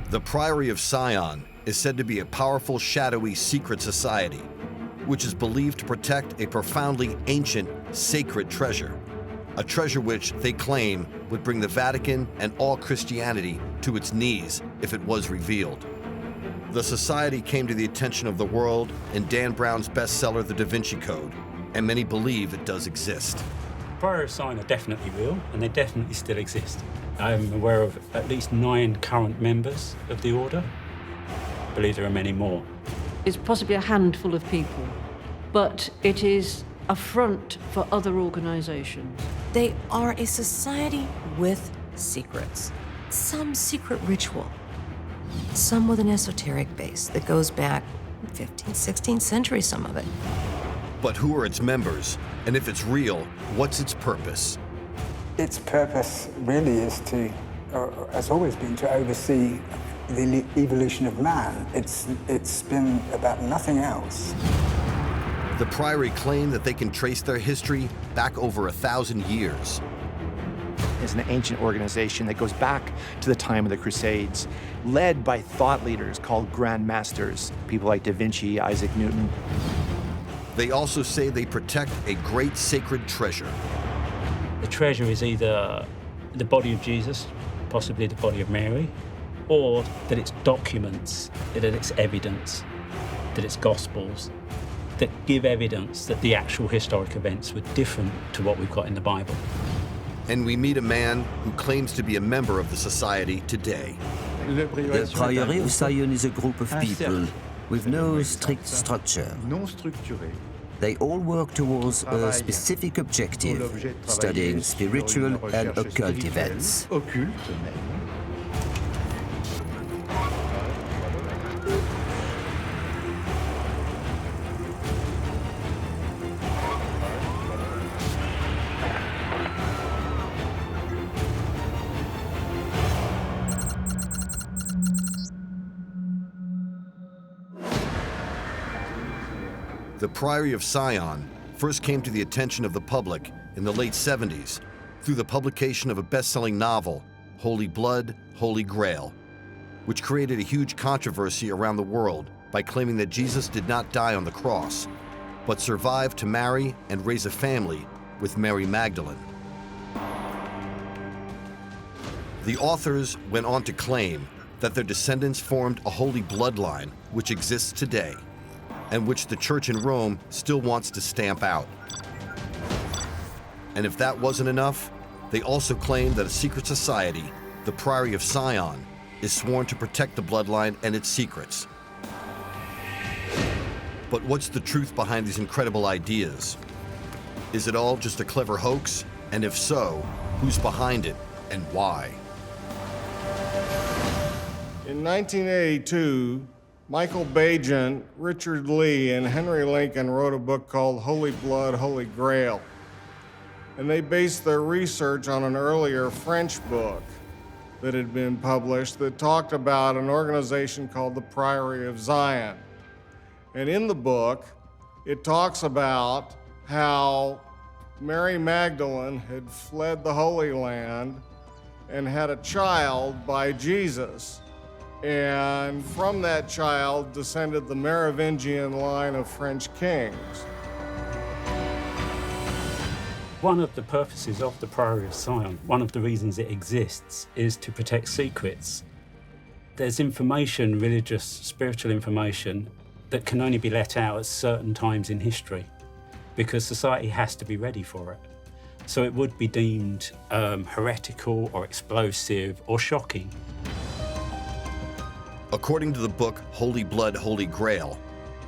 The Priory of Scion is said to be a powerful, shadowy, secret society, which is believed to protect a profoundly ancient, sacred treasure. A treasure which, they claim, would bring the Vatican and all Christianity to its knees if it was revealed. The society came to the attention of the world in Dan Brown's bestseller, The Da Vinci Code, and many believe it does exist. Priory of Scion are definitely real, and they definitely still exist. I'm aware of at least 9 current members of the order. I believe there are many more. It's possibly a handful of people, but it is a front for other organizations. They are a society with secrets. Some secret ritual. Some with an esoteric base that goes back 15th, 16th century, some of it. But who are its members? And if it's real, what's its purpose? Its purpose really is to, has always been to oversee the evolution of man. It's been about nothing else. The Priory claim that they can trace their history back over 1,000 years. It's an ancient organization that goes back to the time of the Crusades, led by thought leaders called Grand Masters, people like Da Vinci, Isaac Newton. They also say they protect a great sacred treasure. The treasure is either the body of Jesus, possibly the body of Mary, or that it's documents, that it's evidence, that it's gospels, that give evidence that the actual historic events were different to what we've got in the Bible. And we meet a man who claims to be a member of the society today. The Priory of Scion is a group of people with no strict structure. They all work towards a specific objective, studying spiritual and occult events. The Priory of Scion first came to the attention of the public in the late 70s through the publication of a best-selling novel, Holy Blood, Holy Grail, which created a huge controversy around the world by claiming that Jesus did not die on the cross, but survived to marry and raise a family with Mary Magdalene. The authors went on to claim that their descendants formed a holy bloodline which exists today, and which the Church in Rome still wants to stamp out. And if that wasn't enough, they also claim that a secret society, the Priory of Scion, is sworn to protect the bloodline and its secrets. But what's the truth behind these incredible ideas? Is it all just a clever hoax? And if so, who's behind it and why? In 1982, Michael Bagent, Richard Lee, and Henry Lincoln wrote a book called Holy Blood, Holy Grail. And they based their research on an earlier French book that had been published that talked about an organization called the Priory of Scion. And in the book, it talks about how Mary Magdalene had fled the Holy Land and had a child by Jesus. And from that child descended the Merovingian line of French kings. One of the purposes of the Priory of Scion, one of the reasons it exists, is to protect secrets. There's information, religious, spiritual information, that can only be let out at certain times in history because society has to be ready for it. So it would be deemed heretical or explosive or shocking. According to the book Holy Blood, Holy Grail,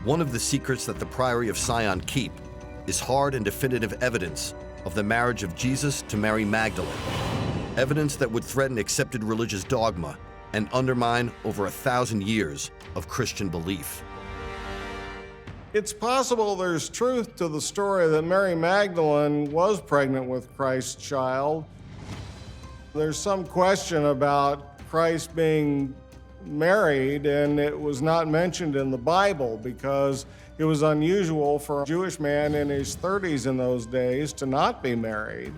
one of the secrets that the Priory of Scion keep is hard and definitive evidence of the marriage of Jesus to Mary Magdalene, evidence that would threaten accepted religious dogma and undermine over 1,000 years of Christian belief. It's possible there's truth to the story that Mary Magdalene was pregnant with Christ's child. There's some question about Christ being married, and it was not mentioned in the Bible because it was unusual for a Jewish man in his 30s in those days to not be married.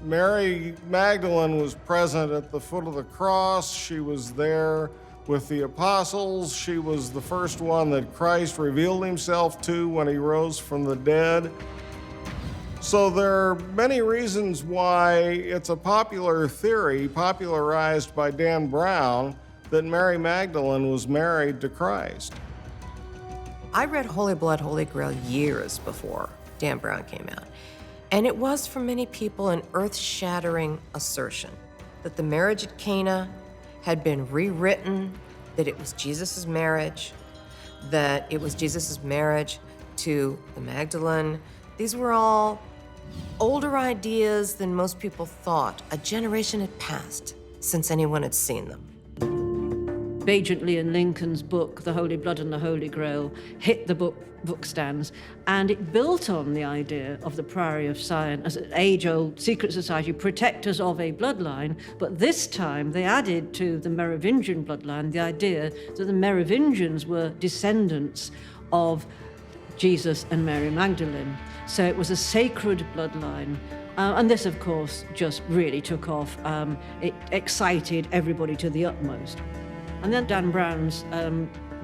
Mary Magdalene was present at the foot of the cross. She was there with the apostles. She was the first one that Christ revealed himself to when he rose from the dead. So there are many reasons why it's a popular theory, popularized by Dan Brown, that Mary Magdalene was married to Christ. I read Holy Blood, Holy Grail years before Dan Brown came out. And it was for many people an earth-shattering assertion that the marriage at Cana had been rewritten, that it was Jesus' marriage, that it was Jesus' marriage to the Magdalene. These were all older ideas than most people thought. A generation had passed since anyone had seen them. Agent Ian Lincoln's book, The Holy Blood and the Holy Grail, hit the book stands, and it built on the idea of the Priory of Scion as an age-old secret society, protectors of a bloodline, but this time they added to the Merovingian bloodline the idea that the Merovingians were descendants of Jesus and Mary Magdalene. So it was a sacred bloodline. And this, of course, just really took off. It excited everybody to the utmost. And then Dan Brown's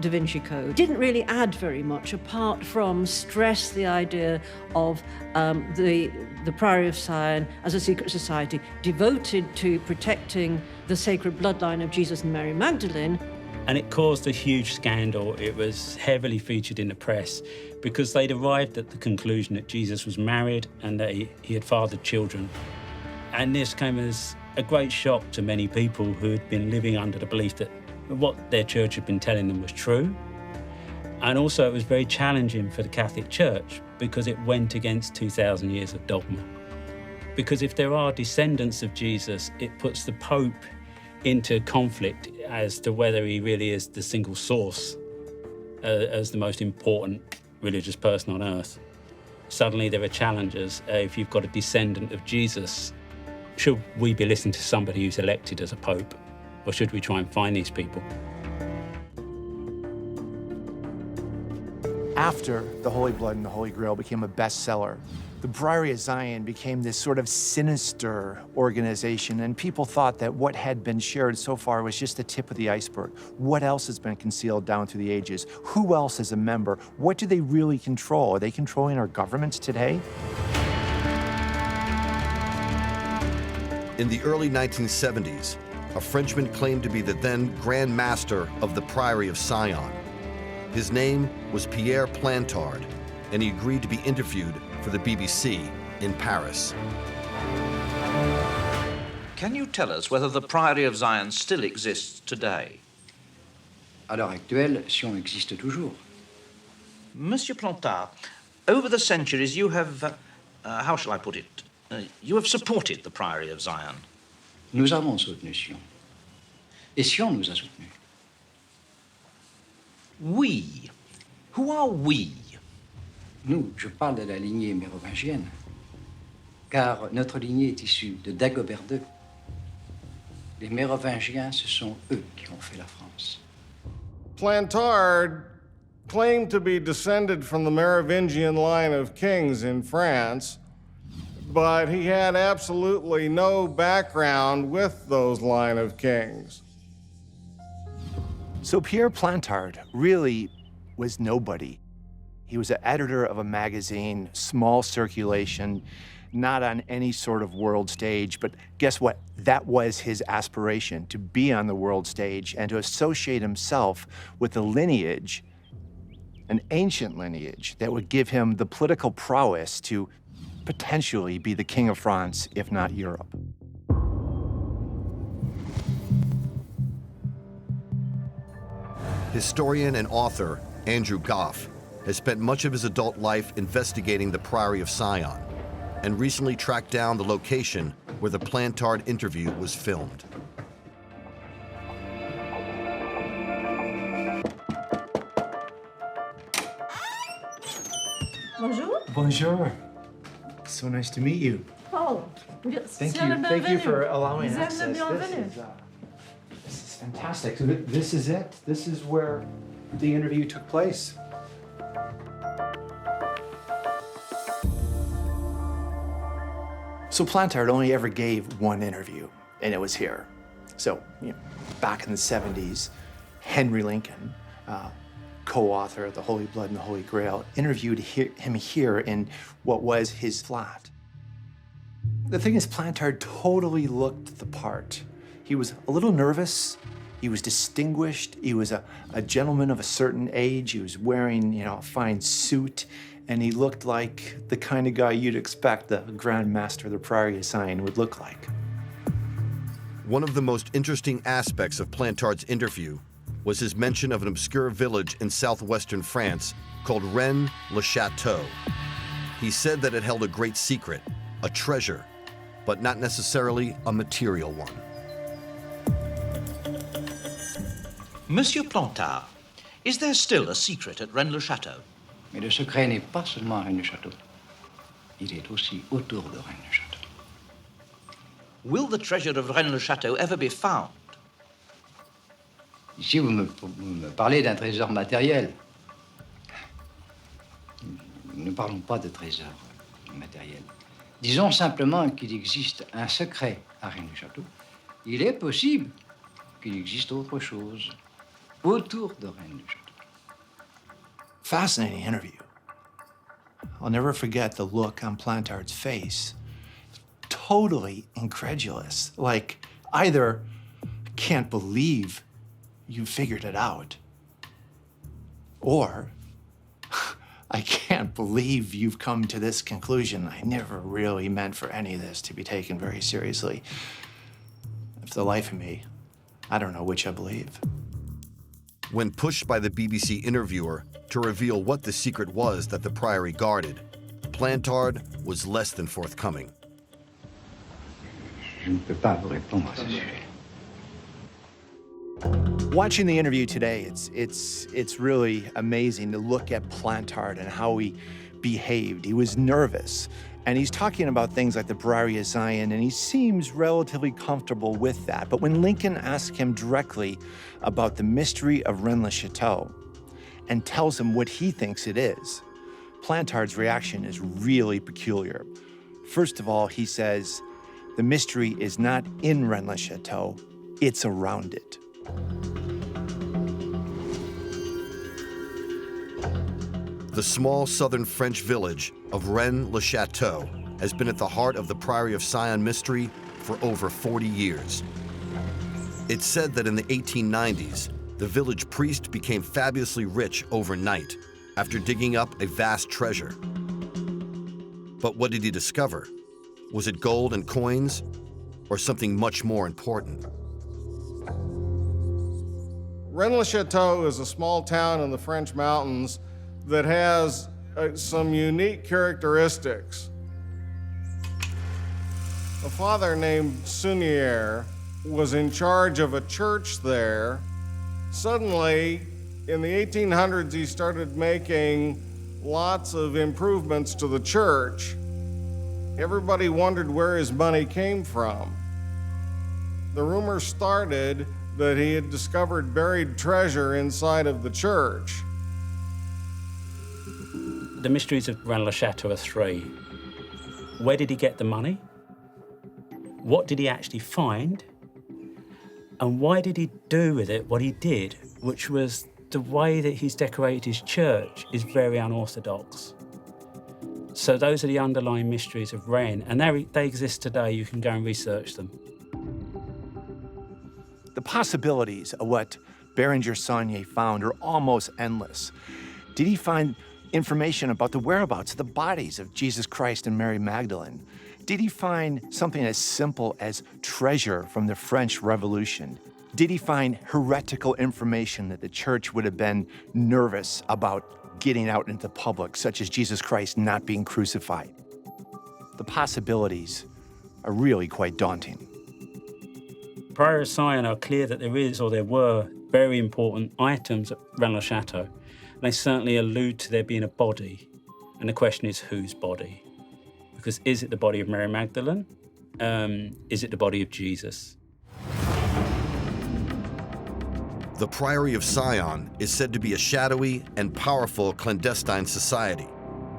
Da Vinci Code didn't really add very much apart from stress the idea of the Priory of Scion as a secret society devoted to protecting the sacred bloodline of Jesus and Mary Magdalene. And it caused a huge scandal. It was heavily featured in the press because they'd arrived at the conclusion that Jesus was married and that he had fathered children. And this came as a great shock to many people who had been living under the belief that what their church had been telling them was true. And also it was very challenging for the Catholic Church because it went against 2,000 years of dogma. Because if there are descendants of Jesus, it puts the Pope into conflict as to whether he really is the single source as the most important religious person on earth. Suddenly there are challenges. If you've got a descendant of Jesus, should we be listening to somebody who's elected as a pope, or should we try and find these people? After The Holy Blood and the Holy Grail became a bestseller, the Priory of Scion became this sort of sinister organization, and people thought that what had been shared so far was just the tip of the iceberg. What else has been concealed down through the ages? Who else is a member? What do they really control? Are they controlling our governments today? In the early 1970s, a Frenchman claimed to be the then Grand Master of the Priory of Scion. His name was Pierre Plantard, and he agreed to be interviewed for the BBC in Paris. Can you tell us whether the Priory of Scion still exists today? À l'heure actuelle, Sion existe toujours. Monsieur Plantard, over the centuries you have, how shall I put it, you have supported the Priory of Scion. Nous avons soutenu Sion. Et Sion nous a soutenus. We. Who are we? Nous, je parle de la lignée mérovingienne, car notre lignée est issue de Dagobert II. Les Mérovingiens, ce sont eux qui ont fait la France. Plantard claimed to be descended from the Merovingian line of kings in France, but he had absolutely no background with those line of kings. So Pierre Plantard really was nobody. He was an editor of a magazine, small circulation, not on any sort of world stage, but guess what? That was his aspiration, to be on the world stage and to associate himself with a lineage, an ancient lineage, that would give him the political prowess to potentially be the King of France, if not Europe. Historian and author Andrew Goff has spent much of his adult life investigating the Priory of Scion and recently tracked down the location where the Plantard interview was filmed. Bonjour. Bonjour. So nice to meet you. Oh, Thank you for allowing access. This is fantastic. So this is it. This is where the interview took place. So Plantard only ever gave one interview, and it was here. So, back in the 70s, Henry Lincoln, co-author of The Holy Blood and the Holy Grail, interviewed him here in what was his flat. The thing is, Plantard totally looked the part. He was a little nervous. He was distinguished. He was a gentleman of a certain age. He was wearing, a fine suit, and he looked like the kind of guy you'd expect the Grand Master of the Priory of Scion would look like. One of the most interesting aspects of Plantard's interview was his mention of an obscure village in southwestern France called Rennes-le-Château. He said that it held a great secret, a treasure, but not necessarily a material one. Monsieur Plantard, is there still a secret at Rennes-le-Château? Mais le secret n'est pas seulement à Rennes-le-Château. Il est aussi autour de Rennes-le-Château. Will the treasure of Rennes-le-Château ever be found? Ici, vous me parlez d'un trésor matériel. Ne parlons pas de trésor matériel. Disons simplement qu'il existe un secret à Rennes-le-Château. Il est possible qu'il existe autre chose autour de Rennes-le-Château. Fascinating interview. I'll never forget the look on Plantard's face. Totally incredulous. Like, either can't believe you figured it out, or I can't believe you've come to this conclusion. I never really meant for any of this to be taken very seriously. For the life of me, I don't know which I believe. When pushed by the BBC interviewer to reveal what the secret was that the Priory guarded, Plantard was less than forthcoming. Je ne peux pas vous répondre à ce sujet. Watching the interview today, it's really amazing to look at Plantard and how he behaved. He was nervous, and he's talking about things like the Priory of Scion, and he seems relatively comfortable with that. But when Lincoln asks him directly about the mystery of Rennes-le-Château and tells him what he thinks it is, Plantard's reaction is really peculiar. First of all, he says, the mystery is not in Rennes-le-Château, it's around it. The small southern French village of Rennes-le-Château has been at the heart of the Priory of Scion mystery for over 40 years. It's said that in the 1890s, the village priest became fabulously rich overnight after digging up a vast treasure. But what did he discover? Was it gold and coins, or something much more important? Rennes-le-Château is a small town in the French mountains that has some unique characteristics. A father named Sunier was in charge of a church there. Suddenly, in the 1800s, he started making lots of improvements to the church. Everybody wondered where his money came from. The rumor started that he had discovered buried treasure inside of the church. The mysteries of Rennes-le-Château are three. Where did he get the money? What did he actually find? And why did he do with it what he did, which was the way that he's decorated his church is very unorthodox. So those are the underlying mysteries of Rennes, and they exist today. You can go and research them. The possibilities of what Bérenger Saunier found are almost endless. Did he find information about the whereabouts of the bodies of Jesus Christ and Mary Magdalene? Did he find something as simple as treasure from the French Revolution? Did he find heretical information that the church would have been nervous about getting out into the public, such as Jesus Christ not being crucified? The possibilities are really quite daunting. Priory of Scion are clear that there were very important items at Rennes-le-Château. They certainly allude to there being a body, and the question is whose body? Because is it the body of Mary Magdalene? Is it the body of Jesus? The Priory of Scion is said to be a shadowy and powerful clandestine society.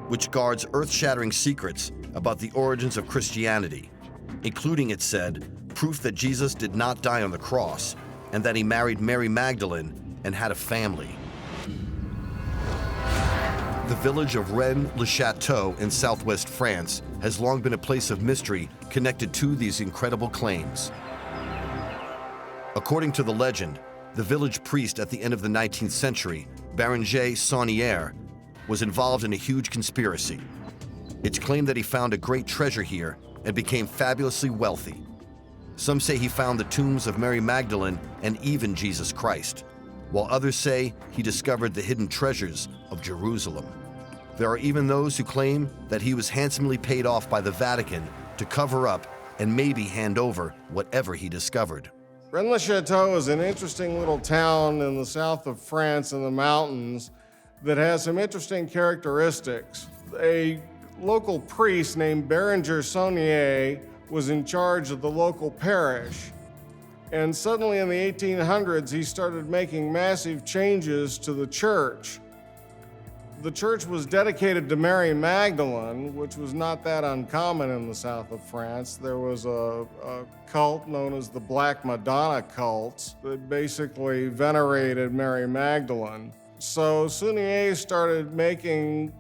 which guards earth-shattering secrets about the origins of Christianity, including, it said, proof that Jesus did not die on the cross and that he married Mary Magdalene and had a family. The village of Rennes-le-Château in southwest France has long been a place of mystery connected to these incredible claims. According to the legend, the village priest at the end of the 19th century, Bérenger Saunière, was involved in a huge conspiracy. It's claimed that he found a great treasure here and became fabulously wealthy. Some say he found the tombs of Mary Magdalene and even Jesus Christ, while others say he discovered the hidden treasures of Jerusalem. There are even those who claim that he was handsomely paid off by the Vatican to cover up and maybe hand over whatever he discovered. Rennes-le-Château is an interesting little town in the south of France in the mountains that has some interesting characteristics. A local priest named Bérenger Saunière was in charge of the local parish. And suddenly in the 1800s, he started making massive changes to the church. The church was dedicated to Mary Magdalene, which was not that uncommon in the south of France. There was a cult known as the Black Madonna cult that basically venerated Mary Magdalene. So Saunière started making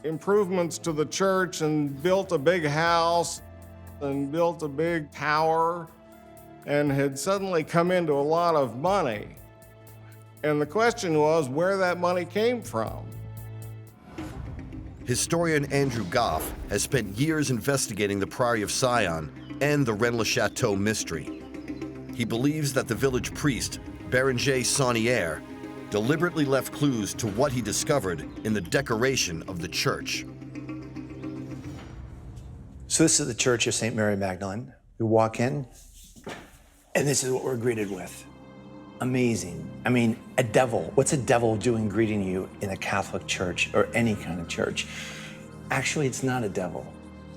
improvements to the church and built a big house and built a big tower and had suddenly come into a lot of money. And the question was where that money came from. Historian Andrew Goff has spent years investigating the Priory of Scion and the Rennes-le-Château mystery. He believes that the village priest, Bérenger Saunière, deliberately left clues to what he discovered in the decoration of the church. So this is the Church of St. Mary Magdalene. We walk in, and this is what we're greeted with. Amazing. I mean, a devil. What's a devil doing greeting you in a Catholic church or any kind of church? Actually, it's not a devil.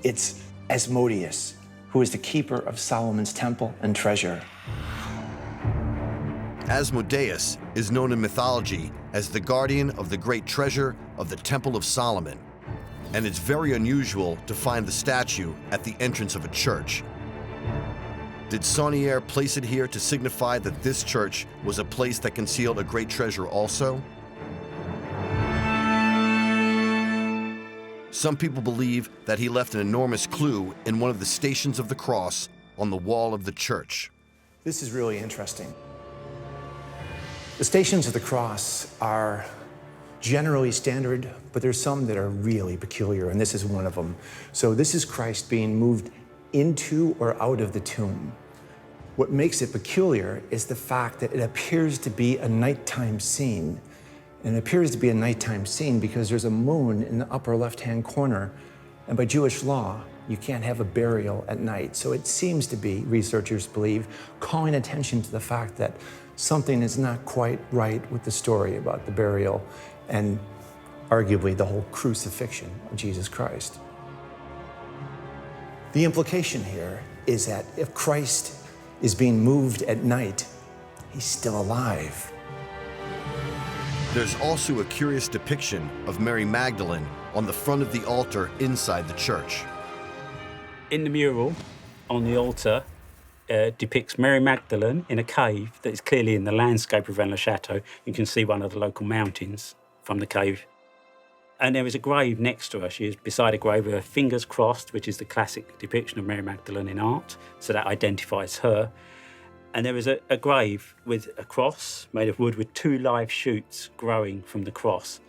It's Asmodeus, who is the keeper of Solomon's temple and treasure. Asmodeus is known in mythology as the guardian of the great treasure of the Temple of Solomon, and it's very unusual to find the statue at the entrance of a church. Did Saunière place it here to signify that this church was a place that concealed a great treasure also? Some people believe that he left an enormous clue in one of the Stations of the Cross on the wall of the church. This is really interesting. The Stations of the Cross are generally standard, but there's some that are really peculiar, and this is one of them. So this is Christ being moved into or out of the tomb. What makes it peculiar is the fact that it appears to be a nighttime scene. And it appears to be a nighttime scene because there's a moon in the upper left-hand corner, and by Jewish law, you can't have a burial at night. So it seems to be, researchers believe, calling attention to the fact that something is not quite right with the story about the burial and arguably the whole crucifixion of Jesus Christ. The implication here is that if Christ is being moved at night, he's still alive. There's also a curious depiction of Mary Magdalene on the front of the altar inside the church. In the mural on the altar depicts Mary Magdalene in a cave that is clearly in the landscape of Rennes-le-Château. You can see one of the local mountains from the cave. And there is a grave next to her. She is beside a grave with her fingers crossed, which is the classic depiction of Mary Magdalene in art. So that identifies her. And there is a grave with a cross made of wood with 2 live shoots growing from the cross.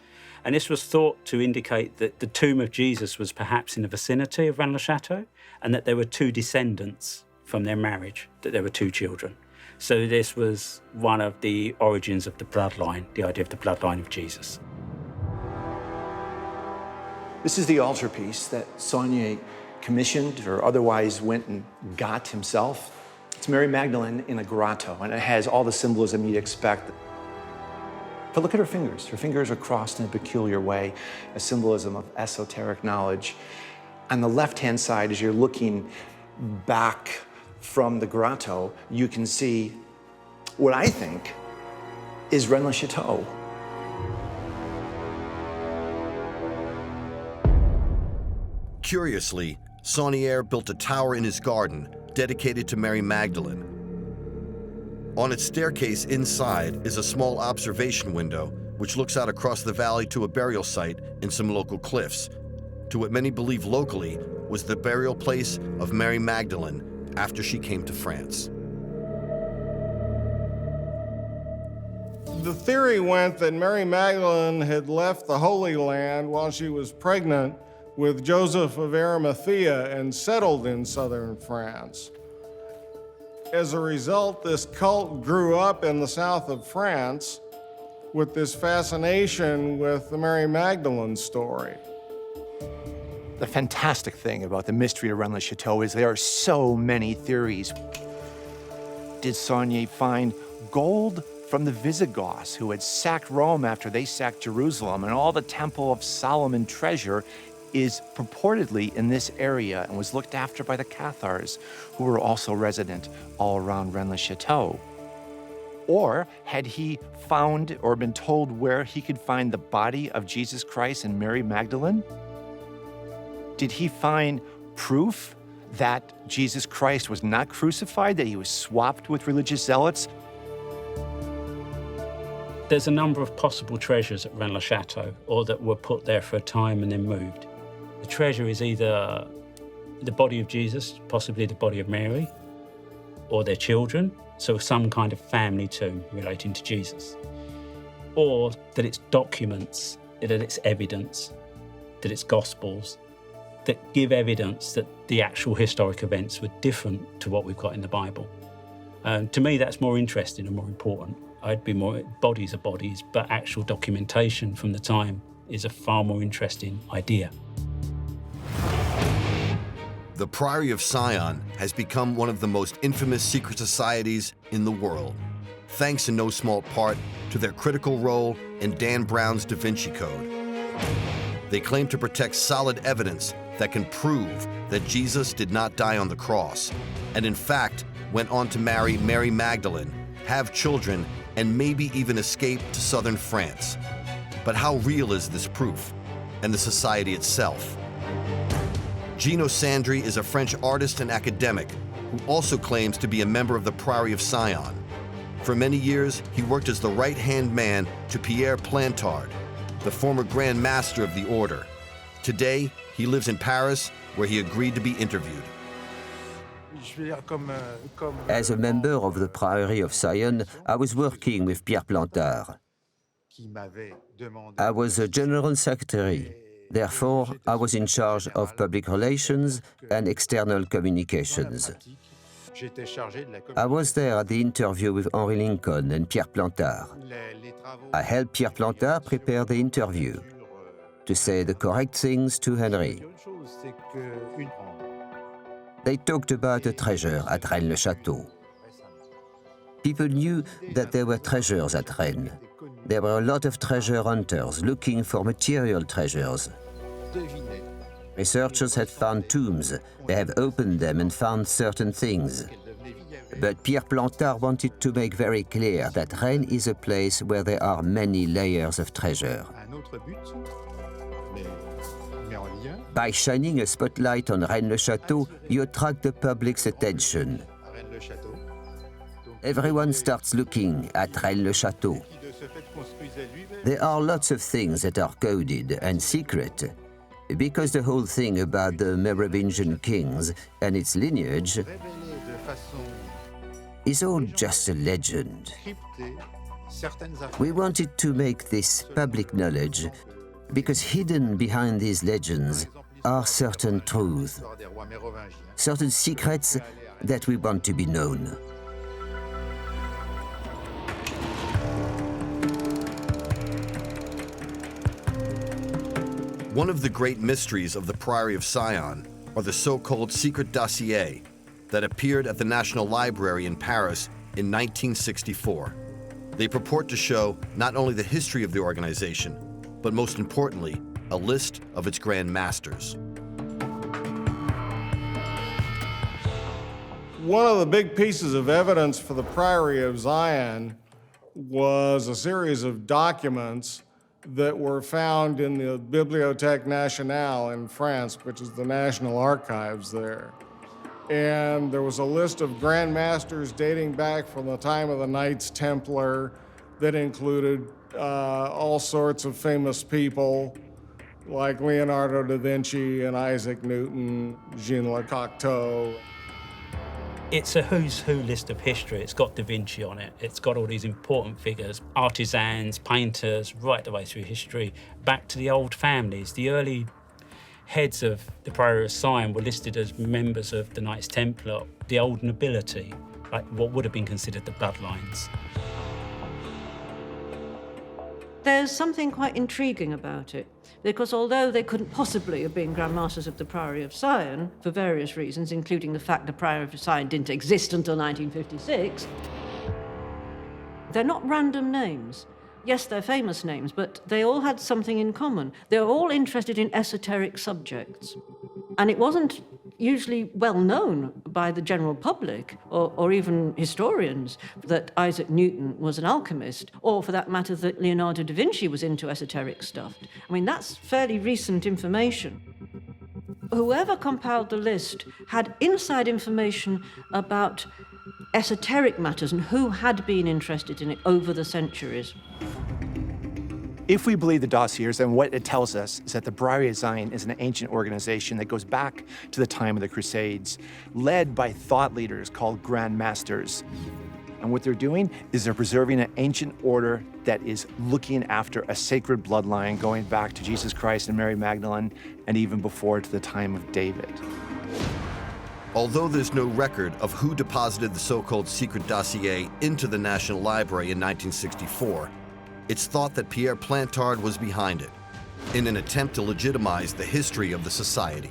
And this was thought to indicate that the tomb of Jesus was perhaps in the vicinity of Rennes-le-Château and that there were 2 descendants from their marriage, that there were 2 children. So this was one of the origins of the bloodline, the idea of the bloodline of Jesus. This is the altarpiece that Saunière commissioned or otherwise went and got himself. It's Mary Magdalene in a grotto, and it has all the symbolism you'd expect. But look at her fingers. Her fingers are crossed in a peculiar way, a symbolism of esoteric knowledge. On the left-hand side, as you're looking back from the grotto, you can see what I think is Rennes-le-Château. Curiously, Saunier built a tower in his garden dedicated to Mary Magdalene. On its staircase inside is a small observation window which looks out across the valley to a burial site in some local cliffs, to what many believe locally was the burial place of Mary Magdalene after she came to France. The theory went that Mary Magdalene had left the Holy Land while she was pregnant with Joseph of Arimathea and settled in southern France. As a result, this cult grew up in the south of France with this fascination with the Mary Magdalene story. The fantastic thing about the mystery of Rennes-le-Château is there are so many theories. Did Saunier find gold from the Visigoths, who had sacked Rome after they sacked Jerusalem, and all the Temple of Solomon treasure is purportedly in this area and was looked after by the Cathars, who were also resident all around Rennes-le-Château? Or had he found or been told where he could find the body of Jesus Christ and Mary Magdalene? Did he find proof that Jesus Christ was not crucified, that he was swapped with religious zealots? There's a number of possible treasures at Rennes-le-Château, or that were put there for a time and then moved. The treasure is either the body of Jesus, possibly the body of Mary, or their children, so some kind of family tomb relating to Jesus. Or that it's documents, that it's evidence, that it's gospels, that give evidence that the actual historic events were different to what we've got in the Bible. To me, that's more interesting and more important. I'd be more, bodies are bodies, but actual documentation from the time is a far more interesting idea. The Priory of Scion has become one of the most infamous secret societies in the world, thanks in no small part to their critical role in Dan Brown's Da Vinci Code. They claim to protect solid evidence that can prove that Jesus did not die on the cross, and in fact went on to marry Mary Magdalene, have children, and maybe even escape to southern France. But how real is this proof, and the society itself? Gino Sandri is a French artist and academic who also claims to be a member of the Priory of Scion. For many years, he worked as the right-hand man to Pierre Plantard, the former Grand Master of the Order. Today, he lives in Paris, where he agreed to be interviewed. As a member of the Priory of Scion, I was working with Pierre Plantard. I was a general secretary. Therefore, I was in charge of public relations and external communications. I was there at the interview with Henry Lincoln and Pierre Plantard. I helped Pierre Plantard prepare the interview, to say the correct things to Henry. They talked about a treasure at Rennes-le-Château. People knew that there were treasures at Rennes. There were a lot of treasure hunters looking for material treasures. Researchers had found tombs. They have opened them and found certain things. But Pierre Plantard wanted to make very clear that Rennes is a place where there are many layers of treasure. By shining a spotlight on Rennes-le-Château, you attract the public's attention. Everyone starts looking at Rennes-le-Château. There are lots of things that are coded and secret, because the whole thing about the Merovingian kings and its lineage is all just a legend. We wanted to make this public knowledge because hidden behind these legends are certain truths, certain secrets that we want to be known. One of the great mysteries of the Priory of Scion are the so-called secret dossiers that appeared at the National Library in Paris in 1964. They purport to show not only the history of the organization, but most importantly, a list of its Grand Masters. One of the big pieces of evidence for the Priory of Zion was a series of documents that were found in the Bibliothèque Nationale in France, which is the national archives there. And there was a list of Grand Masters dating back from the time of the Knights Templar that included all sorts of famous people like Leonardo da Vinci and Isaac Newton, Jean Le Cocteau. It's a who's who list of history. It's got Da Vinci on it. It's got all these important figures, artisans, painters, right the way through history, back to the old families. The early heads of the Priory of Scion were listed as members of the Knights Templar, the old nobility, like what would have been considered the bloodlines. There's something quite intriguing about it, because although they couldn't possibly have been Grand Masters of the Priory of Scion, for various reasons, including the fact the Priory of Scion didn't exist until 1956, they're not random names. Yes, they're famous names, but they all had something in common. They're all interested in esoteric subjects. And it wasn't usually well known by the general public or even historians that Isaac Newton was an alchemist, or for that matter that Leonardo da Vinci was into esoteric stuff. I mean, that's fairly recent information. Whoever compiled the list had inside information about esoteric matters and who had been interested in it over the centuries. If we believe the dossiers, then what it tells us is that the Priory of Scion is an ancient organization that goes back to the time of the Crusades, led by thought leaders called Grand Masters. And what they're doing is they're preserving an ancient order that is looking after a sacred bloodline going back to Jesus Christ and Mary Magdalene, and even before to the time of David. Although there's no record of who deposited the so-called secret dossier into the National Library in 1964, it's thought that Pierre Plantard was behind it, in an attempt to legitimize the history of the society.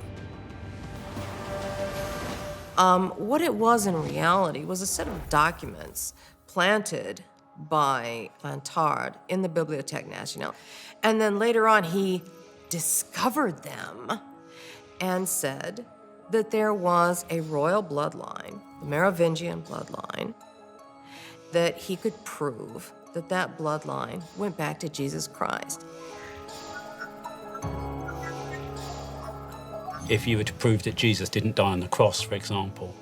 What it was in reality was a set of documents planted by Plantard in the Bibliothèque Nationale. And then later on, he discovered them and said that there was a royal bloodline, the Merovingian bloodline, that he could prove that that bloodline went back to Jesus Christ. If you were to prove that Jesus didn't die on the cross, for example,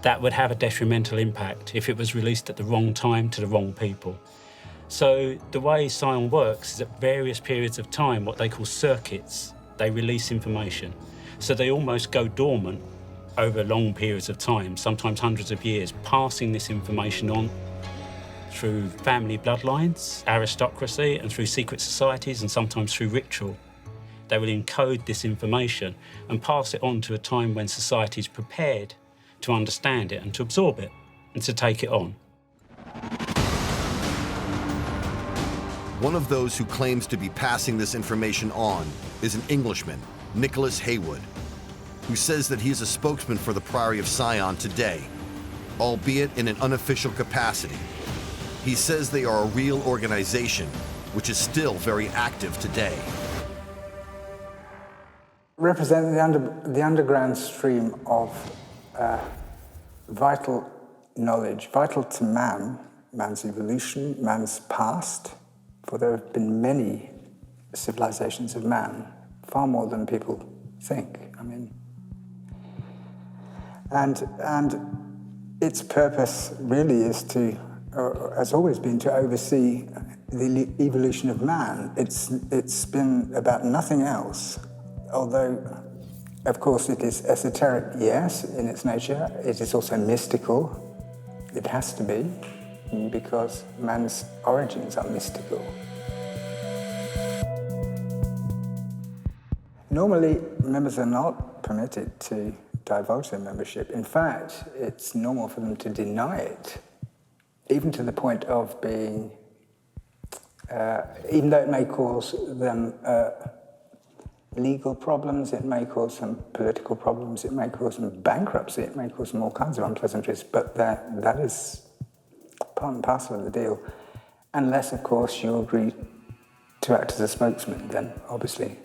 that would have a detrimental impact if it was released at the wrong time to the wrong people. So the way Scion works is at various periods of time, what they call circuits, they release information. So they almost go dormant over long periods of time, sometimes hundreds of years, passing this information on through family bloodlines, aristocracy, and through secret societies, and sometimes through ritual. They will encode this information and pass it on to a time when society is prepared to understand it and to absorb it and to take it on. One of those who claims to be passing this information on is an Englishman, Nicholas Haywood, who says that he is a spokesman for the Priory of Scion today, albeit in an unofficial capacity. He says they are a real organization, which is still very active today. Representing the underground stream of vital knowledge, vital to man, man's evolution, man's past, for there have been many civilizations of man, far more than people think. I mean, and its purpose really is to, has always been, to oversee the evolution of man. It's been about nothing else, although, of course, it is esoteric, yes, in its nature. It is also mystical. It has to be, because man's origins are mystical. Normally, members are not permitted to divulge their membership. In fact, it's normal for them to deny it, even to the point of being, even though it may cause them legal problems, it may cause them political problems, it may cause them bankruptcy, it may cause them all kinds of unpleasantries, but that is part and parcel of the deal. Unless, of course, you agree to act as a spokesman, then obviously.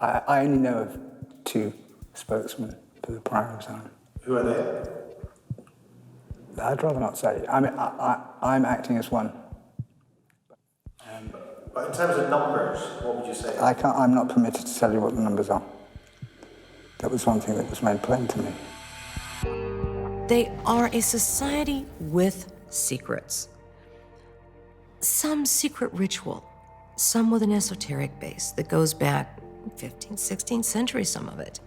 I only know of 2 spokesmen for the Priory of Scion. Who are they? I'd rather not say. I mean, I'm acting as one. But in terms of numbers, what would you say? I'm not permitted to tell you what the numbers are. That was one thing that was made plain to me. They are a society with secrets. Some secret ritual, some with an esoteric base that goes back 15th, 16th century, some of it.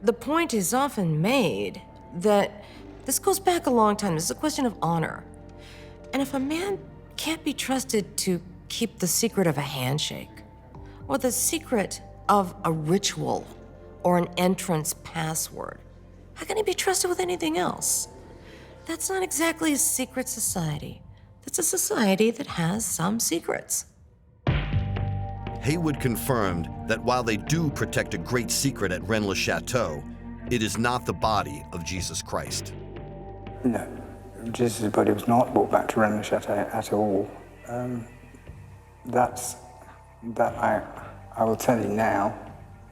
The point is often made that this goes back a long time. This is a question of honor. And if a man can't be trusted to keep the secret of a handshake, or the secret of a ritual, or an entrance password, how can he be trusted with anything else? That's not exactly a secret society. That's a society that has some secrets. Haywood confirmed that while they do protect a great secret at Rennes-le-Château, it is not the body of Jesus Christ. No, Jesus' body was not brought back to Rennes-le-Château at all. I will tell you now,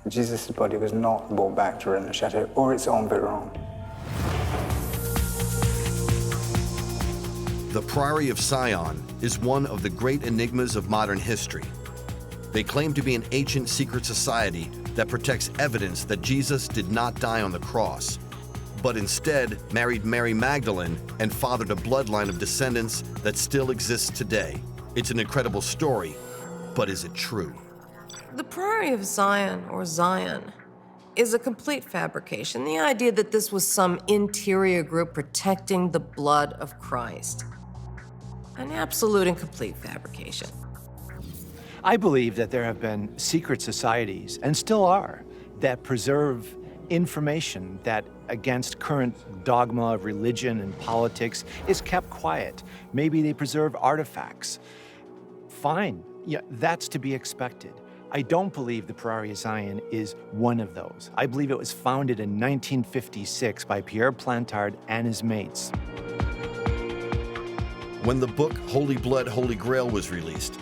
Jesus' body was not brought back to Rennes-le-Château or its environs. The Priory of Scion is one of the great enigmas of modern history. They claim to be an ancient secret society that protects evidence that Jesus did not die on the cross, but instead married Mary Magdalene and fathered a bloodline of descendants that still exists today. It's an incredible story, but is it true? The Priory of Scion, or Zion, is a complete fabrication. The idea that this was some interior group protecting the blood of Christ. An absolute and complete fabrication. I believe that there have been secret societies, and still are, that preserve information that, against current dogma of religion and politics, is kept quiet. Maybe they preserve artifacts. Fine, yeah, that's to be expected. I don't believe the Priory of Scion is one of those. I believe it was founded in 1956 by Pierre Plantard and his mates. When the book Holy Blood, Holy Grail was released,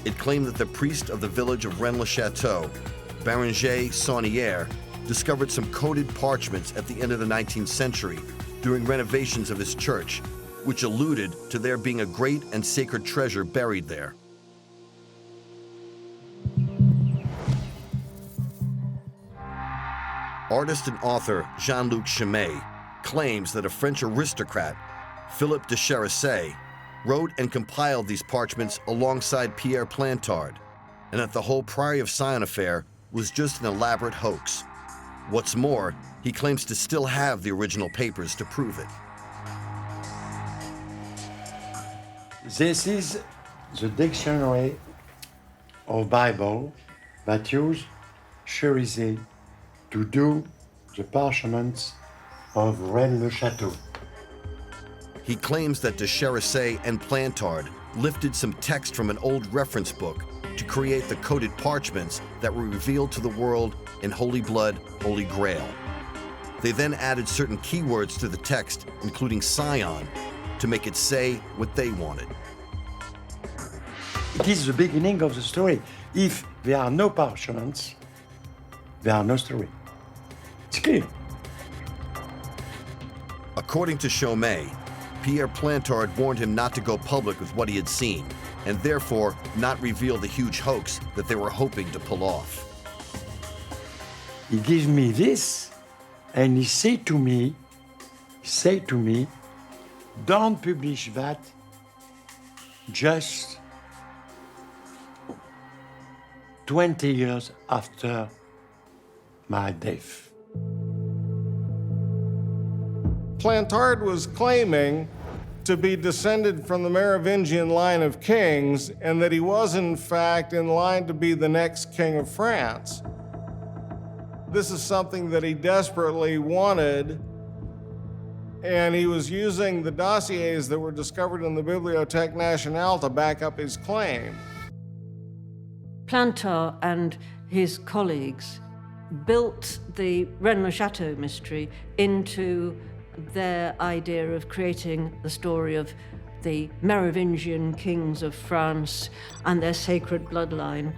it claimed that the priest of the village of Rennes-le-Château, Bérenger Saunière, discovered some coded parchments at the end of the 19th century during renovations of his church, which alluded to there being a great and sacred treasure buried there. Artist and author Jean-Luc Chimay claims that a French aristocrat, Philippe de Charassé, wrote and compiled these parchments alongside Pierre Plantard, and that the whole Priory of Scion affair was just an elaborate hoax. What's more, he claims to still have the original papers to prove it. This is the dictionary of Bible that used Charassé to do the parchments of Rennes-le-Château. He claims that de Charassé and Plantard lifted some text from an old reference book to create the coded parchments that were revealed to the world in Holy Blood, Holy Grail. They then added certain keywords to the text, including Scion, to make it say what they wanted. It is the beginning of the story. If there are no parchments, there are no story. It's clear. According to Chaumet, Pierre Plantard warned him not to go public with what he had seen, and therefore not reveal the huge hoax that they were hoping to pull off. He gives me this, and he say to me, don't publish that, just 20 years after my death. Plantard was claiming to be descended from the Merovingian line of kings, and that he was, in fact, in line to be the next king of France. This is something that he desperately wanted, and he was using the dossiers that were discovered in the Bibliothèque Nationale to back up his claim. Plantard and his colleagues built the Rennes-le-Château mystery into their idea of creating the story of the Merovingian kings of France and their sacred bloodline.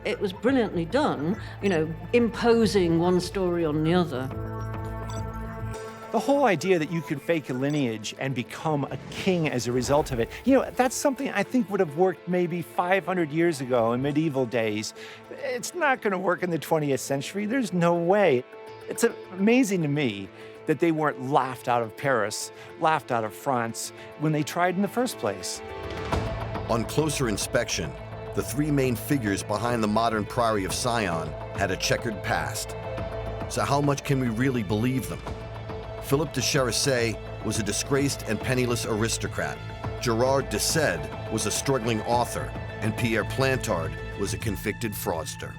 It was brilliantly done, imposing one story on the other. The whole idea that you could fake a lineage and become a king as a result of it, that's something I think would have worked maybe 500 years ago in medieval days. It's not going to work in the 20th century. There's no way. It's amazing to me that they weren't laughed out of Paris, laughed out of France when they tried in the first place. On closer inspection, the three main figures behind the modern Priory of Scion had a checkered past. So how much can we really believe them? Philip de Charisset was a disgraced and penniless aristocrat. Gerard de Sede was a struggling author, and Pierre Plantard was a convicted fraudster.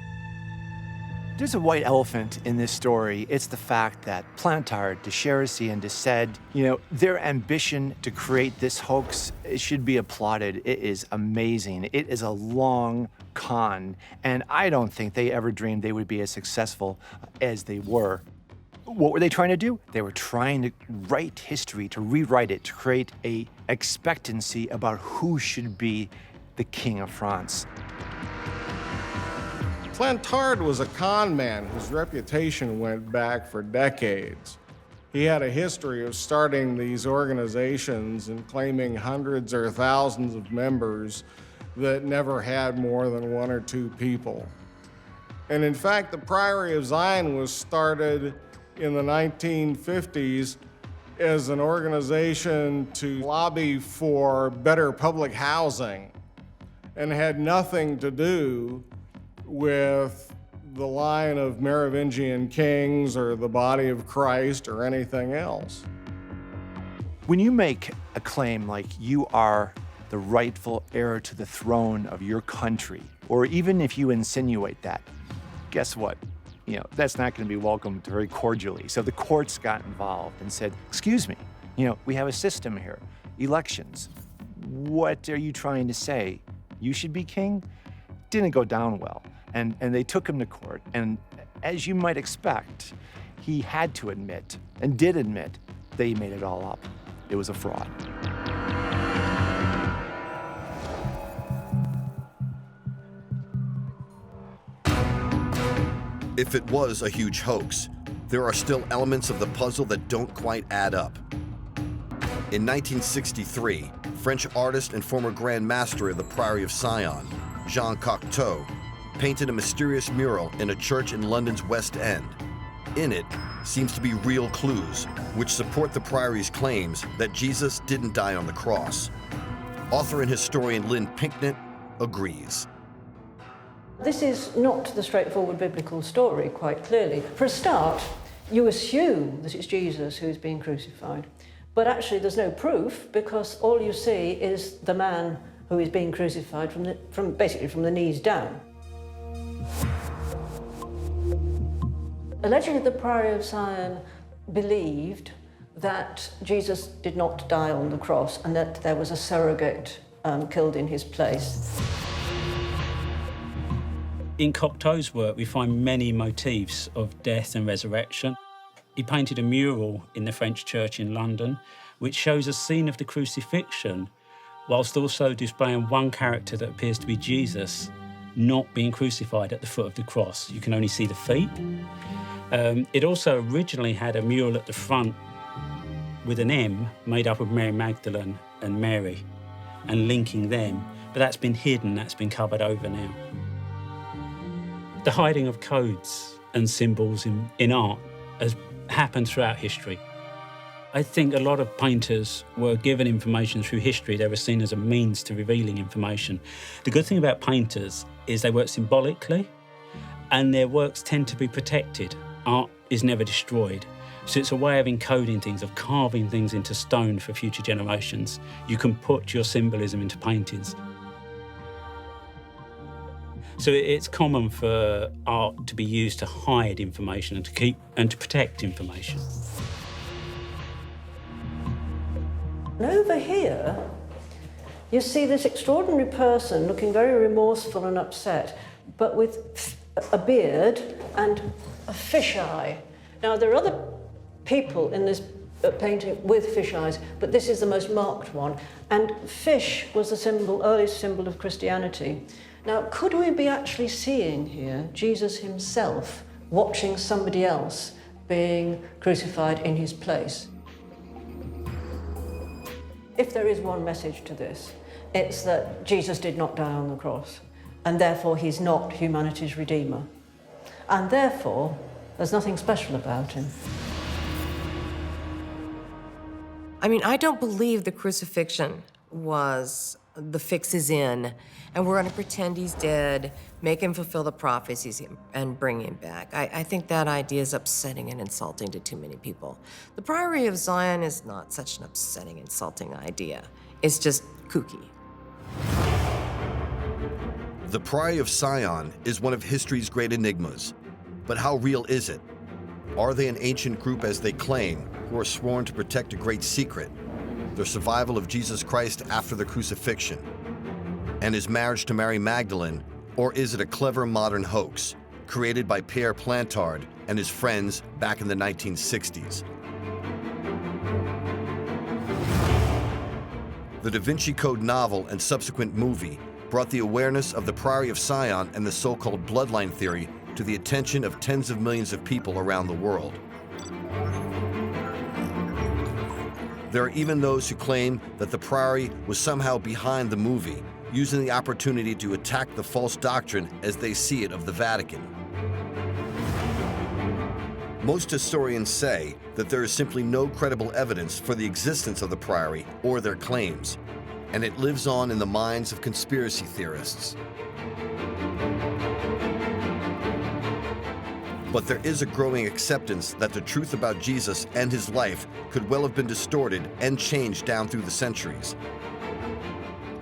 There's a white elephant in this story. It's the fact that Plantard, de Charisset, and de Sede, their ambition to create this hoax, it should be applauded. It is amazing. It is a long con, and I don't think they ever dreamed they would be as successful as they were. What were they trying to do? They were trying to write history, to rewrite it, to create an expectancy about who should be the King of France. Plantard was a con man whose reputation went back for decades. He had a history of starting these organizations and claiming hundreds or thousands of members that never had more than 1 or 2 people. And in fact, the Priory of Zion was started in the 1950s as an organization to lobby for better public housing and had nothing to do with the line of Merovingian kings or the body of Christ or anything else. When you make a claim like you are the rightful heir to the throne of your country, or even if you insinuate that, guess what? That's not going to be welcomed very cordially. So the courts got involved and said, excuse me, we have a system here, elections. What are you trying to say? You should be king? Didn't go down well. And they took him to court. And as you might expect, he had to admit, and did admit, that he made it all up. It was a fraud. If it was a huge hoax, there are still elements of the puzzle that don't quite add up. In 1963, French artist and former Grand Master of the Priory of Scion, Jean Cocteau, painted a mysterious mural in a church in London's West End. In it seems to be real clues, which support the Priory's claims that Jesus didn't die on the cross. Author and historian Lynn Pinknett agrees. This is not the straightforward biblical story, quite clearly. For a start, you assume that it's Jesus who's being crucified, but actually there's no proof because all you see is the man who is being crucified basically from the knees down. Allegedly, the Priory of Scion believed that Jesus did not die on the cross and that there was a surrogate killed in his place. In Cocteau's work, we find many motifs of death and resurrection. He painted a mural in the French church in London, which shows a scene of the crucifixion, whilst also displaying one character that appears to be Jesus not being crucified at the foot of the cross. You can only see the feet. It also originally had a mural at the front with an M made up of Mary Magdalene and Mary and linking them, but that's been hidden, that's been covered over now. The hiding of codes and symbols in art has happened throughout history. I think a lot of painters were given information through history. They were seen as a means to revealing information. The good thing about painters is they work symbolically and their works tend to be protected. Art is never destroyed. So it's a way of encoding things, of carving things into stone for future generations. You can put your symbolism into paintings. So it's common for art to be used to hide information and to keep and to protect information. And over here, you see this extraordinary person looking very remorseful and upset, but with a beard and a fisheye. Now, there are other people in this painting with fish eyes, but this is the most marked one. And fish was the earliest symbol of Christianity. Now, could we be actually seeing here Jesus himself watching somebody else being crucified in his place. If there is one message to this, it's that Jesus did not die on the cross, and therefore he's not humanity's redeemer. And therefore, there's nothing special about him. I mean, I don't believe the crucifixion was the fix is in, and we're going to pretend he's dead, make him fulfill the prophecies, and bring him back. I think that idea is upsetting and insulting to too many people. The Priory of Scion is not such an upsetting, insulting idea. It's just kooky. The Priory of Scion is one of history's great enigmas. But how real is it? Are they an ancient group as they claim, who are sworn to protect a great secret, the survival of Jesus Christ after the crucifixion, and his marriage to Mary Magdalene, or is it a clever modern hoax created by Pierre Plantard and his friends back in the 1960s? The Da Vinci Code novel and subsequent movie brought the awareness of the Priory of Scion and the so-called Bloodline theory to the attention of tens of millions of people around the world. There are even those who claim that the Priory was somehow behind the movie, using the opportunity to attack the false doctrine as they see it of the Vatican. Most historians say that there is simply no credible evidence for the existence of the Priory or their claims, and it lives on in the minds of conspiracy theorists. But there is a growing acceptance that the truth about Jesus and his life could well have been distorted and changed down through the centuries,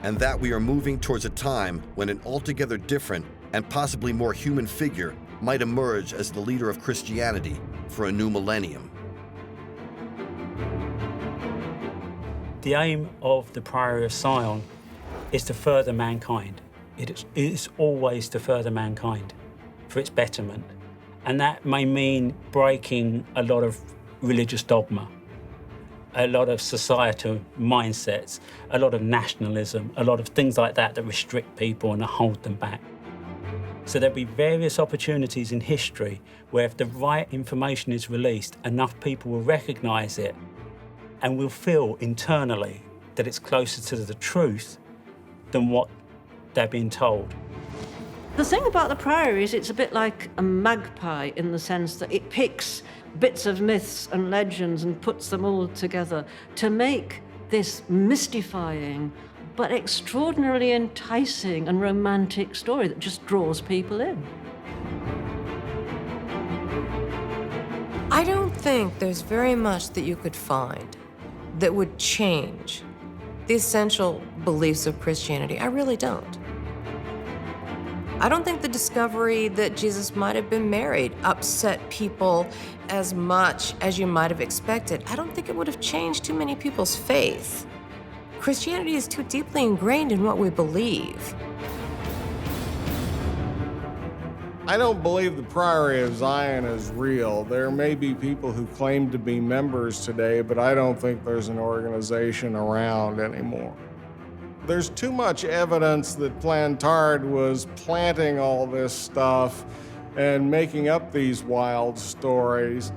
and that we are moving towards a time when an altogether different and possibly more human figure might emerge as the leader of Christianity for a new millennium. The aim of the Priory of Scion is to further mankind. It is always to further mankind for its betterment. And that may mean breaking a lot of religious dogma, a lot of societal mindsets, a lot of nationalism, a lot of things like that that restrict people and hold them back. So there'll be various opportunities in history where if the right information is released, enough people will recognize it and will feel internally that it's closer to the truth than what they're being told. The thing about the Priory is it's a bit like a magpie in the sense that it picks bits of myths and legends and puts them all together to make this mystifying but extraordinarily enticing and romantic story that just draws people in. I don't think there's very much that you could find that would change the essential beliefs of Christianity. I really don't. I don't think the discovery that Jesus might have been married upset people as much as you might have expected. I don't think it would have changed too many people's faith. Christianity is too deeply ingrained in what we believe. I don't believe the Priory of Zion is real. There may be people who claim to be members today, but I don't think there's an organization around anymore. There's too much evidence that Plantard was planting all this stuff and making up these wild stories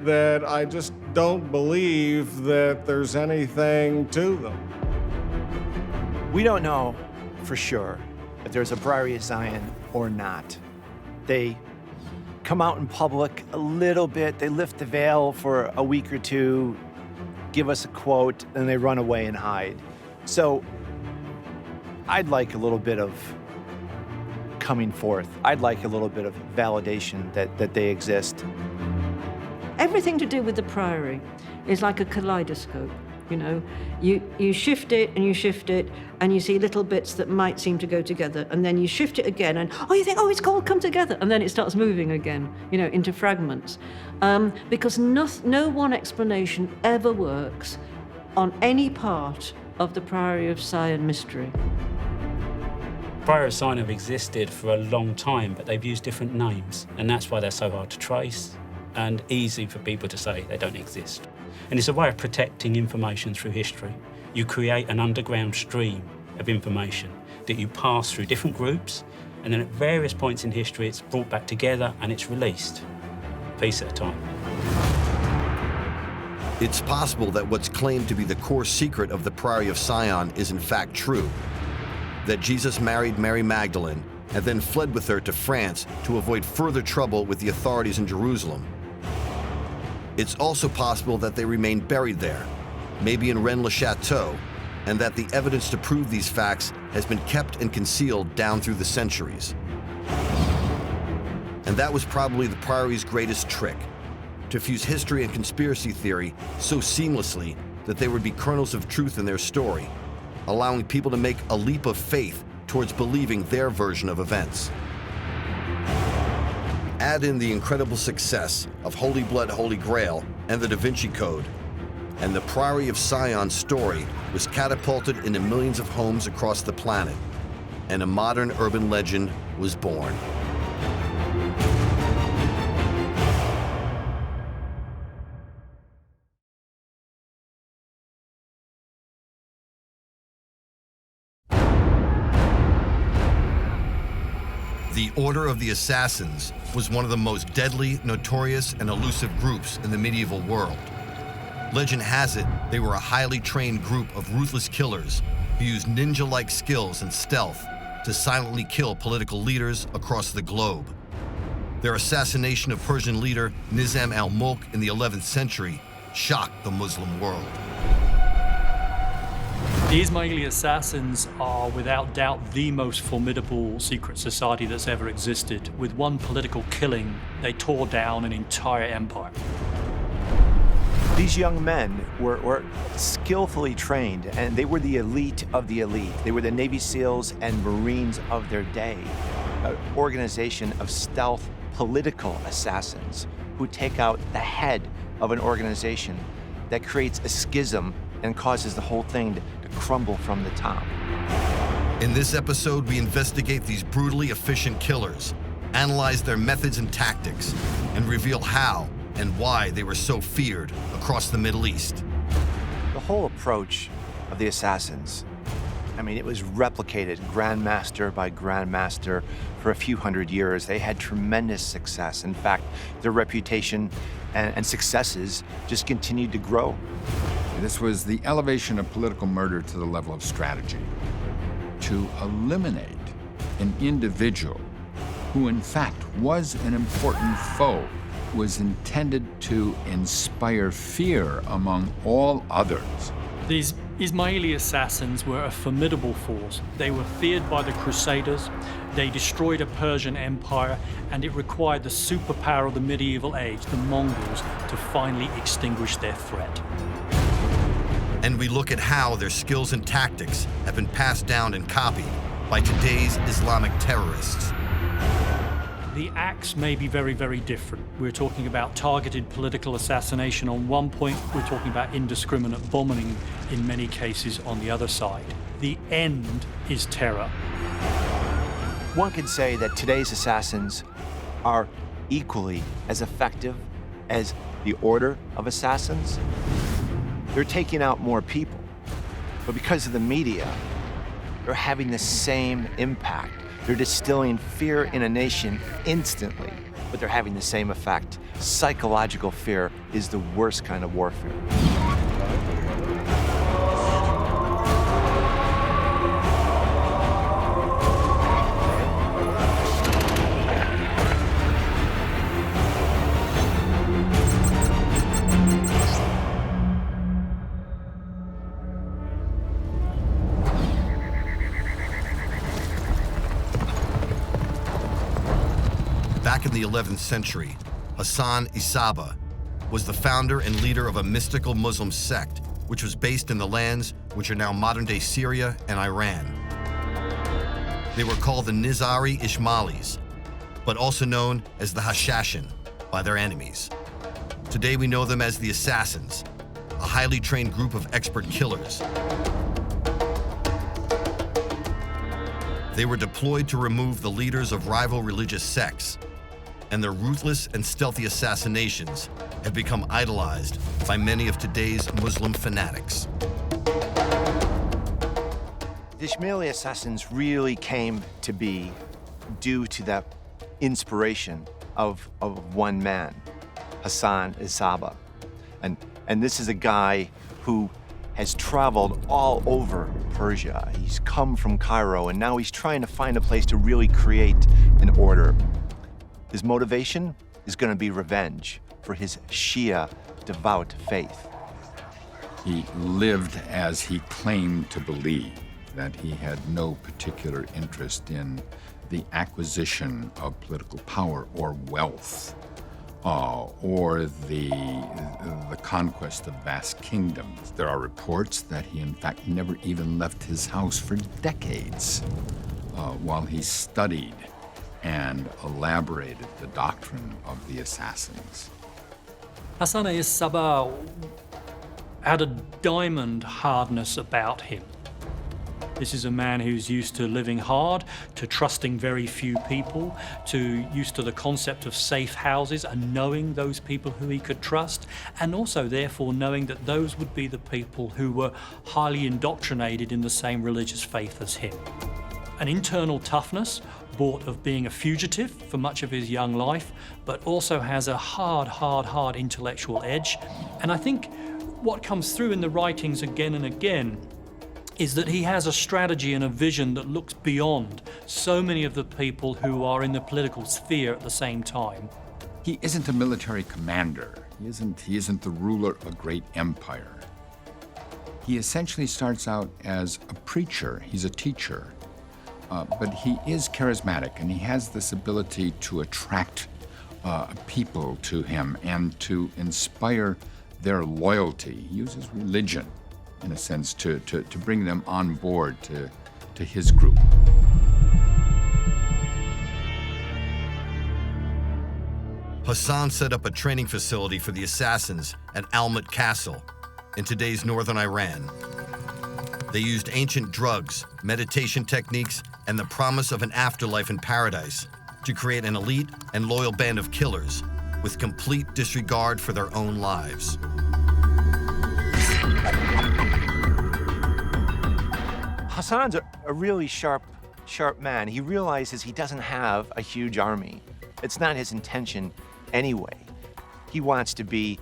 that I just don't believe that there's anything to them. We don't know for sure if there's a Priory of Zion or not. They come out in public a little bit, they lift the veil for a week or two, give us a quote, and they run away and hide. So I'd like a little bit of coming forth. I'd like a little bit of validation that they exist. Everything to do with the Priory is like a kaleidoscope. You know, you shift it and you shift it and you see little bits that might seem to go together, and then you shift it again and you think, oh, it's all come together, and then it starts moving again, you know, into fragments. Because no one explanation ever works on any part of the Priory of Scion mystery. Priory of Scion have existed for a long time, but they've used different names, and that's why they're so hard to trace and easy for people to say they don't exist. And it's a way of protecting information through history. You create an underground stream of information that you pass through different groups, and then at various points in history, it's brought back together and it's released, a piece at a time. It's possible that what's claimed to be the core secret of the Priory of Scion is in fact true, that Jesus married Mary Magdalene and then fled with her to France to avoid further trouble with the authorities in Jerusalem. It's also possible that they remained buried there, maybe in Rennes-le-Château, and that the evidence to prove these facts has been kept and concealed down through the centuries. And that was probably the Priory's greatest trick, to fuse history and conspiracy theory so seamlessly that there would be kernels of truth in their story, allowing people to make a leap of faith towards believing their version of events. Add in the incredible success of Holy Blood, Holy Grail and the Da Vinci Code, and the Priory of Scion story was catapulted into millions of homes across the planet, and a modern urban legend was born. The Order of the Assassins was one of the most deadly, notorious, and elusive groups in the medieval world. Legend has it they were a highly trained group of ruthless killers who used ninja-like skills and stealth to silently kill political leaders across the globe. Their assassination of Persian leader Nizam al-Mulk in the 11th century shocked the Muslim world. The Ismaili assassins are without doubt the most formidable secret society that's ever existed. With one political killing, they tore down an entire empire. These young men were skillfully trained, and they were the elite of the elite. They were the Navy SEALs and Marines of their day, an organization of stealth political assassins who take out the head of an organization that creates a schism and causes the whole thing to crumble from the top. In this episode, we investigate these brutally efficient killers, analyze their methods and tactics, and reveal how and why they were so feared across the Middle East. The whole approach of the assassins, I mean, it was replicated grandmaster by grandmaster for a few hundred years. They had tremendous success. In fact, their reputation and successes just continued to grow. This was the elevation of political murder to the level of strategy. To eliminate an individual who in fact was an important foe was intended to inspire fear among all others. These Ismaili assassins were a formidable force. They were feared by the Crusaders, they destroyed a Persian empire, and it required the superpower of the medieval age, the Mongols, to finally extinguish their threat. And we look at how their skills and tactics have been passed down and copied by today's Islamic terrorists. The acts may be very, very different. We're talking about targeted political assassination on one point, we're talking about indiscriminate bombing in many cases on the other side. The end is terror. One could say that today's assassins are equally as effective as the Order of Assassins. They're taking out more people, but because of the media, they're having the same impact. They're distilling fear in a nation instantly, but they're having the same effect. Psychological fear is the worst kind of warfare. Back in the 11th century, Hassan Isaba was the founder and leader of a mystical Muslim sect, which was based in the lands which are now modern-day Syria and Iran. They were called the Nizari Ismailis, but also known as the Hashashin by their enemies. Today we know them as the Assassins, a highly trained group of expert killers. They were deployed to remove the leaders of rival religious sects, and their ruthless and stealthy assassinations have become idolized by many of today's Muslim fanatics. The Ismaili assassins really came to be due to the inspiration of one man, Hassan Isaba. And And this is a guy who has traveled all over Persia. He's come from Cairo, and now he's trying to find a place to really create an order. His motivation is going to be revenge for his Shia devout faith. He lived as he claimed to believe, that he had no particular interest in the acquisition of political power or wealth, or the conquest of vast kingdoms. There are reports that he, in fact, never even left his house for decades while he studied and elaborated the doctrine of the assassins. Hassan al-Sabah had a diamond hardness about him. This is a man who's used to living hard, to trusting very few people, used to the concept of safe houses and knowing those people who he could trust, and also therefore knowing that those would be the people who were highly indoctrinated in the same religious faith as him. An internal toughness, bought of being a fugitive for much of his young life, but also has a hard intellectual edge. And I think what comes through in the writings again and again is that he has a strategy and a vision that looks beyond so many of the people who are in the political sphere at the same time. He isn't a military commander. He isn't the ruler of a great empire. He essentially starts out as a preacher. He's a teacher. But he is charismatic, and he has this ability to attract people to him and to inspire their loyalty. He uses religion, in a sense, to bring them on board to his group. Hassan set up a training facility for the assassins at Almut Castle in today's northern Iran. They used ancient drugs, meditation techniques, and the promise of an afterlife in paradise to create an elite and loyal band of killers with complete disregard for their own lives. Hassan's a really sharp man. He realizes he doesn't have a huge army. It's not his intention anyway. He wants to be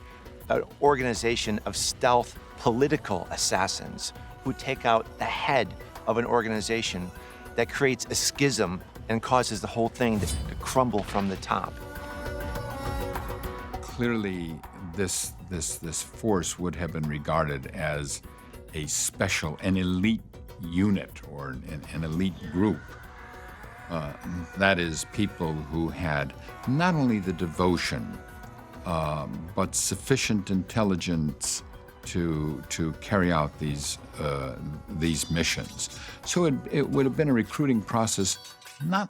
an organization of stealth political assassins who take out the head of an organization that creates a schism and causes the whole thing to crumble from the top. Clearly, this force would have been regarded as a special, an elite unit or an elite group. That is, people who had not only the devotion, but sufficient intelligence to carry out these missions. So it would have been a recruiting process not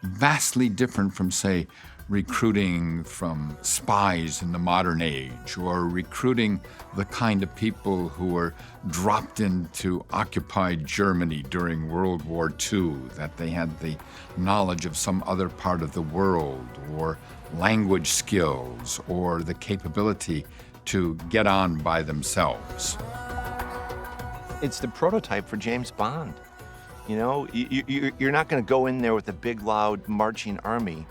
vastly different from, say, recruiting from spies in the modern age, or recruiting the kind of people who were dropped into occupied Germany during World War II, that they had the knowledge of some other part of the world, or language skills, or the capability to get on by themselves. It's the prototype for James Bond. You know, you're not going to go in there with a big, loud, marching army.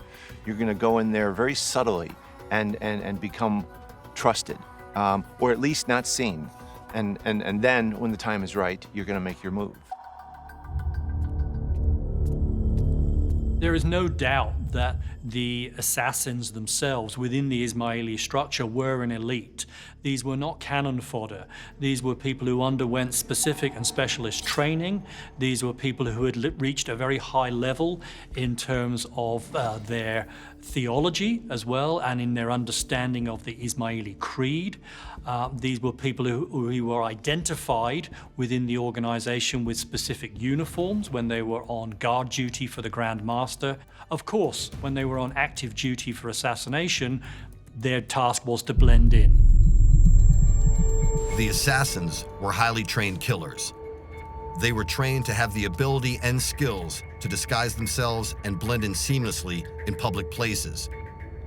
You're going to go in there very subtly and become trusted, or at least not seen. And then, when the time is right, you're going to make your move. There is no doubt that the assassins themselves within the Ismaili structure were an elite. These were not cannon fodder. These were people who underwent specific and specialist training. These were people who had reached a very high level in terms of their theology as well, and in their understanding of the Ismaili creed. These were people who were identified within the organization with specific uniforms when they were on guard duty for the Grand Master. Of course, when they were on active duty for assassination, their task was to blend in. The assassins were highly trained killers. They were trained to have the ability and skills to disguise themselves and blend in seamlessly in public places,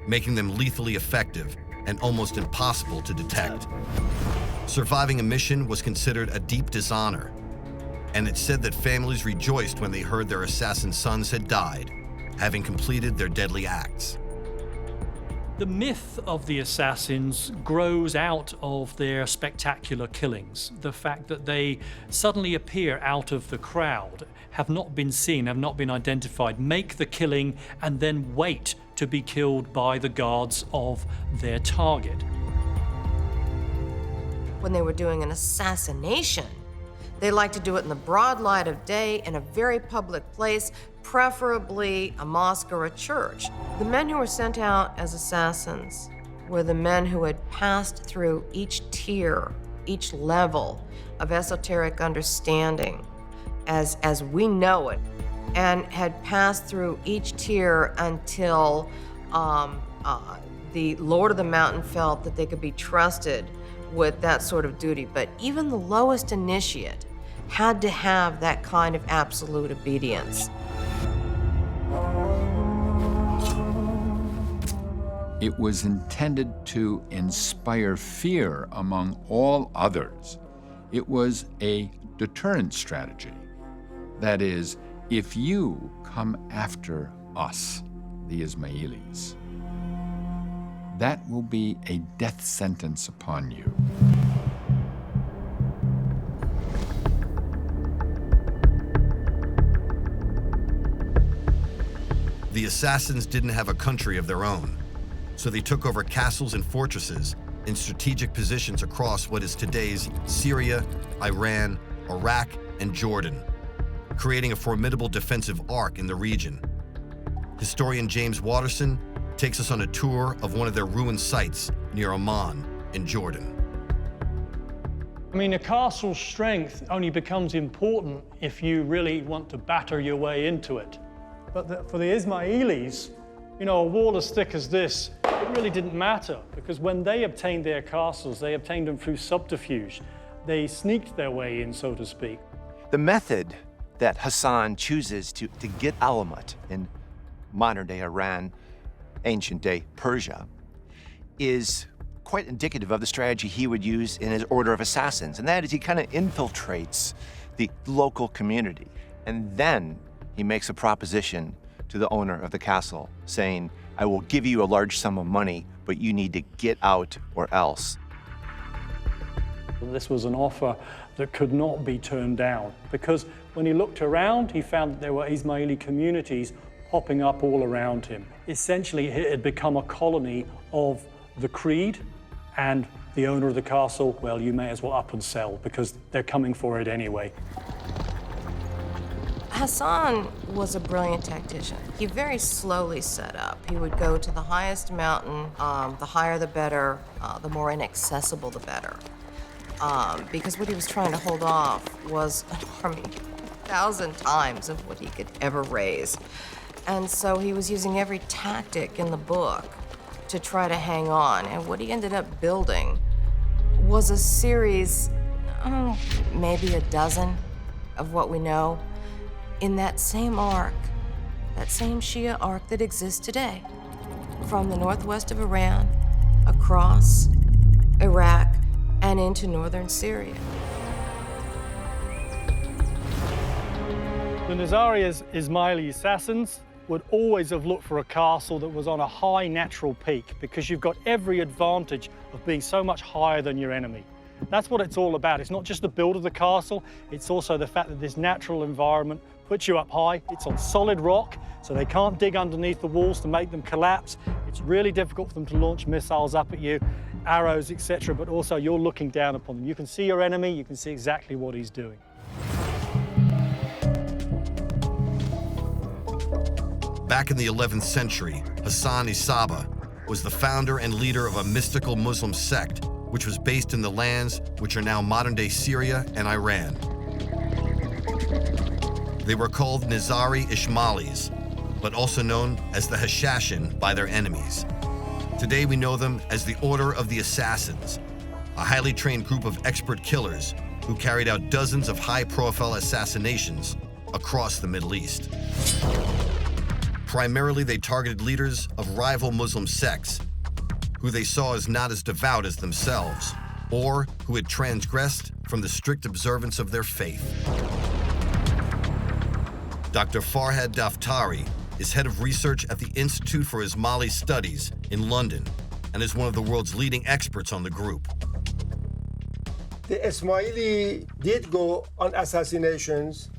making them lethally effective and almost impossible to detect. Surviving a mission was considered a deep dishonor, and it's said that families rejoiced when they heard their assassin sons had died, having completed their deadly acts. The myth of the assassins grows out of their spectacular killings. The fact that they suddenly appear out of the crowd, have not been seen, have not been identified, make the killing and then wait to be killed by the guards of their target. When they were doing an assassination, they liked to do it in the broad light of day in a very public place, preferably a mosque or a church. The men who were sent out as assassins were the men who had passed through each tier, each level of esoteric understanding as we know it, and had passed through each tier until the Lord of the Mountain felt that they could be trusted with that sort of duty. But even the lowest initiate had to have that kind of absolute obedience. It was intended to inspire fear among all others. It was a deterrent strategy. That is, if you come after us, the Ismailis, that will be a death sentence upon you. The assassins didn't have a country of their own, so they took over castles and fortresses in strategic positions across what is today's Syria, Iran, Iraq, and Jordan, creating a formidable defensive arc in the region. Historian James Watterson takes us on a tour of one of their ruined sites near Amman in Jordan. I mean, a castle's strength only becomes important if you really want to batter your way into it. But for the Ismailis, you know, a wall as thick as this, it really didn't matter, because when they obtained their castles, they obtained them through subterfuge. They sneaked their way in, so to speak. The method that Hassan chooses to get Alamut in modern-day Iran, ancient-day Persia, is quite indicative of the strategy he would use in his order of assassins, and that is he kind of infiltrates the local community, and then he makes a proposition to the owner of the castle saying, I will give you a large sum of money, but you need to get out or else. This was an offer that could not be turned down, because when he looked around, he found that there were Ismaili communities popping up all around him. Essentially, it had become a colony of the creed, and the owner of the castle, well, you may as well up and sell, because they're coming for it anyway. Hassan was a brilliant tactician. He very slowly set up. He would go to the highest mountain, the higher the better, the more inaccessible the better. Because what he was trying to hold off was an army 1,000 times of what he could ever raise. And so he was using every tactic in the book to try to hang on. And what he ended up building was a series, maybe a dozen of what we know, in that same arc, that same Shia arc that exists today, from the northwest of Iran, across Iraq, and into northern Syria. The Nizari Ismaili assassins would always have looked for a castle that was on a high natural peak, because you've got every advantage of being so much higher than your enemy. That's what it's all about. It's not just the build of the castle, it's also the fact that this natural environment puts you up high. It's on solid rock, so they can't dig underneath the walls to make them collapse. It's really difficult for them to launch missiles up at you, arrows, etc., but also you're looking down upon them. You can see your enemy, you can see exactly what he's doing. Back in the 11th century, Hassan Isaba was the founder and leader of a mystical Muslim sect which was based in the lands which are now modern-day Syria and Iran. They were called Nizari Ismailis, but also known as the Hashashin by their enemies. Today we know them as the Order of the Assassins, a highly trained group of expert killers who carried out dozens of high-profile assassinations across the Middle East. Primarily, they targeted leaders of rival Muslim sects who they saw as not as devout as themselves, or who had transgressed from the strict observance of their faith. Dr. Farhad Daftari is head of research at the Institute for Ismaili Studies in London and is one of the world's leading experts on the group. The Ismaili did go on assassinations,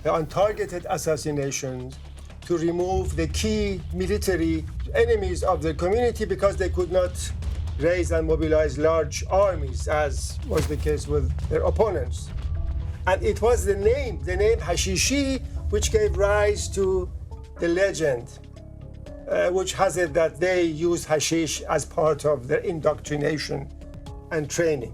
on targeted assassinations, to remove the key military enemies of the community because they could not raise and mobilize large armies, as was the case with their opponents. And it was the name Hashishi, which gave rise to the legend, which has it that they used hashish as part of their indoctrination and training.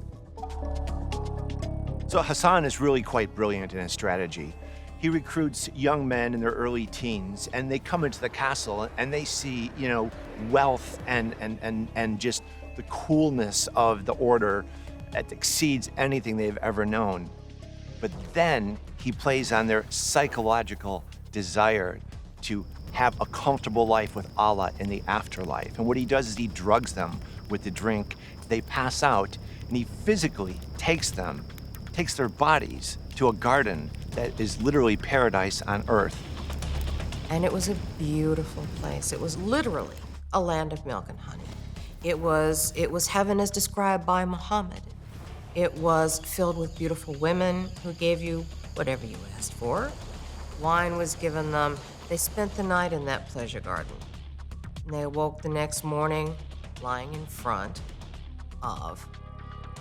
So Hassan is really quite brilliant in his strategy. He recruits young men in their early teens, and they come into the castle and they see, wealth and just the coolness of the order that exceeds anything they've ever known. But then he plays on their psychological desire to have a comfortable life with Allah in the afterlife. And what he does is he drugs them with the drink. They pass out, and he physically takes their bodies to a garden that is literally paradise on earth. And it was a beautiful place. It was literally a land of milk and honey. It was heaven as described by Muhammad. It was filled with beautiful women who gave you whatever you asked for. Wine was given them. They spent the night in that pleasure garden. And they awoke the next morning lying in front of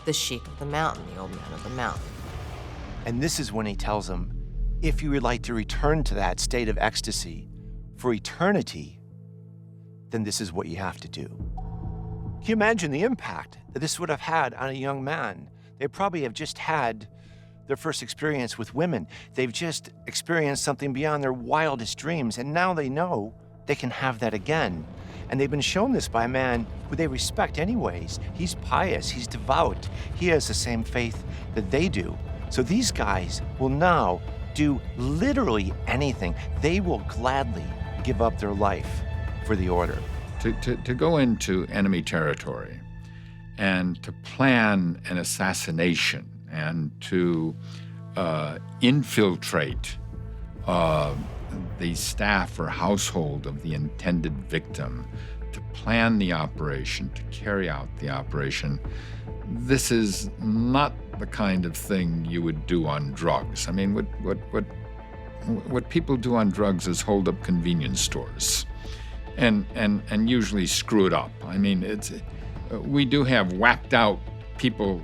the sheik of the mountain, the old man of the mountain. And this is when he tells them, if you would like to return to that state of ecstasy for eternity, then this is what you have to do. Can you imagine the impact that this would have had on a young man? They probably have just had their first experience with women. They've just experienced something beyond their wildest dreams, and now they know they can have that again. And they've been shown this by a man who they respect anyways. He's pious, he's devout, he has the same faith that they do. So these guys will now do literally anything. They will gladly give up their life for the order. To go into enemy territory and to plan an assassination and to infiltrate the staff or household of the intended victim, to plan the operation, to carry out the operation, this is not the kind of thing you would do on drugs. I mean, what people do on drugs is hold up convenience stores and usually screw it up. I mean, we do have whacked out people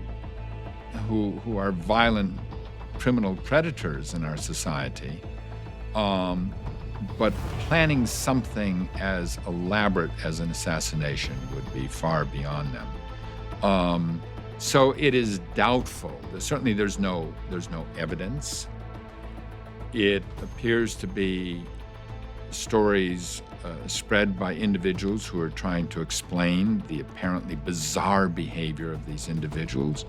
who are violent criminal predators in our society, but planning something as elaborate as an assassination would be far beyond them. So it is doubtful. Certainly there's no evidence. It appears to be stories spread by individuals who are trying to explain the apparently bizarre behavior of these individuals,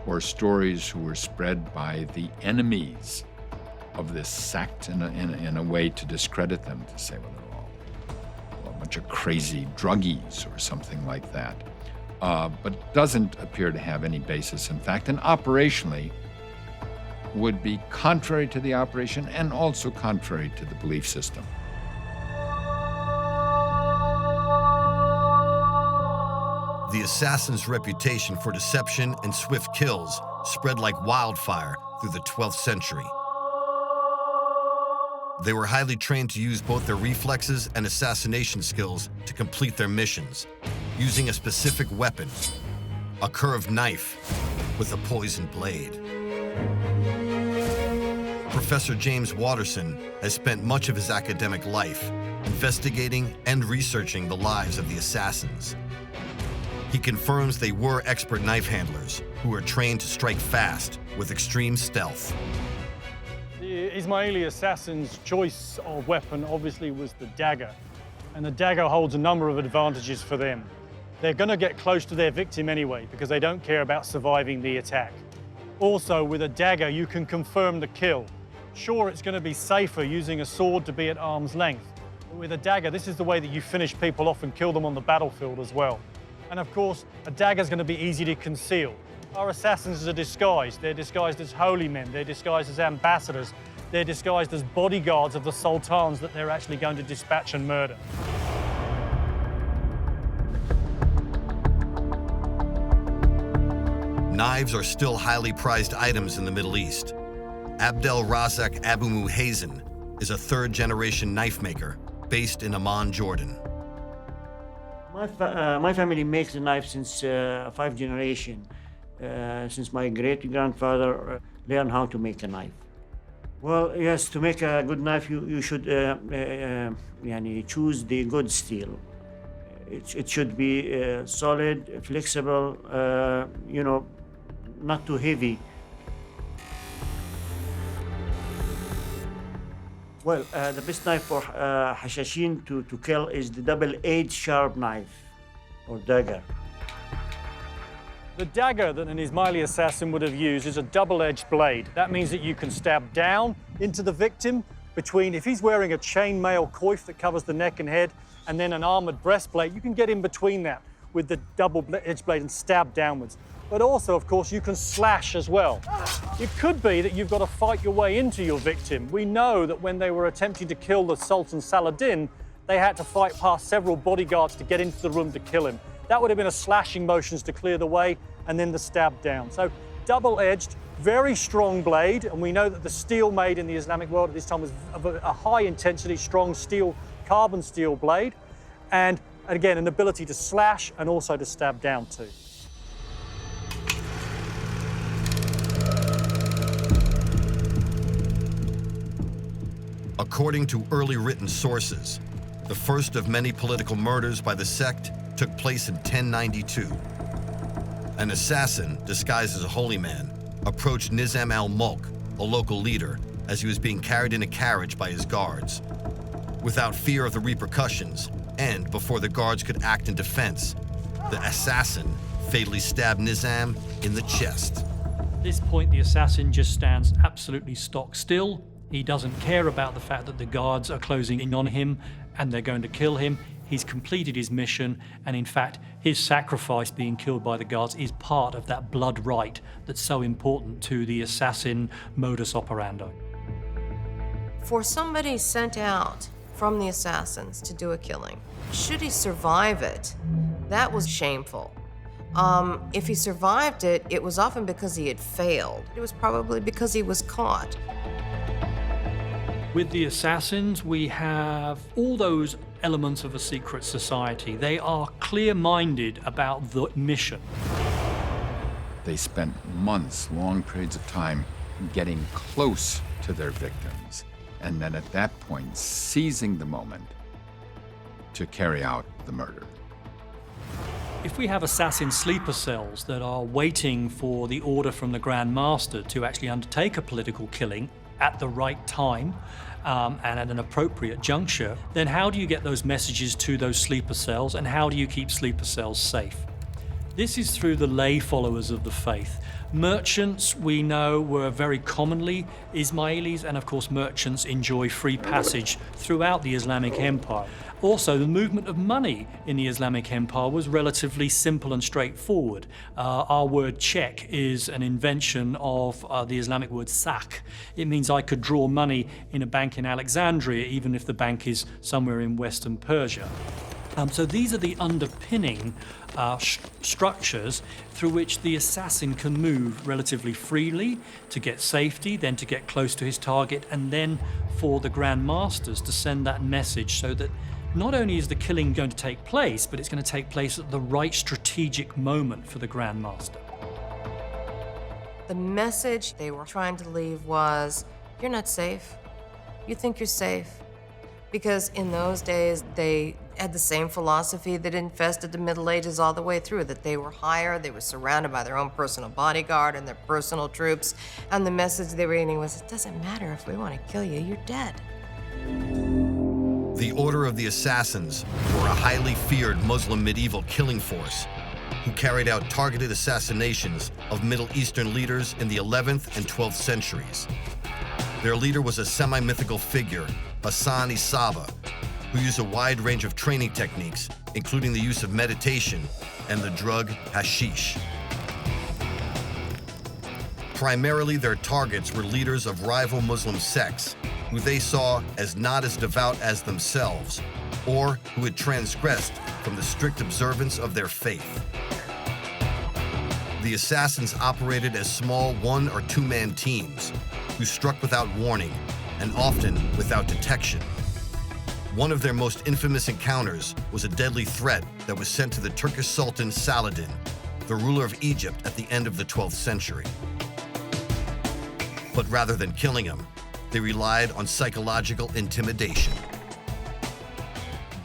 or stories who were spread by the enemies of this sect in a way to discredit them, to say, well, they're all a bunch of crazy druggies or something like that. But doesn't appear to have any basis in fact, and operationally would be contrary to the operation and also contrary to the belief system. The assassins' reputation for deception and swift kills spread like wildfire through the 12th century. They were highly trained to use both their reflexes and assassination skills to complete their missions, using a specific weapon, a curved knife with a poisoned blade. Professor James Watterson has spent much of his academic life investigating and researching the lives of the assassins. He confirms they were expert knife handlers who were trained to strike fast with extreme stealth. The Ismaili assassins' choice of weapon obviously was the dagger, and the dagger holds a number of advantages for them. They're going to get close to their victim anyway because they don't care about surviving the attack. Also, with a dagger, you can confirm the kill. Sure, it's going to be safer using a sword to be at arm's length, but with a dagger, this is the way that you finish people off and kill them on the battlefield as well. And of course, a dagger is going to be easy to conceal. Our assassins are disguised. They're disguised as holy men. They're disguised as ambassadors. They're disguised as bodyguards of the sultans that they're actually going to dispatch and murder. Knives are still highly prized items in the Middle East. Abdel Razak Abu Muhayzin is a third-generation knife maker based in Amman, Jordan. My family makes the knife since 5 generations, since my great-grandfather learned how to make a knife. Well, yes, to make a good knife, you should choose the good steel. It should be solid, flexible, not too heavy. Well, the best knife for Hashashin to kill is the double-edged sharp knife, or dagger. The dagger that an Ismaili assassin would have used is a double-edged blade. That means that you can stab down into the victim between, if he's wearing a chainmail coif that covers the neck and head, and then an armored breastplate, you can get in between that with the double-edged blade and stab downwards. But also, of course, you can slash as well. It could be that you've got to fight your way into your victim. We know that when they were attempting to kill the Sultan Saladin, they had to fight past several bodyguards to get into the room to kill him. That would have been a slashing motions to clear the way, and then the stab down. So double-edged, very strong blade, and we know that the steel made in the Islamic world at this time was of a high-intensity, strong steel, carbon steel blade, and again, an ability to slash and also to stab down too. According to early written sources, the first of many political murders by the sect took place in 1092. An assassin, disguised as a holy man, approached Nizam al-Mulk, a local leader, as he was being carried in a carriage by his guards. Without fear of the repercussions, and before the guards could act in defense, the assassin fatally stabbed Nizam in the chest. At this point, the assassin just stands absolutely stock still. He doesn't care about the fact that the guards are closing in on him and they're going to kill him. He's completed his mission, and in fact, his sacrifice being killed by the guards is part of that blood rite that's so important to the assassin modus operandi. For somebody sent out from the assassins to do a killing, should he survive it, that was shameful. If he survived it, it was often because he had failed. It was probably because he was caught. With the assassins, we have all those elements of a secret society. They are clear-minded about the mission. They spent months, long periods of time, getting close to their victims, and then at that point, seizing the moment to carry out the murder. If we have assassin sleeper cells that are waiting for the order from the Grand Master to actually undertake a political killing at the right time and at an appropriate juncture, then how do you get those messages to those sleeper cells, and how do you keep sleeper cells safe? This is through the lay followers of the faith. Merchants, we know, were very commonly Ismailis, and of course merchants enjoy free passage throughout the Islamic Empire. Also, the movement of money in the Islamic Empire was relatively simple and straightforward. Our word check is an invention of the Islamic word sak. It means I could draw money in a bank in Alexandria, even if the bank is somewhere in Western Persia. So these are the underpinning structures through which the assassin can move relatively freely to get safety, then to get close to his target, and then for the Grand Masters to send that message so that not only is the killing going to take place, but it's going to take place at the right strategic moment for the Grand Master. The message they were trying to leave was, you're not safe. You think you're safe. Because in those days, they had the same philosophy that infested the Middle Ages all the way through, that they were higher, they were surrounded by their own personal bodyguard and their personal troops, and the message they were getting was, it doesn't matter if we want to kill you, you're dead. The Order of the Assassins were a highly feared Muslim medieval killing force who carried out targeted assassinations of Middle Eastern leaders in the 11th and 12th centuries. Their leader was a semi-mythical figure, Hassan who used a wide range of training techniques, including the use of meditation and the drug hashish. Primarily, their targets were leaders of rival Muslim sects, who they saw as not as devout as themselves, or who had transgressed from the strict observance of their faith. The assassins operated as small one- or two-man teams, who struck without warning and often without detection. One of their most infamous encounters was a deadly threat that was sent to the Turkish Sultan Saladin, the ruler of Egypt at the end of the 12th century. But rather than killing him, they relied on psychological intimidation.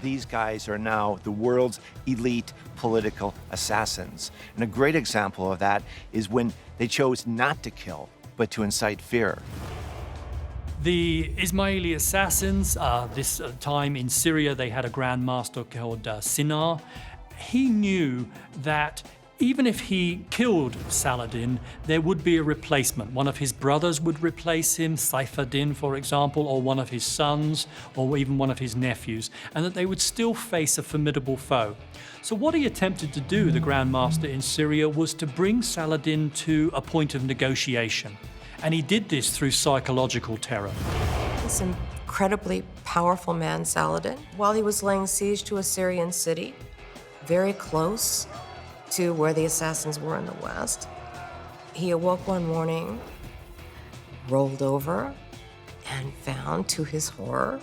These guys are now the world's elite political assassins. And a great example of that is when they chose not to kill, but to incite fear. The Ismaili assassins, this time in Syria, they had a Grand Master called Sinar. He knew that even if he killed Saladin, there would be a replacement. One of his brothers would replace him, Saifuddin, for example, or one of his sons, or even one of his nephews, and that they would still face a formidable foe. So what he attempted to do, the Grand Master in Syria, was to bring Saladin to a point of negotiation. And he did this through psychological terror. This incredibly powerful man, Saladin, while he was laying siege to a Syrian city, very close to where the assassins were in the west, he awoke one morning, rolled over, and found, to his horror,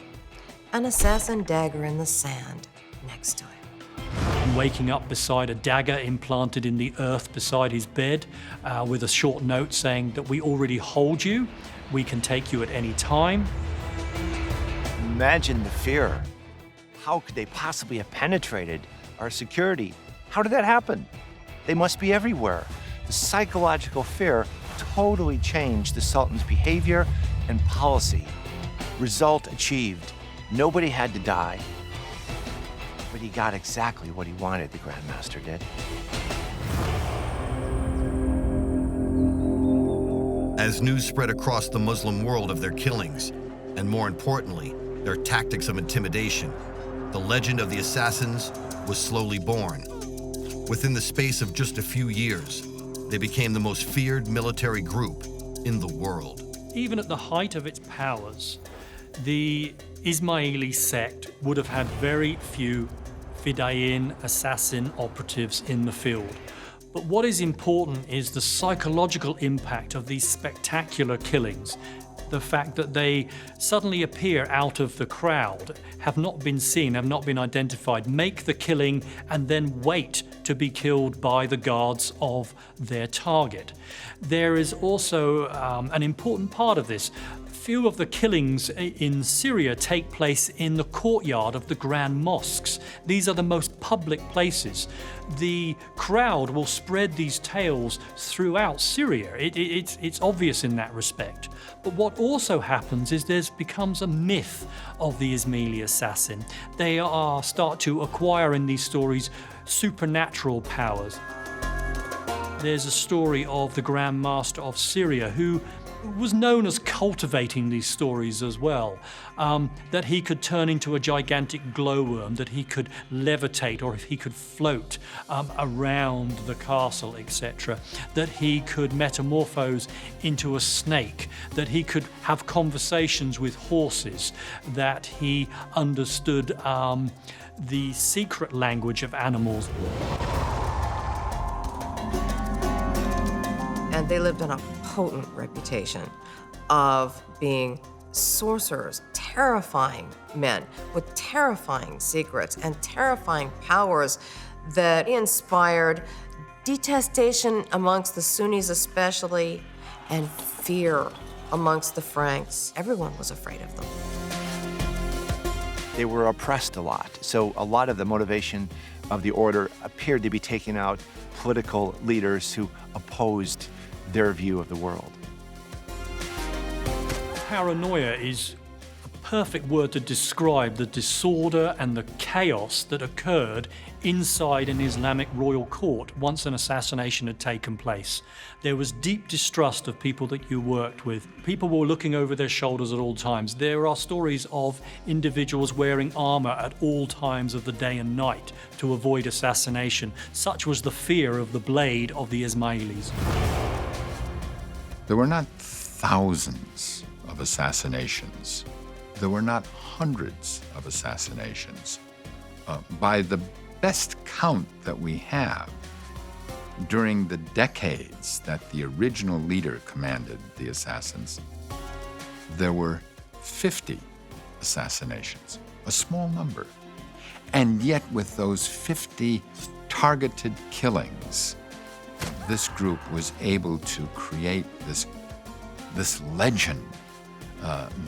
an assassin dagger in the sand next to him. Waking up beside a dagger implanted in the earth beside his bed with a short note saying that we already hold you, we can take you at any time. Imagine the fear. How could they possibly have penetrated our security? How did that happen? They must be everywhere. The psychological fear totally changed the Sultan's behavior and policy. Result achieved. Nobody had to die. But he got exactly what he wanted, the Grand Master did. As news spread across the Muslim world of their killings, and more importantly, their tactics of intimidation, the legend of the assassins was slowly born. Within the space of just a few years, they became the most feared military group in the world. Even at the height of its powers, the Ismaili sect would have had very few Fidayeen assassin operatives in the field. But what is important is the psychological impact of these spectacular killings. The fact that they suddenly appear out of the crowd, have not been seen, have not been identified, make the killing and then wait to be killed by the guards of their target. There is also an important part of this. Few of the killings in Syria take place in the courtyard of the grand mosques. These are the most public places. The crowd will spread these tales throughout Syria. It's obvious in that respect. But what also happens is there becomes a myth of the Ismaili assassin. They start to acquire in these stories supernatural powers. There's a story of the Grand Master of Syria who was known as cultivating these stories as well, that he could turn into a gigantic glowworm, that he could levitate or if he could float around the castle, etc., that he could metamorphose into a snake, that he could have conversations with horses, that he understood the secret language of animals. And they lived on a potent reputation of being sorcerers, terrifying men with terrifying secrets and terrifying powers that inspired detestation amongst the Sunnis especially, and fear amongst the Franks. Everyone was afraid of them. They were oppressed a lot, so a lot of the motivation of the order appeared to be taking out political leaders who opposed their view of the world. Paranoia is a perfect word to describe the disorder and the chaos that occurred inside an Islamic royal court once an assassination had taken place. There was deep distrust of people that you worked with. People were looking over their shoulders at all times. There are stories of individuals wearing armor at all times of the day and night to avoid assassination. Such was the fear of the blade of the Ismailis. There were not thousands of assassinations. There were not hundreds of assassinations. By the best count that we have, during the decades that the original leader commanded the assassins, there were 50 assassinations, a small number. And yet with those 50 targeted killings, this group was able to create this legend,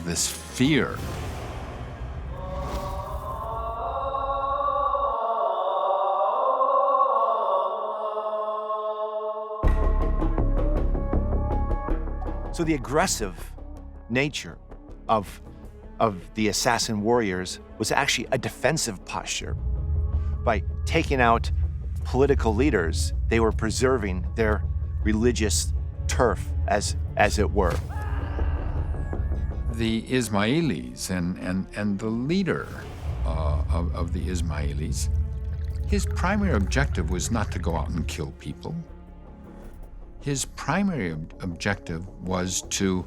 this fear. So the aggressive nature of the assassin warriors was actually a defensive posture. By taking out political leaders, they were preserving their religious turf, as it were. The Ismailis and the leader of the Ismailis, his primary objective was not to go out and kill people. His primary objective was to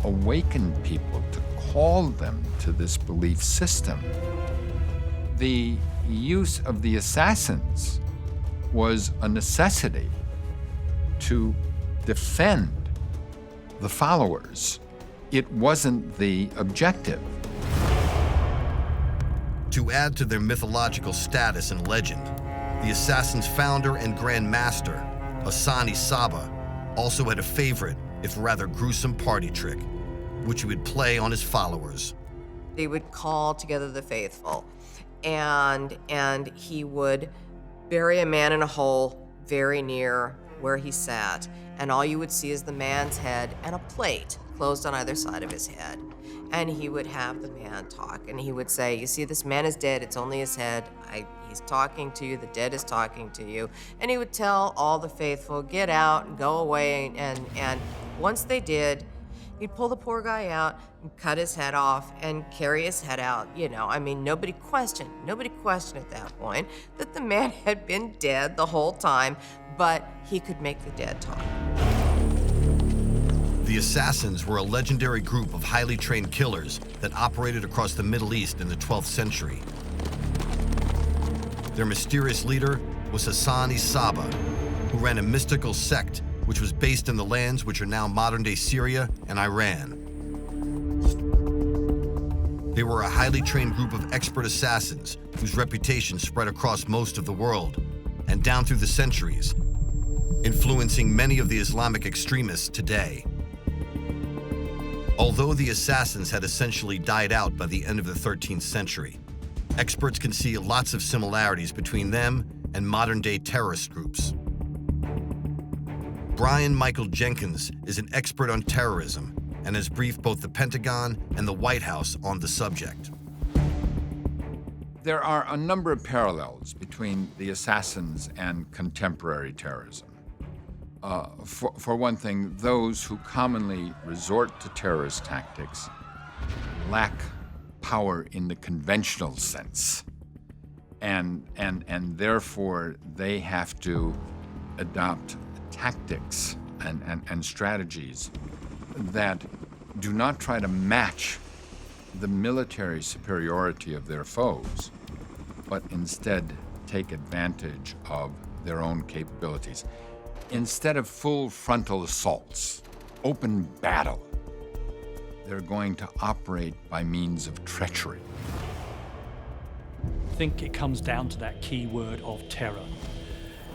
awaken people, to call them to this belief system. The use of the assassins was a necessity to defend the followers. It wasn't the objective. To add to their mythological status and legend, the assassin's founder and Grand Master, Hassan Saba, also had a favorite, if rather gruesome, party trick, which he would play on his followers. They would call together the faithful, and he would bury a man in a hole very near where he sat, and all you would see is the man's head and a plate closed on either side of his head. And he would have the man talk, and he would say, you see, this man is dead, it's only his head. He's talking to you, the dead is talking to you. And he would tell all the faithful, get out and go away. And once they did, he'd pull the poor guy out and cut his head off and carry his head out. Nobody questioned at that point that the man had been dead the whole time, but he could make the dead talk. The Assassins were a legendary group of highly trained killers that operated across the Middle East in the 12th century. Their mysterious leader was Hassan Saba, who ran a mystical sect which was based in the lands which are now modern-day Syria and Iran. They were a highly trained group of expert assassins whose reputation spread across most of the world and down through the centuries, influencing many of the Islamic extremists today. Although the assassins had essentially died out by the end of the 13th century, experts can see lots of similarities between them and modern-day terrorist groups. Brian Michael Jenkins is an expert on terrorism and has briefed both the Pentagon and the White House on the subject. There are a number of parallels between the assassins and contemporary terrorism. For one thing, those who commonly resort to terrorist tactics lack power in the conventional sense, and therefore they have to adopt tactics and strategies that do not try to match the military superiority of their foes, but instead take advantage of their own capabilities. Instead of full frontal assaults, open battle, they're going to operate by means of treachery. I think it comes down to that key word of terror.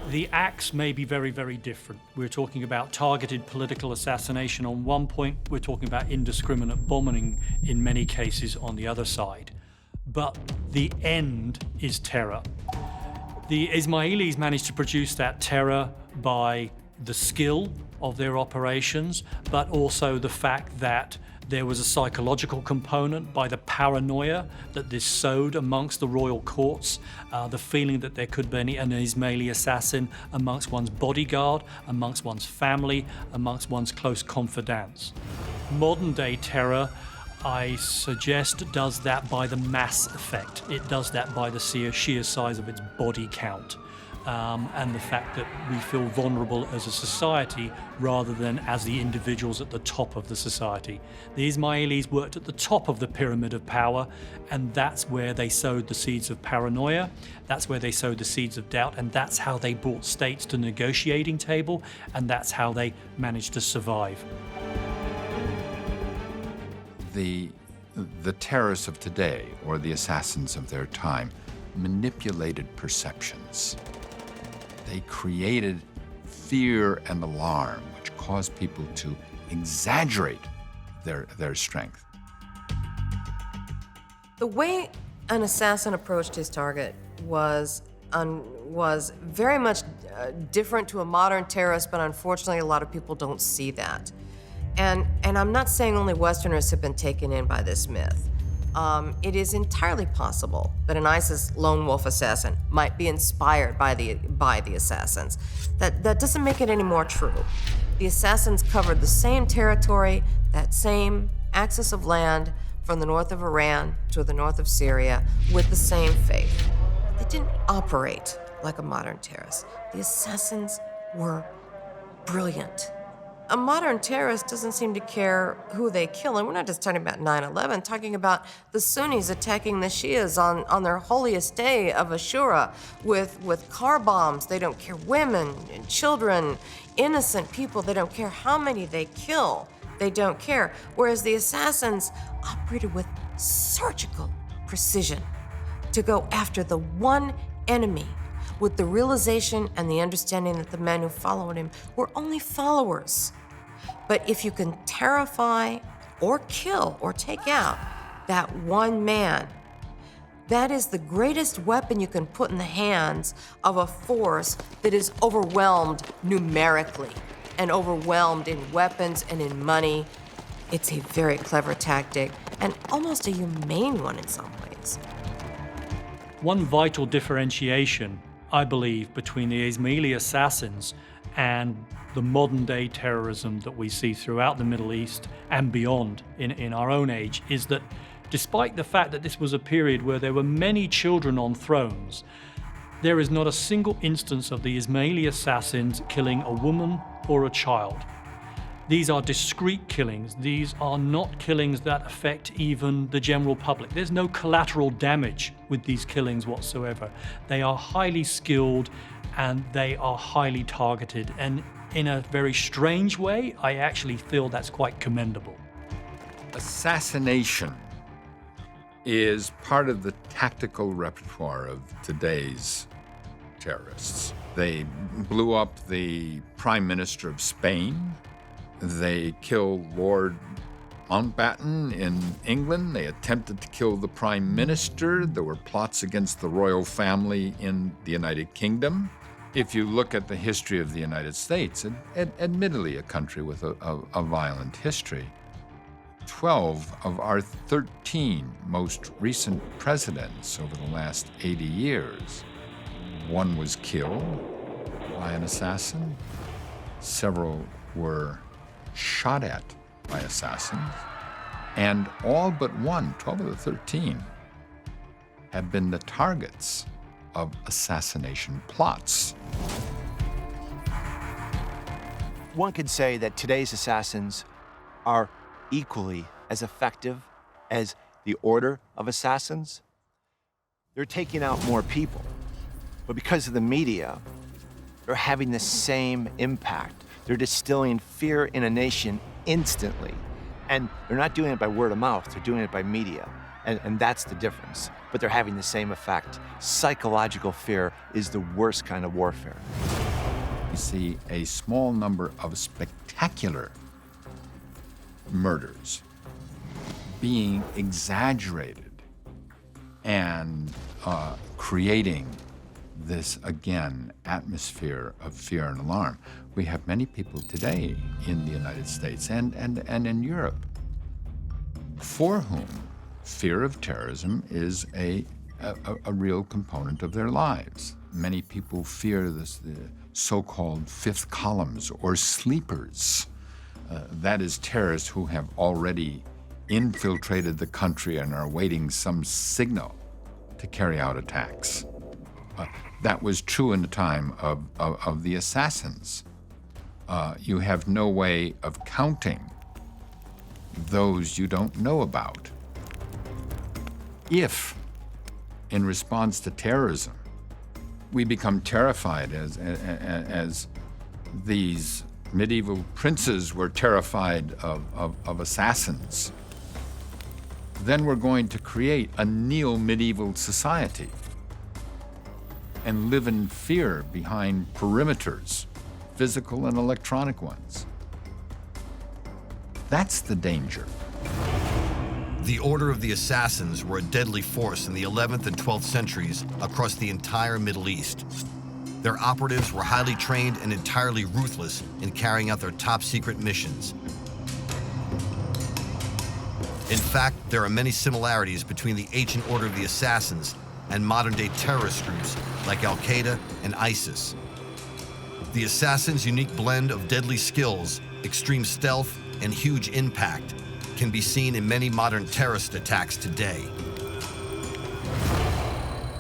The acts may be very, very different. We're talking about targeted political assassination on one point, we're talking about indiscriminate bombing in many cases on the other side. But the end is terror. The Ismailis managed to produce that terror by the skill of their operations, but also the fact that there was a psychological component by the paranoia that this sowed amongst the royal courts, the feeling that there could be an Ismaili assassin amongst one's bodyguard, amongst one's family, amongst one's close confidants. Modern day terror, I suggest, does that by the mass effect. It does that by the sheer size of its body count. and the fact that we feel vulnerable as a society rather than as the individuals at the top of the society. The Ismailis worked at the top of the pyramid of power, and that's where they sowed the seeds of paranoia, that's where they sowed the seeds of doubt, and that's how they brought states to the negotiating table, and that's how they managed to survive. The terrorists of today, or the assassins of their time, manipulated perceptions. They created fear and alarm, which caused people to exaggerate their strength. The way an assassin approached his target was very much different to a modern terrorist, but unfortunately a lot of people don't see that. And I'm not saying only Westerners have been taken in by this myth. It is entirely possible that an ISIS lone wolf assassin might be inspired by the assassins. That doesn't make it any more true. The assassins covered the same territory, that same axis of land from the north of Iran to the north of Syria with the same faith. They didn't operate like a modern terrorist. The assassins were brilliant. A modern terrorist doesn't seem to care who they kill, and we're not just talking about 9/11, talking about the Sunnis attacking the Shias on their holiest day of Ashura with car bombs. They don't care women and children, innocent people. They don't care how many they kill. They don't care. Whereas the assassins operated with surgical precision to go after the one enemy, with the realization and the understanding that the men who followed him were only followers. But if you can terrify or kill or take out that one man, that is the greatest weapon you can put in the hands of a force that is overwhelmed numerically and overwhelmed in weapons and in money. It's a very clever tactic and almost a humane one in some ways. One vital differentiation, I believe, between the Ismaili assassins and the modern-day terrorism that we see throughout the Middle East and beyond in our own age is that despite the fact that this was a period where there were many children on thrones, there is not a single instance of the Ismaili assassins killing a woman or a child. These are discrete killings. These are not killings that affect even the general public. There's no collateral damage with these killings whatsoever. They are highly skilled and they are highly targeted. And in a very strange way, I actually feel that's quite commendable. Assassination is part of the tactical repertoire of today's terrorists. They blew up the Prime Minister of Spain. They killed Lord Mountbatten in England. They attempted to kill the Prime Minister. There were plots against the royal family in the United Kingdom. If you look at the history of the United States, admittedly a country with a violent history, 12 of our 13 most recent presidents over the last 80 years, one was killed by an assassin. Several were shot at by assassins, and all but one, 12 of the 13, have been the targets of assassination plots. One could say that today's assassins are equally as effective as the order of assassins. They're taking out more people, but because of the media, they're having the same impact. They're distilling fear in a nation instantly. And they're not doing it by word of mouth, they're doing it by media. And that's the difference. But they're having the same effect. Psychological fear is the worst kind of warfare. We see a small number of spectacular murders being exaggerated and creating this, again, atmosphere of fear and alarm. We have many people today in the United States and in Europe for whom fear of terrorism is a real component of their lives. Many people fear the so-called fifth columns or sleepers. That is terrorists who have already infiltrated the country and are awaiting some signal to carry out attacks. That was true in the time of the assassins. You have no way of counting those you don't know about. If, in response to terrorism, we become terrified as these medieval princes were terrified of assassins, then we're going to create a neo-medieval society and live in fear behind perimeters, physical and electronic ones. That's the danger. The Order of the Assassins were a deadly force in the 11th and 12th centuries across the entire Middle East. Their operatives were highly trained and entirely ruthless in carrying out their top-secret missions. In fact, there are many similarities between the ancient Order of the Assassins and modern-day terrorist groups like Al-Qaeda and ISIS. The Assassins' unique blend of deadly skills, extreme stealth, and huge impact can be seen in many modern terrorist attacks today.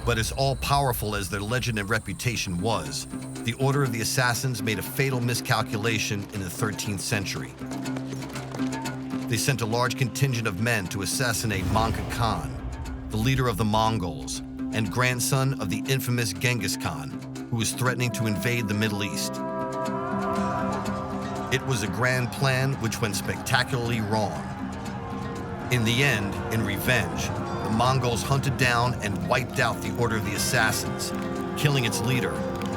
But as all-powerful as their legend and reputation was, the Order of the Assassins made a fatal miscalculation in the 13th century. They sent a large contingent of men to assassinate Manga Khan, the leader of the Mongols, and grandson of the infamous Genghis Khan, who was threatening to invade the Middle East. It was a grand plan which went spectacularly wrong. In the end, in revenge, the Mongols hunted down and wiped out the Order of the Assassins, killing its leader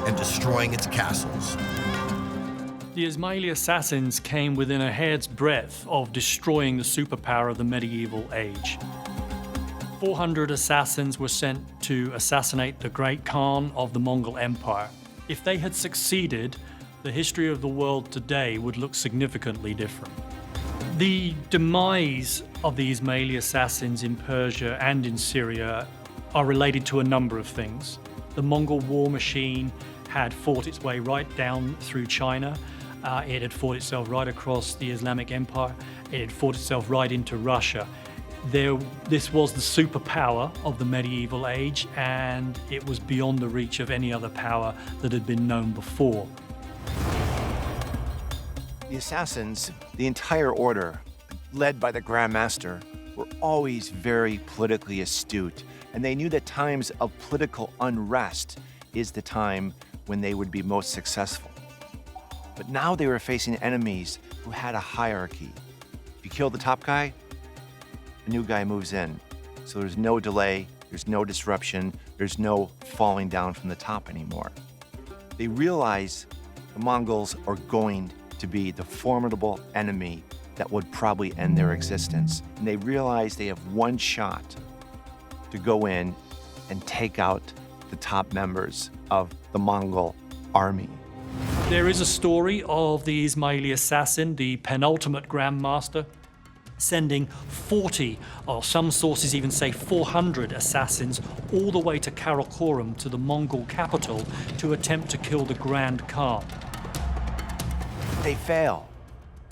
and destroying its castles. The Ismaili assassins came within a hair's breadth of destroying the superpower of the medieval age. 400 assassins were sent to assassinate the great Khan of the Mongol Empire. If they had succeeded, the history of the world today would look significantly different. The demise of the Ismaili assassins in Persia and in Syria are related to a number of things. The Mongol war machine had fought its way right down through China. It had fought itself right across the Islamic Empire. It had fought itself right into Russia. This was the superpower of the medieval age, and it was beyond the reach of any other power that had been known before. The assassins, the entire order, led by the Grand Master, were always very politically astute, and they knew that times of political unrest is the time when they would be most successful. But now they were facing enemies who had a hierarchy. If you kill the top guy, a new guy moves in. So there's no delay, there's no disruption, there's no falling down from the top anymore. They realize the Mongols are going to be the formidable enemy that would probably end their existence. And they realize they have one shot to go in and take out the top members of the Mongol army. There is a story of the Ismaili assassin, the penultimate Grand Master, sending 40, or some sources even say 400 assassins all the way to Karakorum, to the Mongol capital, to attempt to kill the Grand Khan. They fail,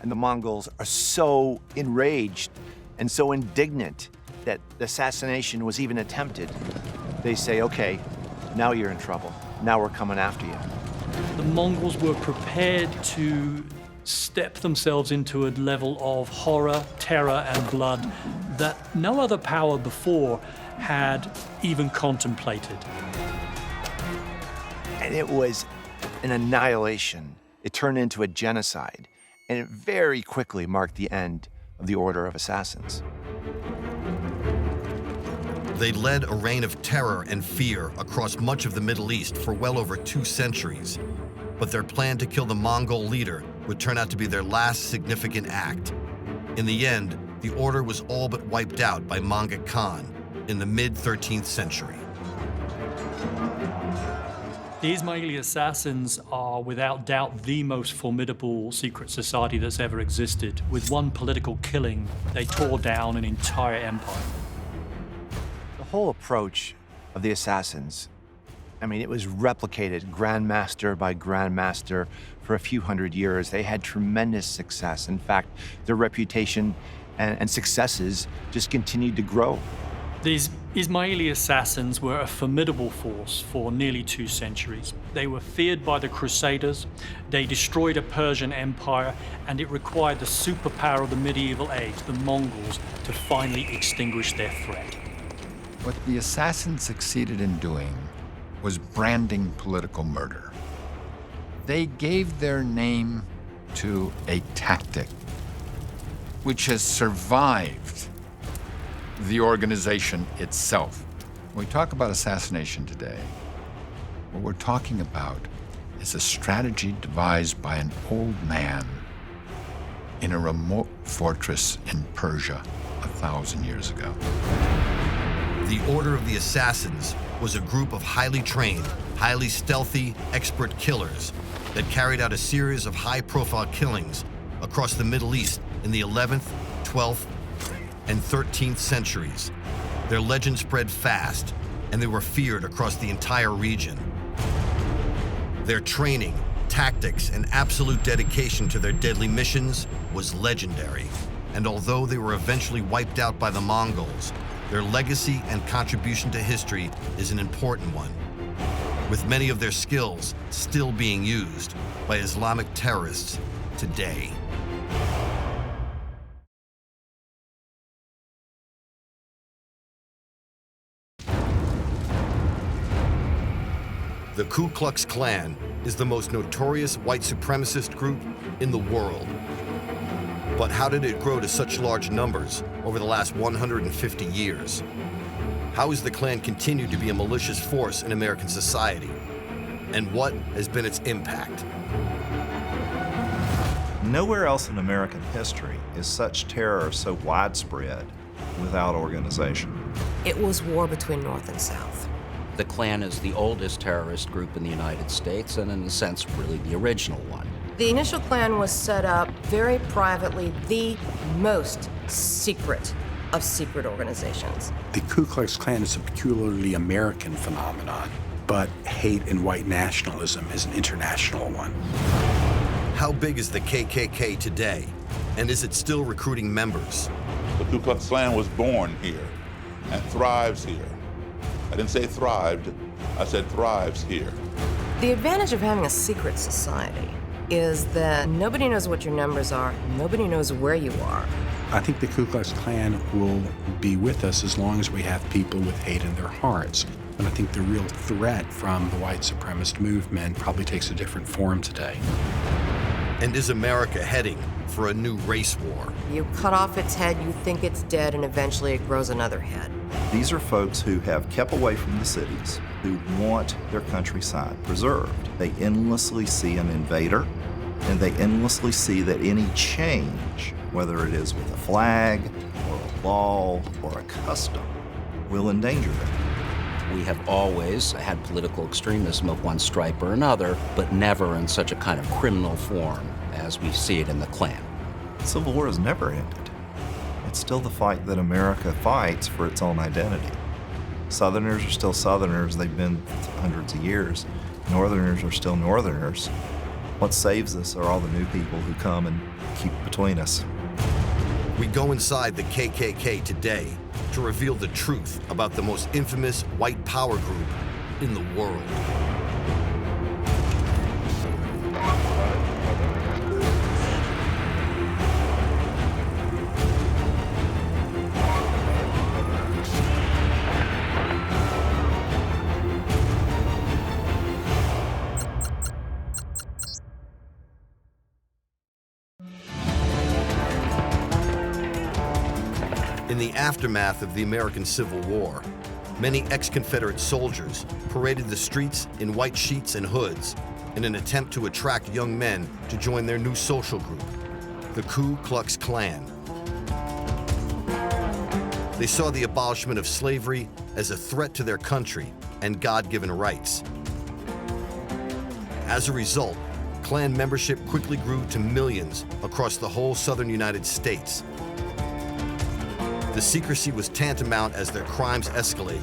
and the Mongols are so enraged and so indignant that the assassination was even attempted. They say, okay, now you're in trouble. Now we're coming after you. The Mongols were prepared to step themselves into a level of horror, terror, and blood that no other power before had even contemplated. And it was an annihilation. It turned into a genocide, and it very quickly marked the end of the Order of Assassins. They led a reign of terror and fear across much of the Middle East for well over 2 centuries. But their plan to kill the Mongol leader would turn out to be their last significant act. In the end, the order was all but wiped out by Manga Khan in the mid-13th century. The Ismaili assassins are without doubt the most formidable secret society that's ever existed. With one political killing, they tore down an entire empire. The whole approach of the assassins, I mean, it was replicated grandmaster by grandmaster for a few hundred years. They had tremendous success. In fact, their reputation and successes just continued to grow. These Ismaili assassins were a formidable force for nearly 2 centuries. They were feared by the Crusaders, they destroyed a Persian empire, and it required the superpower of the medieval age, the Mongols, to finally extinguish their threat. What the assassins succeeded in doing was branding political murder. They gave their name to a tactic which has survived the organization itself. When we talk about assassination today, what we're talking about is a strategy devised by an old man in a remote fortress in Persia 1,000 years ago. The Order of the Assassins was a group of highly trained, highly stealthy, expert killers that carried out a series of high-profile killings across the Middle East in the 11th, 12th, and 13th centuries. Their legend spread fast, and they were feared across the entire region. Their training, tactics, and absolute dedication to their deadly missions was legendary. And although they were eventually wiped out by the Mongols, their legacy and contribution to history is an important one, with many of their skills still being used by Islamic terrorists today. The Ku Klux Klan is the most notorious white supremacist group in the world. But how did it grow to such large numbers over the last 150 years? How has the Klan continued to be a malicious force in American society? And what has been its impact? Nowhere else in American history is such terror so widespread without organization. It was war between North and South. The Klan is the oldest terrorist group in the United States, and in a sense, really the original one. The initial Klan was set up very privately, the most secret of secret organizations. The Ku Klux Klan is a peculiarly American phenomenon, but hate and white nationalism is an international one. How big is the KKK today? And is it still recruiting members? The Ku Klux Klan was born here and thrives here. I didn't say thrived, I said thrives here. The advantage of having a secret society is that nobody knows what your numbers are, nobody knows where you are. I think the Ku Klux Klan will be with us as long as we have people with hate in their hearts. And I think the real threat from the white supremacist movement probably takes a different form today. And is America heading for a new race war? You cut off its head, you think it's dead, and eventually it grows another head. These are folks who have kept away from the cities, who want their countryside preserved. They endlessly see an invader, and they endlessly see that any change, whether it is with a flag, or a law, or a custom, will endanger them. We have always had political extremism of one stripe or another, but never in such a kind of criminal form as we see it in the Klan. The Civil War has never ended. It's still the fight that America fights for its own identity. Southerners are still Southerners, they've been for hundreds of years. Northerners are still Northerners. What saves us are all the new people who come and keep between us. We go inside the KKK today to reveal the truth about the most infamous white power group in the world. In the aftermath of the American Civil War, many ex-Confederate soldiers paraded the streets in white sheets and hoods in an attempt to attract young men to join their new social group, the Ku Klux Klan. They saw the abolishment of slavery as a threat to their country and God-given rights. As a result, Klan membership quickly grew to millions across the whole southern United States. The secrecy was tantamount as their crimes escalated,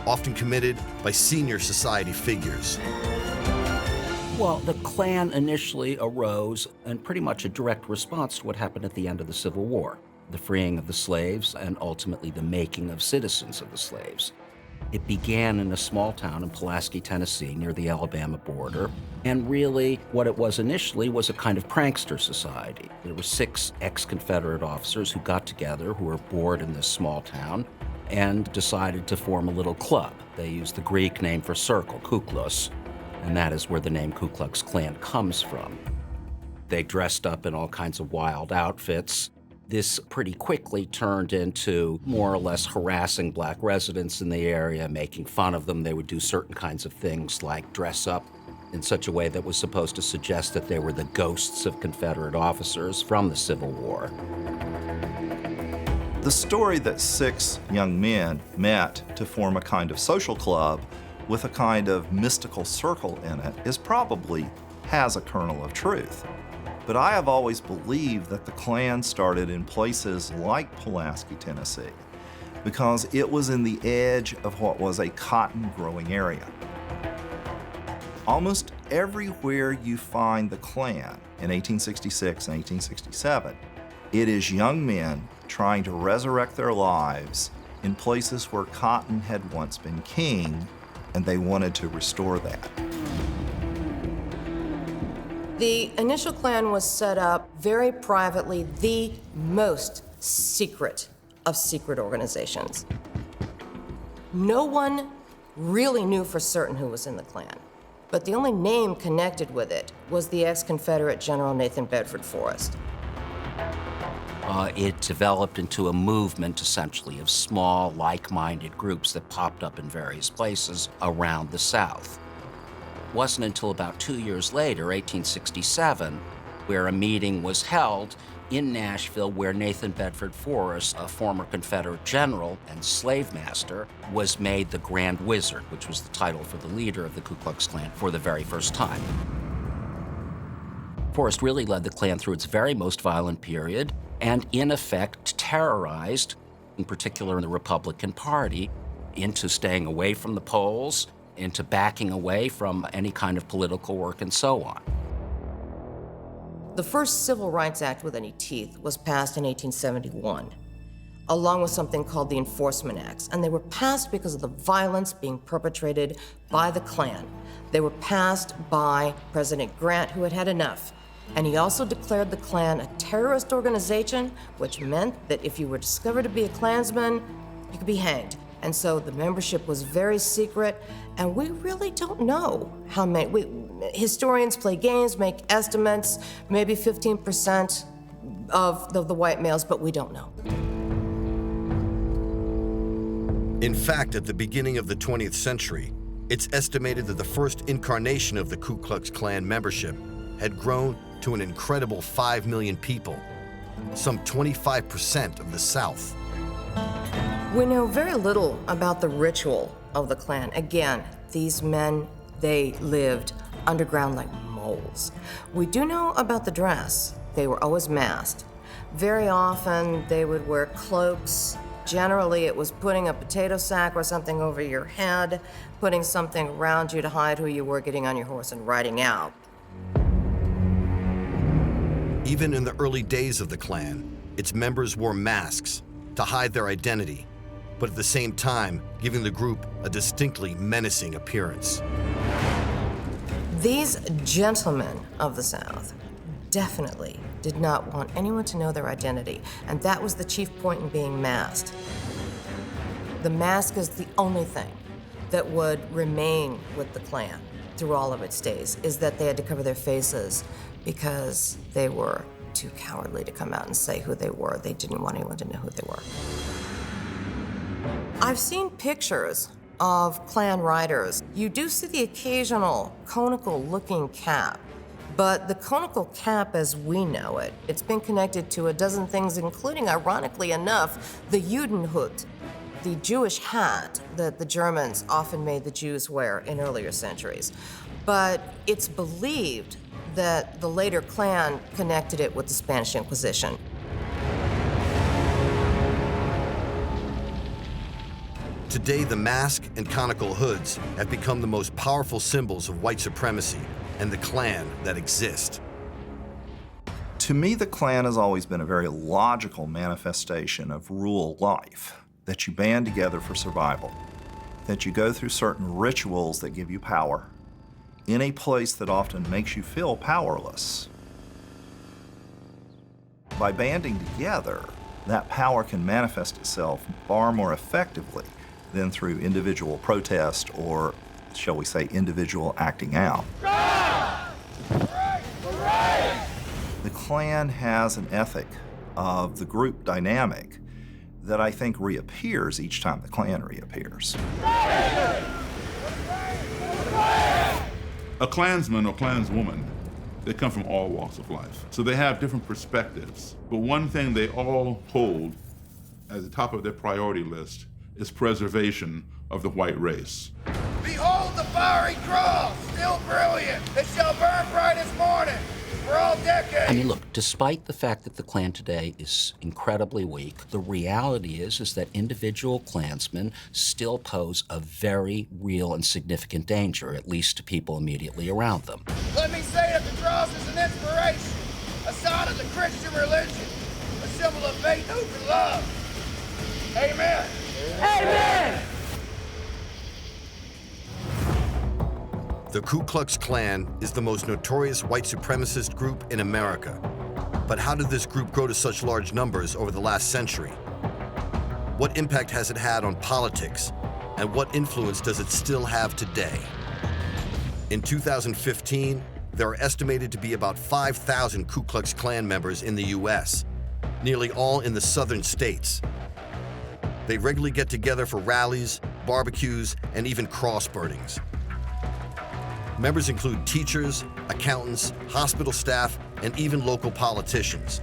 often committed by senior society figures. Well, the Klan initially arose in pretty much a direct response to what happened at the end of the Civil War. the freeing of the slaves, and ultimately the making of citizens of the slaves. It began in a small town in Pulaski, Tennessee, near the Alabama border. And really, what it was initially was a kind of prankster society. There were 6 ex-Confederate officers who got together, who were bored in this small town, and decided to form a little club. They used the Greek name for circle, Klux, and that is where the name Ku Klux Klan comes from. They dressed up in all kinds of wild outfits. This pretty quickly turned into more or less harassing black residents in the area, making fun of them. They would do certain kinds of things like dress up in such a way that was supposed to suggest that they were the ghosts of Confederate officers from the Civil War. The story that 6 young men met to form a kind of social club with a kind of mystical circle in it probably has a kernel of truth. But I have always believed that the Klan started in places like Pulaski, Tennessee, because it was in the edge of what was a cotton-growing area. Almost everywhere you find the Klan in 1866 and 1867, it is young men trying to resurrect their lives in places where cotton had once been king, and they wanted to restore that. The initial Klan was set up very privately, the most secret of secret organizations. No one really knew for certain who was in the Klan, but the only name connected with it was the ex-Confederate General Nathan Bedford Forrest. It developed into a movement, essentially, of small, like-minded groups that popped up in various places around the South. It wasn't until about 2 years later, 1867, where a meeting was held in Nashville where Nathan Bedford Forrest, a former Confederate general and slave master, was made the Grand Wizard, which was the title for the leader of the Ku Klux Klan for the very first time. Forrest really led the Klan through its very most violent period and, in effect, terrorized, in particular the Republican Party, into staying away from the polls, into backing away from any kind of political work, and so on. The first Civil Rights Act with any teeth was passed in 1871, along with something called the Enforcement Acts, and they were passed because of the violence being perpetrated by the Klan. They were passed by President Grant, who had had enough. And he also declared the Klan a terrorist organization, which meant that if you were discovered to be a Klansman, you could be hanged. And so the membership was very secret, and we really don't know how many. Historians play games, make estimates, maybe 15% of the white males, but we don't know. In fact, at the beginning of the 20th century, it's estimated that the first incarnation of the Ku Klux Klan membership had grown to an incredible 5 million people, some 25% of the South. We know very little about the ritual of the Klan. Again, these men, they lived underground like moles. We do know about the dress. They were always masked. Very often, they would wear cloaks. Generally, it was putting a potato sack or something over your head, putting something around you to hide who you were, getting on your horse and riding out. Even in the early days of the Klan, its members wore masks to hide their identity, but at the same time, giving the group a distinctly menacing appearance. These gentlemen of the South definitely did not want anyone to know their identity, and that was the chief point in being masked. The mask is the only thing that would remain with the Klan through all of its days, is that they had to cover their faces because they were too cowardly to come out and say who they were. They didn't want anyone to know who they were. I've seen pictures of Klan riders. You do see the occasional conical-looking cap, but the conical cap as we know it, it's been connected to a dozen things, including, ironically enough, the Judenhut, the Jewish hat that the Germans often made the Jews wear in earlier centuries. But it's believed that the later Klan connected it with the Spanish Inquisition. Today, the mask and conical hoods have become the most powerful symbols of white supremacy and the Klan that exist. To me, the Klan has always been a very logical manifestation of rural life, that you band together for survival, that you go through certain rituals that give you power in a place that often makes you feel powerless. By banding together, that power can manifest itself far more effectively than through individual protest or, shall we say, individual acting out. The Klan has an ethic of the group dynamic that I think reappears each time the Klan reappears. A Klansman or Klanswoman, they come from all walks of life. So they have different perspectives. But one thing they all hold at the top of their priority list is preservation of the white race. Behold the fiery cross, still brilliant. It shall burn bright as morning for all decades. I mean, look, despite the fact that the Klan today is incredibly weak, the reality is that individual Klansmen still pose a very real and significant danger, at least to people immediately around them. Let me say that the cross is an inspiration, a sign of the Christian religion, a symbol of faith, hope, and love. Amen. Amen. The Ku Klux Klan is the most notorious white supremacist group in America. But how did this group grow to such large numbers over the last century? What impact has it had on politics? And what influence does it still have today? In 2015, there are estimated to be about 5,000 Ku Klux Klan members in the US, nearly all in the southern states. They regularly get together for rallies, barbecues, and even cross burnings. Members include teachers, accountants, hospital staff, and even local politicians.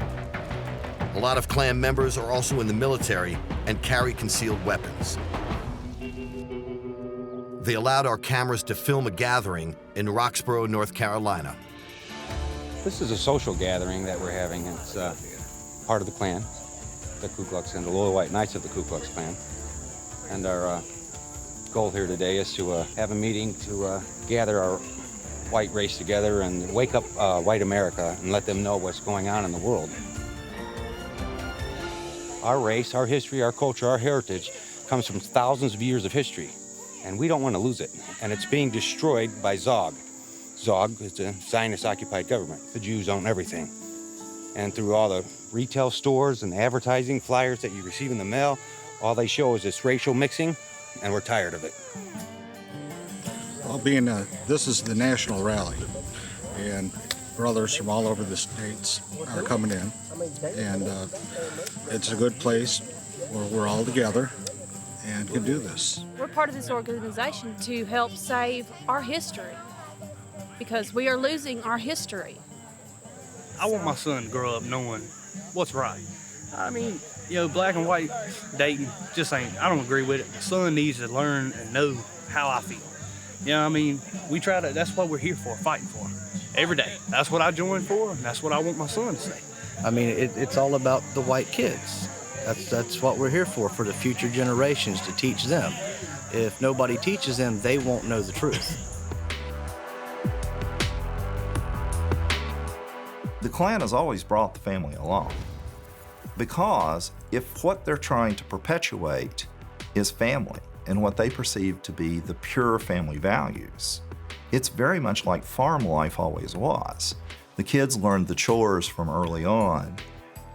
A lot of Klan members are also in the military and carry concealed weapons. They allowed our cameras to film a gathering in Roxborough, North Carolina. This is a social gathering that we're having. It's part of the Klan, the Ku Klux and the Loyal White Knights of the Ku Klux Klan. And our goal here today is to have a meeting to gather our white race together and wake up white America and let them know what's going on in the world. Our race, our history, our culture, our heritage comes from thousands of years of history, and we don't want to lose it. And it's being destroyed by Zog. Zog is the Zionist-occupied government. The Jews own everything. And through all the retail stores and advertising flyers that you receive in the mail, all they show is this racial mixing, and we're tired of it. Well, this is the national rally, and brothers from all over the states are coming in, and it's a good place where we're all together and can do this. We're part of this organization to help save our history, because we are losing our history. I want my son to grow up knowing what's right. I mean, black and white dating just ain't, I don't agree with it. My son needs to learn and know how I feel. We try to, that's what we're here for, fighting for. Every day. That's what I joined for, and that's what I want my son to say. It's all about the white kids. That's what we're here for the future generations, to teach them. If nobody teaches them, they won't know the truth. The Klan has always brought the family along, because if what they're trying to perpetuate is family and what they perceive to be the pure family values, it's very much like farm life always was. The kids learned the chores from early on.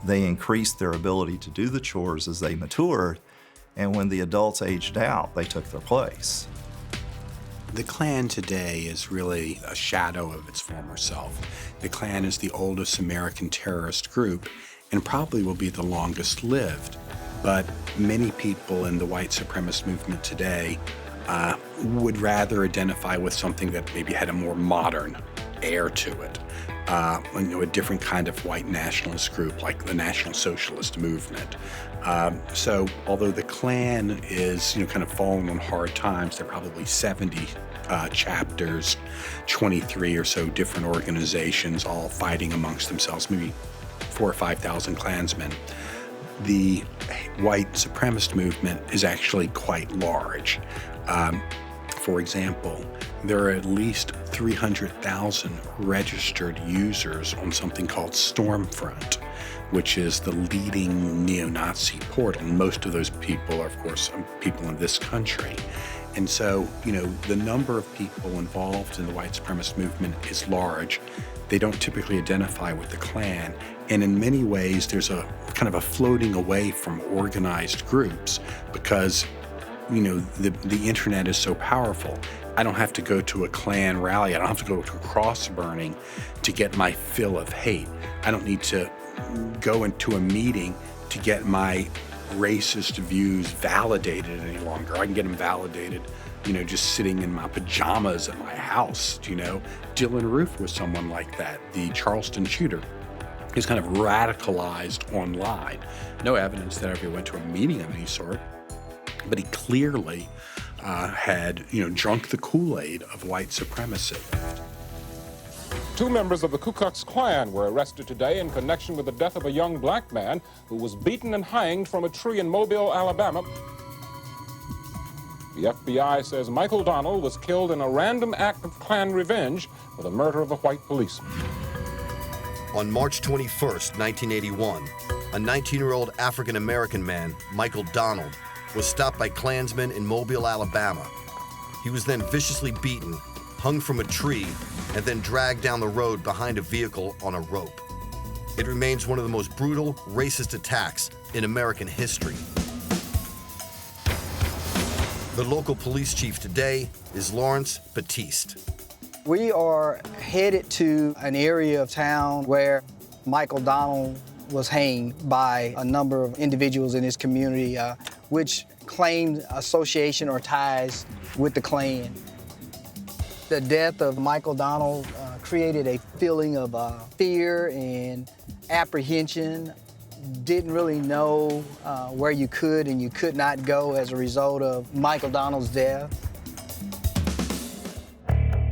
They increased their ability to do the chores as they matured, and when the adults aged out, they took their place. The Klan today is really a shadow of its former self. The Klan is the oldest American terrorist group and probably will be the longest lived. But many people in the white supremacist movement today would rather identify with something that maybe had a more modern air to it. A different kind of white nationalist group like the National Socialist Movement. So although the Klan is kind of falling on hard times, there are probably 70 chapters, 23 or so different organizations all fighting amongst themselves, maybe 4,000 or 5,000 Klansmen. The white supremacist movement is actually quite large. For example, there are at least 300,000 registered users on something called Stormfront, which is the leading neo-Nazi portal. Most of those people are, of course, people in this country. And so, the number of people involved in the white supremacist movement is large. They don't typically identify with the Klan. And in many ways, there's a kind of a floating away from organized groups because, the internet is so powerful. I don't have to go to a Klan rally. I don't have to go to a cross burning to get my fill of hate. I don't need to go into a meeting to get my racist views validated any longer. I can get them validated, just sitting in my pajamas at my house, Dylan Roof was someone like that, the Charleston shooter. He's kind of radicalized online. No evidence that I ever went to a meeting of any sort, but he clearly had, drunk the Kool-Aid of white supremacy. 2 members of the Ku Klux Klan were arrested today in connection with the death of a young black man who was beaten and hanged from a tree in Mobile, Alabama. The FBI says Michael Donald was killed in a random act of Klan revenge for the murder of a white policeman. On March 21st, 1981, a 19-year-old African-American man, Michael Donald, was stopped by Klansmen in Mobile, Alabama. He was then viciously beaten, hung from a tree, and then dragged down the road behind a vehicle on a rope. It remains one of the most brutal, racist attacks in American history. The local police chief today is Lawrence Batiste. We are headed to an area of town where Michael Donald was hanged by a number of individuals in his community, which claimed association or ties with the Klan. The death of Michael Donald created a feeling of fear and apprehension. Didn't really know where you could and you could not go as a result of Michael Donald's death.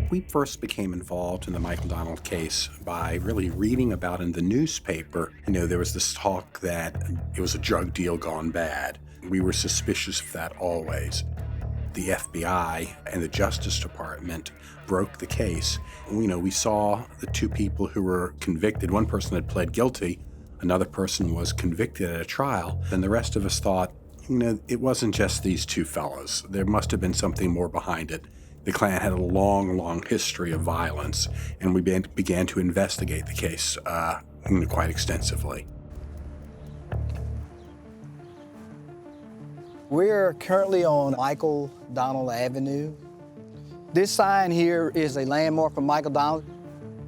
We first became involved in the Michael Donald case by really reading about in the newspaper. There was this talk that it was a drug deal gone bad. We were suspicious of that always. The FBI and the Justice Department broke the case. We saw the 2 people who were convicted. One person had pled guilty, another person was convicted at a trial, and the rest of us thought, it wasn't just these 2 fellows. There must have been something more behind it. The Klan had a long, long history of violence, and we began to investigate the case quite extensively. We're currently on Michael Donald Avenue. This sign here is a landmark for Michael Donald.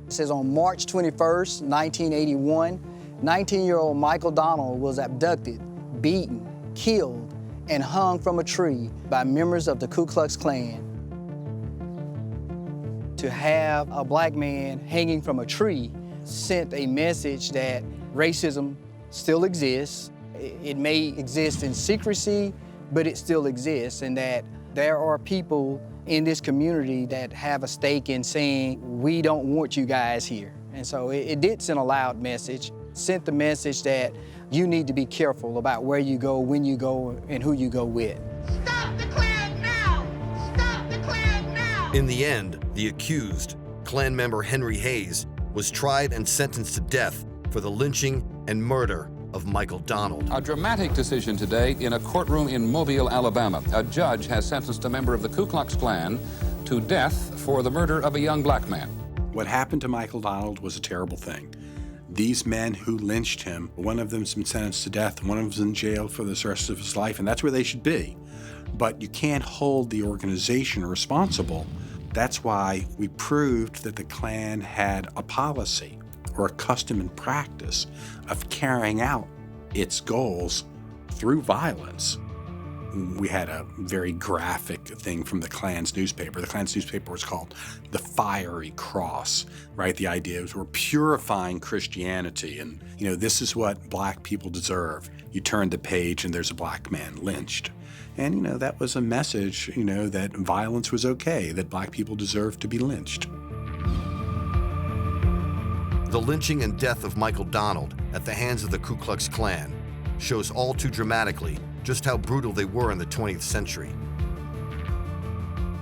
It says on March 21st, 1981, 19-year-old Michael Donald was abducted, beaten, killed, and hung from a tree by members of the Ku Klux Klan. To have a black man hanging from a tree sent a message that racism still exists. It may exist in secrecy, but it still exists, and that there are people in this community that have a stake in saying, we don't want you guys here. And so it did send a loud message, sent the message that you need to be careful about where you go, when you go, and who you go with. Stop the Klan now! Stop the Klan now! In the end, the accused, Klan member Henry Hayes, was tried and sentenced to death for the lynching and murder of Michael Donald. A dramatic decision today in a courtroom in Mobile, Alabama. A judge has sentenced a member of the Ku Klux Klan to death for the murder of a young black man. What happened to Michael Donald was a terrible thing. These men who lynched him, one of them's been sentenced to death, one of them's in jail for the rest of his life, and that's where they should be. But you can't hold the organization responsible. That's why we proved that the Klan had a policy or a custom and practice of carrying out its goals through violence. We had a very graphic thing from the Klan's newspaper. The Klan's newspaper was called the Fiery Cross, right? The idea was we're purifying Christianity, and this is what black people deserve. You turn the page and there's a black man lynched. And that was a message, that violence was okay, that black people deserved to be lynched. The lynching and death of Michael Donald at the hands of the Ku Klux Klan shows all too dramatically just how brutal they were in the 20th century.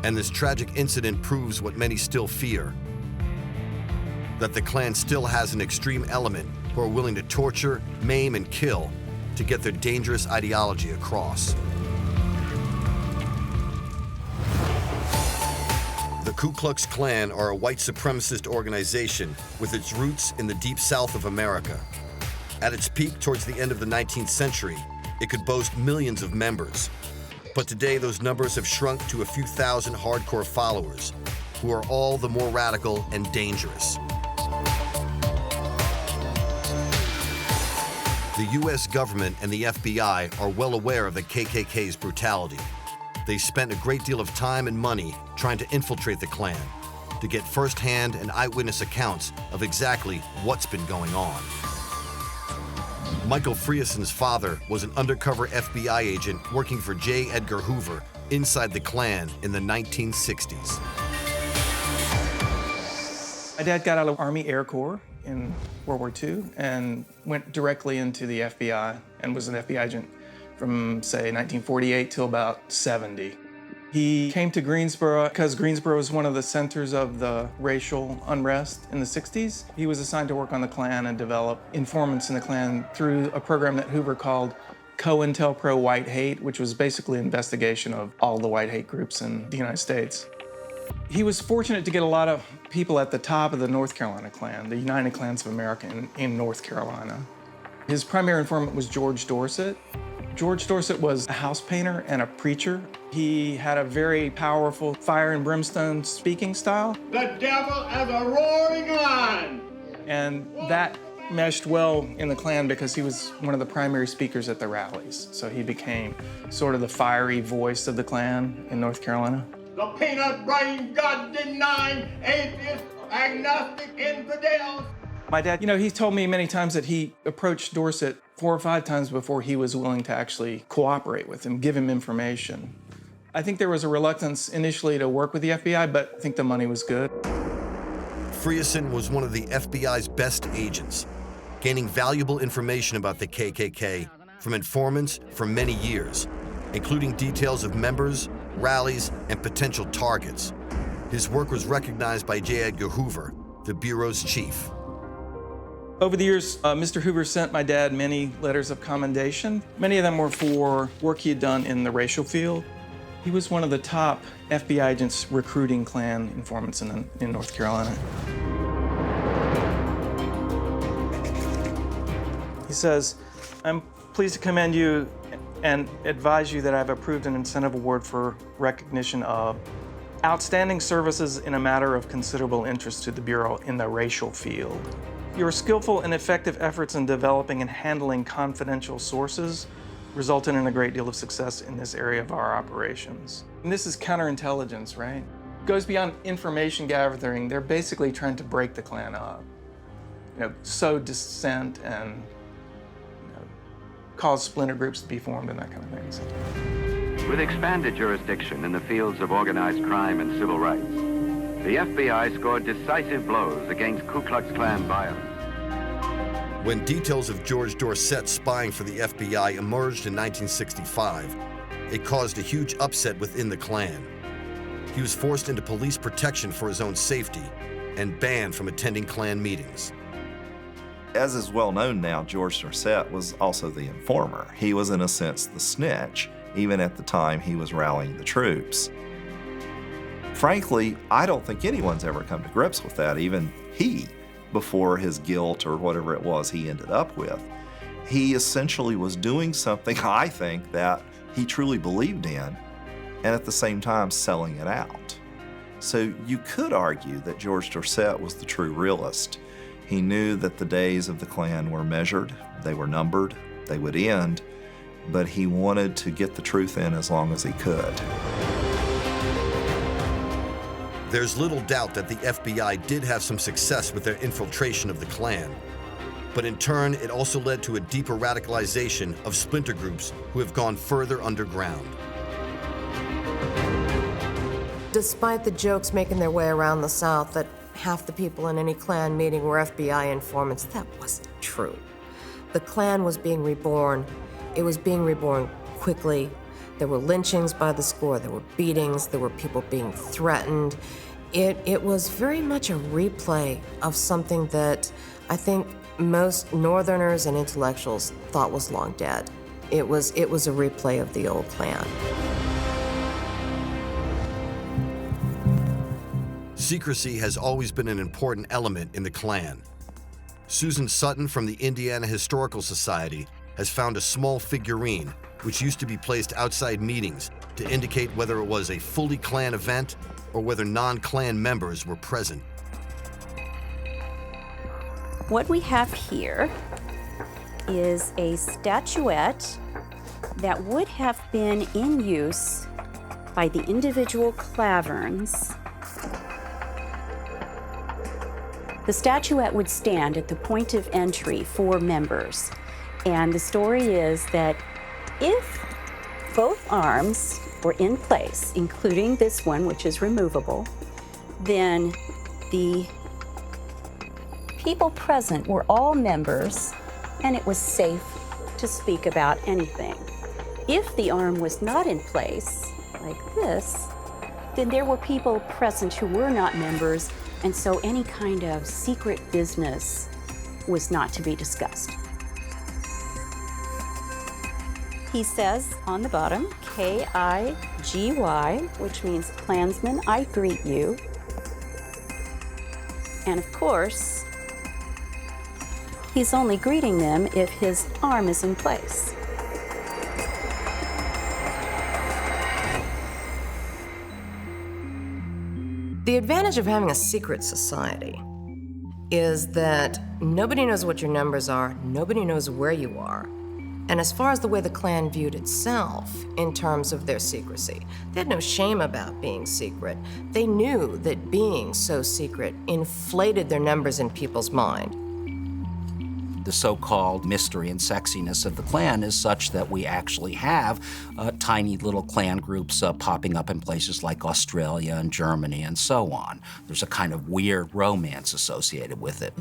And this tragic incident proves what many still fear, that the Klan still has an extreme element who are willing to torture, maim, and kill to get their dangerous ideology across. The Ku Klux Klan are a white supremacist organization with its roots in the deep south of America. At its peak towards the end of the 19th century, it could boast millions of members. But today, those numbers have shrunk to a few thousand hardcore followers, who are all the more radical and dangerous. The US government and the FBI are well aware of the KKK's brutality. They spent a great deal of time and money trying to infiltrate the Klan, to get firsthand and eyewitness accounts of exactly what's been going on. Michael Frieson's father was an undercover FBI agent working for J. Edgar Hoover inside the Klan in the 1960s. My dad got out of Army Air Corps in World War II and went directly into the FBI and was an FBI agent from, say, 1948 till about 70. He came to Greensboro because Greensboro was one of the centers of the racial unrest in the 60s. He was assigned to work on the Klan and develop informants in the Klan through a program that Hoover called COINTELPRO White Hate, which was basically an investigation of all the white hate groups in the United States. He was fortunate to get a lot of people at the top of the North Carolina Klan, the United Klans of America in North Carolina. His primary informant was George Dorset. George Dorset was a house painter and a preacher. He had a very powerful fire and brimstone speaking style. The devil as a roaring lion. And that meshed well in the Klan because he was one of the primary speakers at the rallies. So he became sort of the fiery voice of the Klan in North Carolina. The peanut-brain, God-denying, atheist, agnostic infidels. My dad, he told me many times that he approached Dorset 4 or 5 times before he was willing to actually cooperate with him, give him information. I think there was a reluctance initially to work with the FBI, but I think the money was good. Frieson was one of the FBI's best agents, gaining valuable information about the KKK from informants for many years, including details of members, rallies, and potential targets. His work was recognized by J. Edgar Hoover, the Bureau's chief. Over the years, Mr. Hoover sent my dad many letters of commendation. Many of them were for work he had done in the racial field. He was one of the top FBI agents recruiting Klan informants in North Carolina. He says, "I'm pleased to commend you and advise you that I've approved an incentive award for recognition of outstanding services in a matter of considerable interest to the Bureau in the racial field. Your skillful and effective efforts in developing and handling confidential sources resulted in a great deal of success in this area of our operations." And this is counterintelligence, right? It goes beyond information gathering. They're basically trying to break the Klan up, sow dissent and cause splinter groups to be formed and that kind of thing. So. With expanded jurisdiction in the fields of organized crime and civil rights, the FBI scored decisive blows against Ku Klux Klan violence. When details of George Dorset spying for the FBI emerged in 1965, it caused a huge upset within the Klan. He was forced into police protection for his own safety and banned from attending Klan meetings. As is well known now, George Dorset was also the informer. He was, in a sense, the snitch, even at the time he was rallying the troops. Frankly, I don't think anyone's ever come to grips with that, even he, before his guilt or whatever it was he ended up with. He essentially was doing something, I think, that he truly believed in, and at the same time selling it out. So you could argue that George Dorset was the true realist. He knew that the days of the Klan were measured, they were numbered, they would end, but he wanted to get the truth in as long as he could. There's little doubt that the FBI did have some success with their infiltration of the Klan, but in turn, it also led to a deeper radicalization of splinter groups who have gone further underground. Despite the jokes making their way around the South that half the people in any Klan meeting were FBI informants, that wasn't true. The Klan was being reborn. It was being reborn quickly. There were lynchings by the score, there were beatings, there were people being threatened. It was very much a replay of something that I think most Northerners and intellectuals thought was long dead. It was a replay of the old Klan. Secrecy has always been an important element in the Klan. Susan Sutton from the Indiana Historical Society has found a small figurine which used to be placed outside meetings to indicate whether it was a fully Klan event or whether non-Klan members were present. What we have here is a statuette that would have been in use by the individual Klaverns. The statuette would stand at the point of entry for members. And the story is that if both arms were in place, including this one, which is removable, then the people present were all members, and it was safe to speak about anything. If the arm was not in place, like this, then there were people present who were not members, and so any kind of secret business was not to be discussed. He says on the bottom, K-I-G-Y, which means Klansman, I greet you. And of course, he's only greeting them if his arm is in place. The advantage of having a secret society is that nobody knows what your numbers are, nobody knows where you are. And as far as the way the Klan viewed itself in terms of their secrecy, they had no shame about being secret. They knew that being so secret inflated their numbers in people's mind. The so-called mystery and sexiness of the Klan is such that we actually have tiny little Klan groups popping up in places like Australia and Germany and so on. There's a kind of weird romance associated with it.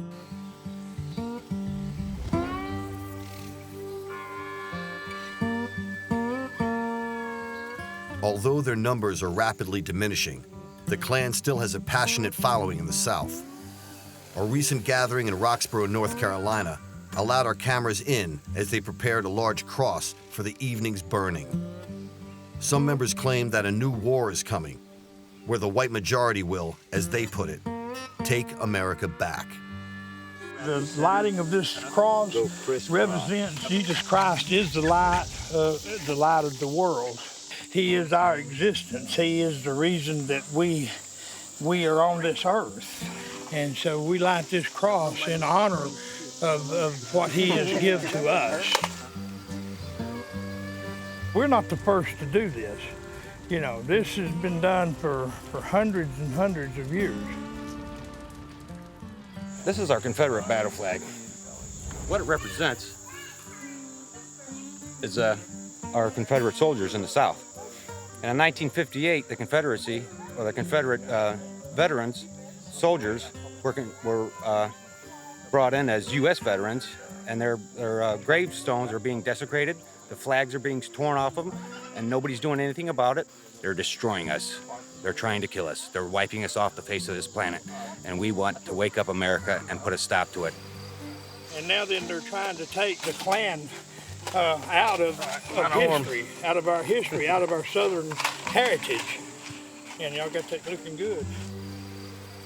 Although their numbers are rapidly diminishing, the Klan still has a passionate following in the South. A recent gathering in Roxborough, North Carolina, allowed our cameras in as they prepared a large cross for the evening's burning. Some members claim that a new war is coming, where the white majority will, as they put it, take America back. The lighting of this cross represents Jesus Christ is the light of the world. He is our existence. He is the reason that we are on this earth. And so we light this cross in honor of what he has given to us. We're not the first to do this. You know, this has been done for hundreds and hundreds of years. This is our Confederate battle flag. What it represents is our Confederate soldiers in the South. And in 1958, the Confederacy, or the Confederate veterans, soldiers, were brought in as U.S. veterans, and their gravestones are being desecrated, the flags are being torn off them, and nobody's doing anything about it. They're destroying us. They're trying to kill us. They're wiping us off the face of this planet, and we want to wake up America and put a stop to it. And now then they're trying to take the Klan out of history, out of our history, out of our Southern heritage. And y'all got that looking good.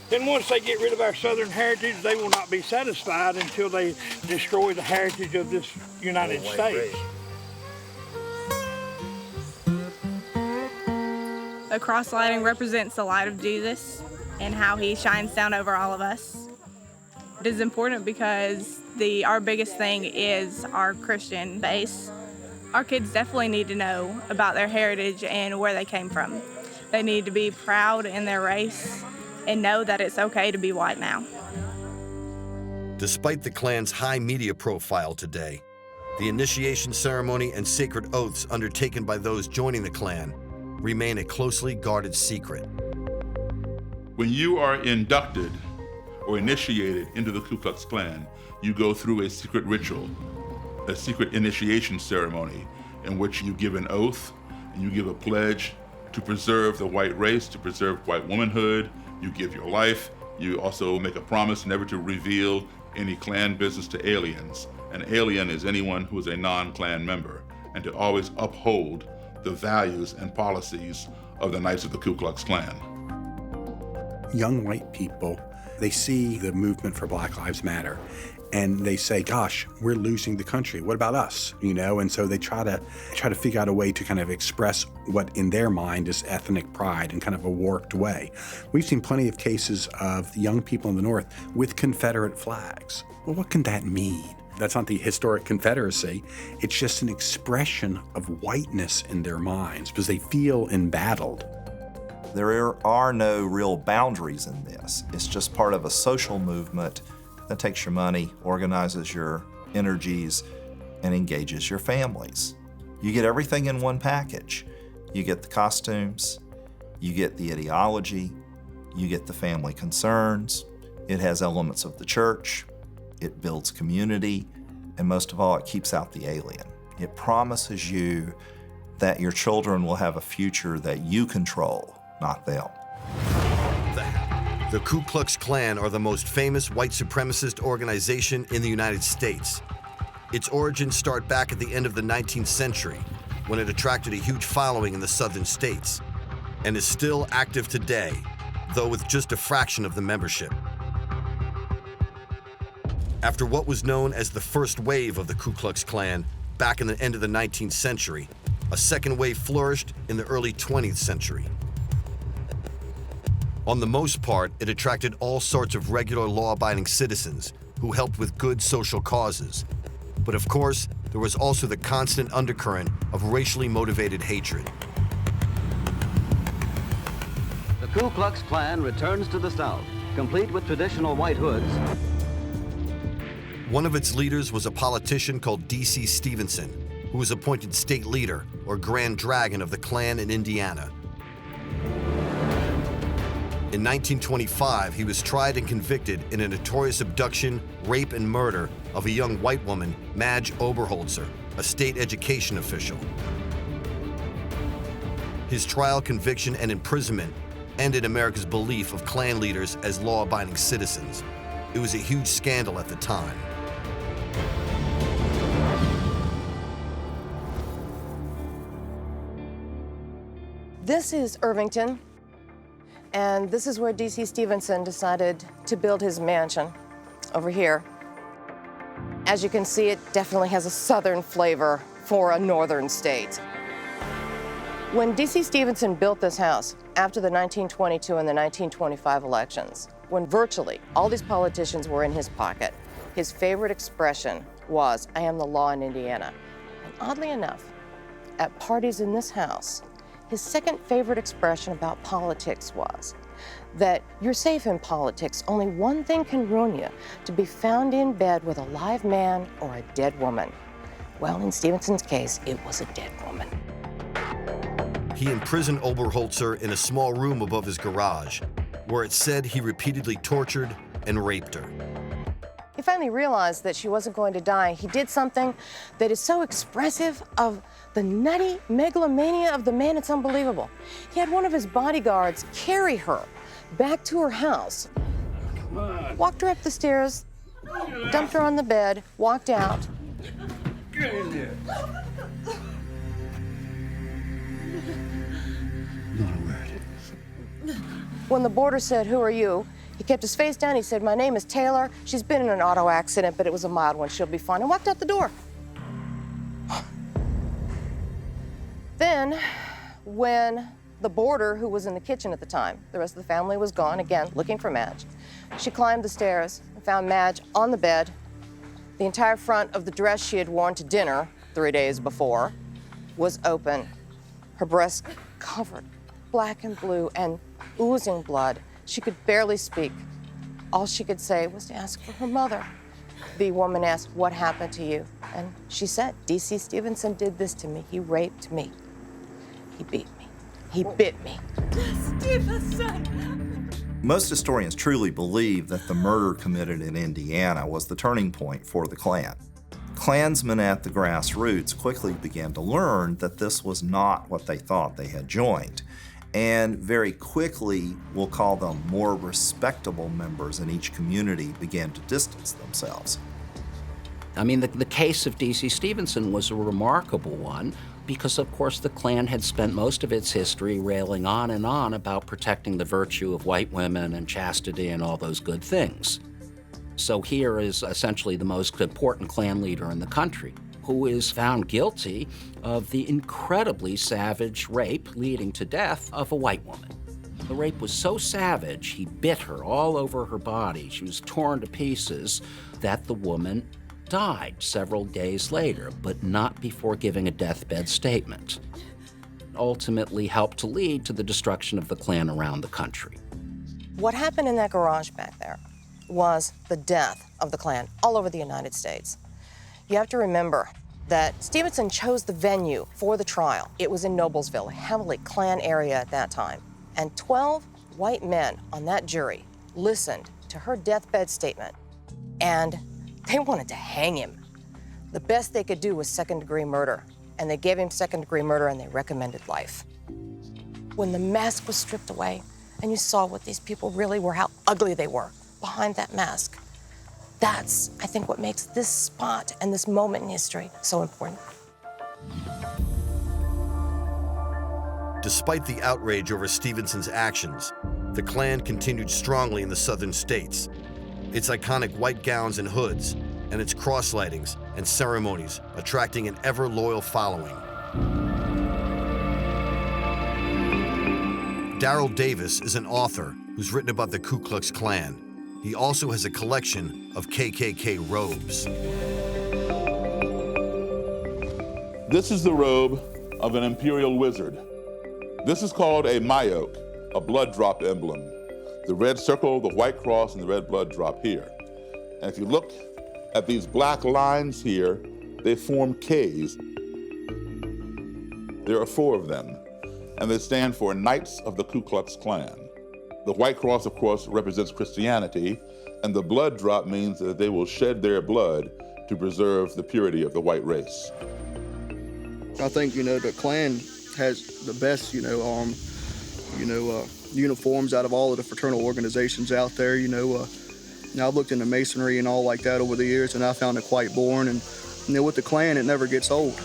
Then once they get rid of our Southern heritage, they will not be satisfied until they destroy the heritage of this United States. The cross lighting represents the light of Jesus and how he shines down over all of us. It is important because our biggest thing is our Christian base. Our kids definitely need to know about their heritage and where they came from. They need to be proud in their race and know that it's okay to be white now. Despite the Klan's high media profile today, the initiation ceremony and sacred oaths undertaken by those joining the Klan remain a closely guarded secret. When you are inducted or initiated into the Ku Klux Klan, you go through a secret ritual, a secret initiation ceremony in which you give an oath and you give a pledge to preserve the white race, to preserve white womanhood. You give your life. You also make a promise never to reveal any Klan business to aliens. An alien is anyone who is a non-Klan member, and to always uphold the values and policies of the Knights of the Ku Klux Klan. Young white people, they see the movement for Black Lives Matter, and they say, gosh, we're losing the country. What about us? You know, and so they try to figure out a way to kind of express what in their mind is ethnic pride in kind of a warped way. We've seen plenty of cases of young people in the North with Confederate flags. Well, what can that mean? That's not the historic Confederacy. It's just an expression of whiteness in their minds because they feel embattled. There are no real boundaries in this. It's just part of a social movement that takes your money, organizes your energies, and engages your families. You get everything in one package. You get the costumes, you get the ideology, you get the family concerns. It has elements of the church, it builds community, and most of all, it keeps out the alien. It promises you that your children will have a future that you control, not them. The Ku Klux Klan are the most famous white supremacist organization in the United States. Its origins start back at the end of the 19th century, when it attracted a huge following in the southern states, and is still active today, though with just a fraction of the membership. After what was known as the first wave of the Ku Klux Klan back in the end of the 19th century, a second wave flourished in the early 20th century. On the most part, it attracted all sorts of regular law-abiding citizens who helped with good social causes. But of course, there was also the constant undercurrent of racially motivated hatred. The Ku Klux Klan returns to the South, complete with traditional white hoods. One of its leaders was a politician called D.C. Stevenson, who was appointed state leader, or Grand Dragon of the Klan in Indiana. In 1925, he was tried and convicted in a notorious abduction, rape, and murder of a young white woman, Madge Oberholzer, a state education official. His trial, conviction, and imprisonment ended America's belief of Klan leaders as law-abiding citizens. It was a huge scandal at the time. This is Irvington, and this is where D.C. Stevenson decided to build his mansion, over here. As you can see, it definitely has a southern flavor for a northern state. When D.C. Stevenson built this house after the 1922 and the 1925 elections, when virtually all these politicians were in his pocket, his favorite expression was, "I am the law in Indiana." And oddly enough, at parties in this house, his second favorite expression about politics was that you're safe in politics. Only one thing can ruin you, to be found in bed with a live man or a dead woman. Well, in Stevenson's case, it was a dead woman. He imprisoned Oberholzer in a small room above his garage, where it said he repeatedly tortured and raped her. He finally realized that she wasn't going to die. He did something that is so expressive of the nutty megalomania of the man, it's unbelievable. He had one of his bodyguards carry her back to her house, walked her up the stairs, dumped her on the bed, walked out. Get in there. When the boarder said, "Who are you?" he kept his face down. He said, "My name is Taylor. She's been in an auto accident, but it was a mild one. She'll be fine," and walked out the door. Then, when the boarder, who was in the kitchen at the time, the rest of the family was gone, again, looking for Madge, she climbed the stairs and found Madge on the bed. The entire front of the dress she had worn to dinner 3 days before was open. Her breasts covered, black and blue, and oozing blood. She could barely speak. All she could say was to ask for her mother. The woman asked, "What happened to you?" And she said, "D.C. Stevenson did this to me. He raped me. He beat me. He bit me." Stevenson! Most historians truly believe that the murder committed in Indiana was the turning point for the Klan. Klansmen at the grassroots quickly began to learn that this was not what they thought they had joined, and very quickly, we'll call them more respectable members in each community, began to distance themselves. I mean, the case of D.C. Stevenson was a remarkable one because, of course, the Klan had spent most of its history railing on and on about protecting the virtue of white women and chastity and all those good things. So here is essentially the most important Klan leader in the country, who is found guilty of the incredibly savage rape leading to death of a white woman. The rape was so savage, he bit her all over her body. She was torn to pieces, that the woman died several days later, but not before giving a deathbed statement. Ultimately helped to lead to the destruction of the Klan around the country. What happened in that garage back there was the death of the Klan all over the United States. You have to remember that Stevenson chose the venue for the trial. It was in Noblesville, a heavily Klan area at that time. And 12 white men on that jury listened to her deathbed statement, and they wanted to hang him. The best they could do was second-degree murder, and they gave him second-degree murder and they recommended life. When the mask was stripped away and you saw what these people really were, how ugly they were behind that mask, that's, I think, what makes this spot and this moment in history so important. Despite the outrage over Stevenson's actions, the Klan continued strongly in the southern states. Its iconic white gowns and hoods, and its cross-lightings and ceremonies attracting an ever-loyal following. Daryl Davis is an author who's written about the Ku Klux Klan. He also has a collection of KKK robes. This is the robe of an imperial wizard. This is called a mayoke, a blood drop emblem. The red circle, the white cross, and the red blood drop here. And if you look at these black lines here, they form Ks. There are 4 of them, and they stand for Knights of the Ku Klux Klan. The white cross, of course, represents Christianity, and the blood drop means that they will shed their blood to preserve the purity of the white race. I think, the Klan has the best, uniforms out of all of the fraternal organizations out there. I've looked into masonry and all like that over the years, and I found it quite boring. And with the Klan, it never gets old.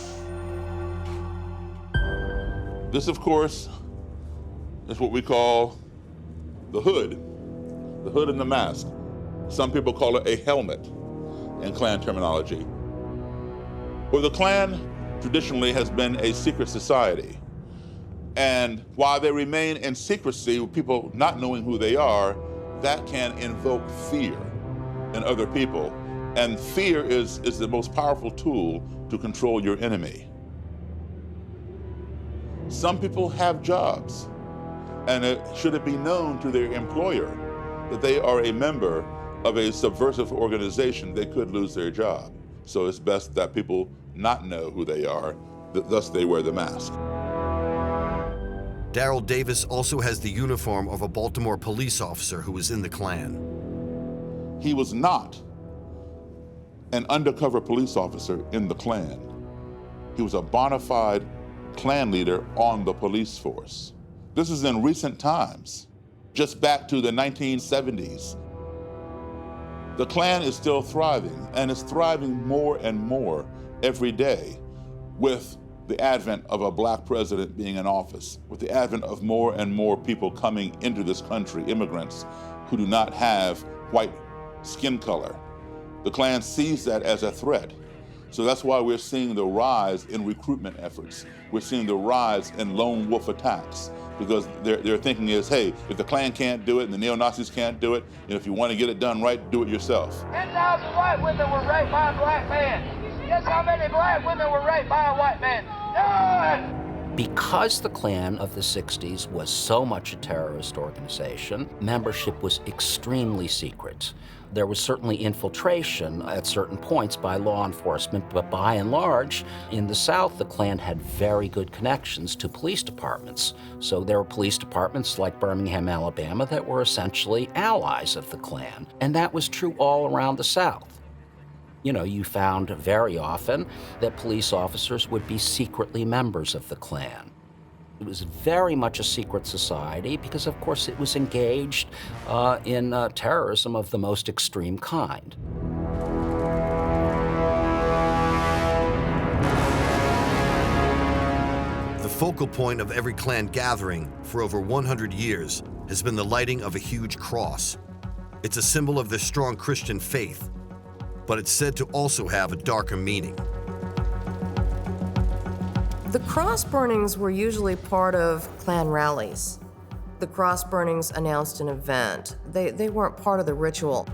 This, of course, is what we call the hood and the mask. Some people call it a helmet in Klan terminology. Well, the Klan traditionally has been a secret society. And while they remain in secrecy, with people not knowing who they are, that can invoke fear in other people. And fear is the most powerful tool to control your enemy. Some people have jobs, and should it be known to their employer that they are a member of a subversive organization, they could lose their job. So it's best that people not know who they are, thus they wear the mask. Daryl Davis also has the uniform of a Baltimore police officer who was in the Klan. He was not an undercover police officer in the Klan. He was a bona fide Klan leader on the police force. This is in recent times, just back to the 1970s. The Klan is still thriving, and it's thriving more and more every day with the advent of a black president being in office, with the advent of more and more people coming into this country, immigrants who do not have white skin color. The Klan sees that as a threat. So that's why we're seeing the rise in recruitment efforts. We're seeing the rise in lone wolf attacks, because their thinking is, hey, if the Klan can't do it and the neo-Nazis can't do it, and if you want to get it done right, do it yourself. 10,000 white women were raped by a black man. Guess how many black women were raped by a white man? None! Because the Klan of the 60s was so much a terrorist organization, membership was extremely secret. There was certainly infiltration at certain points by law enforcement, but by and large, in the South, the Klan had very good connections to police departments. So there were police departments like Birmingham, Alabama, that were essentially allies of the Klan, and that was true all around the South. You know, you found very often that police officers would be secretly members of the Klan. It was very much a secret society because, of course, it was engaged in terrorism of the most extreme kind. The focal point of every Klan gathering for over 100 years has been the lighting of a huge cross. It's a symbol of their strong Christian faith, but it's said to also have a darker meaning. The cross burnings were usually part of Klan rallies. The cross burnings announced an event. They weren't part of the ritual.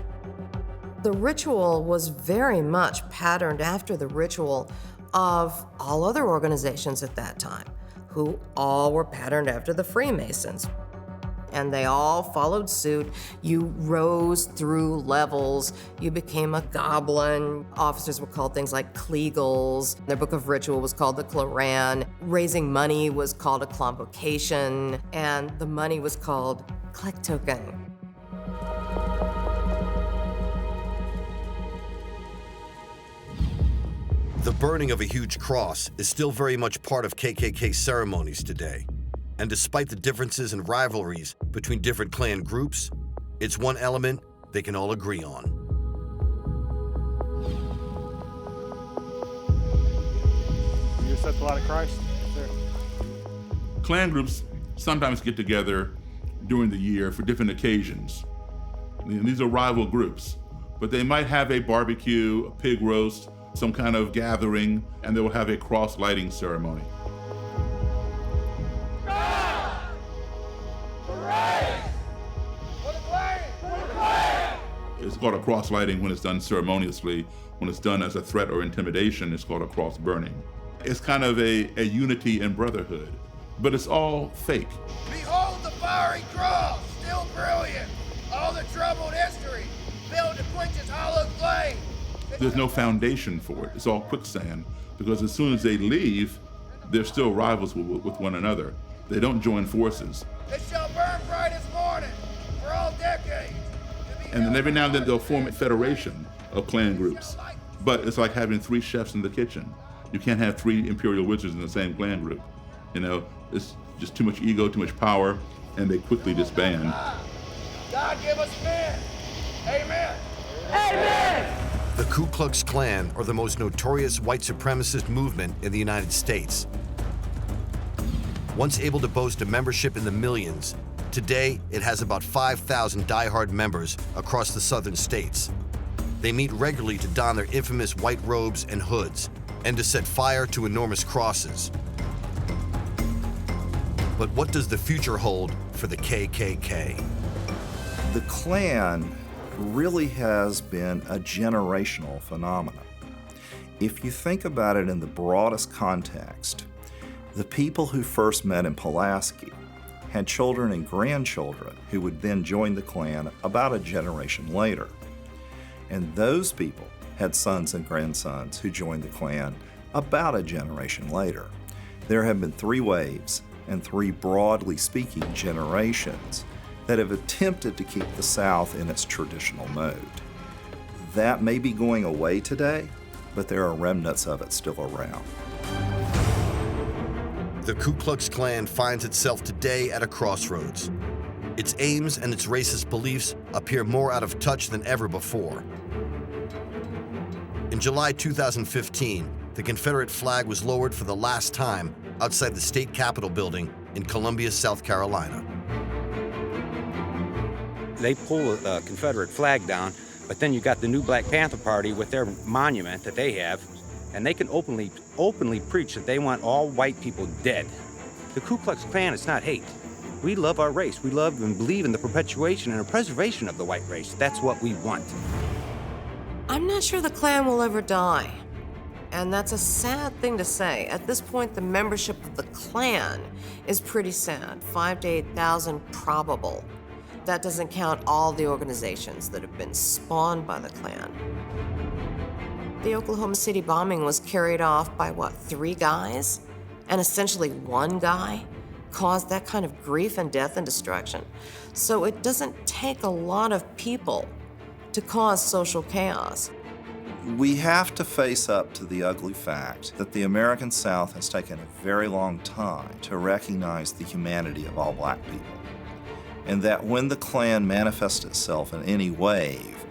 The ritual was very much patterned after the ritual of all other organizations at that time, who all were patterned after the Freemasons. And they all followed suit. You rose through levels. You became a goblin. Officers were called things like Kleagles. Their book of ritual was called the Kloran. Raising money was called a Klomvocation. And the money was called Klektoken. The burning of a huge cross is still very much part of KKK ceremonies today. And despite the differences and rivalries between different Klan groups, it's one element they can all agree on. You accept the light of Christ? Yes, sir. Klan groups sometimes get together during the year for different occasions. These are rival groups, but they might have a barbecue, a pig roast, some kind of gathering, and they will have a cross lighting ceremony. It's called a cross lighting when it's done ceremoniously. When it's done as a threat or intimidation, it's called a cross burning. It's kind of a unity and brotherhood, but it's all fake. Behold the fiery cross, still brilliant. All the troubled history, built to quench its hollow flame. There's no foundation for it. It's all quicksand, because as soon as they leave, they're still rivals with one another. They don't join forces. It shall burn bright as morning for all decades. And then every now and then they'll form a federation of Klan groups. But it's like having 3 chefs in the kitchen. You can't have 3 imperial wizards in the same Klan group. You know, it's just too much ego, too much power, and they quickly disband. God give us men. Amen. Amen. The Ku Klux Klan are the most notorious white supremacist movement in the United States. Once able to boast a membership in the millions, today it has about 5,000 diehard members across the southern states. They meet regularly to don their infamous white robes and hoods and to set fire to enormous crosses. But what does the future hold for the KKK? The Klan really has been a generational phenomenon. If you think about it in the broadest context, the people who first met in Pulaski had children and grandchildren who would then join the Klan about a generation later. And those people had sons and grandsons who joined the Klan about a generation later. There have been 3 waves and 3, broadly speaking, generations that have attempted to keep the South in its traditional mode. That may be going away today, but there are remnants of it still around. The Ku Klux Klan finds itself today at a crossroads. Its aims and its racist beliefs appear more out of touch than ever before. In July 2015, the Confederate flag was lowered for the last time outside the state capitol building in Columbia, South Carolina. They pull the Confederate flag down, but then you got the new Black Panther Party with their monument that they have, and they can openly preach that they want all white people dead. The Ku Klux Klan is not hate. We love our race. We love and believe in the perpetuation and the preservation of the white race. That's what we want. I'm not sure the Klan will ever die. And that's a sad thing to say. At this point, the membership of the Klan is pretty sad, 5,000 to 8,000 probable. That doesn't count all the organizations that have been spawned by the Klan. The Oklahoma City bombing was carried off by, 3 guys? And essentially one guy caused that kind of grief and death and destruction. So it doesn't take a lot of people to cause social chaos. We have to face up to the ugly fact that the American South has taken a very long time to recognize the humanity of all black people, and that when the Klan manifests itself in any wave,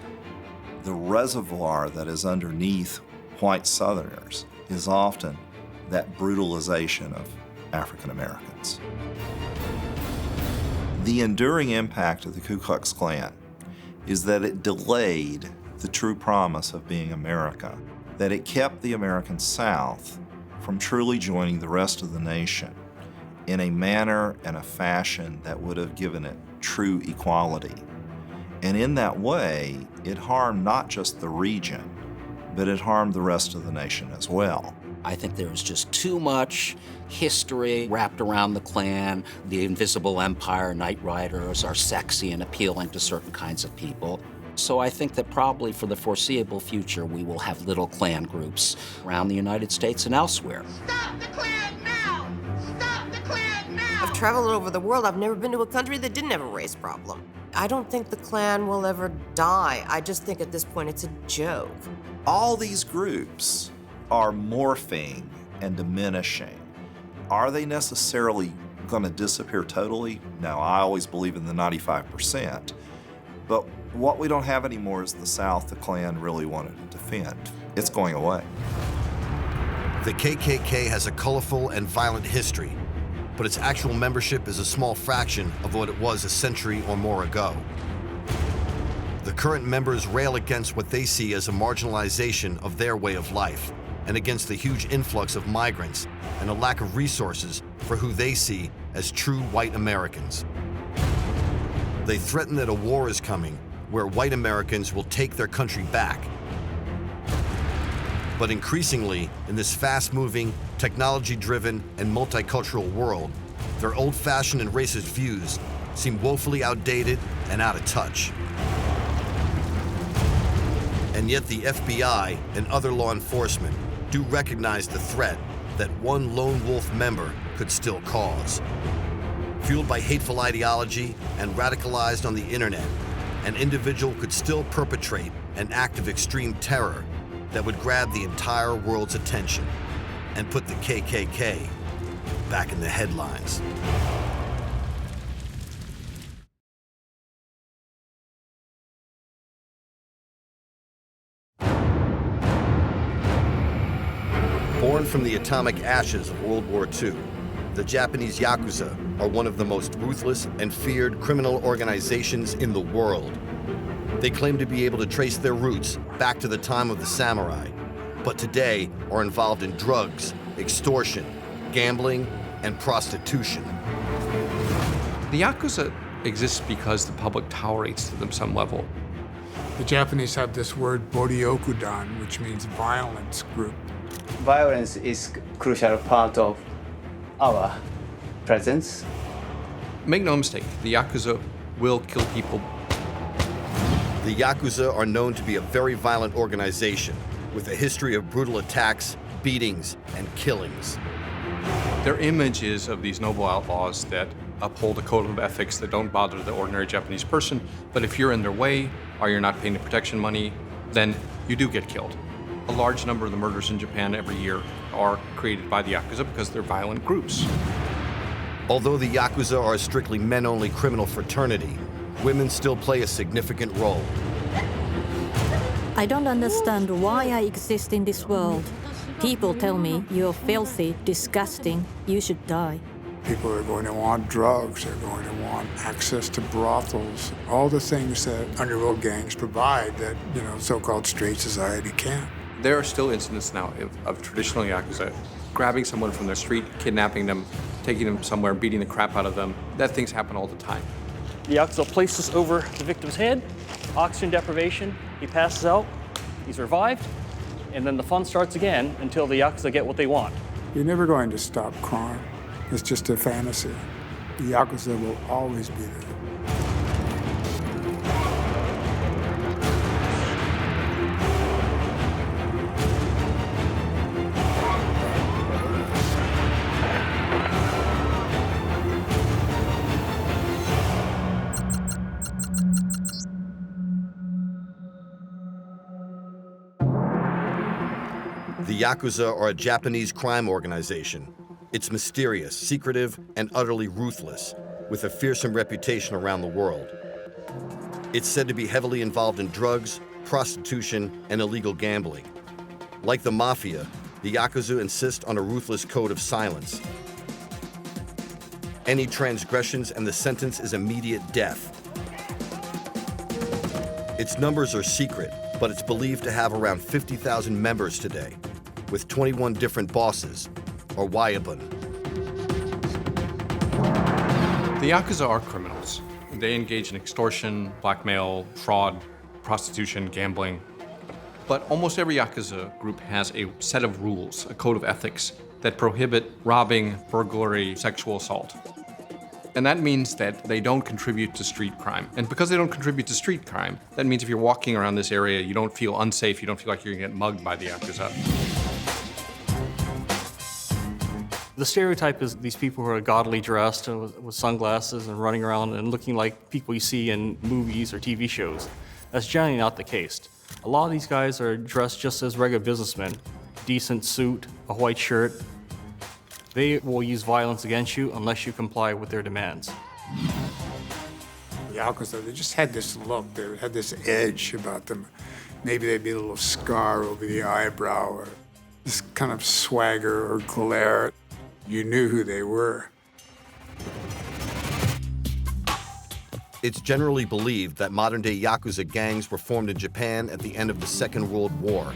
the reservoir that is underneath white Southerners is often that brutalization of African Americans. The enduring impact of the Ku Klux Klan is that it delayed the true promise of being America, that it kept the American South from truly joining the rest of the nation in a manner and a fashion that would have given it true equality. And in that way, it harmed not just the region, but it harmed the rest of the nation as well. I think there is just too much history wrapped around the Klan. The Invisible Empire, Knight Riders are sexy and appealing to certain kinds of people. So I think that probably for the foreseeable future, we will have little Klan groups around the United States and elsewhere. Stop the Klan now! Stop the Klan now! I've traveled over the world. I've never been to a country that didn't have a race problem. I don't think the Klan will ever die. I just think at this point it's a joke. All these groups are morphing and diminishing. Are they necessarily going to disappear totally? No, I always believe in the 95%. But what we don't have anymore is the South the Klan really wanted to defend. It's going away. The KKK has a colorful and violent history, but its actual membership is a small fraction of what it was a century or more ago. The current members rail against what they see as a marginalization of their way of life, and against the huge influx of migrants and a lack of resources for who they see as true white Americans. They threaten that a war is coming where white Americans will take their country back. But increasingly, in this fast-moving, technology-driven, and multicultural world, their old-fashioned and racist views seem woefully outdated and out of touch. And yet the FBI and other law enforcement do recognize the threat that one lone wolf member could still cause. Fueled by hateful ideology and radicalized on the internet, an individual could still perpetrate an act of extreme terror that would grab the entire world's attention and put the KKK back in the headlines. Born from the atomic ashes of World War II, the Japanese Yakuza are one of the most ruthless and feared criminal organizations in the world. They claim to be able to trace their roots back to the time of the samurai, but today are involved in drugs, extortion, gambling, and prostitution. The Yakuza exists because the public tolerates them some level. The Japanese have this word Boryokudan, which means violence group. Violence is a crucial part of our presence. Make no mistake, the Yakuza will kill people. The Yakuza are known to be a very violent organization with a history of brutal attacks, beatings, and killings. Their image is of these noble outlaws that uphold a code of ethics that don't bother the ordinary Japanese person, but if you're in their way or you're not paying the protection money, then you do get killed. A large number of the murders in Japan every year are created by the Yakuza because they're violent groups. Although the Yakuza are a strictly men-only criminal fraternity, women still play a significant role. I don't understand why I exist in this world. People tell me you're filthy, disgusting, you should die. People are going to want drugs, they're going to want access to brothels, all the things that underworld gangs provide that, so-called straight society can't. There are still incidents now of traditional Yakuza grabbing someone from the street, kidnapping them, taking them somewhere, beating the crap out of them. That things happen all the time. The Yakuza places over the victim's head, oxygen deprivation, he passes out, he's revived, and then the fun starts again until the Yakuza get what they want. You're never going to stop crime. It's just a fantasy. The Yakuza will always be there. The Yakuza are a Japanese crime organization. It's mysterious, secretive, and utterly ruthless, with a fearsome reputation around the world. It's said to be heavily involved in drugs, prostitution, and illegal gambling. Like the mafia, the Yakuza insist on a ruthless code of silence. Any transgressions and the sentence is immediate death. Its numbers are secret, but it's believed to have around 50,000 members today, with 21 different bosses, or Wayabun. The Yakuza are criminals. They engage in extortion, blackmail, fraud, prostitution, gambling. But almost every Yakuza group has a set of rules, a code of ethics, that prohibit robbing, burglary, sexual assault. And that means that they don't contribute to street crime. And because they don't contribute to street crime, that means if you're walking around this area, you don't feel unsafe, you don't feel like you're gonna get mugged by the Yakuza. The stereotype is these people who are gaudily dressed and with sunglasses and running around and looking like people you see in movies or TV shows. That's generally not the case. A lot of these guys are dressed just as regular businessmen. Decent suit, a white shirt. They will use violence against you unless you comply with their demands. The Yakuza, they just had this look, they had this edge about them. Maybe they'd be a little scar over the eyebrow or this kind of swagger or glare. You knew who they were. It's generally believed that modern-day Yakuza gangs were formed in Japan at the end of the Second World War,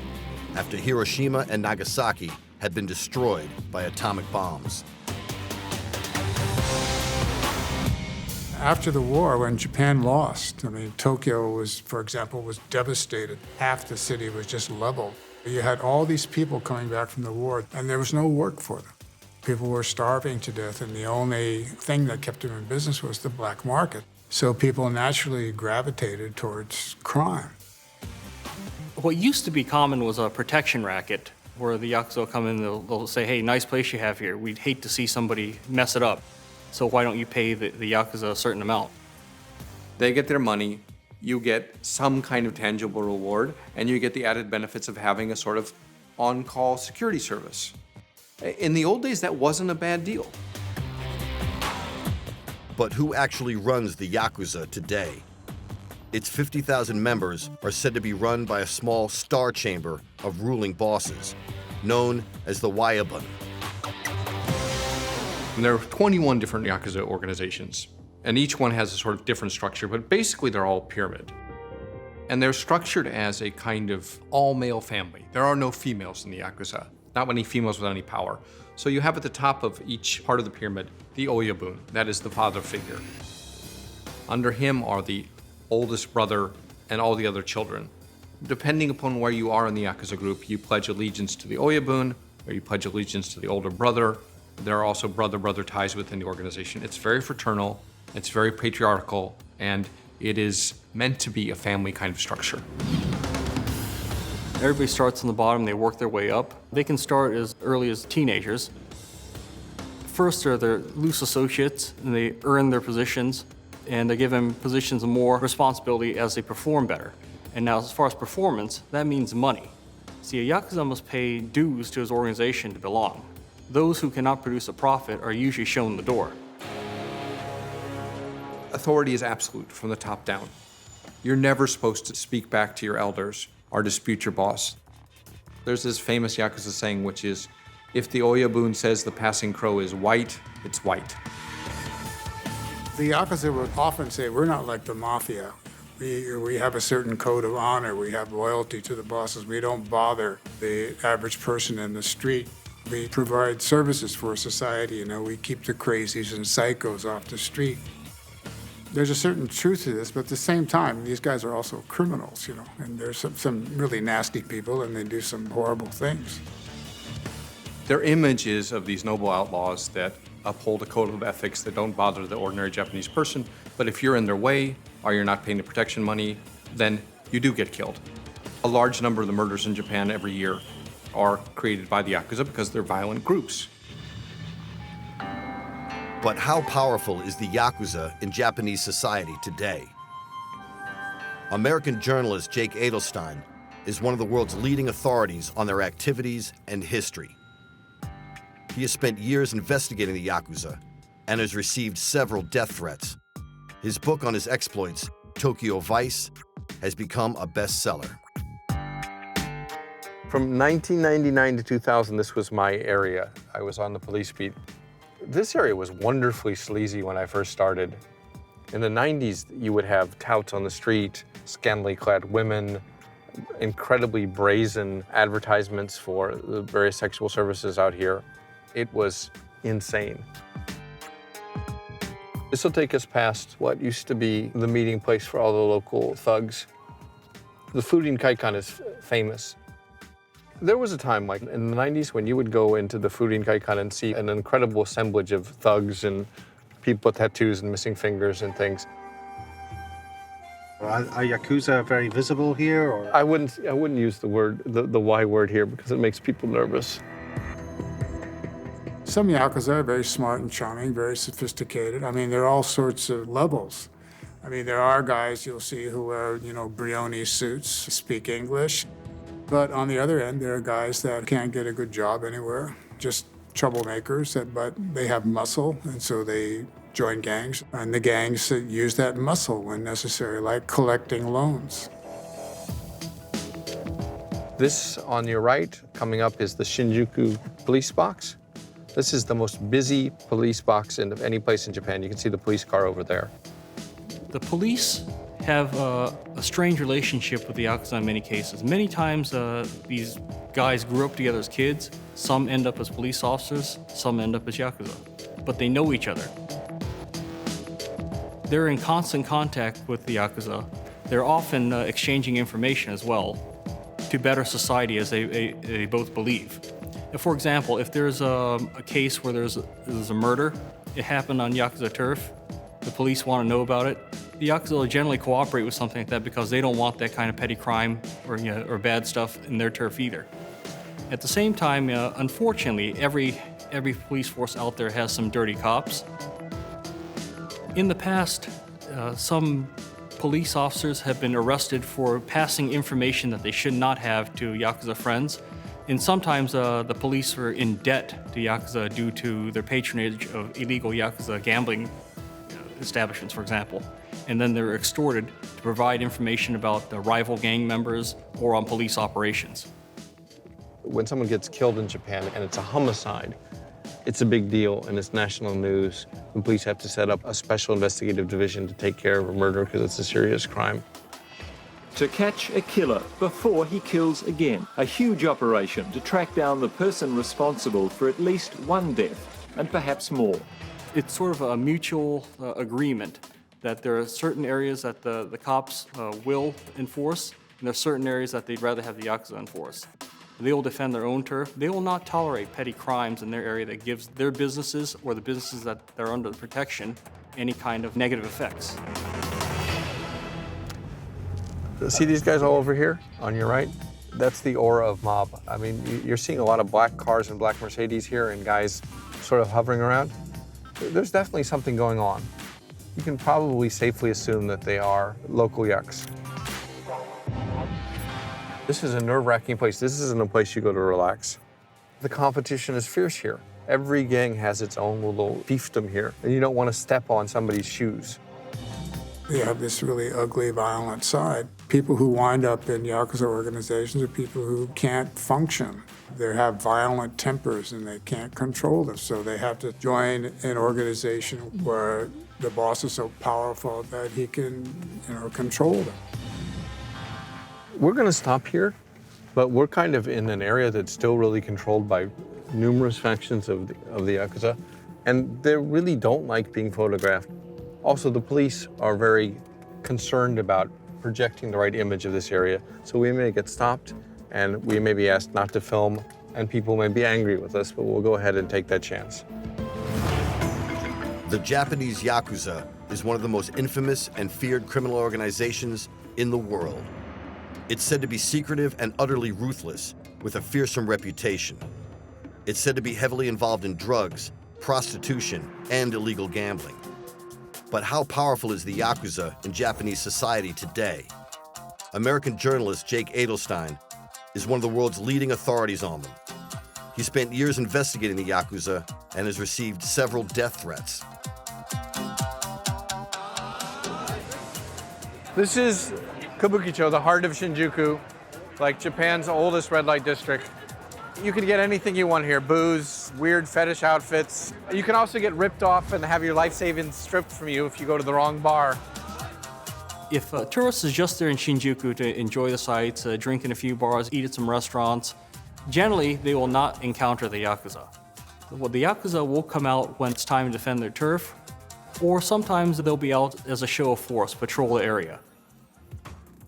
after Hiroshima and Nagasaki had been destroyed by atomic bombs. After the war, when Japan lost, Tokyo was, for example, was devastated. Half the city was just leveled. You had all these people coming back from the war, and there was no work for them. People were starving to death, and the only thing that kept them in business was the black market. So people naturally gravitated towards crime. What used to be common was a protection racket, where the Yakuza will come in, they'll say, hey, nice place you have here. We'd hate to see somebody mess it up. So why don't you pay the Yakuza a certain amount? They get their money, you get some kind of tangible reward, and you get the added benefits of having a sort of on-call security service. In the old days, that wasn't a bad deal. But who actually runs the Yakuza today? Its 50,000 members are said to be run by a small star chamber of ruling bosses, known as the Wayabun. And there are 21 different Yakuza organizations, and each one has a sort of different structure, but basically they're all pyramid. And they're structured as a kind of all-male family. There are no females in the Yakuza, not many females with any power. So you have at the top of each part of the pyramid, the Oyabun, that is the father figure. Under him are the oldest brother and all the other children. Depending upon where you are in the Yakuza group, you pledge allegiance to the Oyabun, or you pledge allegiance to the older brother. There are also brother-brother ties within the organization. It's very fraternal, it's very patriarchal, and it is meant to be a family kind of structure. Everybody starts on the bottom, they work their way up. They can start as early as teenagers. First, they're loose associates, and they earn their positions, and they give them positions of more responsibility as they perform better. And now, as far as performance, that means money. See, a Yakuza must pay dues to his organization to belong. Those who cannot produce a profit are usually shown the door. Authority is absolute from the top down. You're never supposed to speak back to your elders or dispute your boss. There's this famous Yakuza saying, which is, if the Oyabun says the passing crow is white, it's white. The Yakuza would often say, we're not like the mafia. We have a certain code of honor. We have loyalty to the bosses. We don't bother the average person in the street. We provide services for society. We keep the crazies and psychos off the street. There's a certain truth to this, but at the same time, these guys are also criminals, and there's some really nasty people, and they do some horrible things. Their image is of these noble outlaws that uphold a code of ethics that don't bother the ordinary Japanese person, but if you're in their way, or you're not paying the protection money, then you do get killed. A large number of the murders in Japan every year are created by the Yakuza because they're violent groups. But how powerful is the Yakuza in Japanese society today? American journalist Jake Adelstein is one of the world's leading authorities on their activities and history. He has spent years investigating the Yakuza and has received several death threats. His book on his exploits, Tokyo Vice, has become a bestseller. From 1999 to 2000, this was my area. I was on the police beat. This area was wonderfully sleazy when I first started. In the 90s, you would have touts on the street, scantily clad women, incredibly brazen advertisements for the various sexual services out here. It was insane. This will take us past what used to be the meeting place for all the local thugs. The Furin Kaikan is famous. There was a time, like in the 90s, when you would go into the Furin Kaikan and see an incredible assemblage of thugs and people with tattoos and missing fingers and things. Are Yakuza very visible here? Or? I wouldn't use the Y word here because it makes people nervous. Some Yakuza are very smart and charming, very sophisticated. I mean, there are all sorts of levels. I mean, there are guys you'll see who wear, Brioni suits, speak English. But on the other end, there are guys that can't get a good job anywhere, just troublemakers, but they have muscle, and so they join gangs. And the gangs use that muscle when necessary, like collecting loans. This on your right, coming up, is the Shinjuku police box. This is the most busy police box in any place in Japan. You can see the police car over there. The police have a strange relationship with the Yakuza in many cases. Many times these guys grew up together as kids. Some end up as police officers, some end up as Yakuza. But they know each other. They're in constant contact with the Yakuza. They're often exchanging information as well to better society, as they both believe. For example, if there's a case where there's a murder, it happened on Yakuza turf, the police want to know about it, the Yakuza will generally cooperate with something like that because they don't want that kind of petty crime or bad stuff in their turf either. At the same time, unfortunately, every police force out there has some dirty cops. In the past, some police officers have been arrested for passing information that they should not have to Yakuza friends. And sometimes the police were in debt to Yakuza due to their patronage of illegal Yakuza gambling establishments, for example. And then they're extorted to provide information about the rival gang members or on police operations. When someone gets killed in Japan and it's a homicide, it's a big deal and it's national news. The police have to set up a special investigative division to take care of a murder because it's a serious crime. To catch a killer before he kills again. A huge operation to track down the person responsible for at least one death, and perhaps more. It's sort of a mutual agreement that there are certain areas that the cops will enforce, and there are certain areas that they'd rather have the Yakuza enforce. They will defend their own turf. They will not tolerate petty crimes in their area that gives their businesses or the businesses that are under the protection any kind of negative effects. See these guys all over here on your right? That's the aura of mob. I mean, you're seeing a lot of black cars and black Mercedes here and guys sort of hovering around. There's definitely something going on. You can probably safely assume that they are local yucks. This is a nerve-wracking place. This isn't a place you go to relax. The competition is fierce here. Every gang has its own little fiefdom here, and you don't want to step on somebody's shoes. They have this really ugly, violent side. People who wind up in Yakuza organizations are people who can't function. They have violent tempers and they can't control them, so they have to join an organization where the boss is so powerful that he can, control them. We're going to stop here, but we're kind of in an area that's still really controlled by numerous factions of the Yakuza, and they really don't like being photographed. Also, the police are very concerned about projecting the right image of this area, so we may get stopped and we may be asked not to film, and people may be angry with us, but we'll go ahead and take that chance. The Japanese Yakuza is one of the most infamous and feared criminal organizations in the world. It's said to be secretive and utterly ruthless, with a fearsome reputation. It's said to be heavily involved in drugs, prostitution, and illegal gambling. But how powerful is the Yakuza in Japanese society today? American journalist Jake Adelstein is one of the world's leading authorities on them. He spent years investigating the Yakuza and has received several death threats. This is Kabukicho, the heart of Shinjuku, like Japan's oldest red light district. You can get anything you want here, booze, weird fetish outfits. You can also get ripped off and have your life savings stripped from you if you go to the wrong bar. If a tourist is just there in Shinjuku to enjoy the sights, drink in a few bars, eat at some restaurants, generally they will not encounter the Yakuza. Well, the Yakuza will come out when it's time to defend their turf, or sometimes they'll be out as a show of force, patrol the area.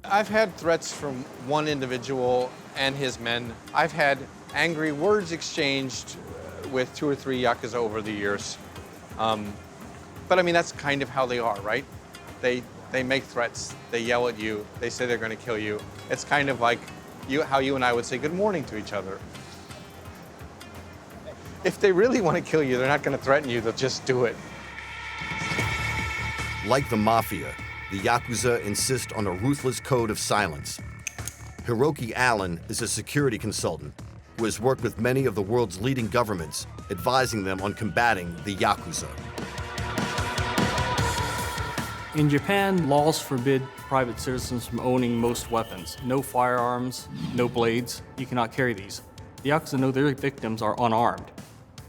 I've had threats from one individual and his men. I've had angry words exchanged with 2 or 3 Yakuza over the years. But I mean, that's kind of how they are, right? They make threats, they yell at you, they say they're gonna kill you. It's kind of like how you and I would say good morning to each other. If they really want to kill you, they're not gonna threaten you, they'll just do it. Like the Mafia, the Yakuza insist on a ruthless code of silence. Hiroki Allen is a security consultant who has worked with many of the world's leading governments, advising them on combating the Yakuza. In Japan, laws forbid private citizens from owning most weapons. No firearms, no blades, you cannot carry these. The Yakuza know their victims are unarmed,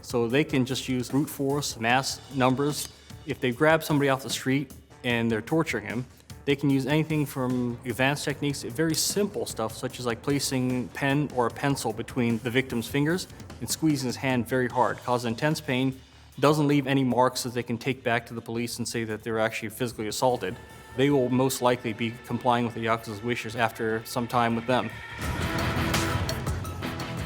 so they can just use brute force, mass numbers. If they grab somebody off the street and they're torturing him, they can use anything from advanced techniques to very simple stuff, such as like placing a pen or a pencil between the victim's fingers and squeezing his hand very hard, cause intense pain, doesn't leave any marks that they can take back to the police and say that they were actually physically assaulted. They will most likely be complying with the Yakuza's wishes after some time with them.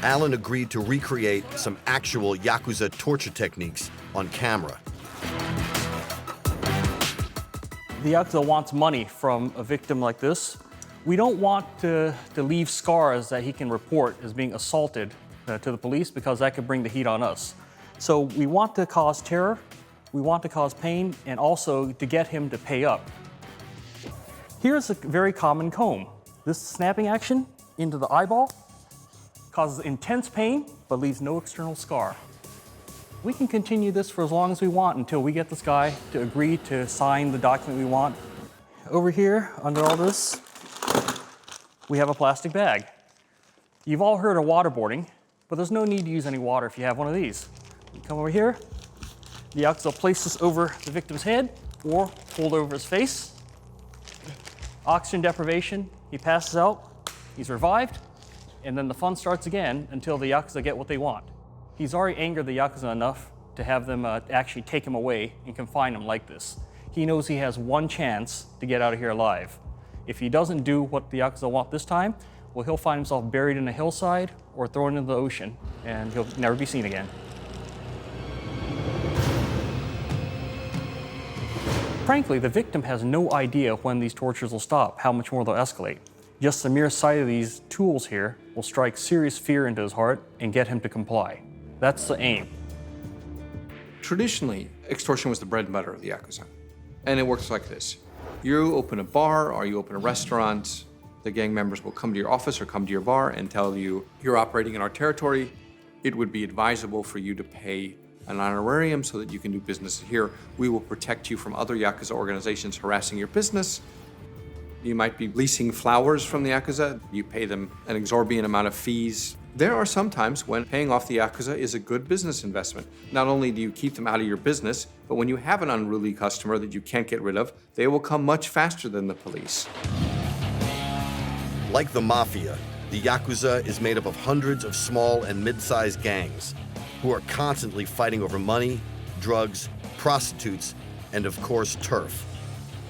Allen agreed to recreate some actual Yakuza torture techniques on camera. The Yakuza wants money from a victim like this. We don't want to leave scars that he can report as being assaulted to the police, because that could bring the heat on us. So we want to cause terror, we want to cause pain, and also to get him to pay up. Here's a very common comb. This snapping action into the eyeball causes intense pain, but leaves no external scar. We can continue this for as long as we want until we get this guy to agree to sign the document we want. Over here, under all this, we have a plastic bag. You've all heard of waterboarding, but there's no need to use any water if you have one of these. You come over here, the Yakuza will place this over the victim's head or hold over his face. Oxygen deprivation, he passes out, he's revived, and then the fun starts again until the Yakuza get what they want. He's already angered the Yakuza enough to have them actually take him away and confine him like this. He knows he has one chance to get out of here alive. If he doesn't do what the Yakuza want this time, well, he'll find himself buried in a hillside or thrown into the ocean, and he'll never be seen again. Frankly, the victim has no idea when these tortures will stop, how much more they'll escalate. Just the mere sight of these tools here will strike serious fear into his heart and get him to comply. That's the aim. Traditionally, extortion was the bread and butter of the Yakuza. And it works like this. You open a bar or you open a restaurant, the gang members will come to your office or come to your bar and tell you, you're operating in our territory. It would be advisable for you to pay an honorarium so that you can do business here. We will protect you from other Yakuza organizations harassing your business. You might be leasing flowers from the Yakuza. You pay them an exorbitant amount of fees. There are some times when paying off the Yakuza is a good business investment. Not only do you keep them out of your business, but when you have an unruly customer that you can't get rid of, they will come much faster than the police. Like the Mafia, the Yakuza is made up of hundreds of small and mid-sized gangs who are constantly fighting over money, drugs, prostitutes, and of course, turf.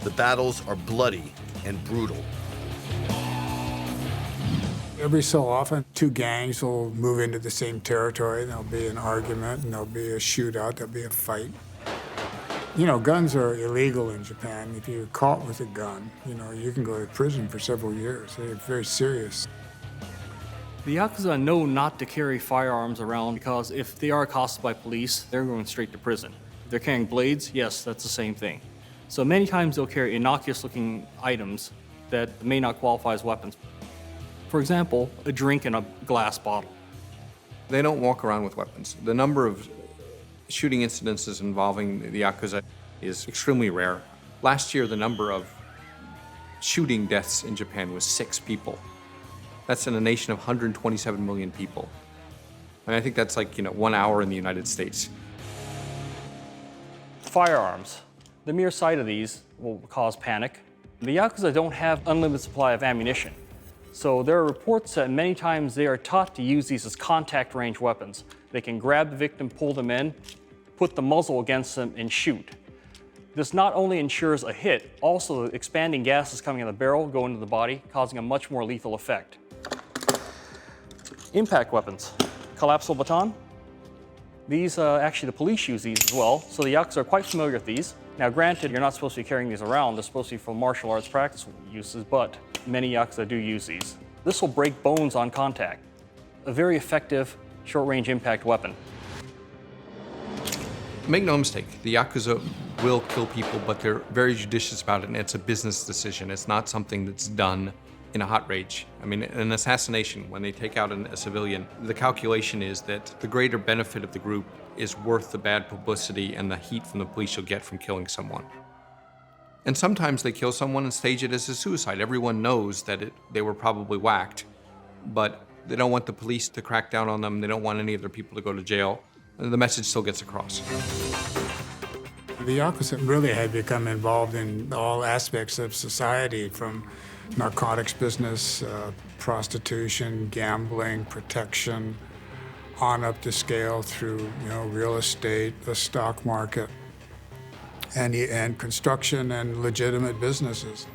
The battles are bloody and brutal. Every so often, 2 gangs will move into the same territory. There'll be an argument, and there'll be a shootout, there'll be a fight. You know, guns are illegal in Japan. If you're caught with a gun, you know, you can go to prison for several years. They're very serious. The Yakuza know not to carry firearms around because if they are accosted by police, they're going straight to prison. If they're carrying blades, yes, that's the same thing. So many times they'll carry innocuous-looking items that may not qualify as weapons. For example, a drink in a glass bottle. They don't walk around with weapons. The number of shooting incidences involving the Yakuza is extremely rare. Last year, the number of shooting deaths in Japan was 6 people. That's in a nation of 127 million people. And I think that's like, 1 hour in the United States. Firearms. The mere sight of these will cause panic. The Yakuza don't have unlimited supply of ammunition. So there are reports that many times they are taught to use these as contact range weapons. They can grab the victim, pull them in, put the muzzle against them, and shoot. This not only ensures a hit, also the expanding gases coming out of the barrel go into the body, causing a much more lethal effect. Impact weapons. Collapsible baton. These, actually the police use these as well, so the Yakuza are quite familiar with these. Now granted, you're not supposed to be carrying these around, they're supposed to be for martial arts practice uses, but many Yakuza do use these. This will break bones on contact. A very effective short-range impact weapon. Make no mistake, the Yakuza will kill people, but they're very judicious about it, and it's a business decision. It's not something that's done in a hot rage. I mean, an assassination, when they take out a civilian, the calculation is that the greater benefit of the group is worth the bad publicity and the heat from the police you'll get from killing someone. And sometimes they kill someone and stage it as a suicide. Everyone knows that they were probably whacked, but they don't want the police to crack down on them. They don't want any of their people to go to jail. And the message still gets across. The Yakuza really had become involved in all aspects of society, from narcotics business, prostitution, gambling, protection, on up the scale through real estate, the stock market, and construction and legitimate businesses.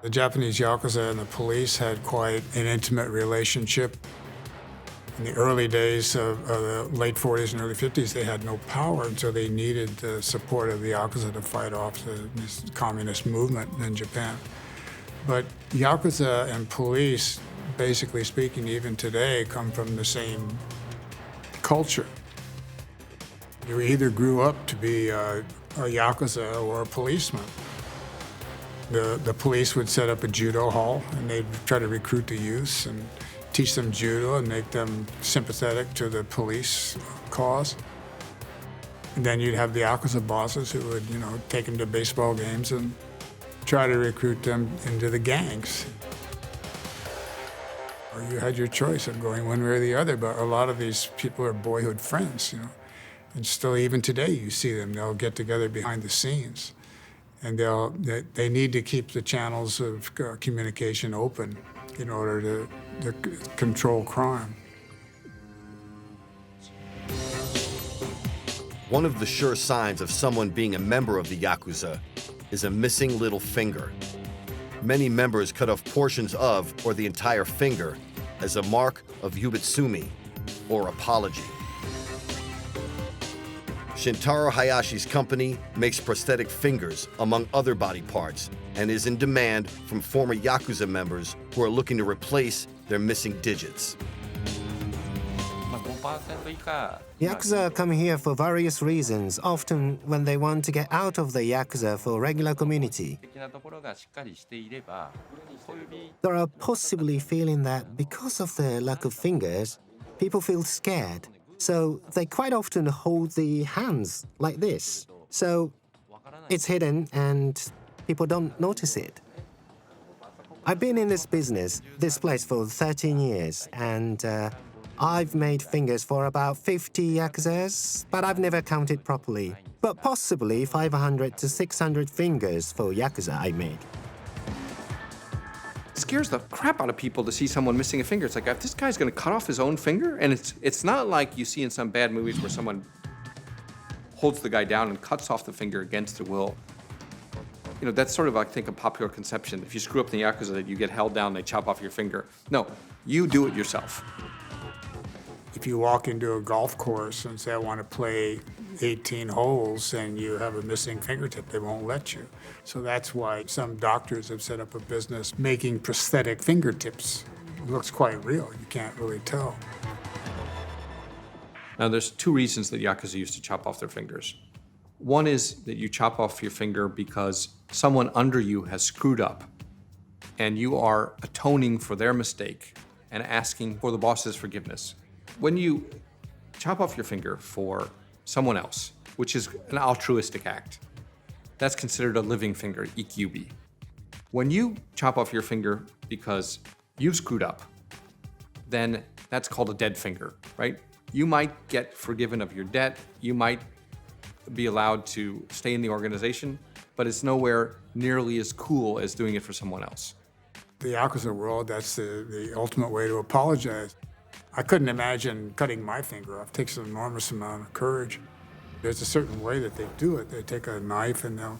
The Japanese Yakuza and the police had quite an intimate relationship. In the early days of the late 40s and early 50s, they had no power, and so they needed the support of the Yakuza to fight off this communist movement in Japan. But Yakuza and police, basically speaking, even today, come from the same culture. You either grew up to be a Yakuza or a policeman. The police would set up a judo hall, and they'd try to recruit the youth and teach them judo and make them sympathetic to the police cause. And then you'd have the Yakuza bosses who would, take them to baseball games and try to recruit them into the gangs. Or you had your choice of going one way or the other, but a lot of these people are boyhood friends, And still, even today, you see them. They'll get together behind the scenes, and they need to keep the channels of communication open in order to control crime. One of the sure signs of someone being a member of the Yakuza is a missing little finger. Many members cut off portions of or the entire finger as a mark of yubitsumi, or apology. Shintaro Hayashi's company makes prosthetic fingers, among other body parts, and is in demand from former Yakuza members who are looking to replace their missing digits. Yakuza come here for various reasons, often when they want to get out of the Yakuza for regular community. They are possibly feeling that because of the lack of fingers, people feel scared. So they quite often hold the hands like this. So it's hidden and people don't notice it. I've been in this business, this place, for 13 years, and I've made fingers for about 50 Yakuzas, but I've never counted properly. But possibly 500 to 600 fingers for Yakuza I made. It scares the crap out of people to see someone missing a finger. It's like, if this guy's gonna cut off his own finger, and it's not like you see in some bad movies where someone holds the guy down and cuts off the finger against their will. That's sort of, I think, a popular conception. If you screw up in the Yakuza, you get held down, they chop off your finger. No, you do it yourself. If you walk into a golf course and say, I want to play 18 holes, and you have a missing fingertip, they won't let you. So that's why some doctors have set up a business making prosthetic fingertips. It looks quite real. You can't really tell. Now, there's 2 reasons that Yakuza used to chop off their fingers. One is that you chop off your finger because someone under you has screwed up, and you are atoning for their mistake and asking for the boss's forgiveness. When you chop off your finger for someone else, which is an altruistic act, that's considered a living finger, EQB. When you chop off your finger because you've screwed up, then that's called a dead finger, right? You might get forgiven of your debt, you might be allowed to stay in the organization, but it's nowhere nearly as cool as doing it for someone else. The Yakuza world, that's the ultimate way to apologize. I couldn't imagine cutting my finger off. It takes an enormous amount of courage. There's a certain way that they do it. They take a knife and they'll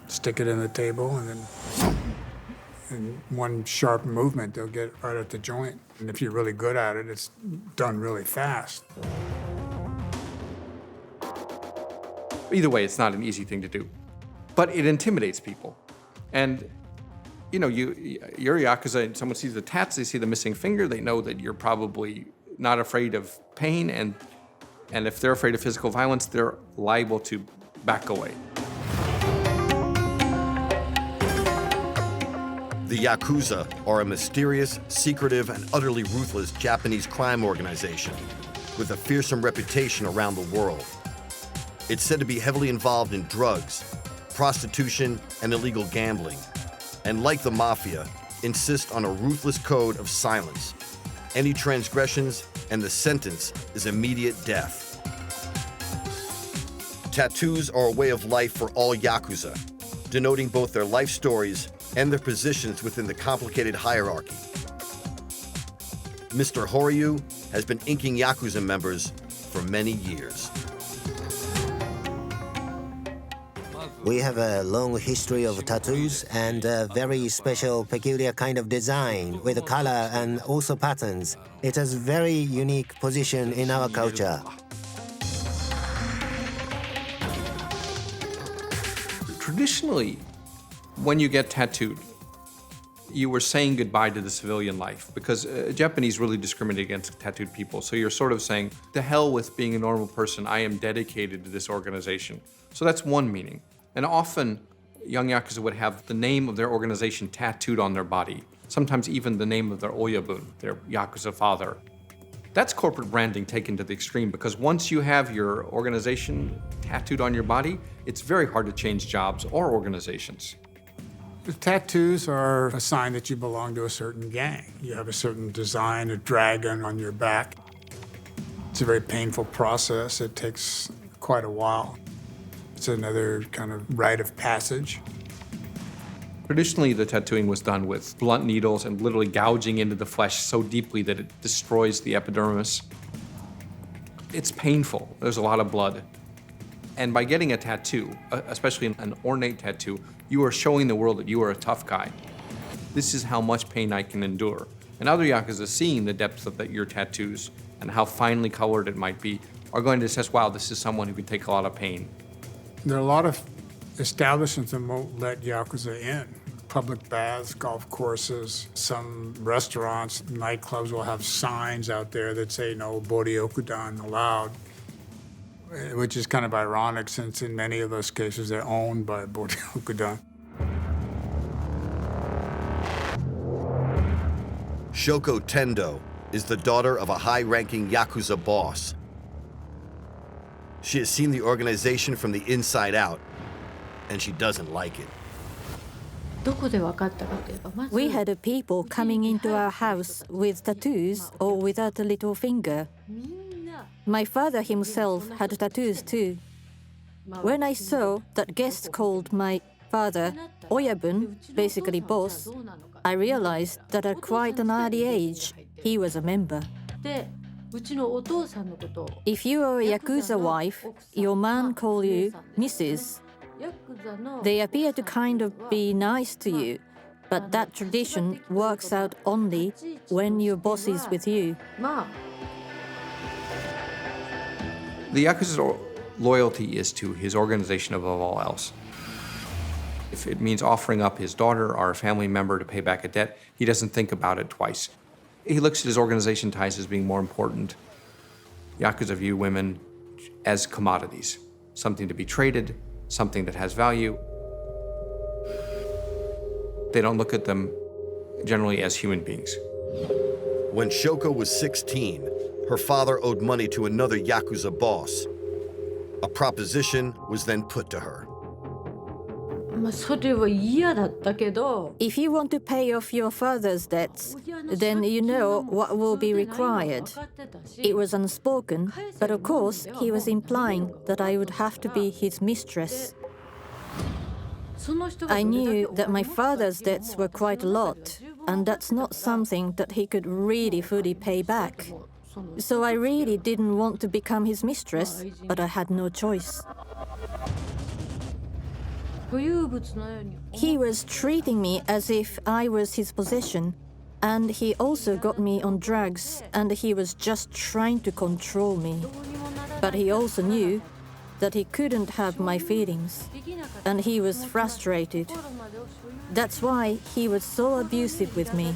stick it in the table, and then in one sharp movement, they'll get right at the joint. And if you're really good at it, it's done really fast. Either way, it's not an easy thing to do, but it intimidates people. And you know, you're a Yakuza, and someone sees the tats, they see the missing finger, they know that you're probably not afraid of pain, and if they're afraid of physical violence, they're liable to back away. The Yakuza are a mysterious, secretive, and utterly ruthless Japanese crime organization with a fearsome reputation around the world. It's said to be heavily involved in drugs, prostitution, and illegal gambling, and like the mafia, insist on a ruthless code of silence. Any transgressions, and the sentence is immediate death. Tattoos are a way of life for all Yakuza, denoting both their life stories and their positions within the complicated hierarchy. Mr. Horyu has been inking Yakuza members for many years. We have a long history of tattoos and a very special, peculiar kind of design with color and also patterns. It has very unique position in our culture. Traditionally, when you get tattooed, you were saying goodbye to the civilian life because Japanese really discriminate against tattooed people. So you're sort of saying, to hell with being a normal person, I am dedicated to this organization. So that's one meaning. And often, young Yakuza would have the name of their organization tattooed on their body, sometimes even the name of their Oyabun, their Yakuza father. That's corporate branding taken to the extreme because once you have your organization tattooed on your body, it's very hard to change jobs or organizations. The tattoos are a sign that you belong to a certain gang. You have a certain design, a dragon on your back. It's a very painful process. It takes quite a while. It's another kind of rite of passage. Traditionally, the tattooing was done with blunt needles and literally gouging into the flesh so deeply that it destroys the epidermis. It's painful. There's a lot of blood. And by getting a tattoo, especially an ornate tattoo, you are showing the world that you are a tough guy. This is how much pain I can endure. And other Yakuza, seeing the depth of your tattoos and how finely colored it might be, are going to assess, wow, this is someone who can take a lot of pain. There are a lot of establishments that won't let Yakuza in. Public baths, golf courses, some restaurants, nightclubs will have signs out there that say no Boryokudan allowed, which is kind of ironic since in many of those cases they're owned by Boryokudan. Shoko Tendo is the daughter of a high-ranking Yakuza boss. She has seen the organization from the inside out, and she doesn't like it. We had people coming into our house with tattoos or without a little finger. My father himself had tattoos too. When I saw that guests called my father Oyabun, basically boss, I realized that at quite an early age, he was a member. If you are a Yakuza wife, your man calls you Mrs. They appear to kind of be nice to you, but that tradition works out only when your boss is with you. The Yakuza's loyalty is to his organization above all else. If it means offering up his daughter or a family member to pay back a debt, he doesn't think about it twice. He looks at his organization ties as being more important. Yakuza view women as commodities. something to be traded, something that has value. They don't look at them generally as human beings. When Shoko was 16, her father owed money to another Yakuza boss. A proposition was then put to her. If you want to pay off your father's debts, then you know what will be required. It was unspoken, but of course he was implying that I would have to be his mistress. I knew that my father's debts were quite a lot, and that's not something that he could really fully pay back. So I really didn't want to become his mistress, but I had no choice. He was treating me as if I was his possession, and he also got me on drugs, and he was just trying to control me. But he also knew that he couldn't have my feelings, and he was frustrated. That's why he was so abusive with me.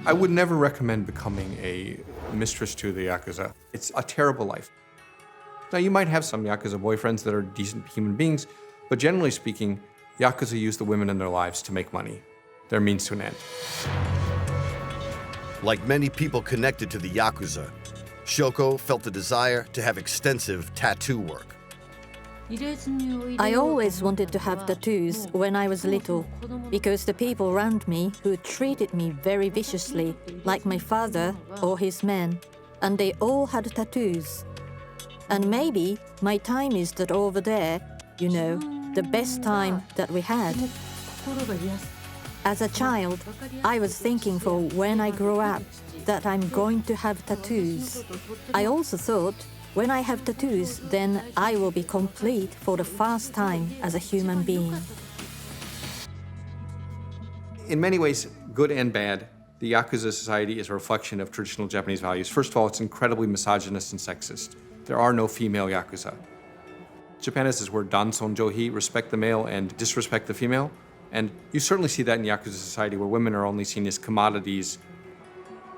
I would never recommend becoming a mistress to the Yakuza. It's a terrible life. Now, you might have some Yakuza boyfriends that are decent human beings, but generally speaking, Yakuza use the women in their lives to make money. They're means to an end. Like many people connected to the Yakuza, Shoko felt the desire to have extensive tattoo work. I always wanted to have tattoos when I was little, because the people around me who treated me very viciously, like my father or his men, and they all had tattoos. And maybe my time is that over there, you know, the best time that we had. As a child, I was thinking for when I grow up that I'm going to have tattoos. I also thought, when I have tattoos, then I will be complete for the first time as a human being. In many ways, good and bad, the Yakuza society is a reflection of traditional Japanese values. First of all, it's incredibly misogynist and sexist. There are no female Yakuza. Japan has this word danson johi, respect the male and disrespect the female. And you certainly see that in Yakuza society, where women are only seen as commodities,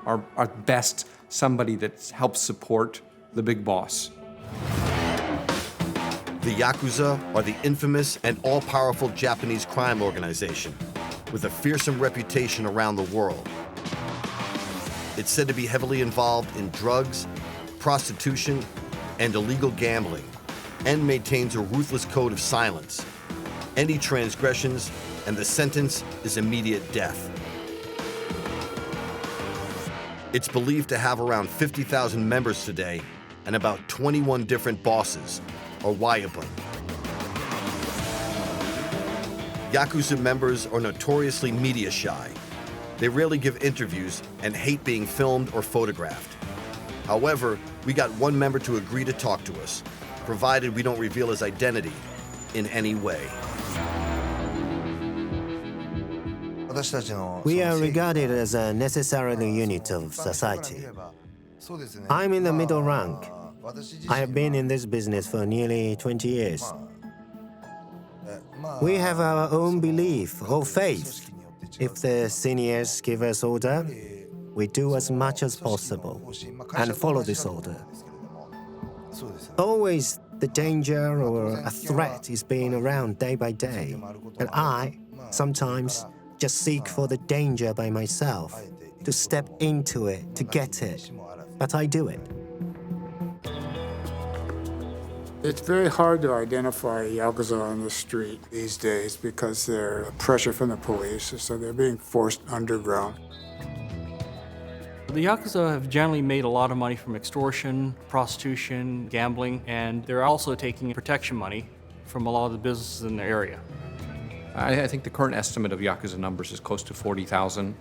are at best somebody that helps support the big boss. The Yakuza are the infamous and all-powerful Japanese crime organization with a fearsome reputation around the world. It's said to be heavily involved in drugs, prostitution, and illegal gambling, and maintains a ruthless code of silence. Any transgressions, and the sentence is immediate death. It's believed to have around 50,000 members today and about 21 different bosses, or Wayabun. Yakuza members are notoriously media shy. They rarely give interviews and hate being filmed or photographed. However, we got one member to agree to talk to us, provided we don't reveal his identity in any way. We are regarded as a necessary unit of society. I'm in the middle rank. I have been in this business for nearly 20 years. We have our own belief or faith. If the seniors give us order, we do as much as possible and follow this order. Always the danger or a threat is being around day by day, and I sometimes just seek for the danger by myself, to step into it, to get it, but I do it. It's very hard to identify Yakuza on the street these days because there's pressure from the police, so they're being forced underground. The Yakuza have generally made a lot of money from extortion, prostitution, gambling, and they're also taking protection money from a lot of the businesses in the area. I think the current estimate of Yakuza numbers is close to 40,000.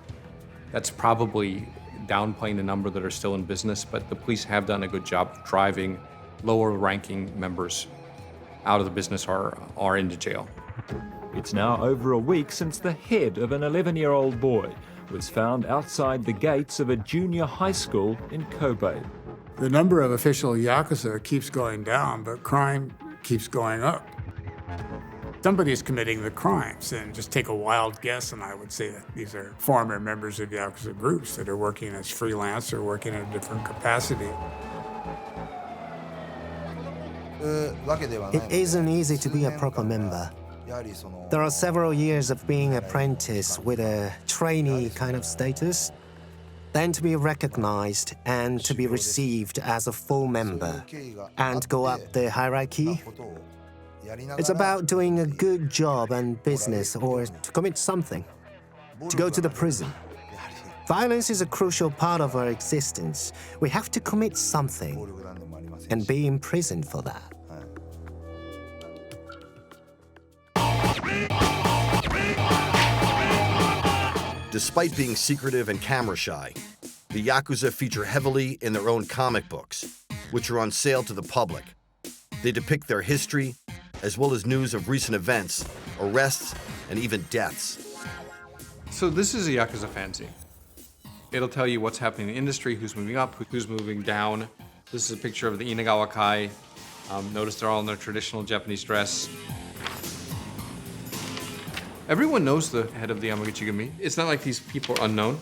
That's probably downplaying the number that are still in business, but the police have done a good job of driving lower-ranking members out of the business or into jail. It's now over a week since the head of an 11-year-old boy was found outside the gates of a junior high school in Kobe. The number of official Yakuza keeps going down, but crime keeps going up. somebody is committing the crimes. And just take a wild guess, and I would say that these are former members of Yakuza groups that are working as freelance or working in a different capacity. It isn't easy to be a proper member. There are several years of being apprentice with a trainee kind of status, then to be recognized and to be received as a full member and go up the hierarchy. It's about doing a good job and business or to commit something, to go to the prison. Violence is a crucial part of our existence. We have to commit something and be imprisoned for that. Despite being secretive and camera shy, the Yakuza feature heavily in their own comic books, which are on sale to the public. They depict their history, as well as news of recent events, arrests, and even deaths. So this is a Yakuza fanzine. It'll tell you what's happening in the industry, who's moving up, who's moving down. This is a picture of the Inagawa Kai. Notice they're all in their traditional Japanese dress. Everyone knows the head of the Yamaguchi-gumi. It's not like these people are unknown.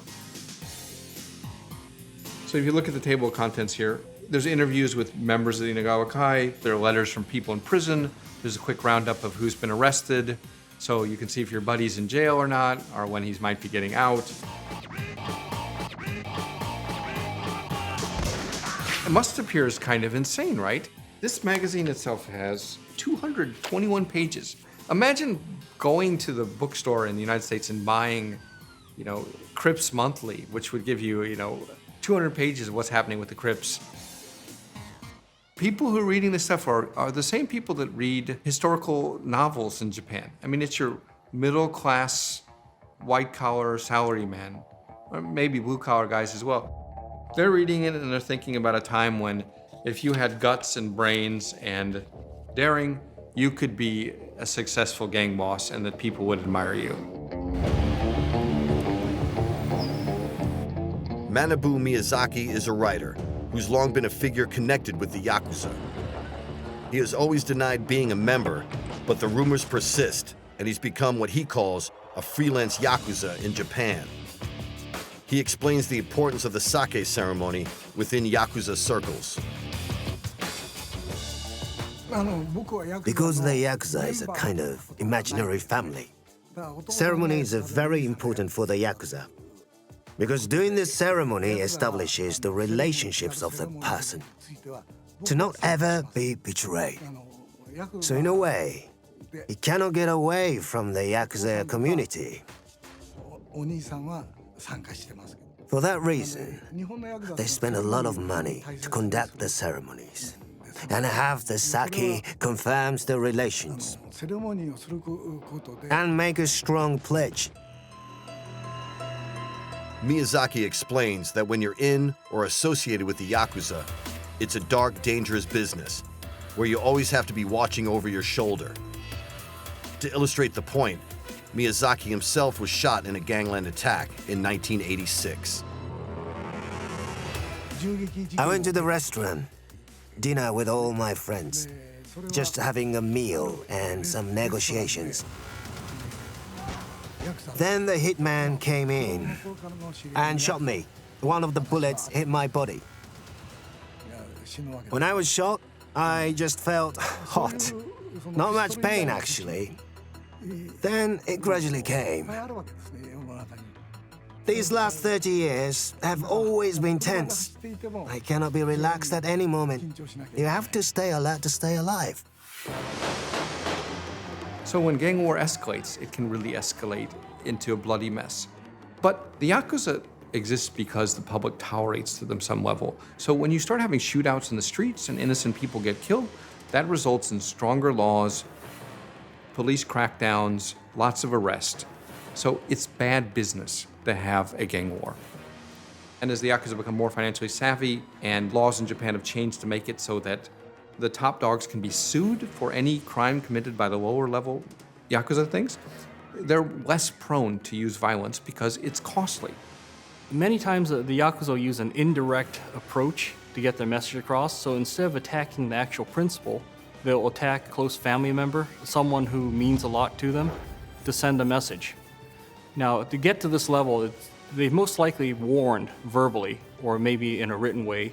So if you look at the table of contents here, there's interviews with members of the Inagawa Kai. There are letters from people in prison. There's a quick roundup of who's been arrested. So you can see if your buddy's in jail or not, or when he might be getting out. It must appear as kind of insane, right? This magazine itself has 221 pages. Imagine going to the bookstore in the United States and buying, Crips Monthly, which would give you, 200 pages of what's happening with the Crips. People who are reading this stuff are the same people that read historical novels in Japan. I mean, it's your middle-class, white-collar salaryman, or maybe blue-collar guys as well. They're reading it and they're thinking about a time when if you had guts and brains and daring, you could be a successful gang boss and that people would admire you. Manabu Miyazaki is a writer who's long been a figure connected with the Yakuza. He has always denied being a member, but the rumors persist, and he's become what he calls a freelance Yakuza in Japan. He explains the importance of the sake ceremony within Yakuza circles. Because the Yakuza is a kind of imaginary family, ceremonies are very important for the Yakuza. Because doing this ceremony establishes the relationships of the person, to not ever be betrayed. So in a way, he cannot get away from the Yakuza community. For that reason, they spend a lot of money to conduct the ceremonies. And have the sake confirms the relations. And make a strong pledge. Miyazaki explains that when you're in or associated with the Yakuza, it's a dark, dangerous business where you always have to be watching over your shoulder. To illustrate the point, Miyazaki himself was shot in a gangland attack in 1986. I went to the restaurant, dinner with all my friends, just having a meal and some negotiations. Then the hitman came in and shot me. One of the bullets hit my body. When I was shot, I just felt hot. Not much pain, actually. Then it gradually came. These last 30 years have always been tense. I cannot be relaxed at any moment. You have to stay alert to stay alive. So when gang war escalates, it can really escalate into a bloody mess. But the Yakuza exists because the public tolerates to them some level. So when you start having shootouts in the streets and innocent people get killed, that results in stronger laws, police crackdowns, lots of arrests. So it's bad business to have a gang war. And as the Yakuza become more financially savvy and laws in Japan have changed to make it so that the top dogs can be sued for any crime committed by the lower level Yakuza things, they're less prone to use violence because it's costly. Many times the Yakuza will use an indirect approach to get their message across. So instead of attacking the actual principal, They'll attack a close family member, someone who means a lot to them, to send a message. Now, to get to this level, they've most likely warned verbally or maybe in a written way.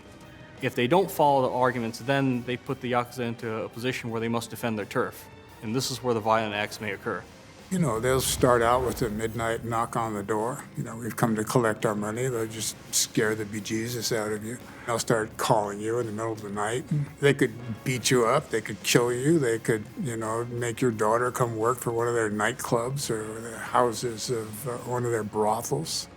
If they don't follow the arguments, then they put the Yakuza into a position where they must defend their turf. And this is where the violent acts may occur. You know, they'll start out with a midnight knock on the door. You know, we've come to collect our money. They'll just scare the bejesus out of you. They'll start calling you in the middle of the night. They could beat you up. They could kill you. They could, you know, make your daughter come work for one of their nightclubs or the houses of one of their brothels.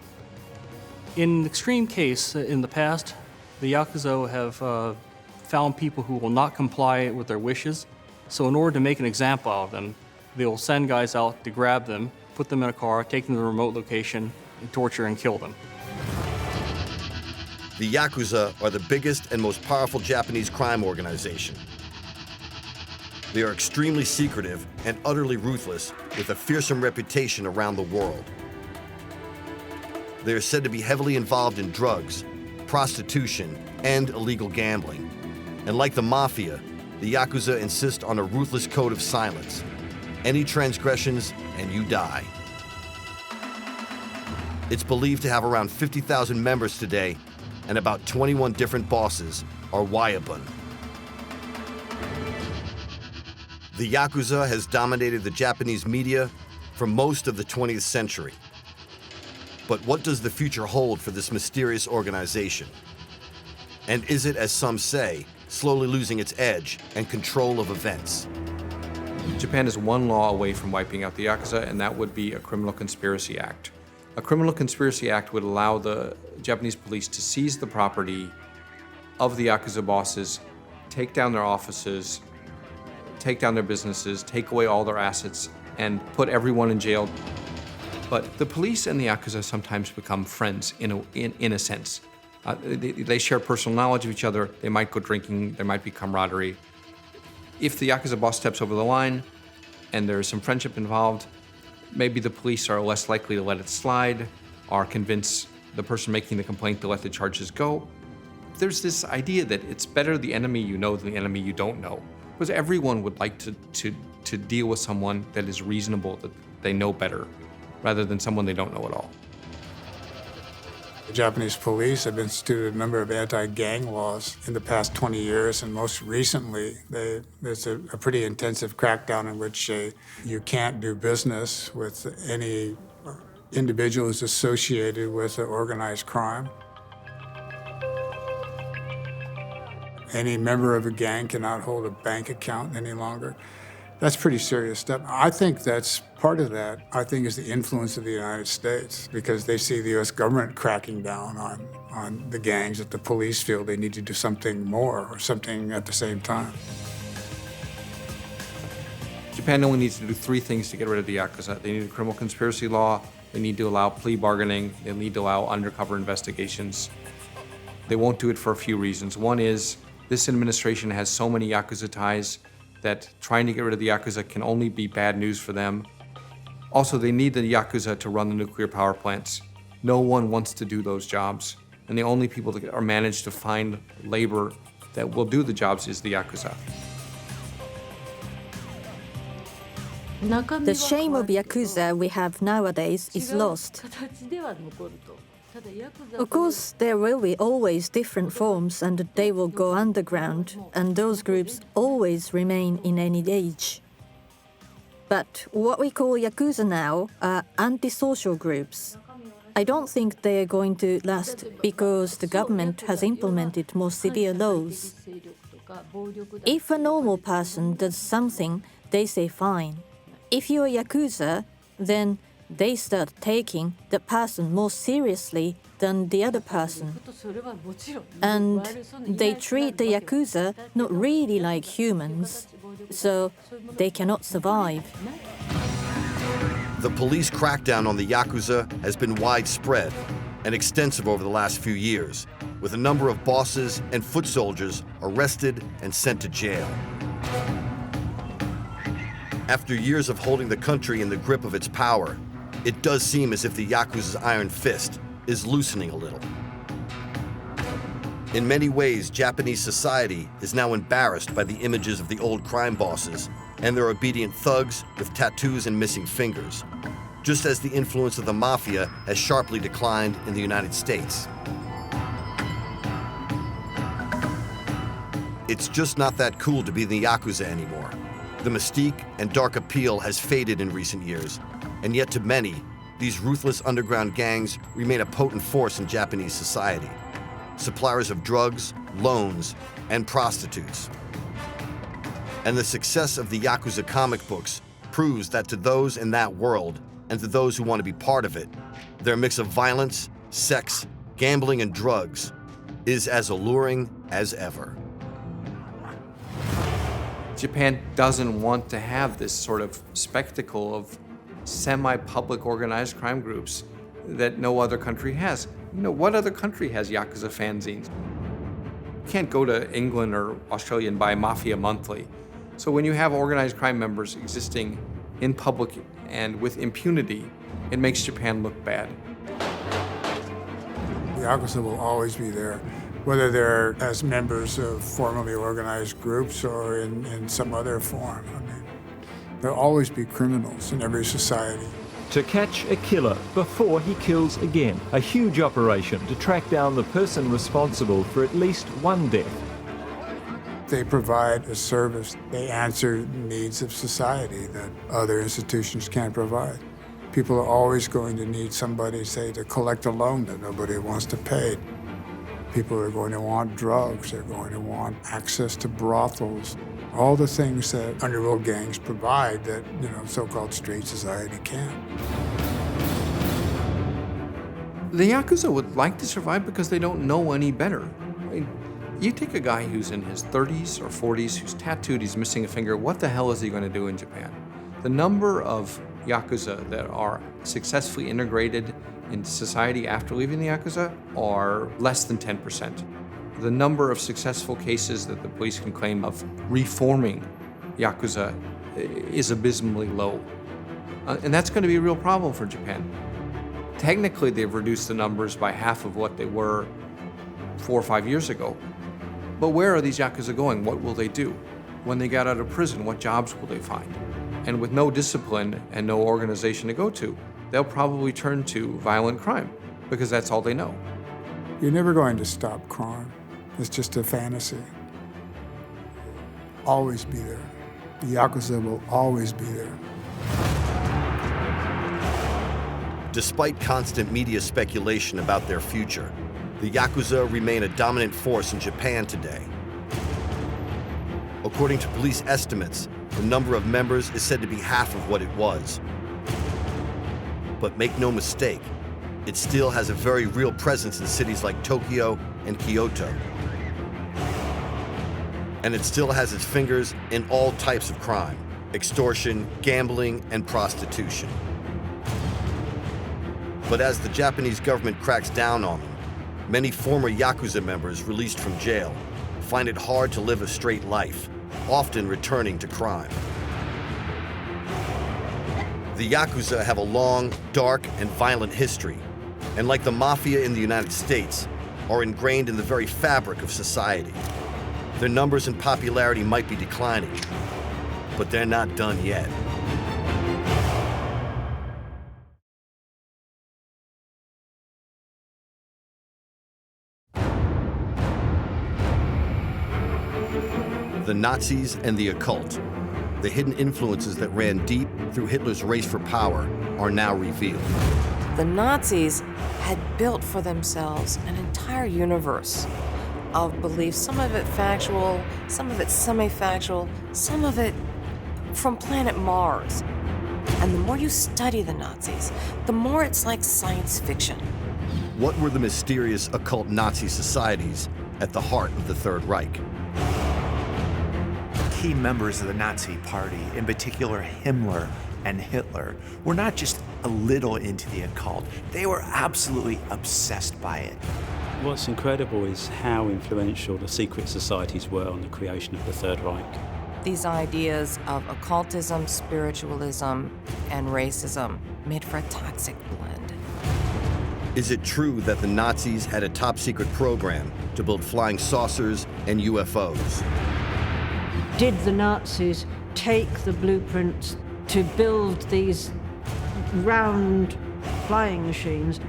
In an extreme case, in the past, the Yakuza have found people who will not comply with their wishes. So in order to make an example of them, they will send guys out to grab them, put them in a car, take them to a remote location, and torture and kill them. The Yakuza are the biggest and most powerful Japanese crime organization. They are extremely secretive and utterly ruthless, with a fearsome reputation around the world. They are said to be heavily involved in drugs, prostitution, and illegal gambling. And like the mafia, the Yakuza insist on a ruthless code of silence. Any transgressions, and you die. It's believed to have around 50,000 members today, and about 21 different bosses are Wayabun. The Yakuza has dominated the Japanese media for most of the 20th century. But what does the future hold for this mysterious organization? And is it, as some say, slowly losing its edge and control of events? Japan is one law away from wiping out the Yakuza, and that would be a Criminal Conspiracy Act. A Criminal Conspiracy Act would allow the Japanese police to seize the property of the Yakuza bosses, take down their offices, take down their businesses, take away all their assets, and put everyone in jail. But the police and the Yakuza sometimes become friends in a sense. They share personal knowledge of each other, they might go drinking, there might be camaraderie. If the Yakuza boss steps over the line and there's some friendship involved, maybe the police are less likely to let it slide or convince the person making the complaint to let the charges go. There's this idea that it's better the enemy you know than the enemy you don't know. Because everyone would like to deal with someone that is reasonable, that they know better, rather than someone they don't know at all. The Japanese police have instituted a number of anti-gang laws in the past 20 years, and most recently, there's a pretty intensive crackdown in which you can't do business with any individual who's associated with organized crime. Any member of a gang cannot hold a bank account any longer. That's pretty serious stuff. I think that's part of that, I think, is the influence of the United States, because they see the U.S. government cracking down on the gangs, that the police feel they need to do something more or something at the same time. Japan only needs to do three things to get rid of the Yakuza. They need a criminal conspiracy law, they need to allow plea bargaining, they need to allow undercover investigations. They won't do it for a few reasons. One is, this administration has so many Yakuza ties that trying to get rid of the Yakuza can only be bad news for them. Also, they need the Yakuza to run the nuclear power plants. No one wants to do those jobs. And the only people that are managed to find labor that will do the jobs is the Yakuza. The shame of Yakuza we have nowadays is lost. Of course, there will be always different forms, and they will go underground, and those groups always remain in any age. But what we call Yakuza now are antisocial groups. I don't think they are going to last because the government has implemented more severe laws. If a normal person does something, they say fine. If you're a Yakuza, then they start taking the person more seriously than the other person. And they treat the Yakuza not really like humans, so they cannot survive. The police crackdown on the Yakuza has been widespread and extensive over the last few years, with a number of bosses and foot soldiers arrested and sent to jail. After years of holding the country in the grip of its power, it does seem as if the Yakuza's iron fist is loosening a little. In many ways, Japanese society is now embarrassed by the images of the old crime bosses and their obedient thugs with tattoos and missing fingers, just as the influence of the mafia has sharply declined in the United States. It's just not that cool to be in the Yakuza anymore. The mystique and dark appeal has faded in recent years, and yet to many, these ruthless underground gangs remain a potent force in Japanese society. Suppliers of drugs, loans, and prostitutes. And the success of the Yakuza comic books proves that to those in that world, and to those who want to be part of it, their mix of violence, sex, gambling, and drugs is as alluring as ever. Japan doesn't want to have this sort of spectacle of semi-public organized crime groups that no other country has. You know, what other country has Yakuza fanzines? You can't go to England or Australia and buy Mafia Monthly. So when you have organized crime members existing in public and with impunity, it makes Japan look bad. The Yakuza will always be there, whether they're as members of formally organized groups or in some other form. I mean, there'll always be criminals in every society. To catch a killer before he kills again. A huge operation to track down the person responsible for at least one death. They provide a service. They answer needs of society that other institutions can't provide. People are always going to need somebody, say, to collect a loan that nobody wants to pay. People are going to want drugs. They're going to want access to brothels. All the things that underworld gangs provide that, you know, so-called straight society can't. The Yakuza would like to survive because they don't know any better. I mean, you take a guy who's in his 30s or 40s, who's tattooed, he's missing a finger, what the hell is he going to do in Japan? The number of Yakuza that are successfully integrated into society after leaving the Yakuza are less than 10%. The number of successful cases that the police can claim of reforming Yakuza is abysmally low. And that's going to be a real problem for Japan. Technically, they've reduced the numbers by half of what they were 4 or 5 years ago. But where are these Yakuza going? What will they do? When they get out of prison, what jobs will they find? And with no discipline and no organization to go to, they'll probably turn to violent crime because that's all they know. You're never going to stop crime. It's just a fantasy. Always be there. The Yakuza will always be there. Despite constant media speculation about their future, the Yakuza remain a dominant force in Japan today. According to police estimates, the number of members is said to be half of what it was. But make no mistake, it still has a very real presence in cities like Tokyo and Kyoto. And it still has its fingers in all types of crime: extortion, gambling, and prostitution. But as the Japanese government cracks down on them, many former Yakuza members released from jail find it hard to live a straight life, often returning to crime. The Yakuza have a long, dark, and violent history, and like the mafia in the United States, are ingrained in the very fabric of society. Their numbers and popularity might be declining, but they're not done yet. The Nazis and the occult, the hidden influences that ran deep through Hitler's race for power, are now revealed. The Nazis had built for themselves an entire universe of beliefs, some of it factual, some of it semi-factual, some of it from planet Mars. And the more you study the Nazis, the more it's like science fiction. What were the mysterious occult Nazi societies at the heart of the Third Reich? Key members of the Nazi Party, in particular Himmler and Hitler, were not just a little into the occult, they were absolutely obsessed by it. What's incredible is how influential the secret societies were on the creation of the Third Reich. These ideas of occultism, spiritualism, and racism made for a toxic blend. Is it true that the Nazis had a top-secret program to build flying saucers and UFOs? Did the Nazis take the blueprints to build these round flying machines?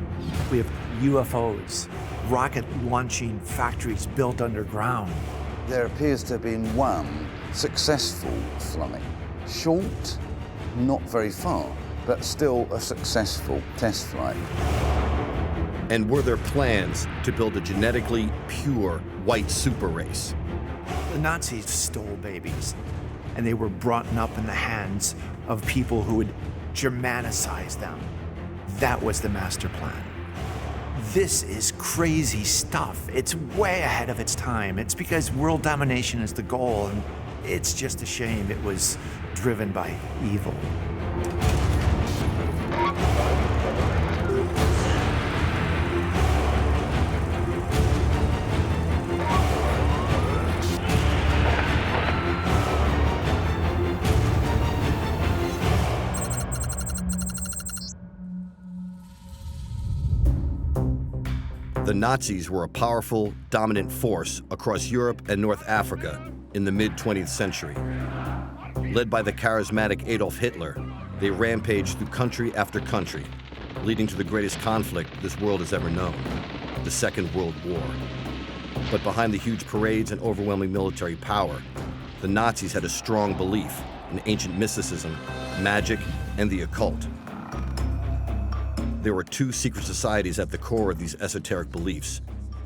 We have UFOs, rocket launching factories built underground. There appears to have been one successful flight. Short, not very far, but still a successful test flight. And were there plans to build a genetically pure white super race? The Nazis stole babies, and they were brought up in the hands of people who would Germanicize them. That was the master plan. This is crazy stuff. It's way ahead of its time. It's because world domination is the goal, and it's just a shame it was driven by evil. The Nazis were a powerful, dominant force across Europe and North Africa in the mid-20th century. Led by the charismatic Adolf Hitler, they rampaged through country after country, leading to the greatest conflict this world has ever known, the Second World War. But behind the huge parades and overwhelming military power, the Nazis had a strong belief in ancient mysticism, magic, and the occult. There were two secret societies at the core of these esoteric beliefs,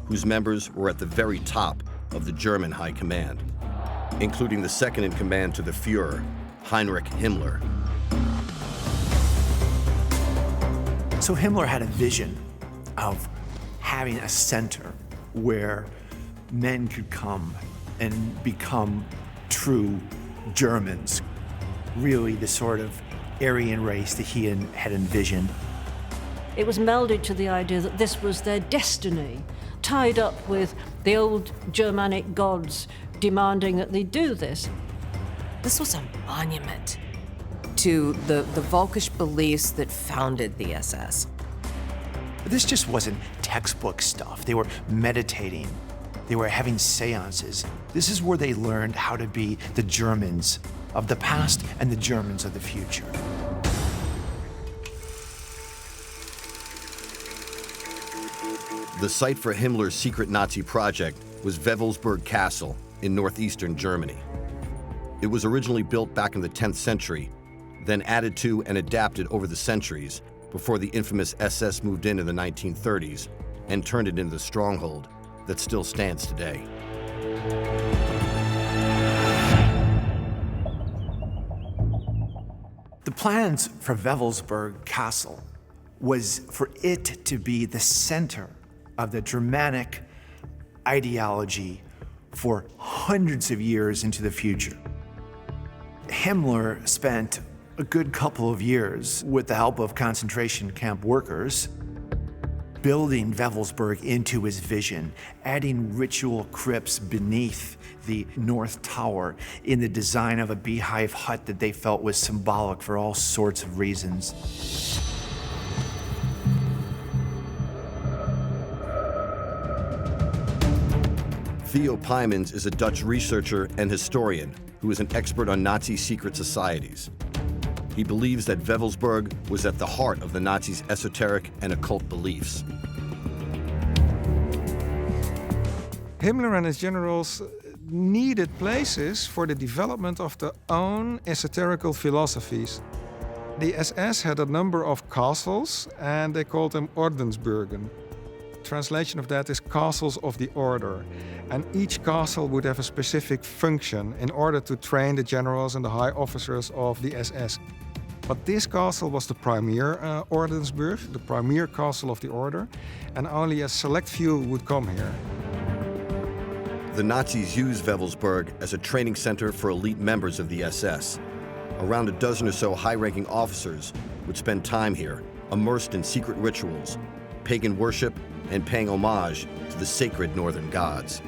whose members were at the very top of the German high command, including the second in command to the Führer, Heinrich Himmler. So Himmler had a vision of having a center where men could come and become true Germans, really the sort of Aryan race that he had envisioned. It was melded to the idea that this was their destiny, tied up with the old Germanic gods demanding that they do this. This was a monument to the Völkisch beliefs that founded the SS. This just wasn't textbook stuff. They were meditating. They were having seances. This is where they learned how to be the Germans of the past and the Germans of the future. The site for Himmler's secret Nazi project was Wewelsburg Castle in northeastern Germany. It was originally built back in the 10th century, then added to and adapted over the centuries before the infamous SS moved in the 1930s and turned it into the stronghold that still stands today. The plans for Wewelsburg Castle was for it to be the center of the Germanic ideology for hundreds of years into the future. Himmler spent a good couple of years with the help of concentration camp workers building Wewelsburg into his vision, adding ritual crypts beneath the North Tower in the design of a beehive hut that they felt was symbolic for all sorts of reasons. Theo Pymans is a Dutch researcher and historian who is an expert on Nazi secret societies. He believes that Wewelsburg was at the heart of the Nazis' esoteric and occult beliefs. Himmler and his generals needed places for the development of their own esoterical philosophies. The SS had a number of castles, and they called them Ordensburgen. Translation of that is castles of the order. And each castle would have a specific function in order to train the generals and the high officers of the SS. But this castle was the premier Ordensburg, the premier castle of the order, and only a select few would come here. The Nazis used Wewelsburg as a training center for elite members of the SS. Around a dozen or so high-ranking officers would spend time here, immersed in secret rituals, pagan worship, and paying homage to the sacred northern gods.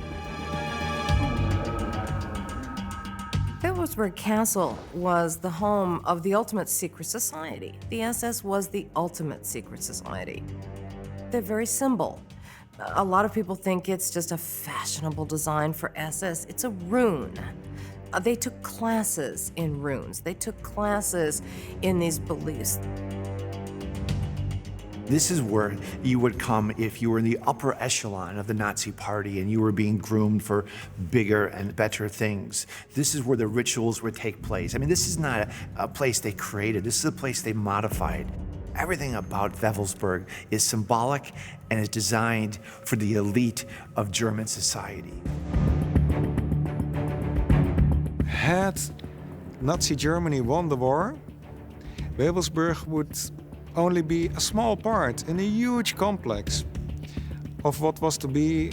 Wewelsburg Castle was the home of the ultimate secret society. The SS was the ultimate secret society. They're very simple. A lot of people think it's just a fashionable design for SS. It's a rune. They took classes in runes. They took classes in these beliefs. This is where you would come if you were in the upper echelon of the Nazi Party and you were being groomed for bigger and better things. This is where the rituals would take place. I mean, this is not a place they created. This is a place they modified. Everything about Wewelsburg is symbolic and is designed for the elite of German society. Had Nazi Germany won the war, Wewelsburg would only be a small part in a huge complex of what was to be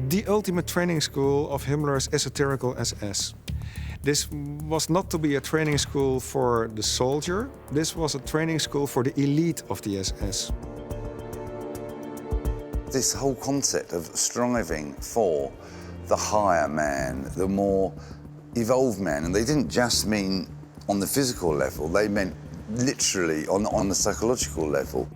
the ultimate training school of Himmler's esoterical SS. This was not to be a training school for the soldier, this was a training school for the elite of the SS. This whole concept of striving for the higher man, the more evolved man, and they didn't just mean on the physical level, they meant literally on the psychological level.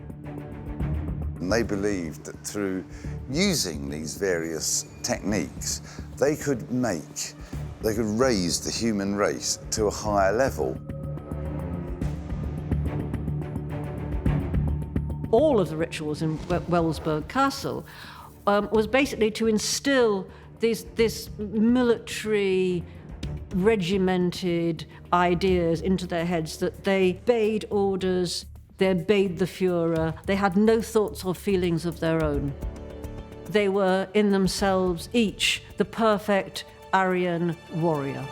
And they believed that through using these various techniques, they could raise the human race to a higher level. All of the rituals in Wewelsburg Castle was basically to instill this military, regimented ideas into their heads that they obeyed orders, they obeyed the Führer, they had no thoughts or feelings of their own. They were in themselves each the perfect Aryan warrior.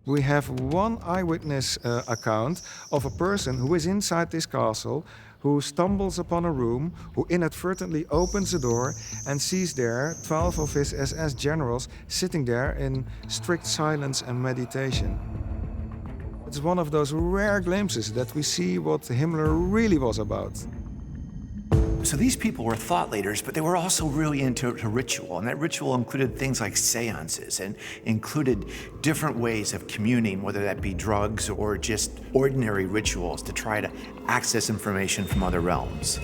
We have one eyewitness account of a person who is inside this castle, who stumbles upon a room, who inadvertently opens the door and sees there 12 of his SS generals sitting there in strict silence and meditation. It's one of those rare glimpses that we see what Himmler really was about. So these people were thought leaders, but they were also really into ritual, and that ritual included things like seances and included different ways of communing, whether that be drugs or just ordinary rituals to try to access information from other realms.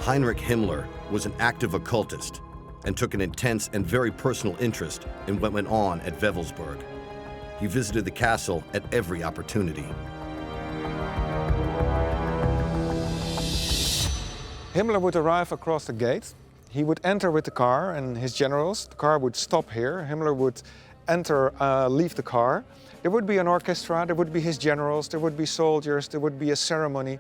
Heinrich Himmler was an active occultist and took an intense and very personal interest in what went on at Wewelsburg. He visited the castle at every opportunity. Himmler would arrive across the gate. He would enter with the car and his generals. The car would stop here. Himmler would leave the car. There would be an orchestra, there would be his generals, there would be soldiers, there would be a ceremony.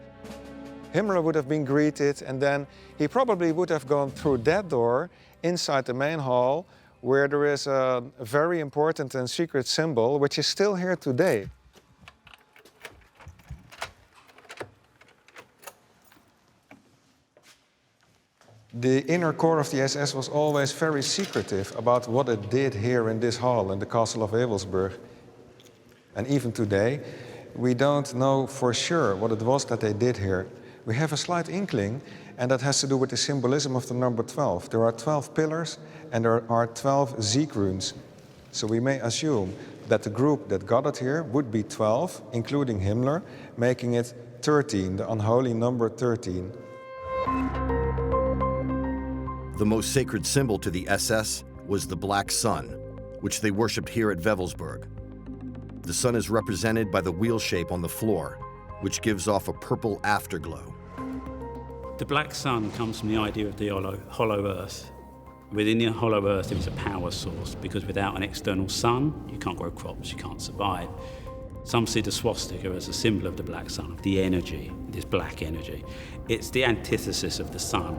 Himmler would have been greeted, and then he probably would have gone through that door inside the main hall, where there is a very important and secret symbol, which is still here today. The inner core of the SS was always very secretive about what it did here in this hall in the castle of Wewelsburg. And even today, we don't know for sure what it was that they did here. We have a slight inkling, and that has to do with the symbolism of the number 12. There are 12 pillars, and there are 12 Sieg runes. So we may assume that the group that got it here would be 12, including Himmler, making it 13, the unholy number 13. The most sacred symbol to the SS was the black sun, which they worshipped here at Wewelsburg. The sun is represented by the wheel shape on the floor, which gives off a purple afterglow. The black sun comes from the idea of the hollow earth. Within the hollow earth, there is a power source, because without an external sun, you can't grow crops, you can't survive. Some see the swastika as a symbol of the black sun, of the energy, this black energy. It's the antithesis of the sun.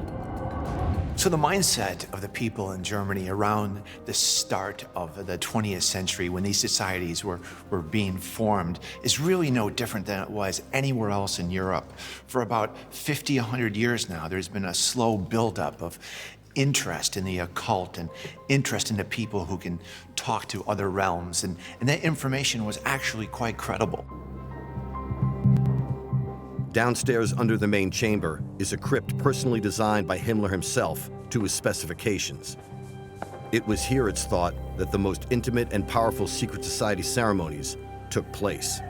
So the mindset of the people in Germany around the start of the 20th century, when these societies were being formed, is really no different than it was anywhere else in Europe. For about 50, 100 years now, there's been a slow buildup of interest in the occult and interest in the people who can talk to other realms, and that information was actually quite credible. Downstairs under the main chamber is a crypt personally designed by Himmler himself to his specifications. It was here, it's thought, that the most intimate and powerful secret society ceremonies took place.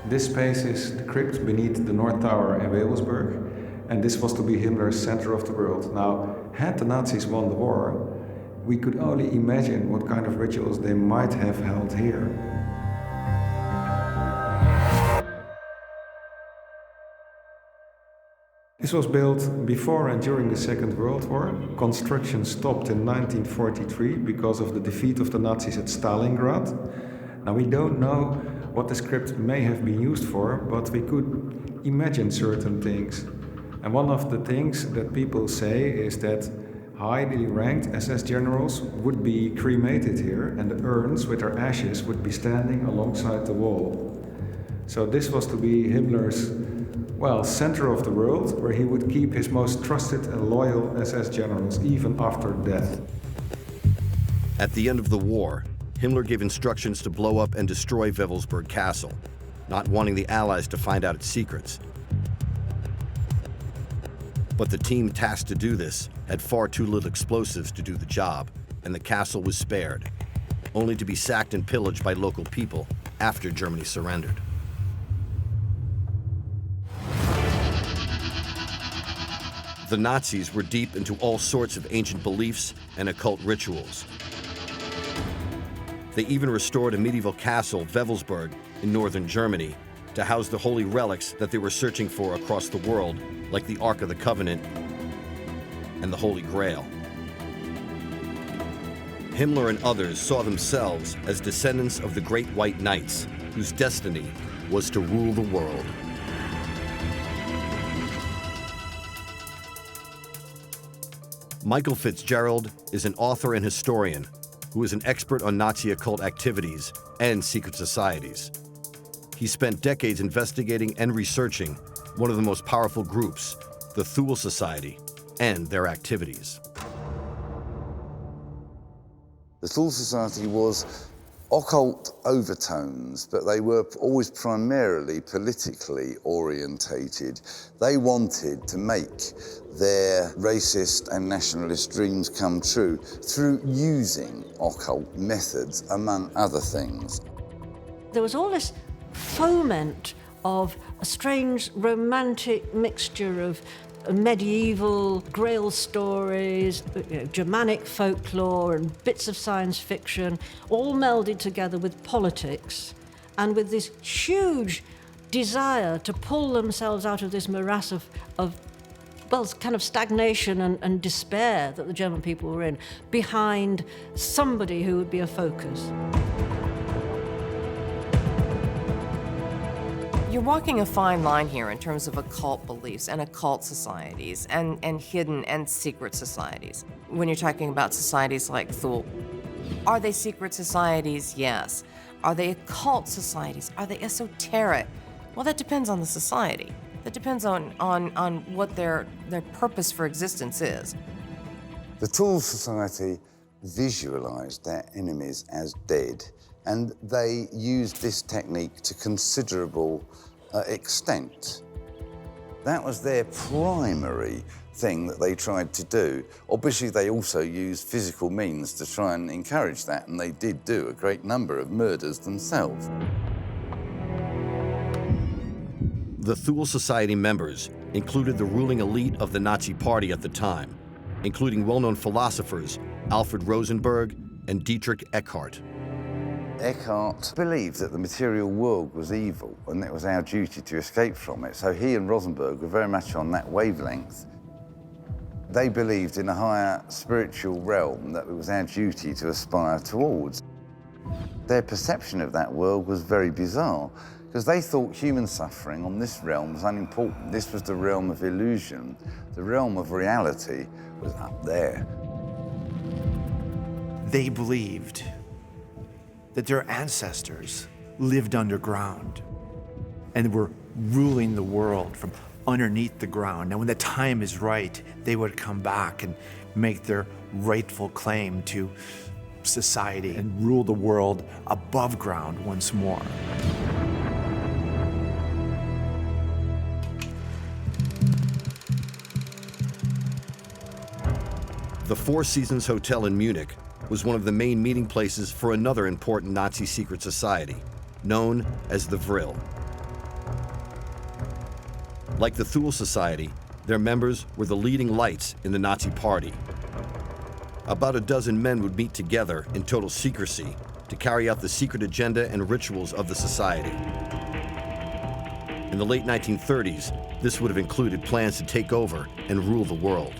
This space is the crypt beneath the North Tower in Wewelsburg, and this was to be Himmler's center of the world. Now, had the Nazis won the war, we could only imagine what kind of rituals they might have held here. This was built before and during the Second World War. Construction stopped in 1943 because of the defeat of the Nazis at Stalingrad. Now, we don't know what this crypt may have been used for, but we could imagine certain things. And one of the things that people say is that highly ranked SS generals would be cremated here, and the urns with their ashes would be standing alongside the wall. So this was to be Himmler's, well, center of the world, where he would keep his most trusted and loyal SS generals even after death. At the end of the war, Himmler gave instructions to blow up and destroy Wewelsburg Castle, not wanting the Allies to find out its secrets. But the team tasked to do this had far too little explosives to do the job, and the castle was spared, only to be sacked and pillaged by local people after Germany surrendered. The Nazis were deep into all sorts of ancient beliefs and occult rituals. They even restored a medieval castle, Wewelsburg, in northern Germany, to house the holy relics that they were searching for across the world, like the Ark of the Covenant and the Holy Grail. Himmler and others saw themselves as descendants of the Great White Knights, whose destiny was to rule the world. Michael Fitzgerald is an author and historian who is an expert on Nazi occult activities and secret societies. He spent decades investigating and researching one of the most powerful groups, the Thule Society, and their activities. The Thule Society was occult overtones, but they were always primarily politically orientated. They wanted to make their racist and nationalist dreams come true through using occult methods, among other things. There was all this foment of a strange romantic mixture of medieval Grail stories, Germanic folklore and bits of science fiction, all melded together with politics and with this huge desire to pull themselves out of this morass of well, kind of stagnation and despair that the German people were in, behind somebody who would be a focus. You're walking a fine line here in terms of occult beliefs and occult societies and hidden and secret societies. When you're talking about societies like Thule, are they secret societies? Yes. Are they occult societies? Are they esoteric? Well, that depends on the society. That depends on what their purpose for existence is. The Thule Society visualized their enemies as dead, and they used this technique to considerable extent. That was their primary thing that they tried to do. Obviously, they also used physical means to try and encourage that, and they did do a great number of murders themselves. The Thule Society members included the ruling elite of the Nazi Party at the time, including well-known philosophers Alfred Rosenberg and Dietrich Eckart. Eckart believed that the material world was evil and it was our duty to escape from it, so he and Rosenberg were very much on that wavelength. They believed in a higher spiritual realm that it was our duty to aspire towards. Their perception of that world was very bizarre, because they thought human suffering on this realm was unimportant. This was the realm of illusion. The realm of reality was up there. They believed that their ancestors lived underground and were ruling the world from underneath the ground. Now, when the time is right, they would come back and make their rightful claim to society and rule the world above ground once more. The Four Seasons Hotel in Munich was one of the main meeting places for another important Nazi secret society, known as the Vril. Like the Thule Society, their members were the leading lights in the Nazi Party. About a dozen men would meet together in total secrecy to carry out the secret agenda and rituals of the society. In the late 1930s, this would have included plans to take over and rule the world.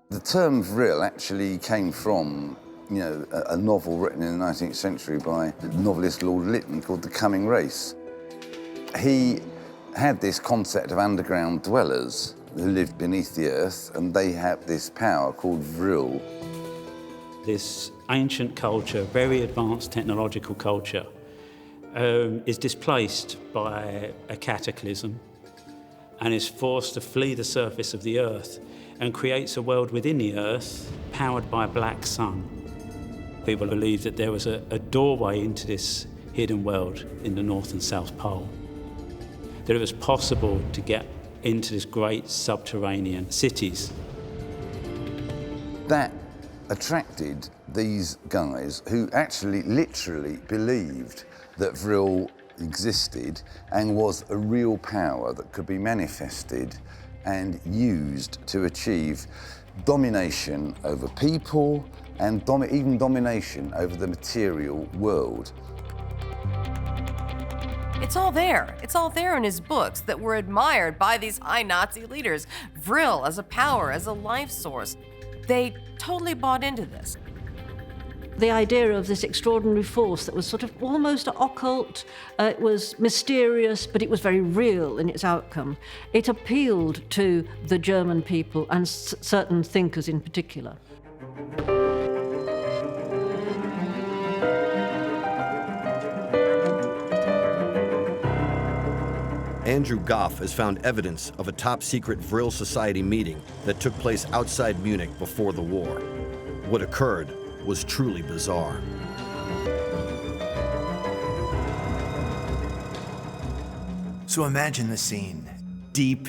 The term vril actually came from, a novel written in the 19th century by the novelist Lord Lytton called The Coming Race. He had this concept of underground dwellers who lived beneath the earth, and they had this power called vril. This ancient culture, very advanced technological culture, is displaced by a cataclysm and is forced to flee the surface of the earth and creates a world within the earth powered by a black sun. People believe that there was a doorway into this hidden world in the North and South Pole, that it was possible to get into this great subterranean cities. That attracted these guys who actually literally believed that vril existed and was a real power that could be manifested and used to achieve domination over people and even domination over the material world. It's all there. It's all there in his books that were admired by these high Nazi leaders. Vril as a power, as a life source. They totally bought into this. The idea of this extraordinary force that was sort of almost occult, it was mysterious, but it was very real in its outcome. It appealed to the German people and certain thinkers in particular. Andrew Goff has found evidence of a top-secret Vril Society meeting that took place outside Munich before the war. What occurred was truly bizarre. So imagine the scene, deep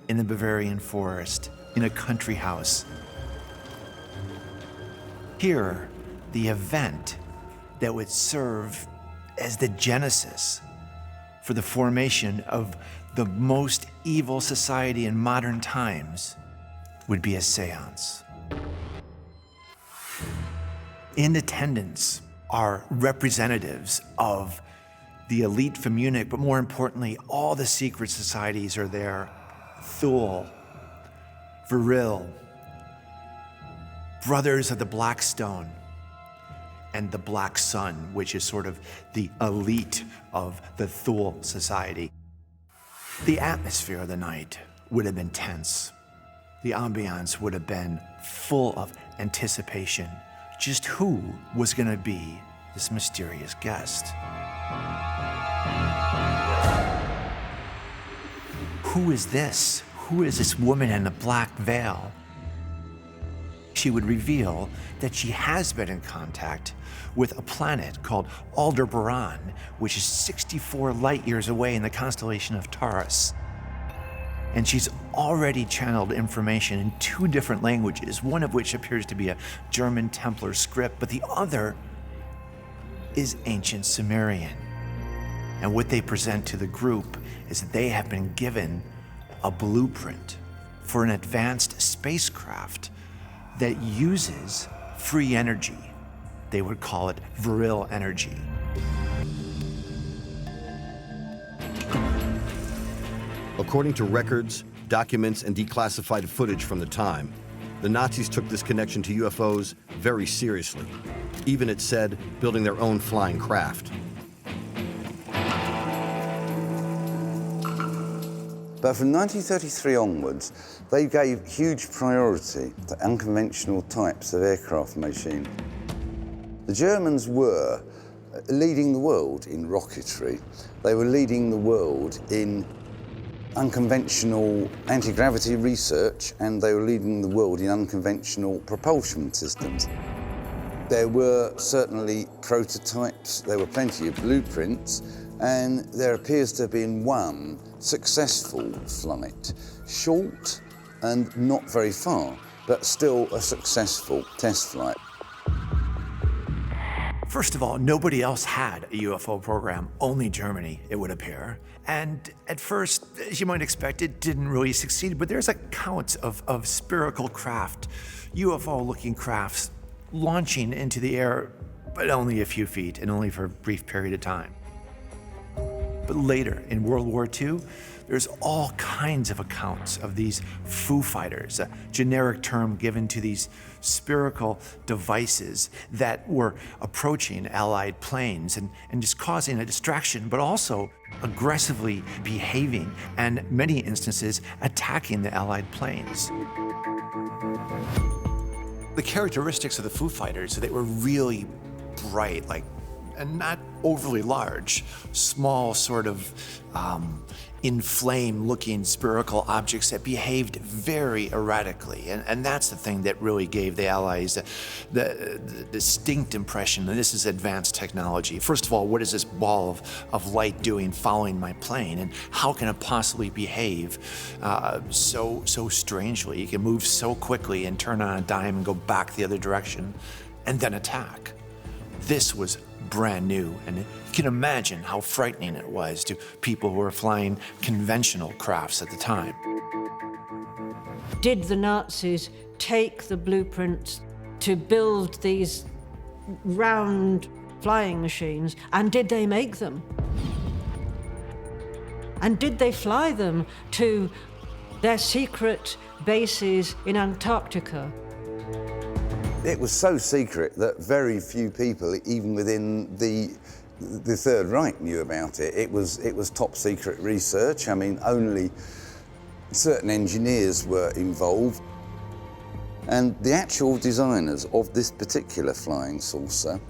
in the Bavarian forest, in a country house. Here, the event that would serve as the genesis for the formation of the most evil society in modern times would be a seance. In attendance are representatives of the elite from Munich, but more importantly, all the secret societies are there. Thule, Vril, Brothers of the Black Stone, and the Black Sun, which is sort of the elite of the Thule Society. The atmosphere of the night would have been tense. The ambiance would have been full of anticipation. Just who was going to be this mysterious guest? Who is this? Who is this woman in the black veil? She would reveal that she has been in contact with a planet called Aldebaran, which is 64 light years away in the constellation of Taurus. And she's already channeled information in 2 different languages, one of which appears to be a German Templar script, but the other is ancient Sumerian. And what they present to the group is that they have been given a blueprint for an advanced spacecraft that uses free energy. They would call it Vril energy. According to records, documents, and declassified footage from the time, the Nazis took this connection to UFOs very seriously, even, it said, building their own flying craft. But from 1933 onwards, they gave huge priority to unconventional types of aircraft machine. The Germans were leading the world in rocketry. They were leading the world in unconventional anti-gravity research, and they were leading the world in unconventional propulsion systems. There were certainly prototypes, there were plenty of blueprints, and there appears to have been one successful flight. Short, and not very far, but still a successful test flight. First of all, nobody else had a UFO program, only Germany, it would appear. And at first, as you might expect, it didn't really succeed, but there's accounts of spherical craft, UFO-looking crafts, launching into the air, but only a few feet and only for a brief period of time. But later, in World War II, there's all kinds of accounts of these Foo Fighters, a generic term given to these spherical devices that were approaching Allied planes and just causing a distraction, but also aggressively behaving and, in many instances, attacking the Allied planes. The characteristics of the Foo Fighters, they were really bright, and not overly large, small sort of inflamed-looking spherical objects that behaved very erratically. And that's the thing that really gave the Allies the distinct impression that this is advanced technology. First of all, what is this ball of light doing following my plane? And how can it possibly behave so strangely? It can move so quickly and turn on a dime and go back the other direction and then attack. This was brand new, and you can imagine how frightening it was to people who were flying conventional crafts at the time. Did the Nazis take the blueprints to build these round flying machines, and did they make them? And did they fly them to their secret bases in Antarctica? It was so secret that very few people, even within the Third Reich, knew about it. It was top secret research. I mean, only certain engineers were involved. And the actual designers of this particular flying saucer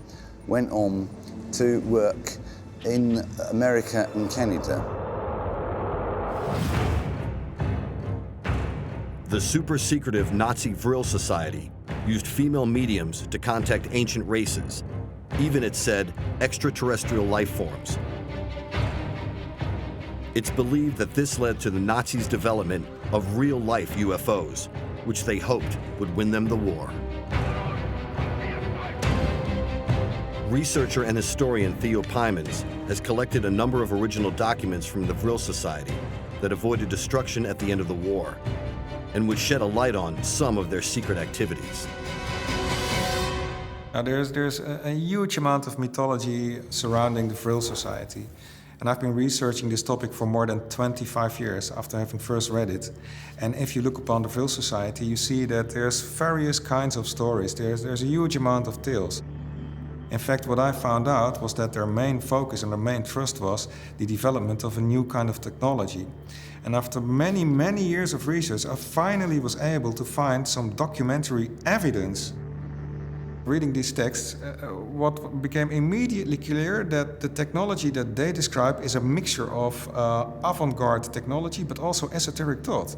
went on to work in America and Canada. The super-secretive Nazi Vril Society used female mediums to contact ancient races, even, it said, extraterrestrial life forms. It's believed that this led to the Nazis' development of real-life UFOs, which they hoped would win them the war. Researcher and historian Theo Pymans has collected a number of original documents from the Vril Society that avoided destruction at the end of the war, and would shed a light on some of their secret activities. Now, there's a huge amount of mythology surrounding the Vril Society. And I've been researching this topic for more than 25 years after having first read it. And if you look upon the Vril Society, you see that there's various kinds of stories. There's a huge amount of tales. In fact, what I found out was that their main focus and their main thrust was the development of a new kind of technology. And after many, many years of research, I finally was able to find some documentary evidence. Reading these texts, what became immediately clear that the technology that they describe is a mixture of avant-garde technology, but also esoteric thought,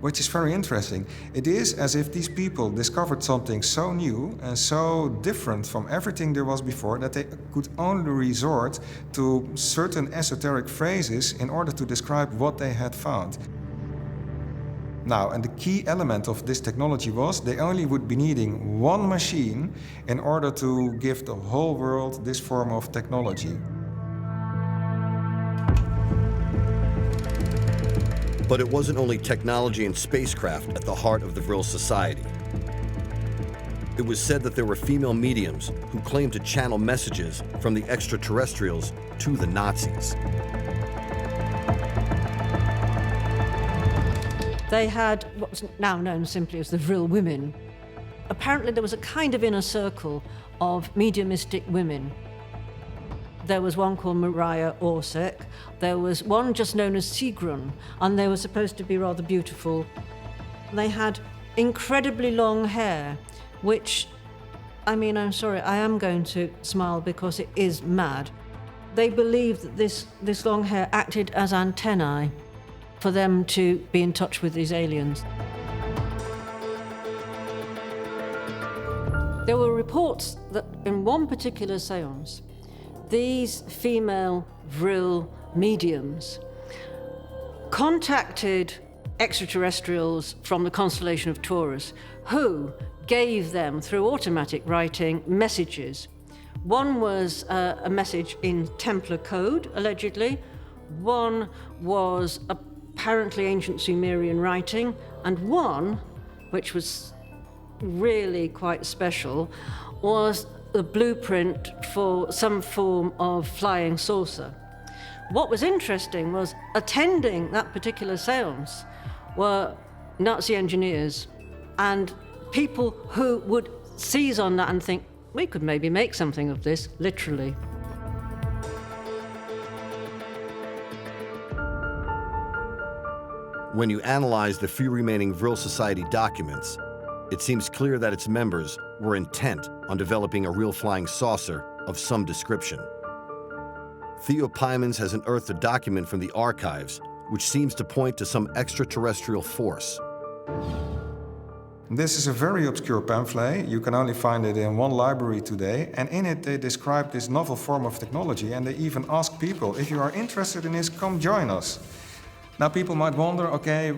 which is very interesting. It is as if these people discovered something so new and so different from everything there was before that they could only resort to certain esoteric phrases in order to describe what they had found. Now, and the key element of this technology was they only would be needing one machine in order to give the whole world this form of technology. But it wasn't only technology and spacecraft at the heart of the Vril Society. It was said that there were female mediums who claimed to channel messages from the extraterrestrials to the Nazis. They had what's now known simply as the Vril women. Apparently there was a kind of inner circle of mediumistic women. There was one called Maria Orsek, there was one just known as Sigrun, and they were supposed to be rather beautiful. They had incredibly long hair, which, I mean, I'm sorry, I am going to smile because it is mad. They believed that this long hair acted as antennae for them to be in touch with these aliens. There were reports that in one particular seance, these female Vril mediums contacted extraterrestrials from the constellation of Taurus, who gave them, through automatic writing, messages. One was a message in Templar code, allegedly. One was apparently ancient Sumerian writing, and one, which was really quite special, was the blueprint for some form of flying saucer. What was interesting was attending that particular seance were Nazi engineers and people who would seize on that and think, we could maybe make something of this, literally. When you analyze the few remaining Vril Society documents, it seems clear that its members were intent on developing a real flying saucer of some description. Theo Pymans has unearthed a document from the archives which seems to point to some extraterrestrial force. This is a very obscure pamphlet. You can only find it in one library today. And in it, they describe this novel form of technology. And they even ask people, if you are interested in this, come join us. Now, people might wonder, okay,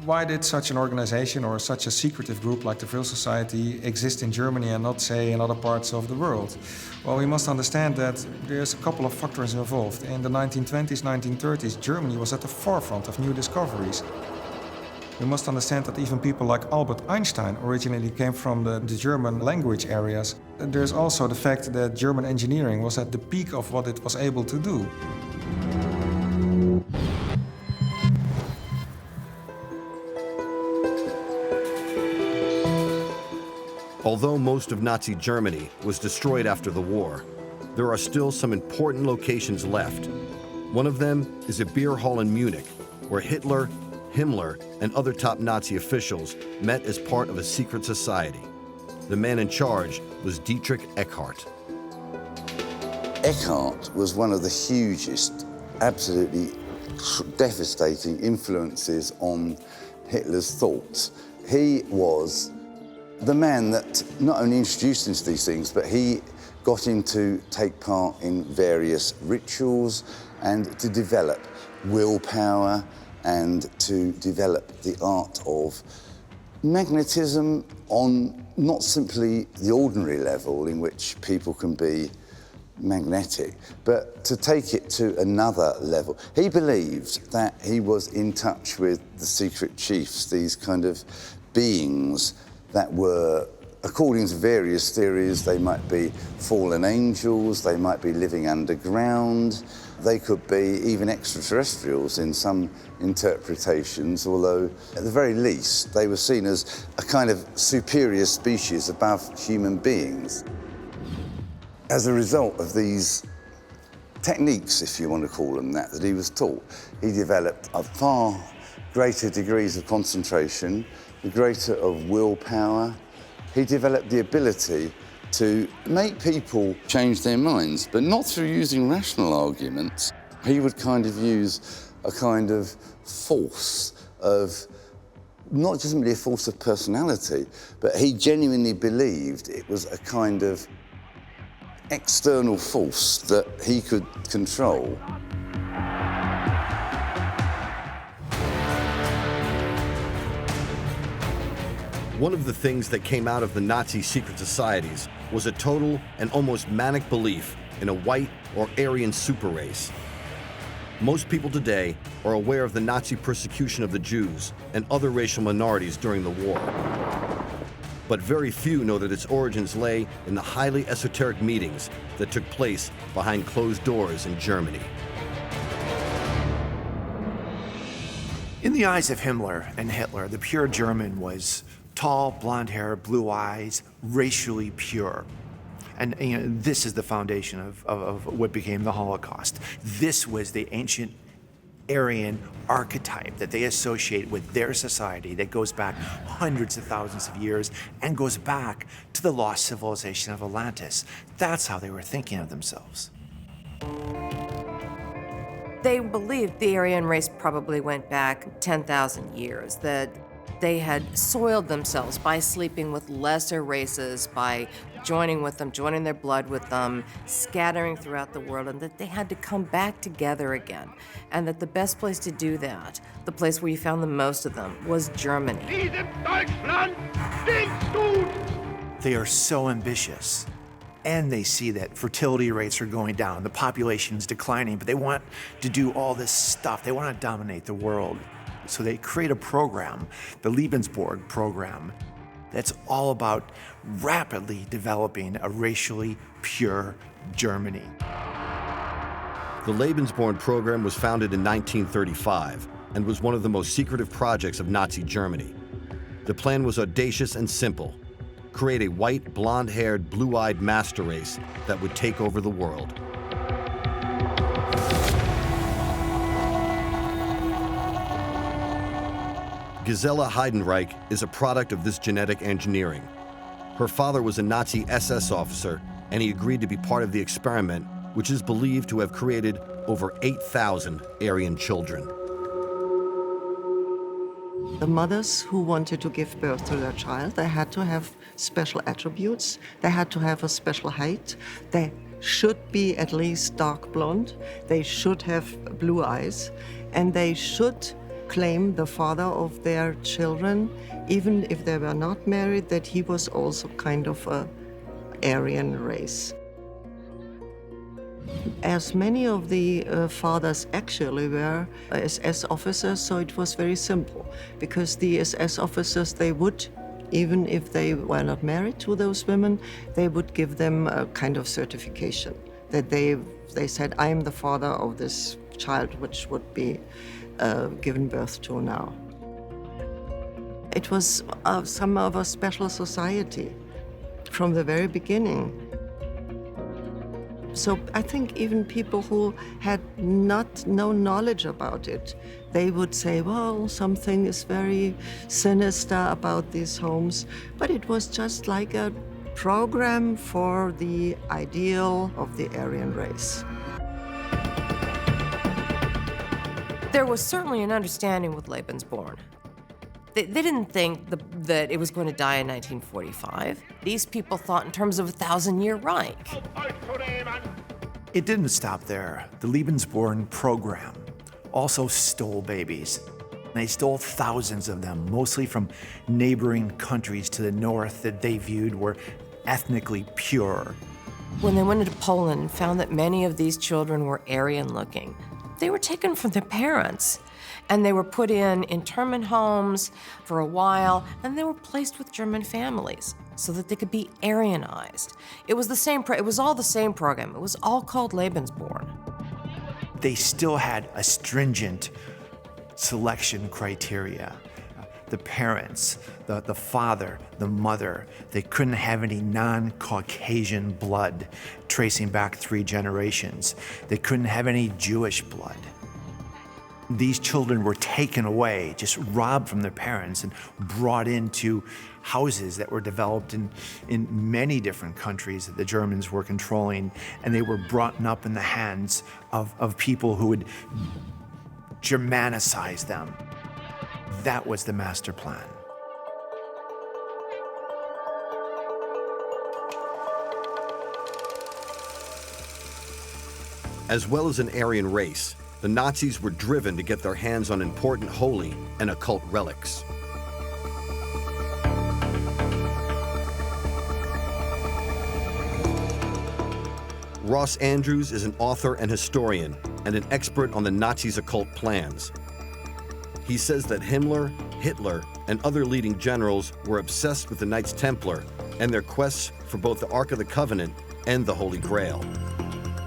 why did such an organization or such a secretive group like the Vril Society exist in Germany and not, say, in other parts of the world? Well, we must understand that there's a couple of factors involved. In the 1920s, 1930s, Germany was at the forefront of new discoveries. We must understand that even people like Albert Einstein originally came from the German language areas. There's also the fact that German engineering was at the peak of what it was able to do. Although most of Nazi Germany was destroyed after the war, there are still some important locations left. One of them is a beer hall in Munich, where Hitler, Himmler, and other top Nazi officials met as part of a secret society. The man in charge was Dietrich Eckart. Eckart was one of the hugest, absolutely devastating influences on Hitler's thoughts. He was the man that not only introduced into these things, but he got him to take part in various rituals and to develop willpower and to develop the art of magnetism on not simply the ordinary level in which people can be magnetic, but to take it to another level. He believed that he was in touch with the secret chiefs, these kind of beings that were, according to various theories, they might be fallen angels, they might be living underground, they could be even extraterrestrials in some interpretations, although at the very least they were seen as a kind of superior species above human beings. As a result of these techniques, if you want to call them that he was taught, he developed a far greater degrees of concentration, the greater of willpower. He developed the ability to make people change their minds, but not through using rational arguments. He would kind of use a kind of force of, not just simply a force of personality, but he genuinely believed it was a kind of external force that he could control. One of the things that came out of the Nazi secret societies was a total and almost manic belief in a white or Aryan super race. Most people today are aware of the Nazi persecution of the Jews and other racial minorities during the war. But very few know that its origins lay in the highly esoteric meetings that took place behind closed doors in Germany. In the eyes of Himmler and Hitler, the pure German was tall, blonde hair, blue eyes, racially pure. And this is the foundation of what became the Holocaust. This was the ancient Aryan archetype that they associate with their society that goes back hundreds of thousands of years and goes back to the lost civilization of Atlantis. That's how they were thinking of themselves. They believed the Aryan race probably went back 10,000 years, that they had soiled themselves by sleeping with lesser races, by joining with them, joining their blood with them, scattering throughout the world, and that they had to come back together again. And that the best place to do that, the place where you found the most of them, was Germany. They are so ambitious, and they see that fertility rates are going down, the population is declining, but they want to do all this stuff. They want to dominate the world. So they create a program, the Lebensborn program, that's all about rapidly developing a racially pure Germany. The Lebensborn program was founded in 1935 and was one of the most secretive projects of Nazi Germany. The plan was audacious and simple: create a white, blonde-haired, blue-eyed master race that would take over the world. Gisela Heidenreich is a product of this genetic engineering. Her father was a Nazi SS officer, and he agreed to be part of the experiment, which is believed to have created over 8,000 Aryan children. The mothers who wanted to give birth to their child, they had to have special attributes. They had to have a special height. They should be at least dark blonde. They should have blue eyes. And they should claim the father of their children, even if they were not married, that he was also kind of a Aryan race. As many of the fathers actually were SS officers, so it was very simple, because the SS officers, they would, even if they were not married to those women, they would give them a kind of certification that they said, I am the father of this child, which would be given birth to now. It was some of a special society from the very beginning. So I think even people who had no knowledge about it, they would say, well, something is very sinister about these homes. But it was just like a program for the ideal of the Aryan race. There was certainly an understanding with Lebensborn. They didn't think that it was going to die in 1945. These people thought in terms of a 1,000-year Reich. It didn't stop there. The Lebensborn program also stole babies. They stole thousands of them, mostly from neighboring countries to the north that they viewed were ethnically pure. When they went into Poland and found that many of these children were Aryan-looking, they were taken from their parents, and they were put in internment homes for a while, and they were placed with German families so that they could be Aryanized. It was the same. It was all the same program. It was all called Lebensborn. They still had a stringent selection criteria. The parents, the father, the mother, they couldn't have any non-Caucasian blood tracing back 3 generations. They couldn't have any Jewish blood. These children were taken away, just robbed from their parents and brought into houses that were developed in many different countries that the Germans were controlling, and they were brought up in the hands of people who would Germanicize them. That was the master plan. As well as an Aryan race, the Nazis were driven to get their hands on important holy and occult relics. Ross Andrews is an author and historian and an expert on the Nazis' occult plans. He says that Himmler, Hitler, and other leading generals were obsessed with the Knights Templar and their quests for both the Ark of the Covenant and the Holy Grail.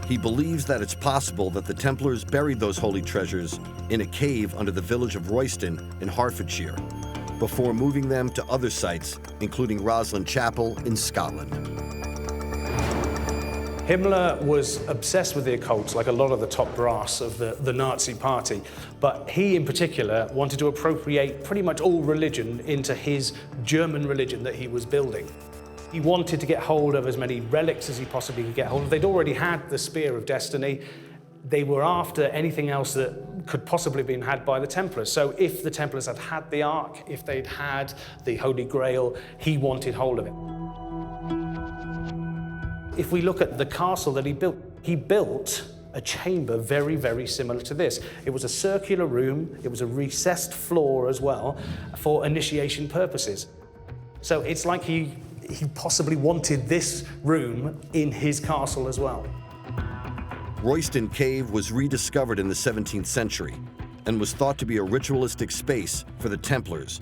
He believes that it's possible that the Templars buried those holy treasures in a cave under the village of Royston in Hertfordshire, before moving them to other sites, including Roslin Chapel in Scotland. Himmler was obsessed with the occult, like a lot of the top brass of the Nazi party, but he in particular wanted to appropriate pretty much all religion into his German religion that he was building. He wanted to get hold of as many relics as he possibly could get hold of. They'd already had the Spear of Destiny. They were after anything else that could possibly have been had by the Templars. So if the Templars had had the Ark, if they'd had the Holy Grail, he wanted hold of it. If we look at the castle that he built a chamber very, very similar to this. It was a circular room, it was a recessed floor as well, for initiation purposes. So it's like he possibly wanted this room in his castle as well. Royston Cave was rediscovered in the 17th century and was thought to be a ritualistic space for the Templars,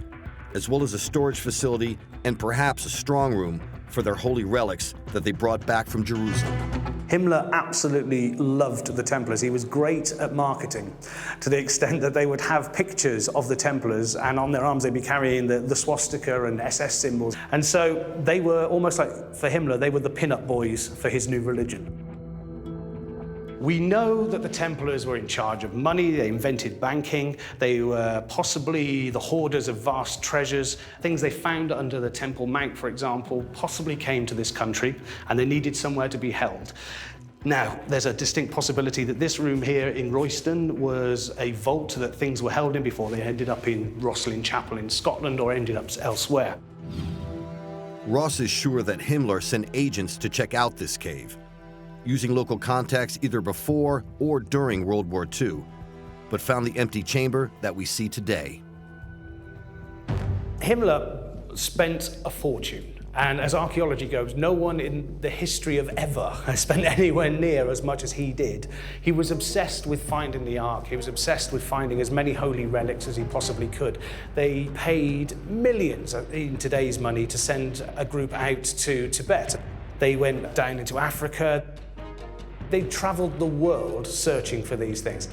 as well as a storage facility and perhaps a strong room for their holy relics that they brought back from Jerusalem. Himmler absolutely loved the Templars. He was great at marketing, to the extent that they would have pictures of the Templars, and on their arms they'd be carrying the swastika and SS symbols. And so they were almost like, for Himmler, they were the pin-up boys for his new religion. We know that the Templars were in charge of money, they invented banking, they were possibly the hoarders of vast treasures. Things they found under the Temple Mount, for example, possibly came to this country, and they needed somewhere to be held. Now, there's a distinct possibility that this room here in Royston was a vault that things were held in before they ended up in Rosslyn Chapel in Scotland or ended up elsewhere. Ross is sure that Himmler sent agents to check out this cave, using local contacts either before or during World War II, but found the empty chamber that we see today. Himmler spent a fortune, and as archaeology goes, no one in the history of ever has spent anywhere near as much as he did. He was obsessed with finding the Ark. He was obsessed with finding as many holy relics as he possibly could. They paid millions in today's money to send a group out to Tibet. They went down into Africa. They traveled the world searching for these things.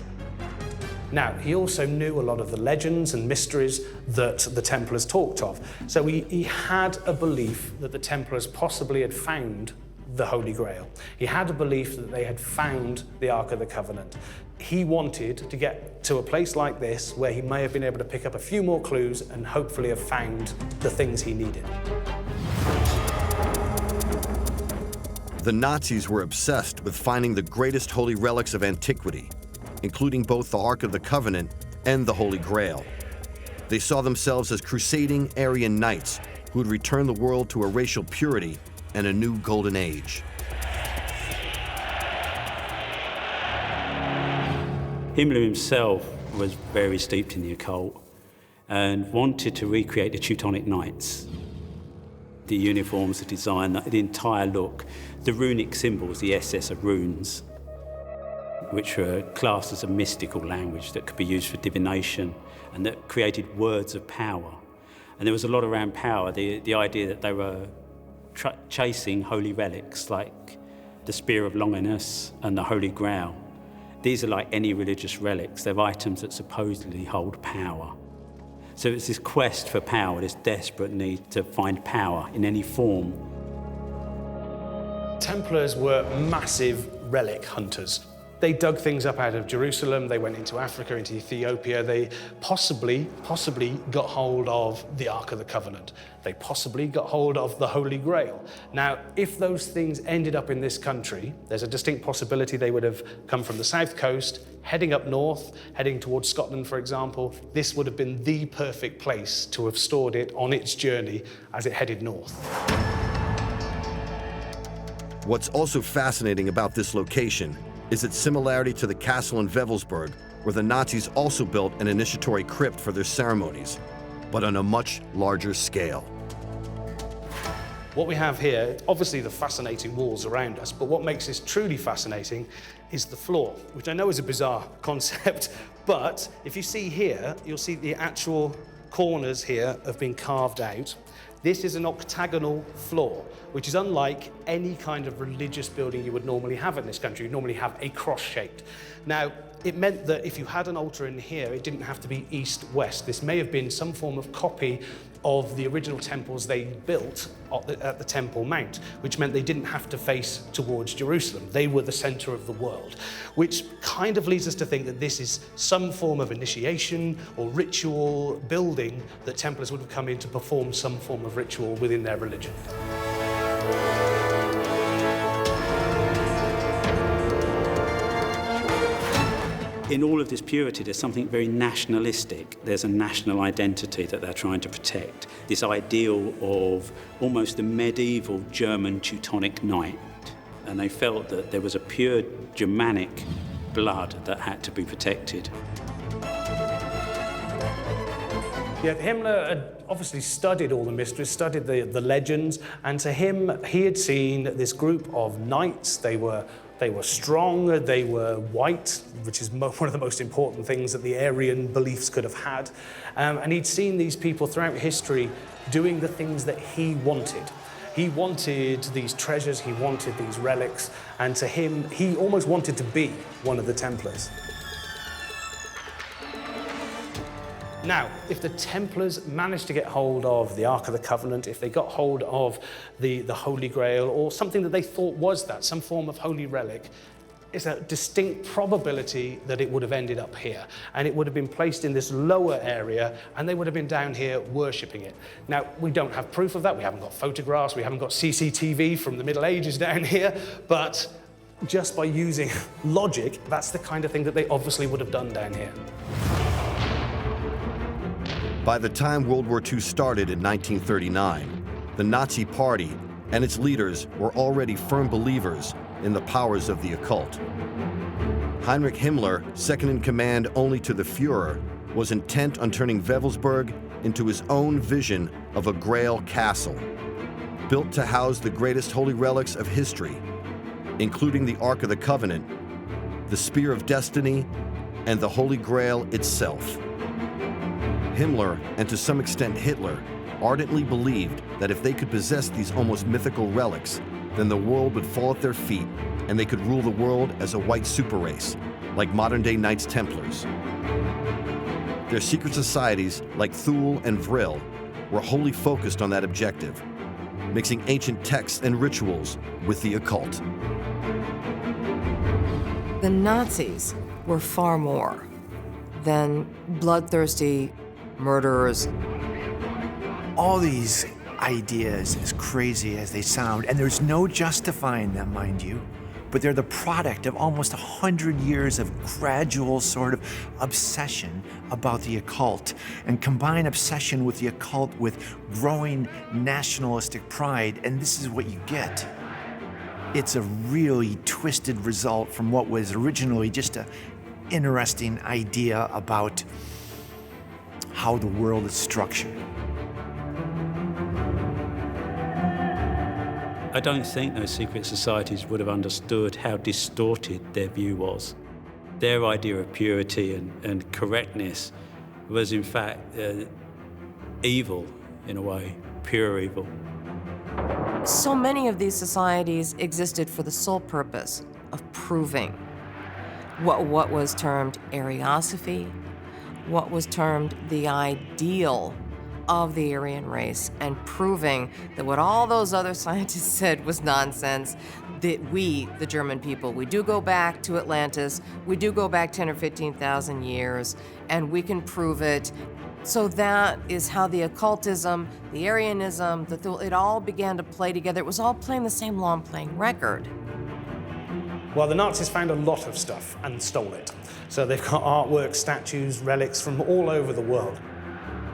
Now, he also knew a lot of the legends and mysteries that the Templars talked of. So he had a belief that the Templars possibly had found the Holy Grail. He had a belief that they had found the Ark of the Covenant. He wanted to get to a place like this where he may have been able to pick up a few more clues and hopefully have found the things he needed. The Nazis were obsessed with finding the greatest holy relics of antiquity, including both the Ark of the Covenant and the Holy Grail. They saw themselves as crusading Aryan knights who would return the world to a racial purity and a new golden age. Himmler himself was very steeped in the occult and wanted to recreate the Teutonic Knights. The uniforms, the design, the entire look, the runic symbols, the SS of runes, which were classed as a mystical language that could be used for divination and that created words of power. And there was a lot around power, the idea that they were chasing holy relics like the Spear of Longinus and the Holy Grail. These are like any religious relics. They're items that supposedly hold power. So it's this quest for power, this desperate need to find power in any form. Templars were massive relic hunters. They dug things up out of Jerusalem, they went into Africa, into Ethiopia, they possibly got hold of the Ark of the Covenant. They possibly got hold of the Holy Grail. Now, if those things ended up in this country, there's a distinct possibility they would have come from the south coast, heading up north, heading towards Scotland, for example. This would have been the perfect place to have stored it on its journey as it headed north. What's also fascinating about this location is its similarity to the castle in Wewelsburg, where the Nazis also built an initiatory crypt for their ceremonies, but on a much larger scale. What we have here, obviously the fascinating walls around us, but what makes this truly fascinating is the floor, which I know is a bizarre concept, but if you see here, you'll see the actual corners here have been carved out. This is an octagonal floor, which is unlike any kind of religious building you would normally have in this country. You'd normally have a cross-shaped. Now, it meant that if you had an altar in here, it didn't have to be east-west. This may have been some form of copy of the original temples they built at the Temple Mount, which meant they didn't have to face towards Jerusalem. They were the center of the world, which kind of leads us to think that this is some form of initiation or ritual building that Templars would have come in to perform some form of ritual within their religion. In all of this purity, there's something very nationalistic. There's a national identity that they're trying to protect. This ideal of almost the medieval German Teutonic Knight. and they felt that there was a pure Germanic blood that had to be protected. Yeah, Himmler had obviously studied all the mysteries, studied the legends, and to him, he had seen this group of knights. They were strong, they were white, which is one of the most important things that the Aryan beliefs could have had. And he'd seen these people throughout history doing the things that he wanted. He wanted these treasures, he wanted these relics, and to him, he almost wanted to be one of the Templars. Now, if the Templars managed to get hold of the Ark of the Covenant, if they got hold of the Holy Grail, or something that they thought was that, some form of holy relic, it's a distinct probability that it would have ended up here. And it would have been placed in this lower area, and they would have been down here worshipping it. Now, we don't have proof of that. We haven't got photographs. We haven't got CCTV from the Middle Ages down here. But just by using logic, that's the kind of thing that they obviously would have done down here. By the time World War II started in 1939, the Nazi Party and its leaders were already firm believers in the powers of the occult. Heinrich Himmler, second in command only to the Führer, was intent on turning Wewelsburg into his own vision of a Grail castle, built to house the greatest holy relics of history, including the Ark of the Covenant, the Spear of Destiny, and the Holy Grail itself. Himmler, and to some extent Hitler, ardently believed that if they could possess these almost mythical relics, then the world would fall at their feet and they could rule the world as a white super race, like modern-day Knights Templars. Their secret societies, like Thule and Vril, were wholly focused on that objective, mixing ancient texts and rituals with the occult. The Nazis were far more than bloodthirsty murderers. All these ideas, as crazy as they sound, and there's no justifying them, mind you, but they're the product of almost 100 years of gradual sort of obsession about the occult, and combine obsession with the occult with growing nationalistic pride, and this is what you get. It's a really twisted result from what was originally just an interesting idea about how the world is structured. I don't think those secret societies would have understood how distorted their view was. Their idea of purity and correctness was in fact evil in a way, pure evil. So many of these societies existed for the sole purpose of proving what was termed Ariosophy, what was termed the ideal of the Aryan race, and proving that what all those other scientists said was nonsense, that we, the German people, we do go back to Atlantis, we do go back 10 or 15,000 years, and we can prove it. So that is how the occultism, the Aryanism, it all began to play together. It was all playing the same long-playing record. Well, the Nazis found a lot of stuff and stole it. So they've got artwork, statues, relics from all over the world.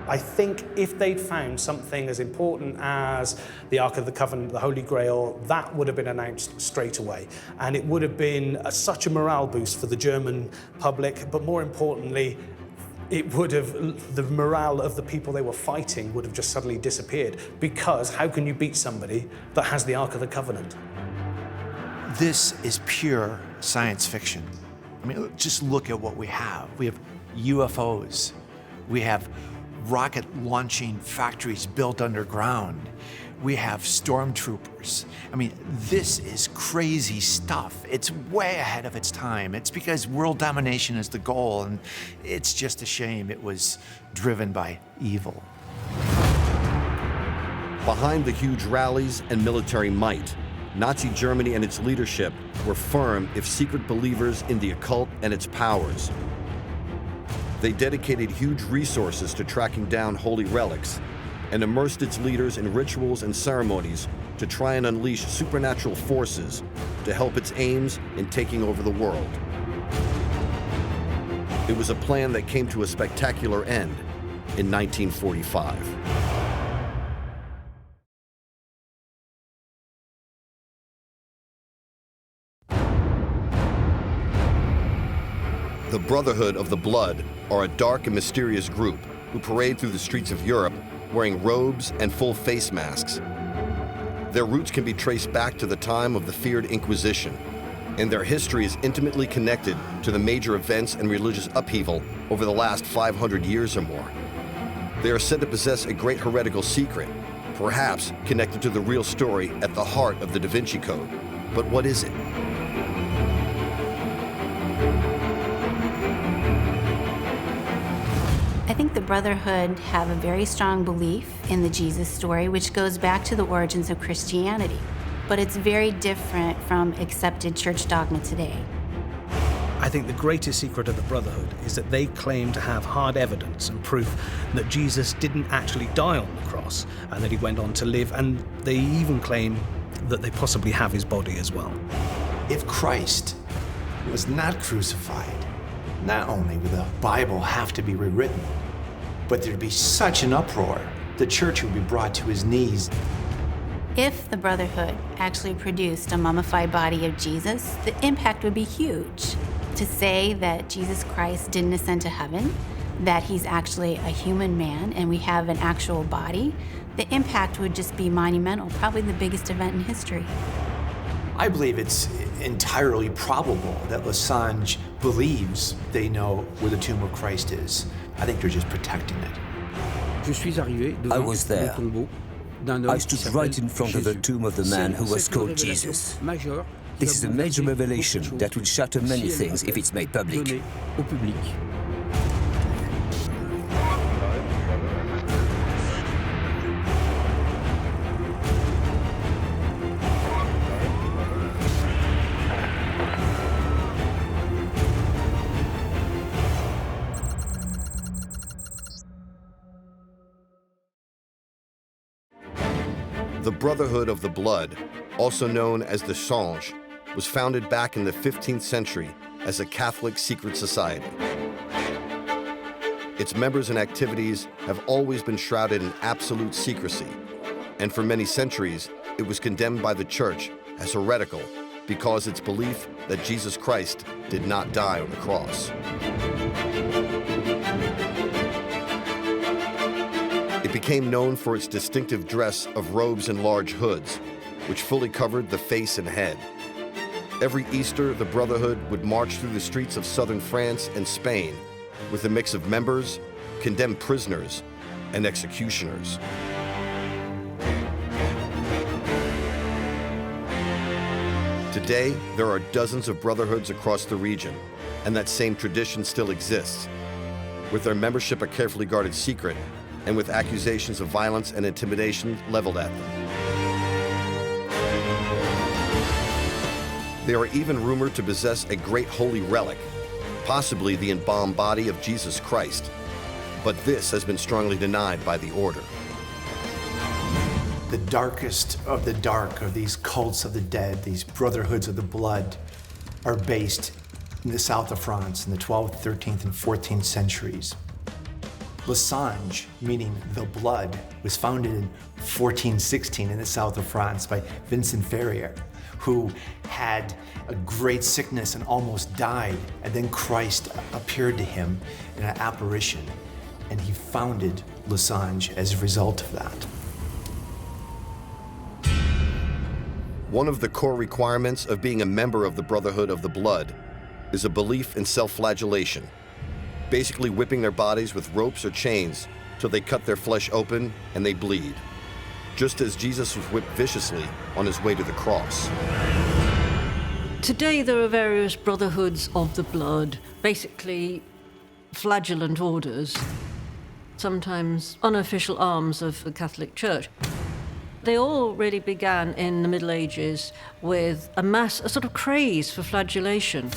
I think if they'd found something as important as the Ark of the Covenant, the Holy Grail, that would have been announced straight away. And it would have been such a morale boost for the German public, but more importantly, it would have, the morale of the people they were fighting would have just suddenly disappeared. Because how can you beat somebody that has the Ark of the Covenant? This is pure science fiction. I mean, just look at what we have. We have UFOs. We have rocket launching factories built underground. We have stormtroopers. I mean, this is crazy stuff. It's way ahead of its time. It's because world domination is the goal, and it's just a shame it was driven by evil. Behind the huge rallies and military might, Nazi Germany and its leadership were firm, if secret, believers in the occult and its powers. They dedicated huge resources to tracking down holy relics and immersed its leaders in rituals and ceremonies to try and unleash supernatural forces to help its aims in taking over the world. It was a plan that came to a spectacular end in 1945. The Brotherhood of the Blood are a dark and mysterious group who parade through the streets of Europe wearing robes and full face masks. Their roots can be traced back to the time of the feared Inquisition, and their history is intimately connected to the major events and religious upheaval over the last 500 years or more. They are said to possess a great heretical secret, perhaps connected to the real story at the heart of the Da Vinci Code. But what is it? I think the Brotherhood have a very strong belief in the Jesus story, which goes back to the origins of Christianity. But it's very different from accepted church dogma today. I think the greatest secret of the Brotherhood is that they claim to have hard evidence and proof that Jesus didn't actually die on the cross and that he went on to live, and they even claim that they possibly have his body as well. If Christ was not crucified, not only would the Bible have to be rewritten, but there'd be such an uproar, the church would be brought to his knees. If the Brotherhood actually produced a mummified body of Jesus, the impact would be huge. To say that Jesus Christ didn't ascend to heaven, that he's actually a human man and we have an actual body, the impact would just be monumental, probably the biggest event in history. I believe it's entirely probable that Lessange believes they know where the tomb of Christ is. I think they're just protecting it. I was there. I stood right in front of the tomb of the man who was called Jesus. This is a major revelation that will shatter many things if it's made public. The Brotherhood of the Blood, also known as the Change, was founded back in the 15th century as a Catholic secret society. Its members and activities have always been shrouded in absolute secrecy, and for many centuries, it was condemned by the Church as heretical because its belief that Jesus Christ did not die on the cross. It became known for its distinctive dress of robes and large hoods, which fully covered the face and head. Every Easter, the Brotherhood would march through the streets of southern France and Spain with a mix of members, condemned prisoners, and executioners. Today, there are dozens of brotherhoods across the region, and that same tradition still exists, with their membership a carefully guarded secret and with accusations of violence and intimidation leveled at them. They are even rumored to possess a great holy relic, possibly the embalmed body of Jesus Christ, but this has been strongly denied by the order. The darkest of the dark of these cults of the dead, these brotherhoods of the blood, are based in the south of France in the 12th, 13th, and 14th centuries. Lessange, meaning the blood, was founded in 1416 in the south of France by Vincent Ferrier, who had a great sickness and almost died, and then Christ appeared to him in an apparition, and he founded Lessange as a result of that. One of the core requirements of being a member of the Brotherhood of the Blood is a belief in self-flagellation, basically whipping their bodies with ropes or chains till they cut their flesh open and they bleed, just as Jesus was whipped viciously on his way to the cross. Today there are various brotherhoods of the blood, basically flagellant orders, sometimes unofficial arms of the Catholic Church. They all really began in the Middle Ages with a sort of craze for flagellation,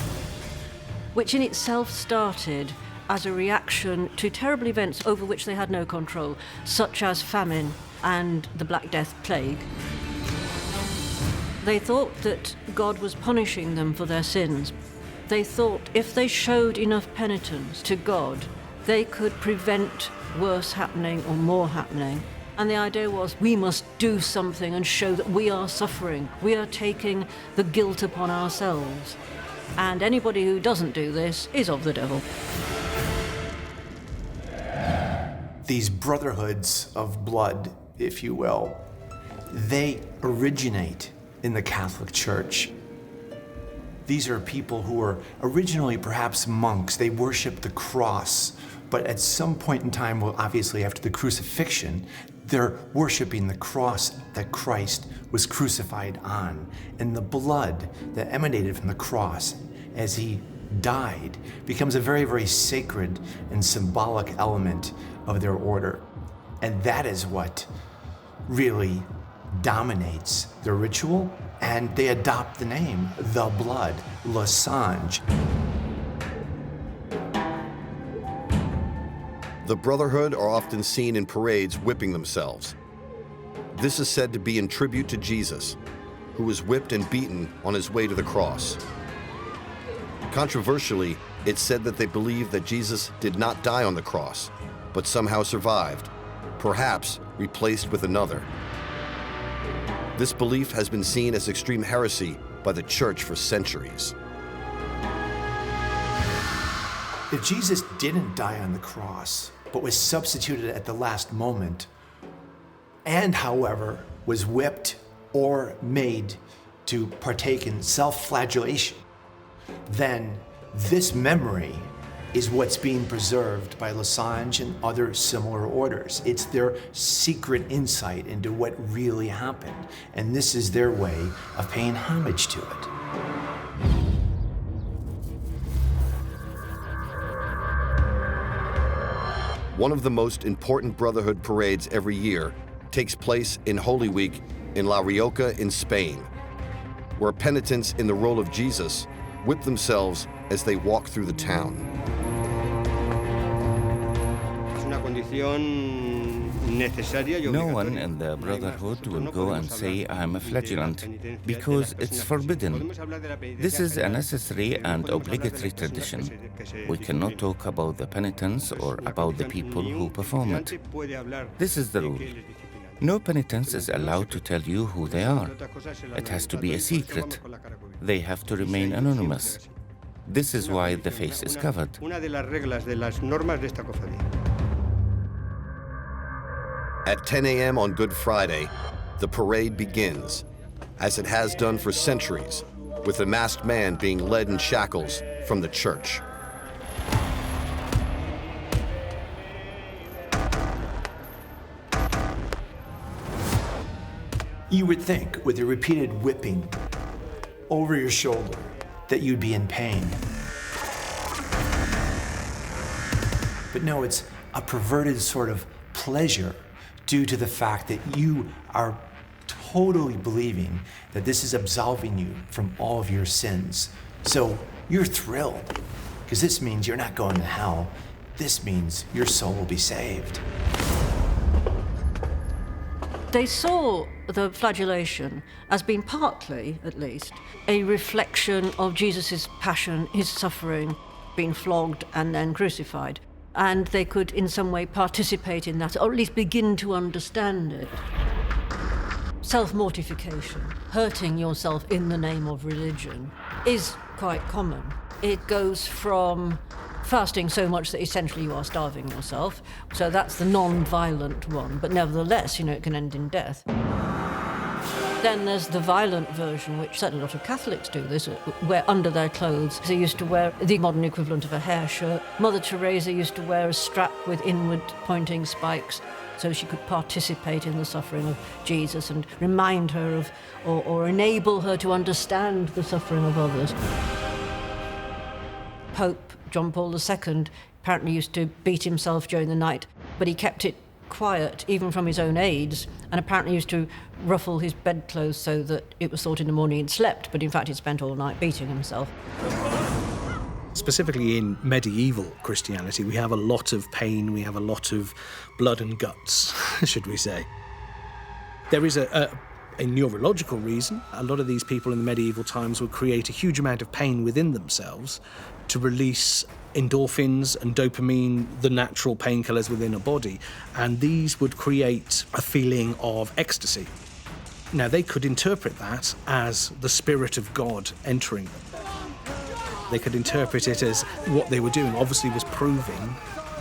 which in itself started as a reaction to terrible events over which they had no control, such as famine and the Black Death plague. They thought that God was punishing them for their sins. They thought if they showed enough penitence to God, they could prevent worse happening or more happening. And the idea was, we must do something and show that we are suffering. We are taking the guilt upon ourselves. And anybody who doesn't do this is of the devil. These brotherhoods of blood, if you will, they originate in the Catholic Church. These are people who were originally perhaps monks. They worshiped the cross, but at some point in time, well, obviously after the crucifixion, they're worshiping the cross that Christ was crucified on. And the blood that emanated from the cross as he died becomes a very, very sacred and symbolic element of their order. And that is what really dominates the ritual, and they adopt the name, the blood, Le Sang. The Brotherhood are often seen in parades whipping themselves. This is said to be in tribute to Jesus, who was whipped and beaten on his way to the cross. Controversially, it's said that they believe that Jesus did not die on the cross, but somehow survived, perhaps replaced with another. This belief has been seen as extreme heresy by the Church for centuries. If Jesus didn't die on the cross, but was substituted at the last moment, and however, was whipped or made to partake in self-flagellation, then this memory is what's being preserved by Le Sang and other similar orders. It's their secret insight into what really happened, and this is their way of paying homage to it. One of the most important Brotherhood parades every year takes place in Holy Week in La Rioja in Spain, where penitents in the role of Jesus whip themselves as they walk through the town. No one in the Brotherhood will go and say, I'm a flagellant, because it's forbidden. This is a necessary and obligatory tradition. We cannot talk about the penitents or about the people who perform it. This is the rule. No penitence is allowed to tell you who they are. It has to be a secret. They have to remain anonymous. This is why the face is covered. At 10 a.m. on Good Friday, the parade begins, as it has done for centuries, with a masked man being led in shackles from the church. You would think, with a repeated whipping over your shoulder, that you'd be in pain. But no, it's a perverted sort of pleasure due to the fact that you are totally believing that this is absolving you from all of your sins. So you're thrilled, because this means you're not going to hell. This means your soul will be saved. They saw the flagellation as being partly, at least, a reflection of Jesus' passion, his suffering, being flogged and then crucified. And they could in some way participate in that, or at least begin to understand it. Self-mortification, hurting yourself in the name of religion, is quite common. It goes from fasting so much that essentially you are starving yourself, so that's the non-violent one, but nevertheless, it can end in death. Then there's the violent version, which certainly a lot of Catholics do this, where under their clothes they used to wear the modern equivalent of a hair shirt. Mother Teresa used to wear a strap with inward-pointing spikes so she could participate in the suffering of Jesus and remind her of, or enable her to understand the suffering of others. Pope John Paul II apparently used to beat himself during the night, but he kept it quiet, even from his own aides, and apparently used to ruffle his bedclothes so that it was thought in the morning he'd slept, but in fact he'd spent all night beating himself. Specifically in medieval Christianity, we have a lot of pain, we have a lot of blood and guts, should we say. There is a neurological reason. A lot of these people in the medieval times would create a huge amount of pain within themselves to release endorphins and dopamine, the natural painkillers within a body, and these would create a feeling of ecstasy. Now, they could interpret that as the Spirit of God entering them. They could interpret it as what they were doing obviously was proving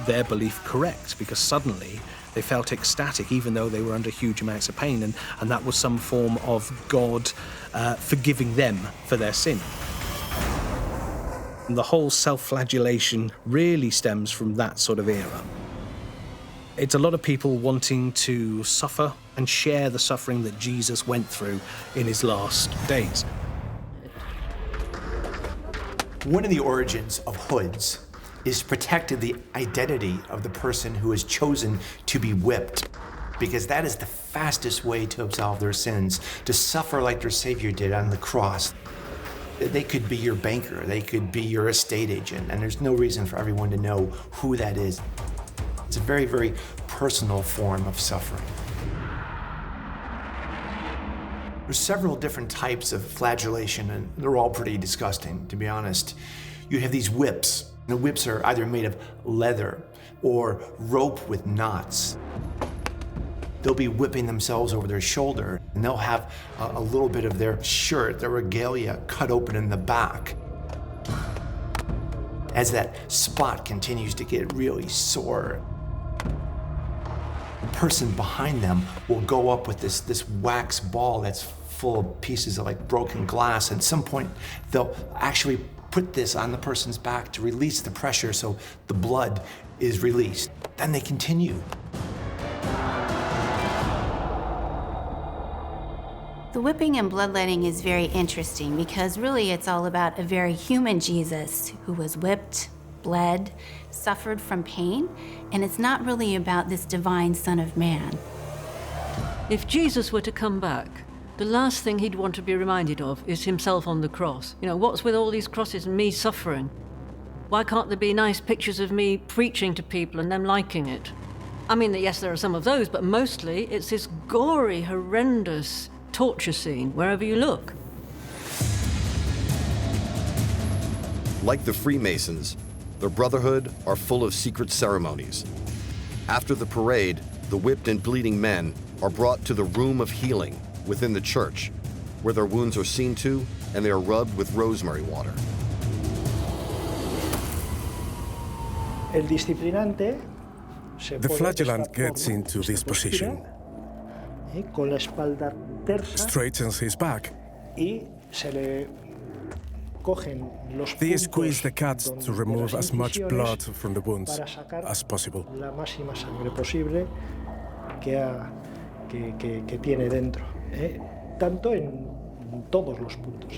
their belief correct, because suddenly they felt ecstatic even though they were under huge amounts of pain, and that was some form of God forgiving them for their sin. And the whole self-flagellation really stems from that sort of era. It's a lot of people wanting to suffer and share the suffering that Jesus went through in his last days. One of the origins of hoods is to protect the identity of the person who has chosen to be whipped, because that is the fastest way to absolve their sins, to suffer like their Savior did on the cross. They could be your banker, they could be your estate agent, and there's no reason for everyone to know who that is. It's a very, very personal form of suffering. There's several different types of flagellation, and they're all pretty disgusting, to be honest. You have these whips. The whips are either made of leather or rope with knots. They'll be whipping themselves over their shoulder, and they'll have a little bit of their shirt, their regalia, cut open in the back. As that spot continues to get really sore, the person behind them will go up with this wax ball that's full of pieces of like broken glass. At some point, they'll actually put this on the person's back to release the pressure so the blood is released. Then they continue. The whipping and bloodletting is very interesting because really it's all about a very human Jesus who was whipped, bled, suffered from pain, and it's not really about this divine Son of Man. If Jesus were to come back, the last thing he'd want to be reminded of is himself on the cross. You know, what's with all these crosses and me suffering? Why can't there be nice pictures of me preaching to people and them liking it? I mean, yes, there are some of those, but mostly it's this gory, horrendous torture scene wherever you look. Like the Freemasons, the Brotherhood are full of secret ceremonies. After the parade, the whipped and bleeding men are brought to the Room of Healing within the church, where their wounds are seen to and they are rubbed with rosemary water. The flagellant gets into this position, straightens his back. They squeeze the cuts to remove as much blood from the wounds as possible.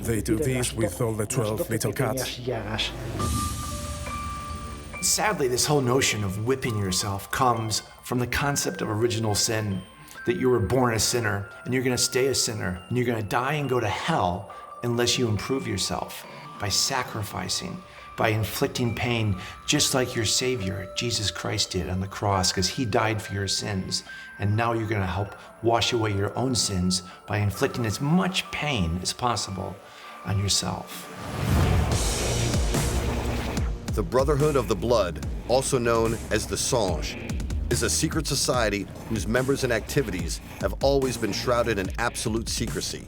They do this with all the 12 little cuts. Sadly, this whole notion of whipping yourself comes from the concept of original sin, that you were born a sinner and you're going to stay a sinner and you're going to die and go to hell unless you improve yourself by sacrificing, by inflicting pain, just like your Savior, Jesus Christ, did on the cross, because he died for your sins. And now you're going to help wash away your own sins by inflicting as much pain as possible on yourself. The Brotherhood of the Blood, also known as the Sange, is a secret society whose members and activities have always been shrouded in absolute secrecy.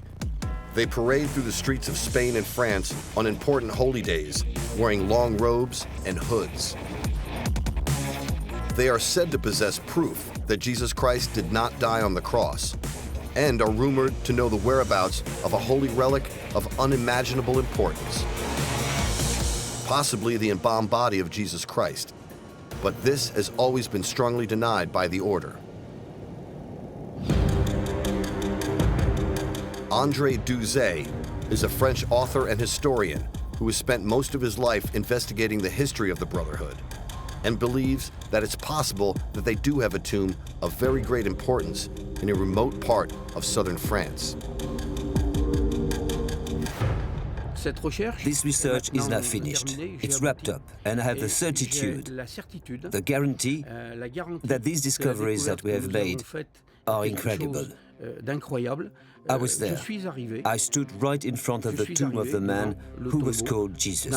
They parade through the streets of Spain and France on important holy days, wearing long robes and hoods. They are said to possess proof that Jesus Christ did not die on the cross, and are rumored to know the whereabouts of a holy relic of unimaginable importance, possibly the embalmed body of Jesus Christ. But this has always been strongly denied by the order. André Duzet is a French author and historian who has spent most of his life investigating the history of the Brotherhood and believes that it's possible that they do have a tomb of very great importance in a remote part of southern France. This research is now finished. It's wrapped up, and I have the certitude, the guarantee, that these discoveries that we have made are incredible. I was there. I stood right in front of the tomb of the man who was called Jesus.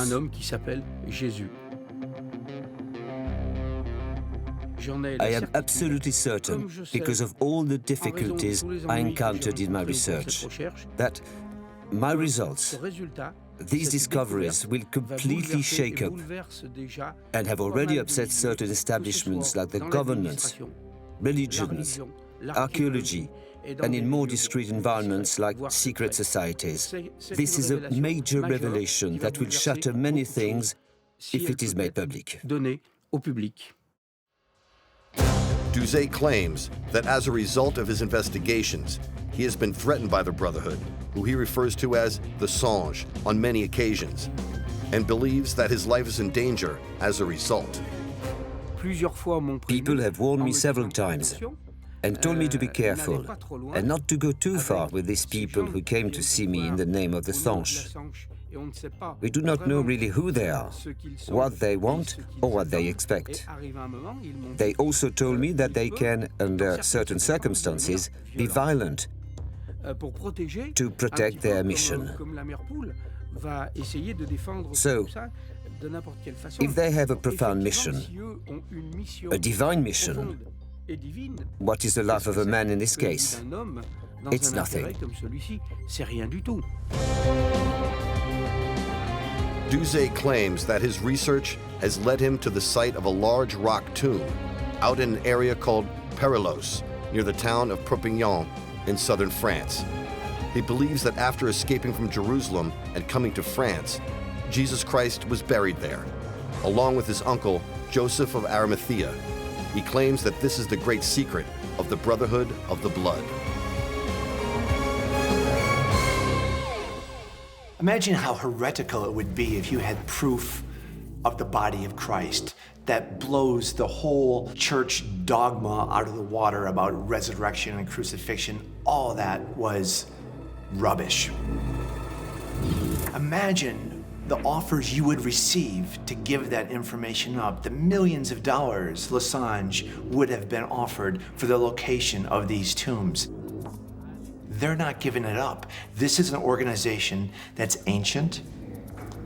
I am absolutely certain, because of all the difficulties I encountered in my research, that my results These discoveries will completely shake up and have already upset certain establishments like the governments, religions, archaeology, and in more discreet environments like secret societies. This is a major revelation that will shatter many things if it is made public. Douzé claims that as a result of his investigations, he has been threatened by the Brotherhood, who he refers to as the Singe, on many occasions, and believes that his life is in danger as a result. People have warned me several times and told me to be careful and not to go too far with these people who came to see me in the name of the Singe. We do not know really who they are, what they want, or what they expect. They also told me that they can, under certain circumstances, be violent to protect their mission. So, if they have a profound mission, a divine mission, what is the life of a man in this case? It's nothing. Douzé claims that his research has led him to the site of a large rock tomb out in an area called Perilos, near the town of Perpignan in southern France. He believes that after escaping from Jerusalem and coming to France, Jesus Christ was buried there, along with his uncle, Joseph of Arimathea. He claims that this is the great secret of the Brotherhood of the Blood. Imagine how heretical it would be if you had proof of the body of Christ that blows the whole church dogma out of the water about resurrection and crucifixion. All that was rubbish. Imagine the offers you would receive to give that information up, the millions of dollars Lessange would have been offered for the location of these tombs. They're not giving it up. This is an organization that's ancient.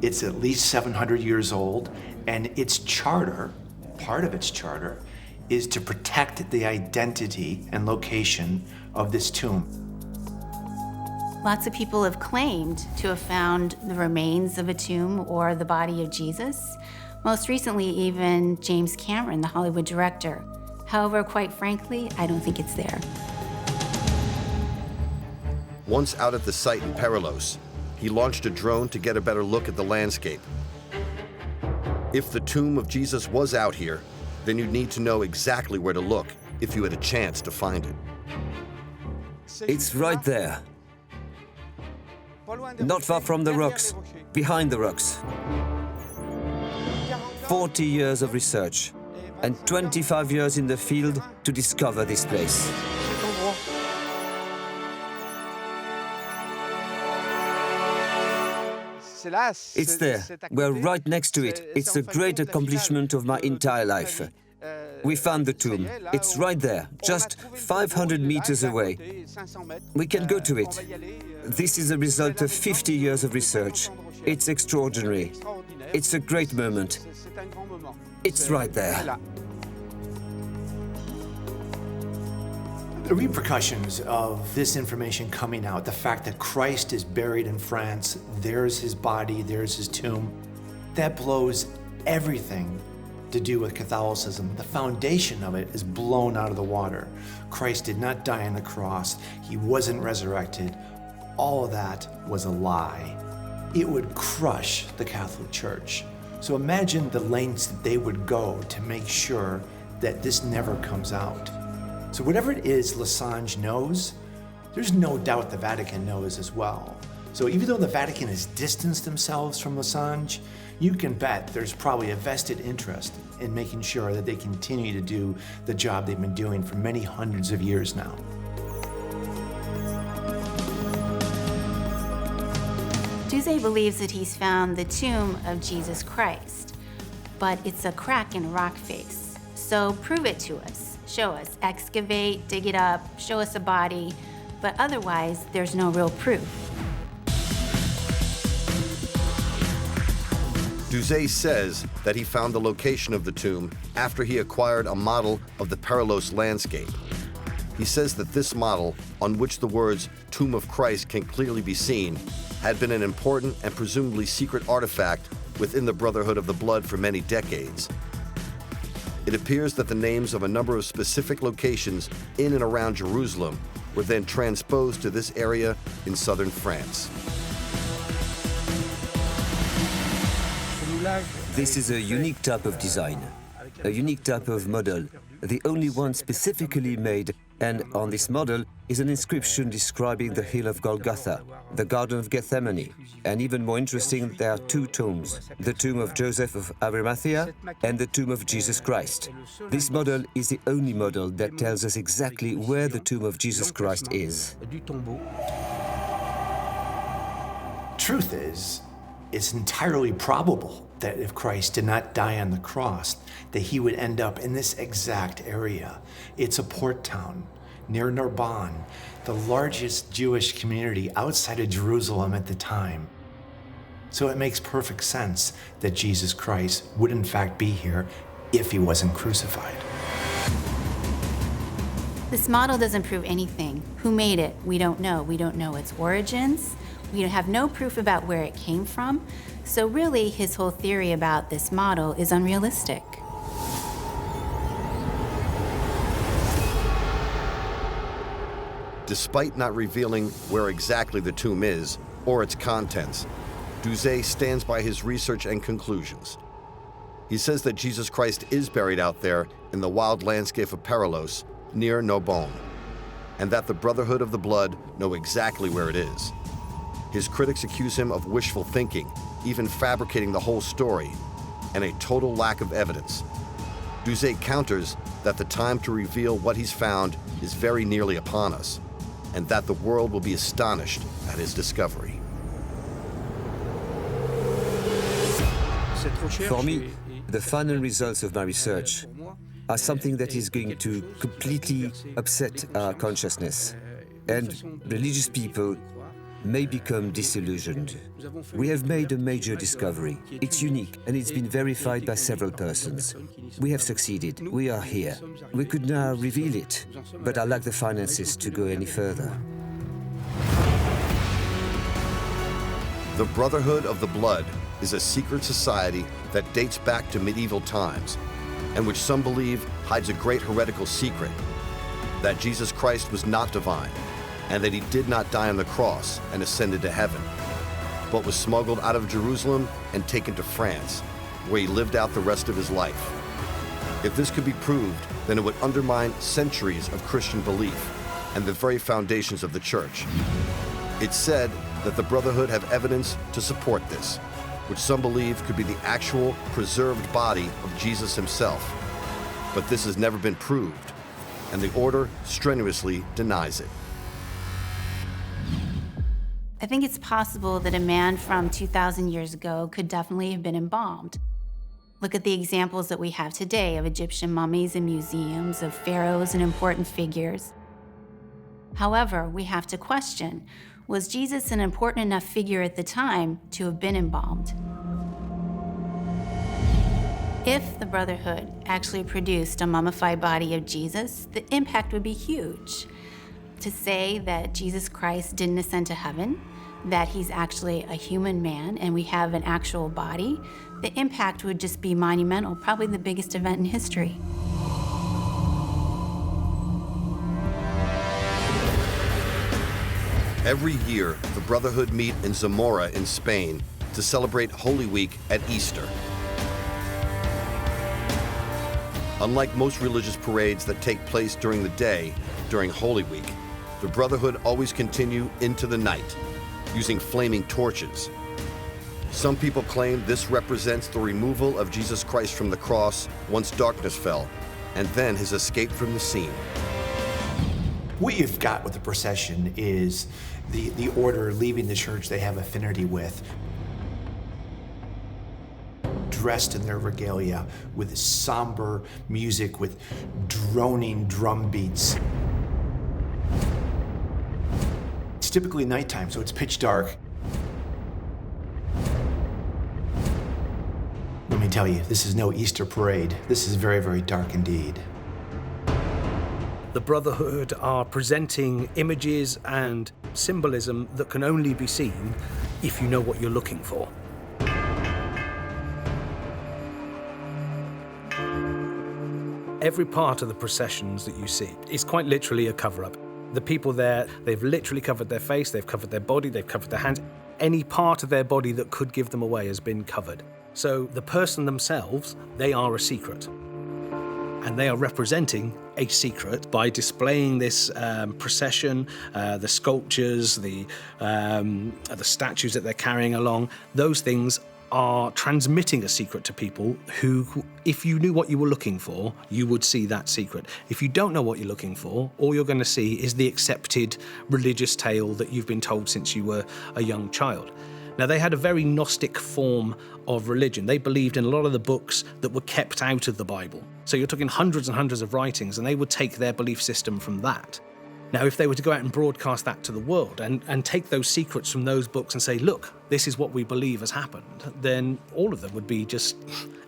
It's at least 700 years old, and its charter, part of its charter, is to protect the identity and location of this tomb. Lots of people have claimed to have found the remains of a tomb or the body of Jesus. Most recently, even James Cameron, the Hollywood director. However, quite frankly, I don't think it's there. Once out at the site in Perilos, he launched a drone to get a better look at the landscape. If the tomb of Jesus was out here, then you'd need to know exactly where to look if you had a chance to find it. It's right there. Not far from the rocks, behind the rocks. 40 years of research and 25 years in the field to discover this place. It's there. We're right next to it. It's a great accomplishment of my entire life. We found the tomb. It's right there, just 500 meters away. We can go to it. This is a result of 50 years of research. It's extraordinary. It's a great moment. It's right there. The repercussions of this information coming out, the fact that Christ is buried in France, there's his body, there's his tomb, that blows everything to do with Catholicism. The foundation of it is blown out of the water. Christ did not die on the cross. He wasn't resurrected. All of that was a lie. It would crush the Catholic Church. So imagine the lengths that they would go to make sure that this never comes out. So whatever it is Lessange knows, there's no doubt the Vatican knows as well. So even though the Vatican has distanced themselves from Lessange, you can bet there's probably a vested interest in making sure that they continue to do the job they've been doing for many hundreds of years now. Douzé believes that he's found the tomb of Jesus Christ, but it's a crack in a rock face. So prove it to us. Show us, excavate, dig it up, show us a body, but otherwise there's no real proof. Douzé says that he found the location of the tomb after he acquired a model of the Perilos landscape. He says that this model, on which the words Tomb of Christ can clearly be seen, had been an important and presumably secret artifact within the Brotherhood of the Blood for many decades. It appears that the names of a number of specific locations in and around Jerusalem were then transposed to this area in southern France. This is a unique type of design, a unique type of model, the only one specifically made, and on this model is an inscription describing the hill of Golgotha, the Garden of Gethsemane, and even more interesting, there are two tombs, the tomb of Joseph of Arimathea and the tomb of Jesus Christ. This model is the only model that tells us exactly where the tomb of Jesus Christ is. Truth is, it's entirely probable that if Christ did not die on the cross, that he would end up in this exact area. It's a port town near Narbonne, the largest Jewish community outside of Jerusalem at the time. So it makes perfect sense that Jesus Christ would in fact be here if he wasn't crucified. This model doesn't prove anything. Who made it? We don't know. We don't know its origins. We have no proof about where it came from. So really, his whole theory about this model is unrealistic. Despite not revealing where exactly the tomb is or its contents, Douzet stands by his research and conclusions. He says that Jesus Christ is buried out there in the wild landscape of Perilos near Narbonne, and that the Brotherhood of the Blood know exactly where it is. His critics accuse him of wishful thinking, even fabricating the whole story, and a total lack of evidence. Douzet counters that the time to reveal what he's found is very nearly upon us, and that the world will be astonished at his discovery. For me, the final results of my research are something that is going to completely upset our consciousness, and religious people may become disillusioned. We have made a major discovery. It's unique, and it's been verified by several persons. We have succeeded. We are here. We could now reveal it, but I lack the finances to go any further. The Brotherhood of the Blood is a secret society that dates back to medieval times, and which some believe hides a great heretical secret, that Jesus Christ was not divine, and that he did not die on the cross and ascended to heaven, but was smuggled out of Jerusalem and taken to France, where he lived out the rest of his life. If this could be proved, then it would undermine centuries of Christian belief and the very foundations of the church. It's said that the Brotherhood have evidence to support this, which some believe could be the actual preserved body of Jesus himself. But this has never been proved, and the Order strenuously denies it. I think it's possible that a man from 2,000 years ago could definitely have been embalmed. Look at the examples that we have today of Egyptian mummies in museums, of pharaohs and important figures. However, we have to question, was Jesus an important enough figure at the time to have been embalmed? If the Brotherhood actually produced a mummified body of Jesus, the impact would be huge. To say that Jesus Christ didn't ascend to heaven, that he's actually a human man and we have an actual body, the impact would just be monumental, probably the biggest event in history. Every year, the Brotherhood meet in Zamora in Spain to celebrate Holy Week at Easter. Unlike most religious parades that take place during the day, during Holy Week, the Brotherhood always continue into the night, using flaming torches. Some people claim this represents the removal of Jesus Christ from the cross once darkness fell, and then his escape from the scene. What you've got with the procession is the order leaving the church they have affinity with, dressed in their regalia with somber music, with droning drum beats. It's typically nighttime, so it's pitch dark. Let me tell you, this is no Easter parade. This is very, very dark indeed. The Brotherhood are presenting images and symbolism that can only be seen if you know what you're looking for. Every part of the processions that you see is quite literally a cover-up. The people there, they've literally covered their face, they've covered their body, they've covered their hands. Any part of their body that could give them away has been covered. So the person themselves, they are a secret. And they are representing a secret by displaying this procession, the sculptures, the statues that they're carrying along. Those things are transmitting a secret to people who, if you knew what you were looking for, you would see that secret. If you don't know what you're looking for, all you're going to see is the accepted religious tale that you've been told since you were a young child. Now, they had a very Gnostic form of religion. They believed in a lot of the books that were kept out of the Bible. So you're talking hundreds and hundreds of writings, and they would take their belief system from that. Now, if they were to go out and broadcast that to the world and take those secrets from those books and say, look, this is what we believe has happened, then all of them would be just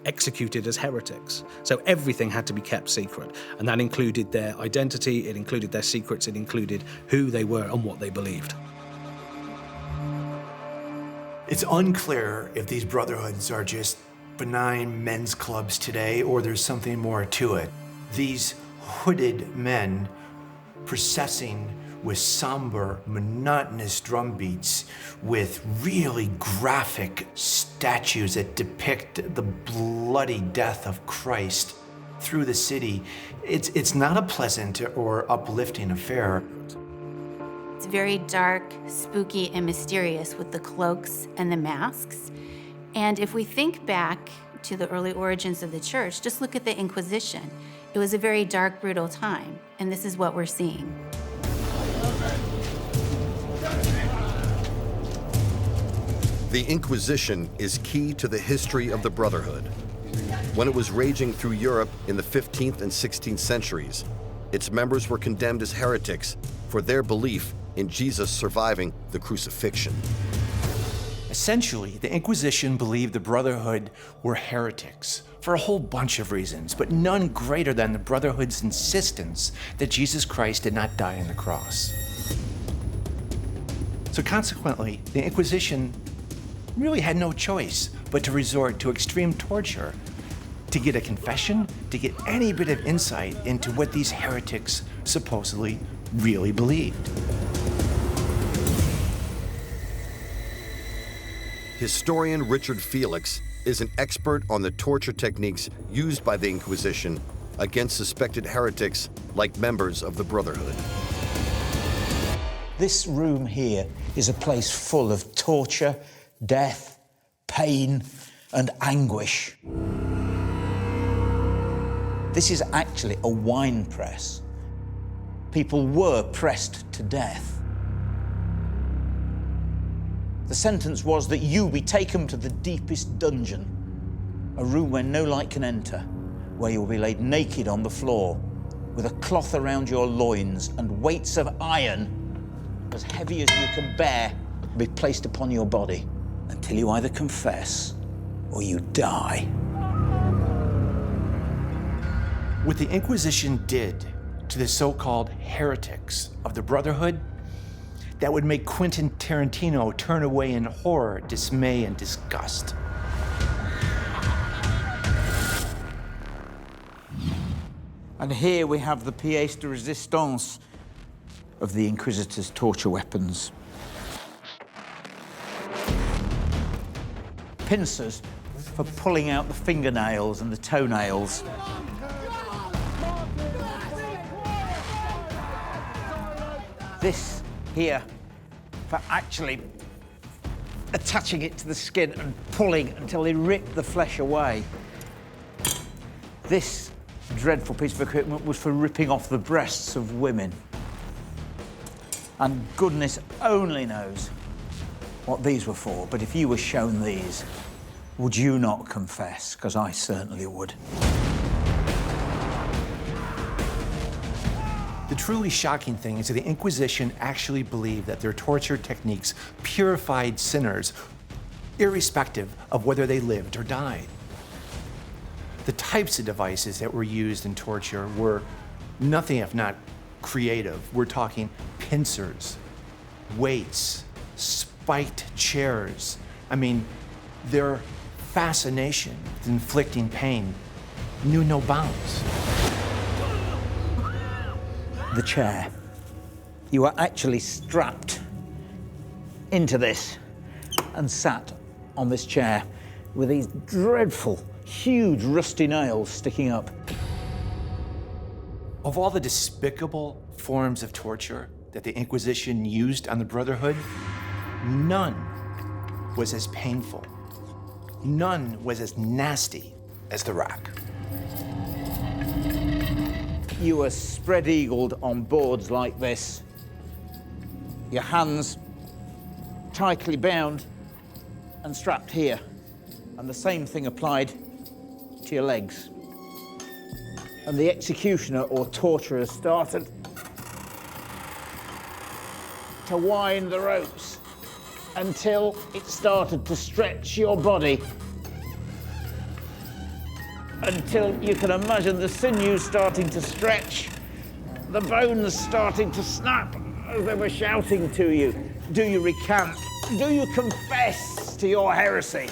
executed as heretics. So everything had to be kept secret. And that included their identity, it included their secrets, it included who they were and what they believed. It's unclear if these brotherhoods are just benign men's clubs today or there's something more to it. These hooded men processing with somber, monotonous drum beats, with really graphic statues that depict the bloody death of Christ through the city. It's not a pleasant or uplifting affair. It's very dark, spooky, and mysterious with the cloaks and the masks. And if we think back to the early origins of the church, just look at the Inquisition. It was a very dark, brutal time, and this is what we're seeing. The Inquisition is key to the history of the Brotherhood. When it was raging through Europe in the 15th and 16th centuries, its members were condemned as heretics for their belief in Jesus surviving the crucifixion. Essentially, the Inquisition believed the Brotherhood were heretics for a whole bunch of reasons, but none greater than the Brotherhood's insistence that Jesus Christ did not die on the cross. So consequently, the Inquisition really had no choice but to resort to extreme torture to get a confession, to get any bit of insight into what these heretics supposedly really believed. Historian Richard Felix is an expert on the torture techniques used by the Inquisition against suspected heretics like members of the Brotherhood. This room here is a place full of torture, death, pain, and anguish. This is actually a wine press. People were pressed to death. The sentence was that you be taken to the deepest dungeon, a room where no light can enter, where you will be laid naked on the floor, with a cloth around your loins and weights of iron, as heavy as you can bear, be placed upon your body, until you either confess or you die. What the Inquisition did to the so-called heretics of the Brotherhood, that would make Quentin Tarantino turn away in horror, dismay, and disgust. And here we have the pièce de résistance of the Inquisitors' torture weapons. Pincers for pulling out the fingernails and the toenails. This here for actually attaching it to the skin and pulling until they rip the flesh away. This dreadful piece of equipment was for ripping off the breasts of women. And goodness only knows what these were for, but if you were shown these, would you not confess? Because I certainly would. The truly shocking thing is that the Inquisition actually believed that their torture techniques purified sinners, irrespective of whether they lived or died. The types of devices that were used in torture were nothing if not creative. We're talking pincers, weights, spiked chairs. I mean, their fascination with inflicting pain knew no bounds. The chair. You are actually strapped into this and sat on this chair with these dreadful, huge, rusty nails sticking up. Of all the despicable forms of torture that the Inquisition used on the Brotherhood, none was as painful, none was as nasty as the rack. You were spread-eagled on boards like this, your hands tightly bound and strapped here, and the same thing applied to your legs. And the executioner or torturer started to wind the ropes until it started to stretch your body, until you can imagine the sinews starting to stretch, the bones starting to snap as they were shouting to you. Do you recant? Do you confess to your heresy?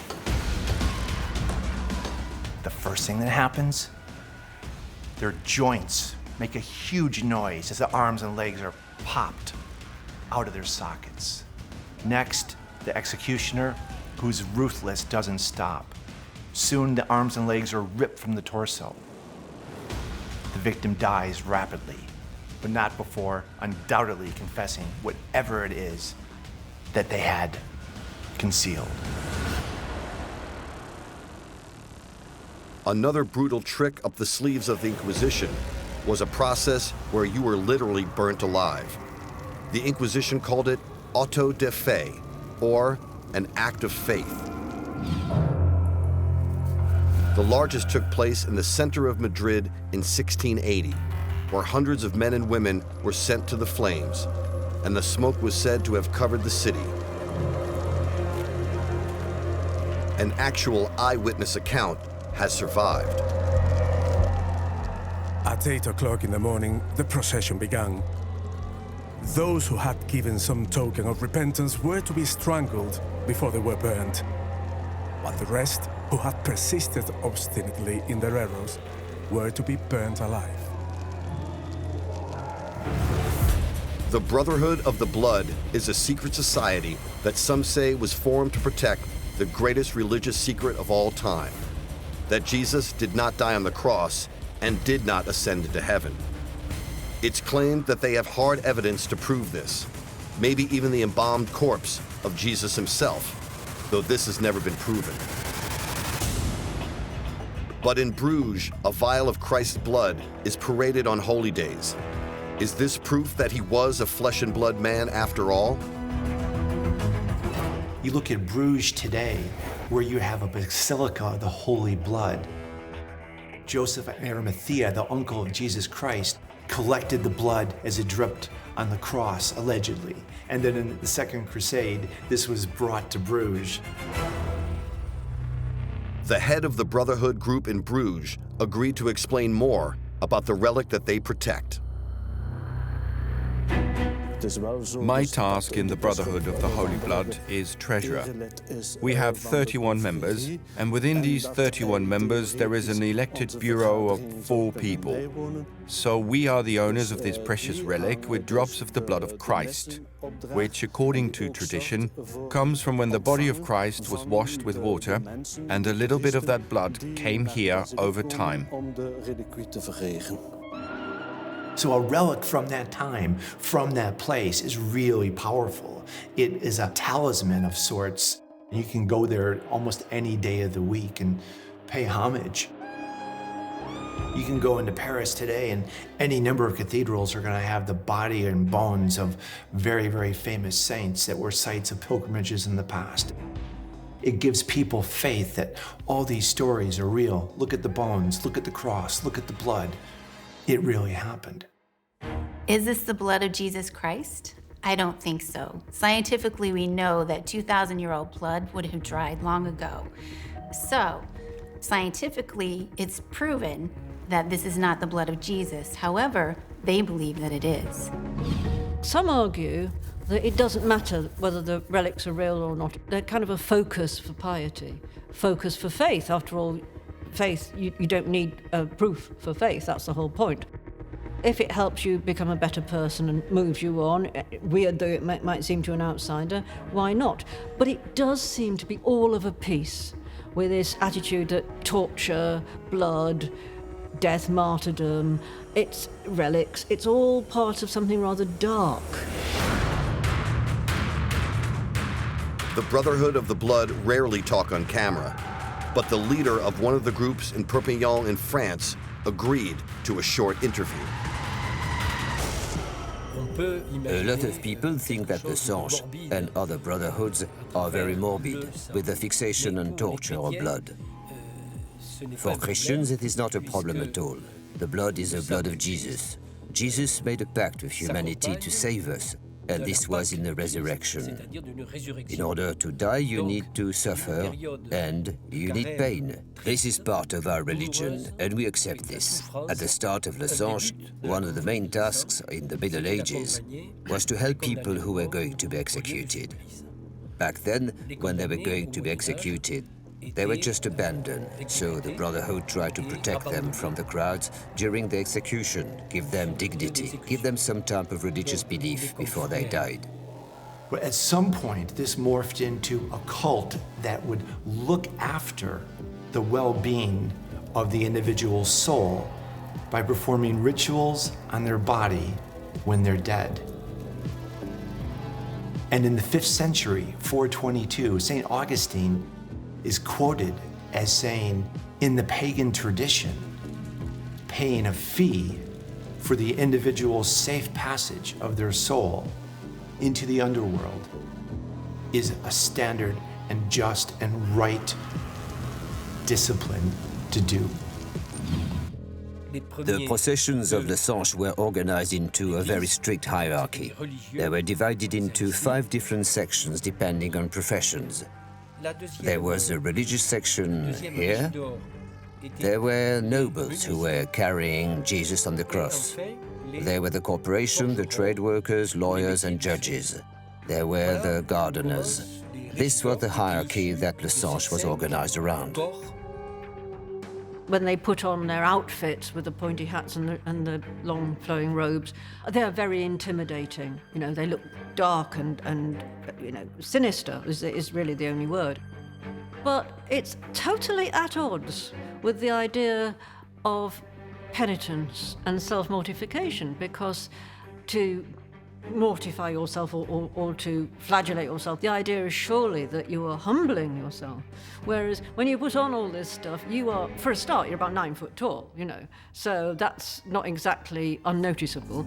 The first thing that happens, their joints make a huge noise as the arms and legs are popped out of their sockets. Next, the executioner, who's ruthless, doesn't stop. Soon, the arms and legs are ripped from the torso. The victim dies rapidly, but not before undoubtedly confessing whatever it is that they had concealed. Another brutal trick up the sleeves of the Inquisition was a process where you were literally burnt alive. The Inquisition called it auto de fe, or an act of faith. The largest took place in the center of Madrid in 1680, where hundreds of men and women were sent to the flames, and the smoke was said to have covered the city. An actual eyewitness account has survived. At 8 o'clock in the morning, the procession began. Those who had given some token of repentance were to be strangled before they were burned, while the rest, who had persisted obstinately in their errors, were to be burnt alive. The Brotherhood of the Blood is a secret society that some say was formed to protect the greatest religious secret of all time, that Jesus did not die on the cross and did not ascend into heaven. It's claimed that they have hard evidence to prove this, maybe even the embalmed corpse of Jesus himself, though this has never been proven. But in Bruges, a vial of Christ's blood is paraded on holy days. Is this proof that he was a flesh and blood man after all? You look at Bruges today, where you have a basilica of the Holy Blood. Joseph of Arimathea, the uncle of Jesus Christ, collected the blood as it dripped on the cross, allegedly. And then in the Second Crusade, this was brought to Bruges. The head of the Brotherhood group in Bruges agreed to explain more about the relic that they protect. My task in the Brotherhood of the Holy Blood is treasurer. We have 31 members, and within these 31 members there is an elected bureau of 4 people. So we are the owners of this precious relic with drops of the blood of Christ, which, according to tradition, comes from when the body of Christ was washed with water, and a little bit of that blood came here over time. So a relic from that time, from that place, is really powerful. It is a talisman of sorts. You can go there almost any day of the week and pay homage. You can go into Paris today and any number of cathedrals are going to have the body and bones of very, very famous saints that were sites of pilgrimages in the past. It gives people faith that all these stories are real. Look at the bones, look at the cross, look at the blood. It really happened. Is this the blood of Jesus Christ? I don't think so. Scientifically, we know that 2,000-year-old blood would have dried long ago. So, scientifically, it's proven that this is not the blood of Jesus. However, they believe that it is. Some argue that it doesn't matter whether the relics are real or not. They're kind of a focus for piety, focus for faith. After all, faith, you don't need proof for faith. That's the whole point. If it helps you become a better person and moves you on, weird though it might seem to an outsider, why not? But it does seem to be all of a piece with this attitude that torture, blood, death, martyrdom, it's relics, it's all part of something rather dark. The Brotherhood of the Blood rarely talk on camera, but the leader of one of the groups in Perpignan in France agreed to a short interview. A lot of people think that the Sanche and other brotherhoods are very morbid, with a fixation on torture or blood. For Christians, it is not a problem at all. The blood is the blood of Jesus. Jesus made a pact with humanity to save us, and this was in the resurrection. In order to die, you need to suffer, and you need pain. This is part of our religion, and we accept this. At the start of Le Sanche, one of the main tasks in the Middle Ages was to help people who were going to be executed. Back then, when they were going to be executed, they were just abandoned, so the Brotherhood tried to protect them from the crowds during the execution, give them dignity, give them some type of religious belief before they died. But at some point, this morphed into a cult that would look after the well-being of the individual's soul by performing rituals on their body when they're dead. And in the 5th century, 422, St. Augustine is quoted as saying, in the pagan tradition, paying a fee for the individual's safe passage of their soul into the underworld is a standard and just and right discipline to do. The processions of the Sanche were organized into a very strict hierarchy. They were divided into 5 different sections depending on professions. There was a religious section here. There were nobles who were carrying Jesus on the cross. There were the corporation, the trade workers, lawyers, and judges. There were the gardeners. This was the hierarchy that Le Sanche was organized around. When they put on their outfits with the pointy hats and the long flowing robes, they're very intimidating. You know, they look dark and sinister is really the only word. But it's totally at odds with the idea of penitence and self-mortification, because to mortify yourself or to flagellate yourself, the idea is surely that you are humbling yourself. Whereas when you put on all this stuff, you are, for a start, you're about 9 foot tall, you know. So that's not exactly unnoticeable.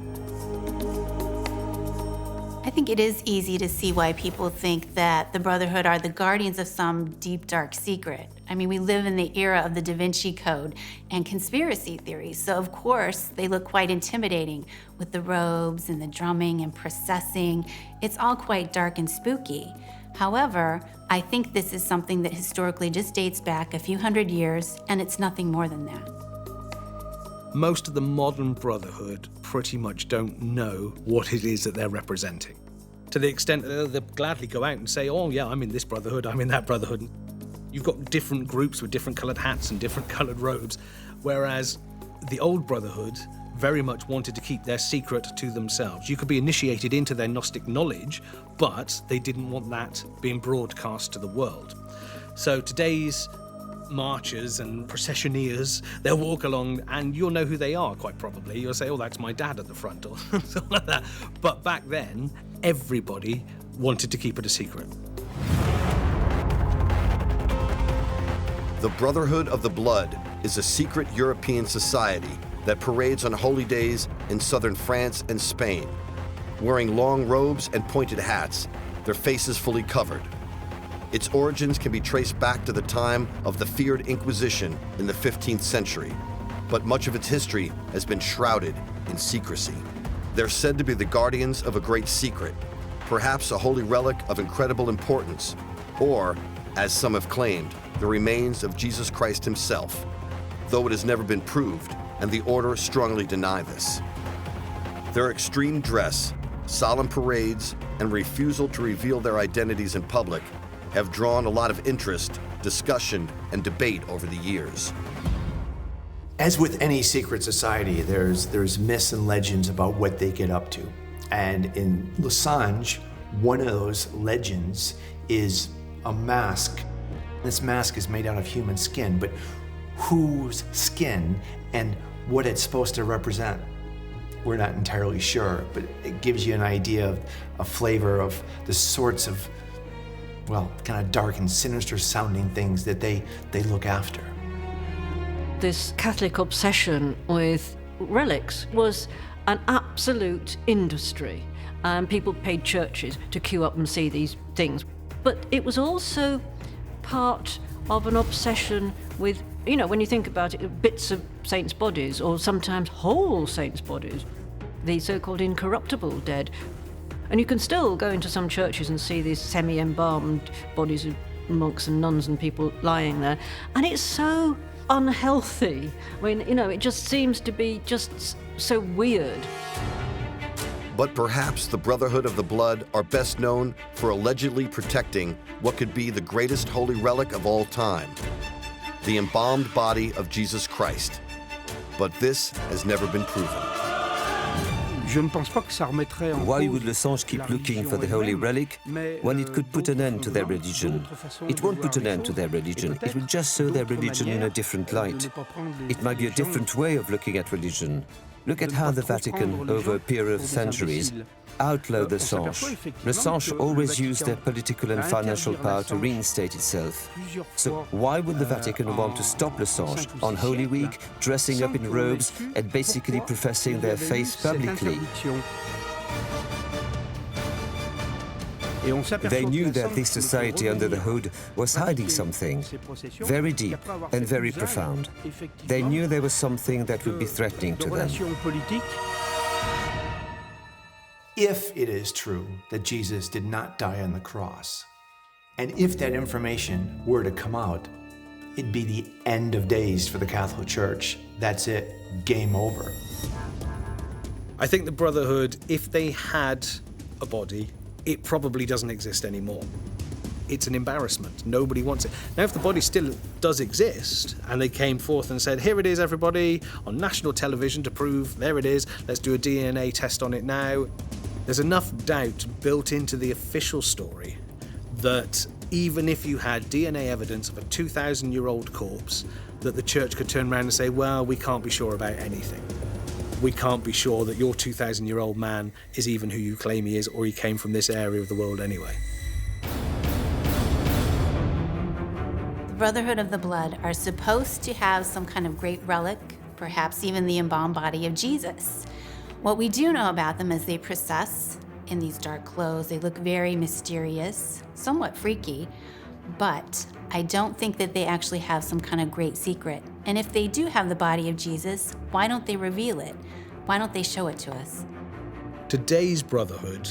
I think it is easy to see why people think that the Brotherhood are the guardians of some deep, dark secret. I mean, we live in the era of the Da Vinci Code and conspiracy theories, so of course they look quite intimidating with the robes and the drumming and processing. It's all quite dark and spooky. However, I think this is something that historically just dates back a few hundred years, and it's nothing more than that. Most of the modern Brotherhood pretty much don't know what it is that they're representing. To the extent that they'll gladly go out and say, oh yeah, I'm in this Brotherhood, I'm in that Brotherhood. You've got different groups with different coloured hats and different coloured robes, whereas the old Brotherhood very much wanted to keep their secret to themselves. You could be initiated into their Gnostic knowledge, but they didn't want that being broadcast to the world. So today's marchers and processioneers, they'll walk along and you'll know who they are, quite probably. You'll say, oh, that's my dad at the front, or something like that. But back then, everybody wanted to keep it a secret. The Brotherhood of the Blood is a secret European society that parades on holy days in southern France and Spain, wearing long robes and pointed hats, their faces fully covered. Its origins can be traced back to the time of the feared Inquisition in the 15th century, but much of its history has been shrouded in secrecy. They're said to be the guardians of a great secret, perhaps a holy relic of incredible importance, or, as some have claimed, the remains of Jesus Christ himself, though it has never been proved, and the order strongly deny this. Their extreme dress, solemn parades, and refusal to reveal their identities in public have drawn a lot of interest, discussion, and debate over the years. As with any secret society, there's myths and legends about what they get up to. And in L'Assange, one of those legends is a mask. This mask is made out of human skin, but whose skin and what it's supposed to represent, we're not entirely sure, but it gives you an idea of a flavor of the sorts of, well, kind of dark and sinister sounding things that they look after. This Catholic obsession with relics was an absolute industry, and people paid churches to queue up and see these things. But it was also part of an obsession with, you know, when you think about it, bits of saints' bodies, or sometimes whole saints' bodies, the so-called incorruptible dead. And you can still go into some churches and see these semi-embalmed bodies of monks and nuns and people lying there. And it's so unhealthy. I mean, you know, it just seems to be just so weird. But perhaps the Brotherhood of the Blood are best known for allegedly protecting what could be the greatest holy relic of all time, the embalmed body of Jesus Christ. But this has never been proven. Why would L'Assange keep looking for the holy relic when it could put an end to their religion? It won't put an end to their religion, it will just show their religion in a different light. It might be a different way of looking at religion. Look at how the Vatican, over a period of centuries, outlawed L'Assange. L'Assange always used their political and financial power to reinstate itself. So why would the Vatican want to stop L'Assange on Holy Week, dressing up in robes and basically professing their faith publicly? They knew that this society under the hood was hiding something very deep and very profound. They knew there was something that would be threatening to them. If it is true that Jesus did not die on the cross, and if that information were to come out, it'd be the end of days for the Catholic Church. That's it, game over. I think the Brotherhood, if they had a body, it probably doesn't exist anymore. It's an embarrassment. Nobody wants it. Now, if the body still does exist, and they came forth and said, here it is, everybody, on national television to prove, there it is, let's do a DNA test on it now. There's enough doubt built into the official story that even if you had DNA evidence of a 2,000-year-old corpse, that the church could turn around and say, well, we can't be sure about anything. We can't be sure that your 2,000-year-old man is even who you claim he is, or he came from this area of the world anyway. The Brotherhood of the Blood are supposed to have some kind of great relic, perhaps even the embalmed body of Jesus. What we do know about them is they process in these dark clothes. They look very mysterious, somewhat freaky, but I don't think that they actually have some kind of great secret. And if they do have the body of Jesus, why don't they reveal it? Why don't they show it to us? Today's Brotherhood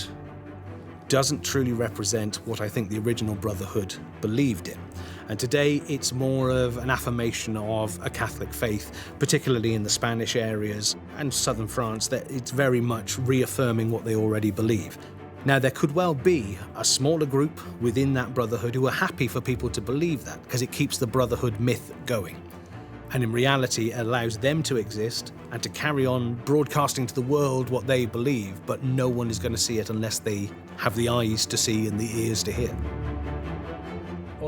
doesn't truly represent what I think the original Brotherhood believed in. And today it's more of an affirmation of a Catholic faith, particularly in the Spanish areas and southern France, that it's very much reaffirming what they already believe. Now, there could well be a smaller group within that Brotherhood who are happy for people to believe that, because it keeps the Brotherhood myth going. And in reality, it allows them to exist and to carry on broadcasting to the world what they believe, but no one is going to see it unless they have the eyes to see and the ears to hear.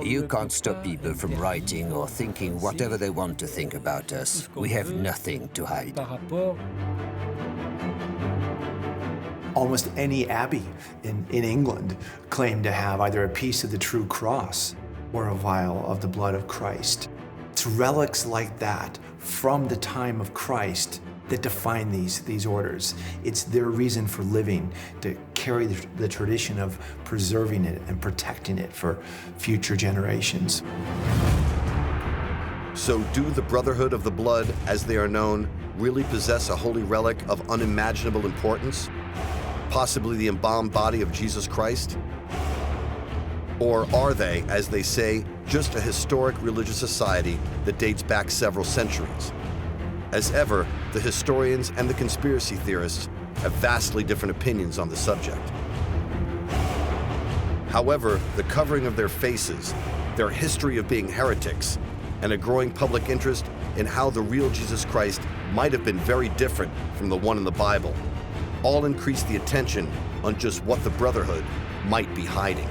You can't stop people from writing or thinking whatever they want to think about us. We have nothing to hide. Almost any abbey in England claimed to have either a piece of the true cross or a vial of the blood of Christ. It's relics like that from the time of Christ that define these orders. It's their reason for living, to carry the tradition of preserving it and protecting it for future generations. So do the Brotherhood of the Blood, as they are known, really possess a holy relic of unimaginable importance? Possibly the embalmed body of Jesus Christ? Or are they, as they say, just a historic religious society that dates back several centuries? As ever, the historians and the conspiracy theorists have vastly different opinions on the subject. However, the covering of their faces, their history of being heretics, and a growing public interest in how the real Jesus Christ might have been very different from the one in the Bible, all increased the attention on just what the Brotherhood might be hiding.